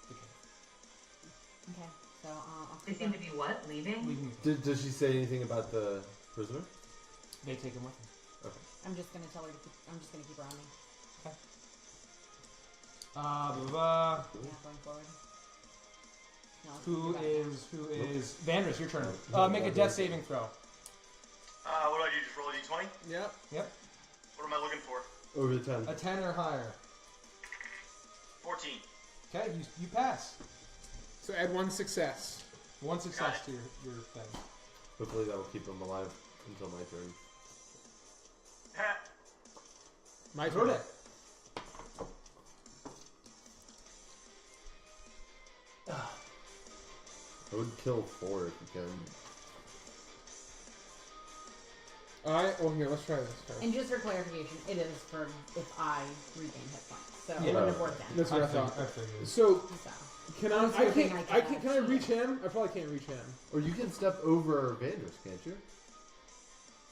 Speaker 1: the cave.
Speaker 2: Okay, so I'll
Speaker 7: They seem to be what? Leaving?
Speaker 1: Leaving the cave.
Speaker 4: Does she say anything about the prisoner?
Speaker 1: They take him with them.
Speaker 2: I'm just gonna tell her to keep, I'm just gonna keep her on me.
Speaker 1: Blah, blah, blah.
Speaker 2: Yeah, going forward. No,
Speaker 1: Who is Vandris, your turn.
Speaker 4: Oh,
Speaker 1: Make a death saving throw.
Speaker 3: What do I do? Just roll a d20?
Speaker 6: Yep.
Speaker 1: Yep.
Speaker 3: What am I looking for?
Speaker 4: Over the 10.
Speaker 1: A 10 or higher.
Speaker 3: 14.
Speaker 1: Okay, you pass.
Speaker 6: So add 1 success.
Speaker 1: 1 success to your thing.
Speaker 4: Hopefully that will keep him alive until my turn.
Speaker 6: My
Speaker 1: Throw
Speaker 6: turn.
Speaker 1: it.
Speaker 4: I would kill 4 if you can.
Speaker 6: Alright, well here, let's try this first.
Speaker 2: And just for clarification, it is for if I regain hit points. So
Speaker 1: Yeah.
Speaker 2: it wouldn't have worked then.
Speaker 6: That's what I
Speaker 1: I
Speaker 6: thought.
Speaker 1: figured.
Speaker 6: So,
Speaker 2: So.
Speaker 6: can
Speaker 2: I was
Speaker 6: I
Speaker 2: hoping
Speaker 6: can't,
Speaker 2: I
Speaker 6: can I
Speaker 2: could
Speaker 6: reach him? I probably can't reach him.
Speaker 4: Or you can step over Vandris, can't you?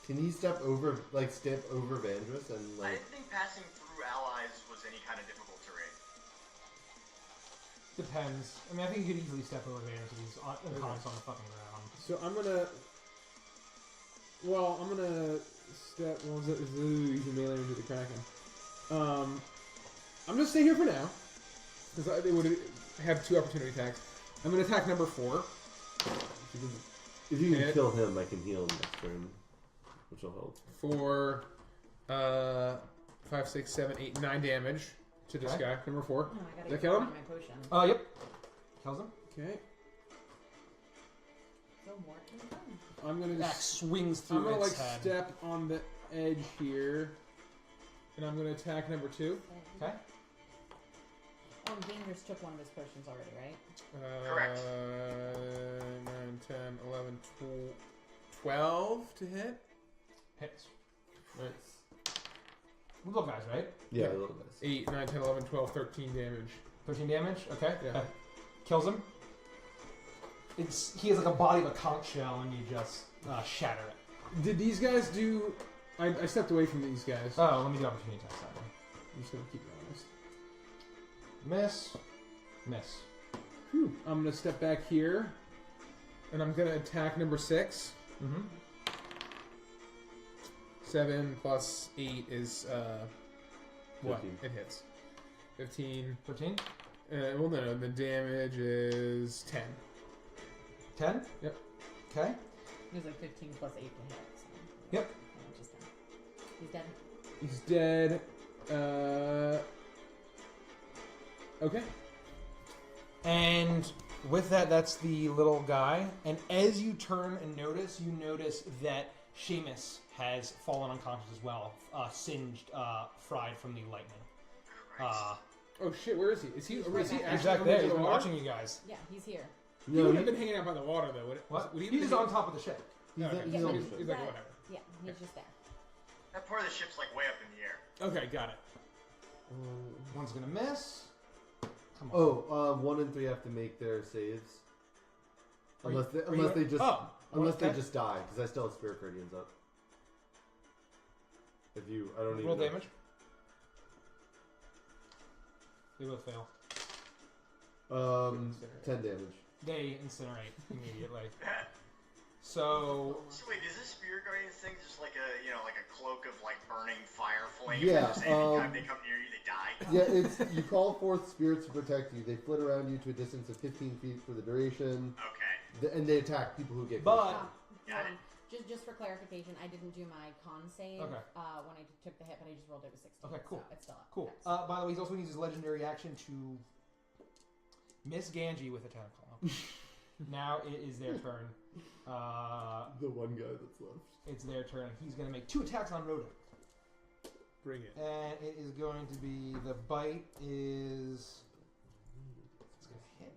Speaker 4: Can he step over Vandris and
Speaker 3: I
Speaker 4: like...
Speaker 3: didn't think passing through allies was any kind of difficult terrain.
Speaker 1: Depends. I mean, I think you could easily step over Vandris if he's unconscious on the fucking ground.
Speaker 6: So I'm gonna... Well, I'm gonna step... Well, he's a melee into the kraken. I'm gonna stay here for now. Because they would have 2 opportunity attacks. I'm gonna attack number 4.
Speaker 4: If you can
Speaker 6: Hit.
Speaker 4: kill him, I can heal him next turn. Which will help.
Speaker 6: For 5, 6, 7, 8, 9 damage to this
Speaker 1: Okay.
Speaker 6: guy. Number 4.
Speaker 2: Oh, I gotta
Speaker 6: Did I
Speaker 2: get
Speaker 6: kill him?
Speaker 2: my potion.
Speaker 1: Yep. Kills him.
Speaker 6: Okay.
Speaker 2: So more than fun.
Speaker 6: I'm gonna
Speaker 1: Axe
Speaker 6: just...
Speaker 1: swings
Speaker 6: I'm
Speaker 1: through
Speaker 6: gonna
Speaker 1: its
Speaker 6: like
Speaker 1: head.
Speaker 6: step on the edge here. And I'm gonna attack number 2.
Speaker 1: Okay.
Speaker 2: Oh, and Dangerous took one of his potions already, right?
Speaker 3: Correct.
Speaker 6: 9, 10, 11, 12 to hit.
Speaker 1: Hits.
Speaker 6: Nice.
Speaker 1: Little guys, right?
Speaker 4: Yeah, a little bit.
Speaker 6: 8, 9, 10, 11, 12, 13 damage.
Speaker 1: 13 damage. Okay.
Speaker 6: Yeah.
Speaker 1: Okay. Kills him. He has like a body of a conch shell, and you just shatter it.
Speaker 6: Did these guys do... I stepped away from these guys.
Speaker 1: Oh, let me do opportunity attacks that one.
Speaker 6: I'm just gonna keep it honest.
Speaker 1: Miss. Miss.
Speaker 6: Whew. I'm gonna step back here. And I'm gonna attack number 6.
Speaker 1: Mm-hmm.
Speaker 6: 7 plus 8 is, what?
Speaker 4: 15.
Speaker 6: It hits. 15.
Speaker 1: 13.
Speaker 6: Well, no, the damage is 10.
Speaker 1: 10.
Speaker 6: Yep.
Speaker 1: Okay.
Speaker 2: He was like 15 plus 8 to hit. So.
Speaker 1: Yep.
Speaker 2: Yeah, just dead. He's dead.
Speaker 6: He's dead. Okay.
Speaker 1: And with that, that's the little guy. And as you turn and notice, you notice that Seamus has fallen unconscious as well, singed, fried from the lightning.
Speaker 6: Oh shit, where is he? Is he
Speaker 1: He's
Speaker 6: actually
Speaker 1: back
Speaker 6: on
Speaker 1: there.
Speaker 6: the
Speaker 1: He's been
Speaker 6: water?
Speaker 1: watching you guys.
Speaker 2: Yeah, he's here.
Speaker 6: He
Speaker 4: No,
Speaker 6: wouldn't have been hanging out by the water though, would it?
Speaker 1: What?
Speaker 6: Would he
Speaker 1: He's
Speaker 6: have been
Speaker 1: on top of the ship.
Speaker 4: He's,
Speaker 6: Okay.
Speaker 4: he's
Speaker 2: Yeah,
Speaker 4: on
Speaker 2: he's
Speaker 4: the ship.
Speaker 6: He's like,
Speaker 2: that-
Speaker 6: whatever.
Speaker 2: Yeah, he's just there.
Speaker 3: That part of the ship's like way up in the air.
Speaker 6: Okay, got it.
Speaker 1: One's gonna miss. Come on.
Speaker 4: Oh, 1 and 3 have to make their saves.
Speaker 1: Are
Speaker 4: Unless
Speaker 1: you-
Speaker 4: they,
Speaker 1: are
Speaker 4: unless
Speaker 1: you-
Speaker 4: they just
Speaker 1: oh,
Speaker 4: unless they
Speaker 1: okay.
Speaker 4: just die, because I still have Spirit Guardians up. If you, I don't even
Speaker 1: Roll
Speaker 4: know.
Speaker 1: damage. They both fail.
Speaker 4: 10 damage.
Speaker 1: They incinerate immediately. So
Speaker 3: So wait, is this Spirit Guardians thing just like a, you know, like a cloak of like burning fire flames?
Speaker 4: Yeah,
Speaker 3: Just anytime they come near you, they die.
Speaker 5: Yeah, it's you call forth spirits to protect you. They flit around you to a distance of 15 feet for the duration.
Speaker 3: Okay.
Speaker 5: And they attack people who get.
Speaker 1: But
Speaker 3: Yeah.
Speaker 2: Just for clarification, I didn't do my con save
Speaker 1: Okay.
Speaker 2: when I took the hit, but I just rolled over 16.
Speaker 1: Okay, cool.
Speaker 2: So it's still up.
Speaker 1: cool.
Speaker 2: Yes.
Speaker 1: By the way, he's also going to use his legendary action to miss Ganji with a tentacle. Now it is their turn.
Speaker 5: the one guy that's left.
Speaker 1: It's their turn. He's going to make 2 attacks on Roto.
Speaker 6: Bring it.
Speaker 1: And it is going to be, the bite is, it's going to hit.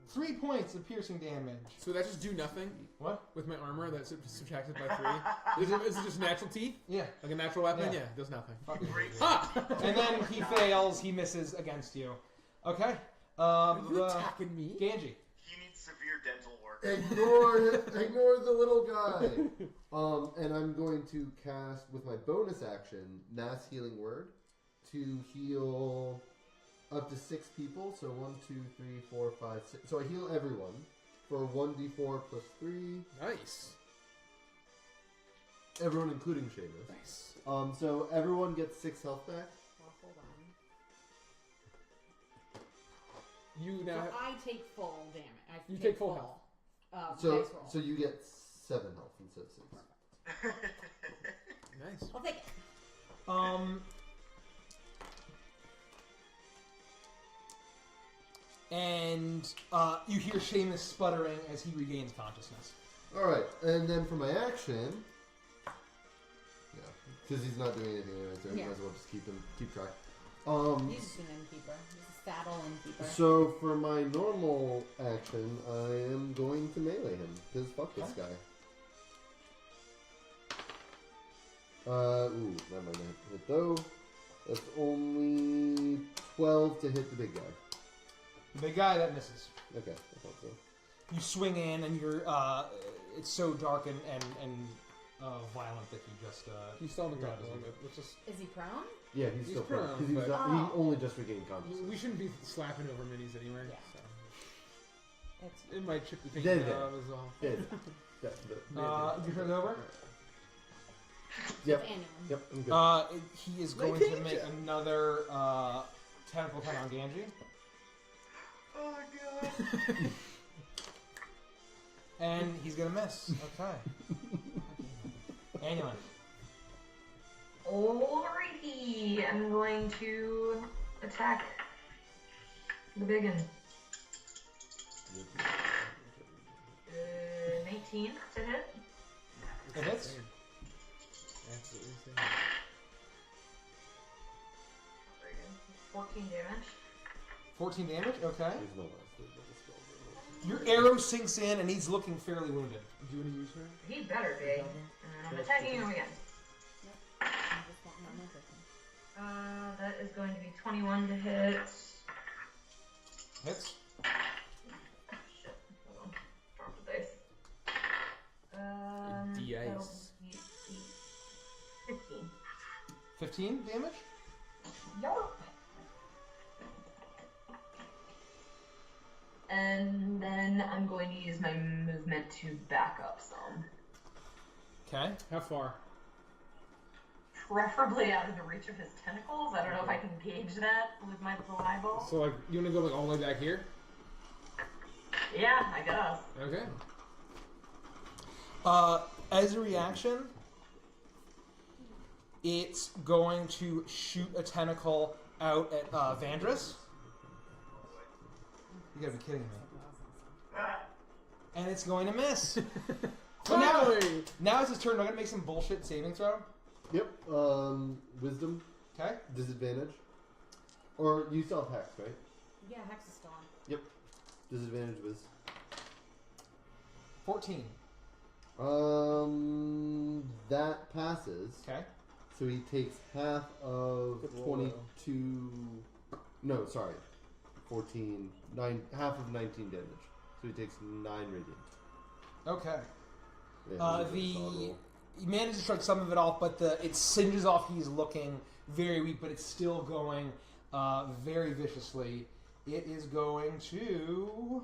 Speaker 1: 3 points of piercing damage.
Speaker 6: So that just do nothing
Speaker 1: What?
Speaker 6: with my armor? That's subtracted by 3. Is it just natural teeth?
Speaker 1: Yeah.
Speaker 6: Like a natural weapon?
Speaker 1: Yeah.
Speaker 6: Yeah, does nothing.
Speaker 3: Great.
Speaker 6: Ha!
Speaker 1: And then he fails, he misses against you. Okay.
Speaker 6: Are you attacking me?
Speaker 1: Ganji.
Speaker 3: He needs severe dental work.
Speaker 5: Ignore the little guy. And I'm going to cast with my bonus action Mass Healing Word to heal up to 6 people. So 1, 2, 3, 4, 5, 6. So I heal everyone for 1d4 plus 3.
Speaker 6: Nice.
Speaker 5: Everyone, including Seamus.
Speaker 6: Nice.
Speaker 5: So everyone gets 6 health back.
Speaker 2: Well, hold on.
Speaker 6: You
Speaker 2: So
Speaker 6: now have,
Speaker 2: I take full damage.
Speaker 6: You take full
Speaker 2: health.
Speaker 5: So
Speaker 2: dice roll.
Speaker 5: so you get 7 health instead of 6.
Speaker 6: nice.
Speaker 2: I'll take it.
Speaker 1: And you hear Seamus sputtering as he regains consciousness.
Speaker 5: All right, and then for my action, yeah, because he's not doing anything anyway, so I
Speaker 2: Yeah.
Speaker 5: might as well just keep track.
Speaker 2: He's just an innkeeper. He's a saddle innkeeper.
Speaker 5: So for my normal action, I am going to melee him because fuck this guy. Ooh, that might not hit though. That's only 12 to hit the big guy.
Speaker 1: The big guy, that misses.
Speaker 5: Okay, I thought so.
Speaker 1: You swing in, and you're it's so dark and violent that you just
Speaker 6: He's still on the ground.
Speaker 1: Yeah,
Speaker 6: Let's just,
Speaker 2: Is he prone?
Speaker 5: Yeah, he's still prone
Speaker 6: prone,
Speaker 5: because
Speaker 6: but-
Speaker 5: he only just regained consciousness.
Speaker 6: we shouldn't be slapping over minis anyway.
Speaker 2: Yeah.
Speaker 6: So.
Speaker 2: It's
Speaker 6: It might chip the thing
Speaker 5: Dead,
Speaker 6: out
Speaker 5: dead.
Speaker 6: as well.
Speaker 5: Yeah,
Speaker 1: your turn's over.
Speaker 5: Yep,
Speaker 2: anyone.
Speaker 5: yep, I'm good.
Speaker 1: He is going to make another tentacle attack on Ganji.
Speaker 3: Oh my god.
Speaker 1: And he's gonna miss. Okay. Anyway.
Speaker 7: Alrighty, I'm going to attack the biggin. 19 to hit.
Speaker 1: It hits.
Speaker 6: Absolutely insane.
Speaker 7: 14 damage.
Speaker 1: 14 damage. Okay.
Speaker 5: There's no last thing but the spell.
Speaker 1: Your arrow sinks in, and he's looking fairly wounded.
Speaker 6: Do you want to use her?
Speaker 7: He better be. And I'm attacking him again.
Speaker 2: I'm just wanting my microphone.
Speaker 7: That is going to be 21 to hit.
Speaker 1: Hits.
Speaker 7: Shit. Hold on. Drop the dice.
Speaker 6: D-ice.
Speaker 7: that'll be 15.
Speaker 1: 15 damage.
Speaker 7: Yup. And then I'm going to use my movement to back up some.
Speaker 1: Okay.
Speaker 6: How far?
Speaker 7: Preferably out of the reach of his tentacles. I don't know if I can gauge that with my little eyeball.
Speaker 6: So, like, you want to go like all the way back here?
Speaker 7: Yeah, I guess.
Speaker 6: Okay.
Speaker 1: As a reaction, it's going to shoot a tentacle out at Vandris. You gotta be kidding me. And it's going to miss. So now it's his turn. I'm gonna make some bullshit saving throw.
Speaker 5: Yep. Wisdom
Speaker 1: Okay.
Speaker 5: disadvantage, or you still have hex, right?
Speaker 2: Yeah, Hex is still on.
Speaker 5: Yep. Disadvantage Wiz.
Speaker 1: 14.
Speaker 5: That passes.
Speaker 1: Okay.
Speaker 5: So he takes half of
Speaker 6: Good roll,
Speaker 5: 22. No, sorry. 14. 9. Half of 19 damage. So he takes 9 radiant.
Speaker 1: Okay.
Speaker 5: Yeah, he's a solid roll.
Speaker 1: He manages to strike some of it off, but it singes off. He's looking very weak, but it's still going very viciously. It is going to.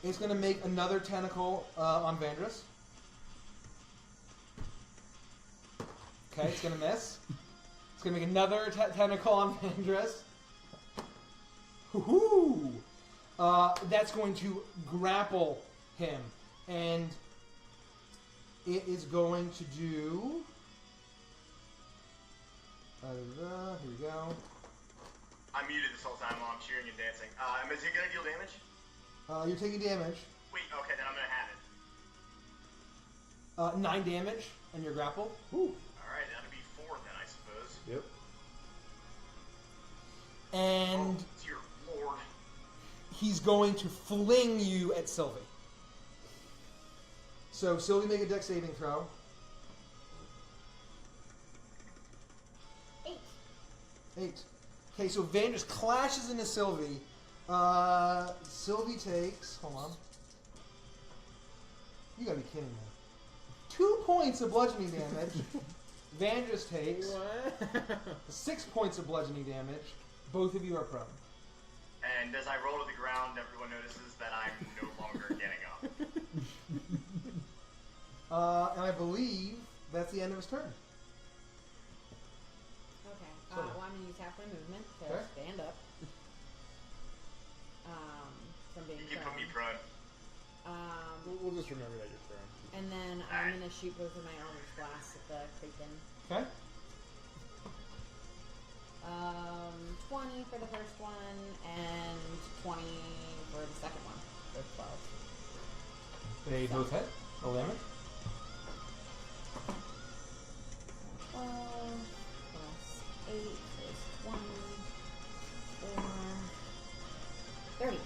Speaker 1: It's going to make another tentacle on Vandris. Okay, it's going to miss. It's gonna make another tentacle on Vandrus. Woohoo! That's going to grapple him, and it is going to do. Here we go.
Speaker 3: I'm muted this whole time while I'm cheering and dancing. Is it gonna deal damage?
Speaker 1: You're taking damage.
Speaker 3: Wait, okay, then I'm gonna have it.
Speaker 1: 9 damage, and you're grappled. Woo.
Speaker 3: Alright, that'll be 4 then, I suppose.
Speaker 4: Yep.
Speaker 1: And
Speaker 3: Oh, dear lord.
Speaker 1: he's going to fling you at Sylvie. So Sylvie, make a dex saving throw. 8. Okay, so Van just clashes into Sylvie. Sylvie takes. Hold on. You gotta be kidding me. 2 points of bludgeoning damage. Van just takes 6 points of bludgeoning damage. Both of you are prone.
Speaker 3: And as I roll to the ground, everyone notices that I'm no longer getting up.
Speaker 1: And I believe that's the end of his turn.
Speaker 2: Okay.
Speaker 1: So-
Speaker 2: Well, I'm gonna use half my movement to
Speaker 1: Okay.
Speaker 2: stand up. From being
Speaker 3: You can put me
Speaker 2: prone.
Speaker 3: prone.
Speaker 6: We'll just remember that you're prone.
Speaker 2: And then I'm gonna shoot both of my armor's blasts at the kraken.
Speaker 1: Okay.
Speaker 2: 20 for the first one and 20 for the second one. So 12.
Speaker 1: They both hit. Roll damage.
Speaker 2: 12 plus 8 is 20. 30.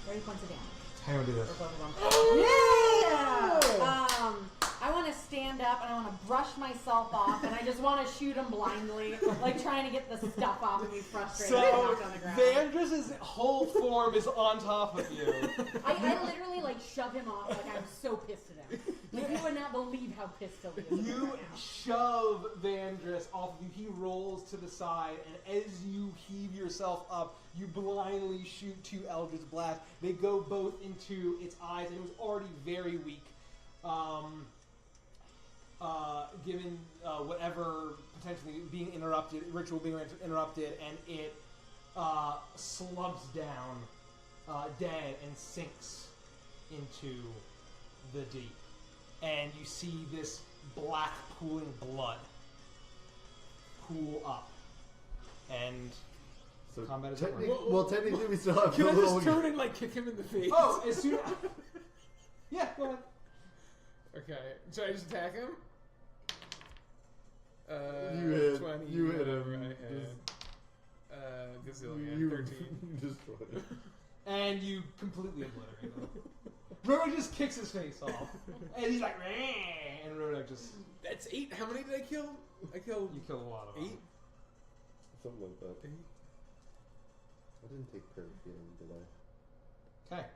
Speaker 2: 30 points of damage.
Speaker 1: How do you want to do
Speaker 2: For
Speaker 1: this?
Speaker 2: both of them. Yeah! I want to stand up and I want to brush myself off and I just want to shoot him blindly, like trying to get the stuff off and be frustrated and
Speaker 1: So
Speaker 2: knocked on the ground.
Speaker 1: Vandrus' whole form is on top of you.
Speaker 2: I literally like shove him off like I'm so pissed at him. Like you would not believe how pissed Sylvie is at him
Speaker 1: You
Speaker 2: right now.
Speaker 1: shove Vandrus off of you. He rolls to the side, and as you heave yourself up, you blindly shoot 2 Eldritch Blasts. They go both into its eyes, and it was already very weak. Given whatever potentially being interrupted, ritual being interrupted, and it slumps down dead and sinks into the deep. And you see this black pooling blood pool up. And
Speaker 4: So
Speaker 1: combat is
Speaker 4: technically,
Speaker 1: over.
Speaker 4: well, technically we still have
Speaker 6: Can
Speaker 4: the
Speaker 6: I
Speaker 4: little.
Speaker 6: just turn and like kick him in the face?
Speaker 1: Oh, as soon yeah, go ahead.
Speaker 6: Okay. So I just attack him?
Speaker 4: You hit.
Speaker 6: 20.
Speaker 4: You hit him.
Speaker 6: Right, gazillion.
Speaker 4: You
Speaker 6: 13.
Speaker 4: destroyed him.
Speaker 1: And you completely obliterate him. Rodok just kicks his face off. And he's like, "Meh," and Rodok just.
Speaker 6: That's 8. How many did I kill? I killed
Speaker 1: You killed a lot of them.
Speaker 6: 8.
Speaker 4: Something like that.
Speaker 6: 8.
Speaker 4: I didn't take perfume, did I?
Speaker 1: Okay.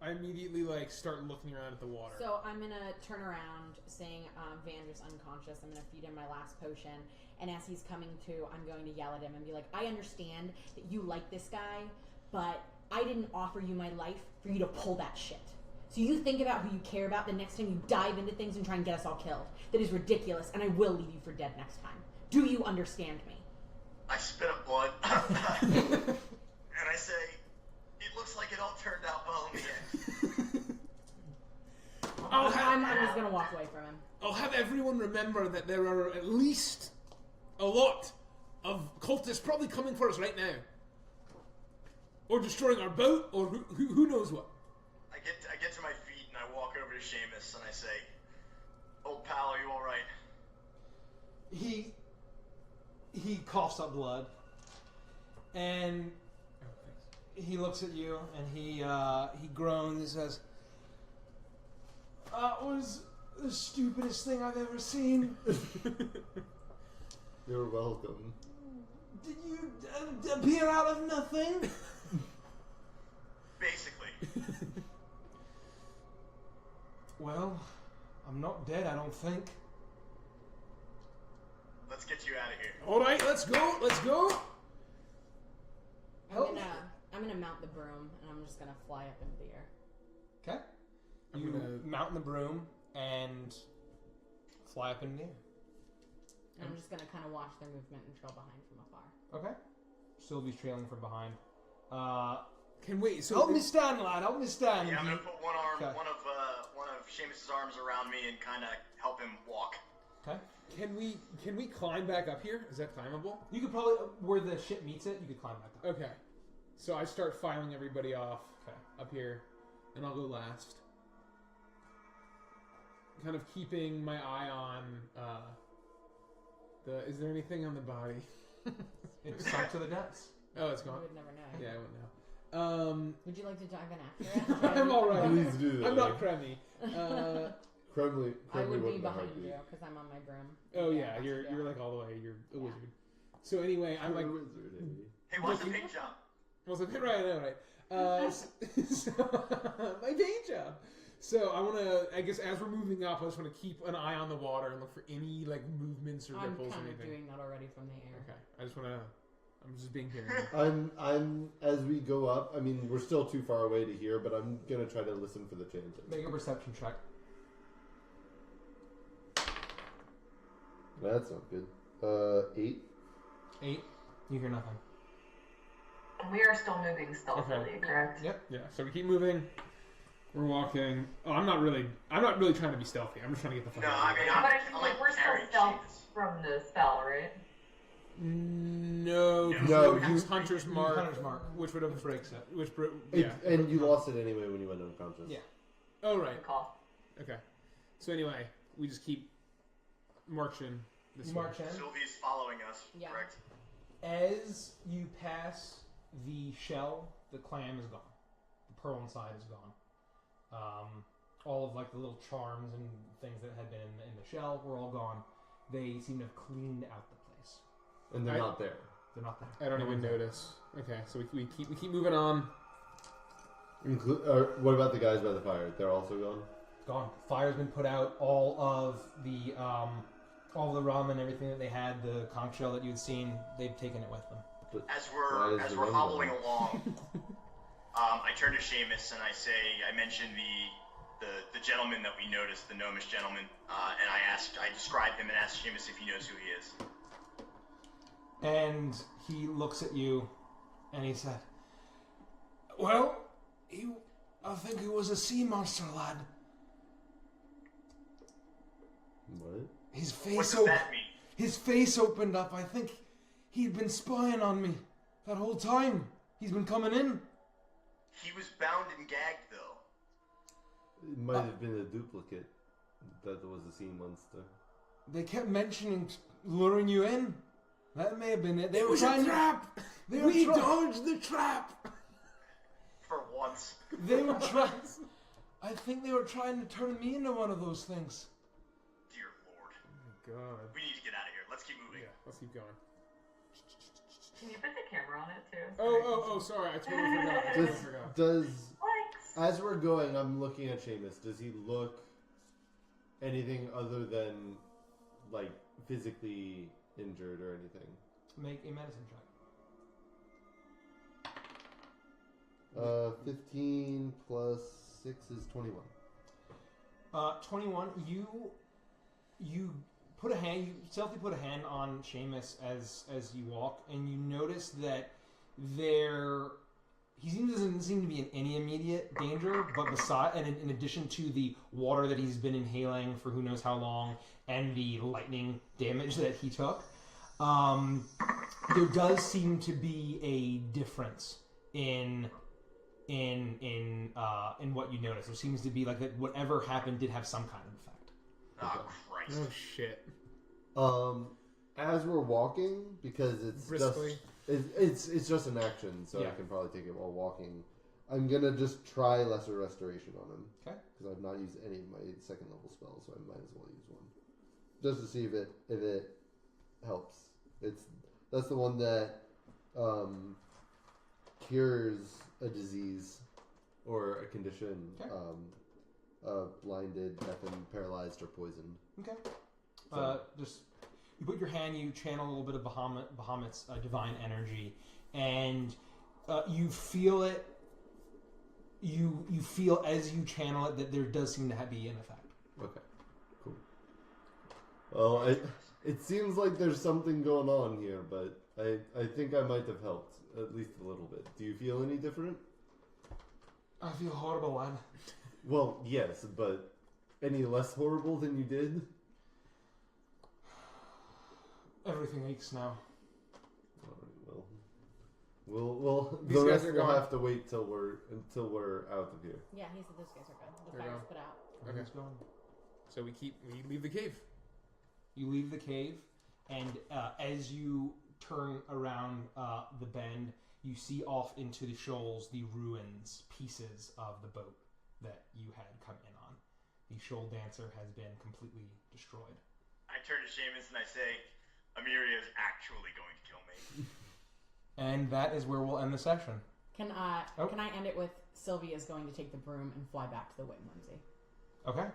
Speaker 6: I immediately like start looking around at the water.
Speaker 2: So I'm gonna turn around, saying Vander's unconscious. I'm gonna feed him my last potion, and as he's coming to, I'm going to yell at him and be like, "I understand that you like this guy, but I didn't offer you my life for you to pull that shit. So you think about who you care about the next time you dive into things and try and get us all killed. That is ridiculous, and I will leave you for dead next time. Do you understand me?"
Speaker 3: I spit up blood. And I say, it looks like it all turned out well in the end.
Speaker 2: I'm just gonna walk away from him.
Speaker 6: I'll have everyone remember that there are at least a lot of cultists probably coming for us right now. Or destroying our boat, or who knows what.
Speaker 3: I get to my feet and I walk over to Seamus and I say, "Old pal, are you alright?"
Speaker 1: He coughs up blood. And he looks at you and he groans and says, "That was the stupidest thing I've ever seen.
Speaker 4: You're welcome.
Speaker 1: Did you appear out of nothing?"
Speaker 3: Basically.
Speaker 1: "Well, I'm not dead, I don't think."
Speaker 3: Let's get you out of here.
Speaker 6: Alright, let's go!
Speaker 2: I'm gonna mount the broom and I'm just gonna fly up into the air.
Speaker 1: Okay.
Speaker 6: I'm
Speaker 1: You
Speaker 6: gonna-
Speaker 1: mount the broom and fly up in the air.
Speaker 2: And I'm just going to kind of watch their movement and trail behind from afar.
Speaker 1: Okay. Sylvie's trailing from behind.
Speaker 6: Can wait. So
Speaker 1: Help me stand, lad. Help me stand.
Speaker 3: Yeah, I'm gonna put one arm,
Speaker 1: Okay.
Speaker 3: one of Seamus's arms around me and kind of help him walk.
Speaker 1: Okay.
Speaker 6: Can we climb back up here? Is that climbable?
Speaker 1: You could probably, where the ship meets it, you could climb back up.
Speaker 6: Okay. So I start filing everybody off
Speaker 1: Okay.
Speaker 6: up here, and I'll go last. Kind of keeping my eye on is there anything on the body?
Speaker 1: It's sunk to the depths.
Speaker 6: Oh, it's
Speaker 2: You
Speaker 6: gone.
Speaker 2: would never know.
Speaker 6: Yeah, I wouldn't know.
Speaker 2: Would you like to dive in after it?
Speaker 6: I'm all right.
Speaker 4: Please do that.
Speaker 6: I'm not crummy.
Speaker 5: Kremlin
Speaker 2: I would be
Speaker 5: wouldn't
Speaker 2: behind
Speaker 5: heartbeat.
Speaker 2: you because I'm on my broom.
Speaker 6: Oh yeah,
Speaker 2: that's
Speaker 6: you're
Speaker 2: a
Speaker 6: like all the way. You're a wizard. So anyway, I'm like,
Speaker 3: Hey, what's the paint job?
Speaker 6: I was like, right. So, my paint job. So I want to. I guess as we're moving up, I just want to keep an eye on the water and look for any like movements or
Speaker 2: I'm
Speaker 6: ripples or
Speaker 2: kind of
Speaker 6: anything.
Speaker 2: doing that already from the air.
Speaker 6: Okay, I just want to. I'm just being paranoid.
Speaker 5: I'm as we go up. I mean, we're still too far away to hear, but I'm gonna try to listen for the changes.
Speaker 1: Make a perception check.
Speaker 5: That's not good. 8.
Speaker 1: 8. You hear nothing.
Speaker 7: We are still moving stealthily,
Speaker 6: Okay.
Speaker 7: correct?
Speaker 1: Yep.
Speaker 6: Yeah. So we keep moving. We're walking. Oh, I'm not really trying to be stealthy. I'm just trying to get the fuck
Speaker 3: No,
Speaker 6: out
Speaker 3: I
Speaker 6: of
Speaker 3: mean,
Speaker 6: here.
Speaker 7: But I mean, like, we're still
Speaker 3: carrying
Speaker 7: stealth
Speaker 3: Seamus.
Speaker 7: from the spell, right?
Speaker 6: No,
Speaker 5: No,
Speaker 6: you use Hunter's Mark,
Speaker 1: Hunter's Mark.
Speaker 6: which would have
Speaker 1: Breaks it.
Speaker 6: yeah.
Speaker 5: And you lost it anyway when you went unconscious.
Speaker 1: Yeah.
Speaker 6: Oh right.
Speaker 7: Call.
Speaker 6: Okay. So anyway, we just keep marching this
Speaker 1: You
Speaker 6: way.
Speaker 1: march in.
Speaker 3: Sylvie's following us,
Speaker 2: Yeah.
Speaker 3: correct?
Speaker 1: As you pass the shell, the clam is gone. The pearl inside is gone. All of like the little charms and things that had been in the shell were all gone. They seem to have cleaned out the place.
Speaker 5: And they're not there.
Speaker 1: They're not there.
Speaker 6: I don't
Speaker 1: No
Speaker 6: even
Speaker 1: one's there.
Speaker 6: notice. Okay, so we keep moving on.
Speaker 5: What about the guys by the fire? They're also gone.
Speaker 1: Gone. Fire's been put out. All of the rum and everything that they had, the conch shell that you had seen, they've taken it with them.
Speaker 5: But
Speaker 3: As
Speaker 5: why
Speaker 3: we're
Speaker 5: is
Speaker 3: as
Speaker 5: the
Speaker 3: we're
Speaker 5: rum
Speaker 3: hobbling
Speaker 5: gone?
Speaker 3: along, I turn to Seamus and I mention the gentleman that we noticed, the gnomish gentleman, and I describe him and ask Seamus if he knows who he is.
Speaker 1: And he looks at you, and he said, "Well, I think he was a sea monster, lad.
Speaker 5: What?
Speaker 1: His
Speaker 3: What
Speaker 1: face
Speaker 3: does that mean?
Speaker 1: His face opened up. I think he'd been spying on me that whole time. He's been coming in.
Speaker 3: He was bound and gagged, though.
Speaker 5: It might have been a duplicate. That was a sea monster.
Speaker 1: They kept mentioning luring you in. That may have been it. They
Speaker 6: It
Speaker 1: were
Speaker 6: was a
Speaker 1: trying
Speaker 6: trap.
Speaker 1: They were
Speaker 6: We
Speaker 1: try-
Speaker 6: dodged the trap.
Speaker 3: For once.
Speaker 1: They were trying. I think they were trying to turn me into one of those things.
Speaker 3: Dear Lord.
Speaker 6: God.
Speaker 3: We need to get out of here. Let's keep moving.
Speaker 6: Yeah, let's keep going.
Speaker 7: Can you put the camera on it too?
Speaker 6: Oh, sorry. I totally forgot.
Speaker 5: Does
Speaker 7: Likes.
Speaker 5: as we're going, I'm looking at Seamus. Does he look anything other than like physically injured or anything?
Speaker 1: Make a medicine check.
Speaker 5: 15 plus 6 is 21.
Speaker 1: 21. You put a hand. You stealthily put a hand on Seamus as you walk, and you notice that doesn't seem to be in any immediate danger. But in addition to the water that he's been inhaling for who knows how long, and the lightning damage that he took, there does seem to be a difference in what you notice. There seems to be like that whatever happened did have some kind of effect.
Speaker 3: Oh, Christ.
Speaker 6: Oh shit.
Speaker 5: As we're walking, because it's
Speaker 6: Briskly.
Speaker 5: it's just an action, so
Speaker 1: Yeah.
Speaker 5: I can probably take it while walking. I'm gonna just try lesser restoration on him.
Speaker 1: Okay.
Speaker 5: Because I've not used any of my second level spells, so I might as well use one, just to see if it helps. That's the one that cures a disease or a condition.
Speaker 1: Okay.
Speaker 5: Blinded, deafened, paralyzed, or poisoned.
Speaker 1: Okay.
Speaker 5: So-
Speaker 1: Just you put your hand, you channel a little bit of Bahamut's divine energy, and you feel it. You feel as you channel it that there does seem to be an effect.
Speaker 5: Okay, cool. Well, It seems like there's something going on here, but I think I might have helped at least a little bit. Do you feel any different?
Speaker 1: I feel horrible, lad.
Speaker 5: Well, yes, but any less horrible than you did?
Speaker 1: Everything aches now.
Speaker 5: Alright, well,
Speaker 6: These
Speaker 5: the
Speaker 6: guys
Speaker 5: rest
Speaker 6: are
Speaker 5: will
Speaker 6: gone.
Speaker 5: have to wait until we're out of here.
Speaker 2: Yeah, he said those guys are good. The
Speaker 6: They're
Speaker 2: fire's
Speaker 6: gone.
Speaker 2: put out.
Speaker 6: Okay.
Speaker 1: Who's going?
Speaker 6: So we leave the cave.
Speaker 1: You leave the cave, and as you turn around the bend, you see off into the shoals the ruins, pieces of the boat that you had come in on. The shoal dancer has been completely destroyed.
Speaker 3: I turn to Seamus and I say, Amiria is actually going to kill me.
Speaker 1: And that is where we'll end the session.
Speaker 2: Can I end it with Sylvia is going to take the broom and fly back to the Wit and Whimsy?
Speaker 1: Okay.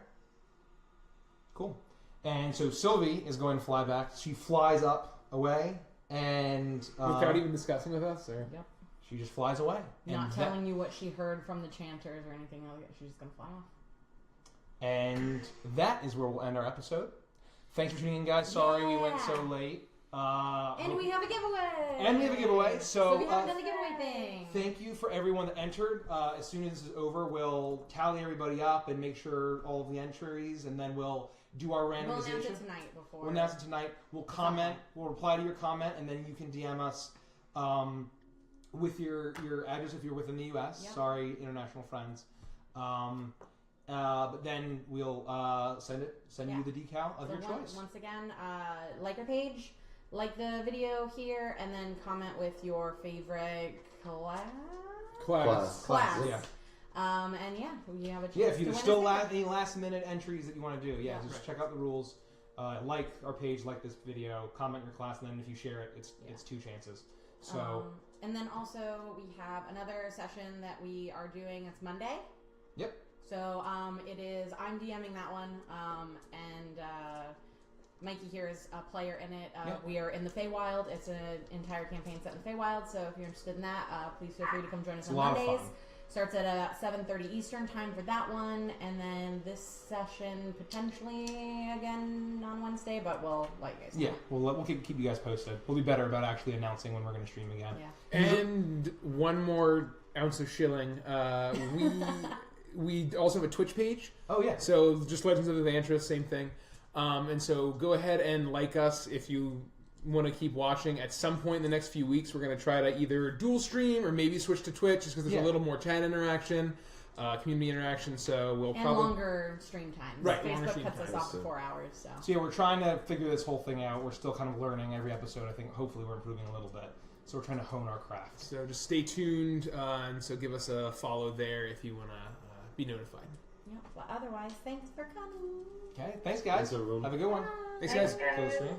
Speaker 1: Cool. And so Sylvie is going to fly back. She flies up away, and
Speaker 6: Without even discussing with us? Or?
Speaker 2: Yep.
Speaker 1: she just flies away.
Speaker 2: Not
Speaker 1: And
Speaker 2: telling you what she heard from the chanters or anything like that. She's just going to fly off.
Speaker 1: And that is where we'll end our episode. Thanks for tuning in, guys. Sorry we went so late.
Speaker 2: And we have a giveaway!
Speaker 1: And we have a giveaway. So
Speaker 2: we haven't done the giveaway thing.
Speaker 1: thank you for everyone that entered. As soon as this is over, we'll tally everybody up and make sure all of the entries, and then we'll do our randomization.
Speaker 2: We'll announce it tonight before.
Speaker 1: We'll announce it tonight. We'll comment. We'll reply to your comment, and then you can DM us with your address if you're within the U.S.
Speaker 2: Yep.
Speaker 1: Sorry, international friends. But then we'll send you the decal of your choice.
Speaker 2: Once again, like our page, like the video here, and then comment with your favorite class.
Speaker 1: Yeah.
Speaker 2: And yeah, you have a chance.
Speaker 1: Yeah, if
Speaker 2: to
Speaker 1: you
Speaker 2: win a
Speaker 1: still
Speaker 2: sticker.
Speaker 1: any last minute entries that you want to do,
Speaker 2: Yeah.
Speaker 1: just check out the rules. Like our page, like this video, comment your class, and then if you share it, it's 2 chances. So
Speaker 2: and then also we have another session that we are doing. It's Monday.
Speaker 1: Yep.
Speaker 2: So it is. I'm DMing that one, and Mikey here is a player in it. We are in the Feywild. It's an entire campaign set in the Feywild. So if you're interested in that, please feel free to come join us
Speaker 1: it's
Speaker 2: on
Speaker 1: a lot
Speaker 2: Mondays.
Speaker 1: of fun.
Speaker 2: Starts at 7:30 Eastern time for that one, and then this session potentially again on Wednesday, but we'll let you guys know.
Speaker 1: Yeah, we'll keep you guys posted. We'll be better about actually announcing when we're going to stream again.
Speaker 2: Yeah.
Speaker 6: And one more ounce of shilling. We also have a Twitch page.
Speaker 1: Oh yeah.
Speaker 6: So just Legends of the Vantress, same thing. And so go ahead and like us if you want to keep watching. At some point in the next few weeks, we're going to try to either dual stream or maybe switch to Twitch just because there's a little more chat interaction, community interaction. So we'll
Speaker 2: and
Speaker 6: probably
Speaker 2: longer stream times.
Speaker 6: Right, longer
Speaker 2: Facebook
Speaker 6: stream
Speaker 2: cuts us
Speaker 6: times,
Speaker 2: off to 4 hours. So
Speaker 1: So yeah, we're trying to figure this whole thing out. We're still kind of learning every episode. I think hopefully we're improving a little bit. So we're trying to hone our craft.
Speaker 6: So just stay tuned, and so give us a follow there if you want to be notified.
Speaker 2: yeah. But otherwise, thanks for coming.
Speaker 1: Okay, thanks guys.
Speaker 5: Thanks, everyone.
Speaker 1: Have a good one.
Speaker 6: Thanks, guys.
Speaker 1: Close stream.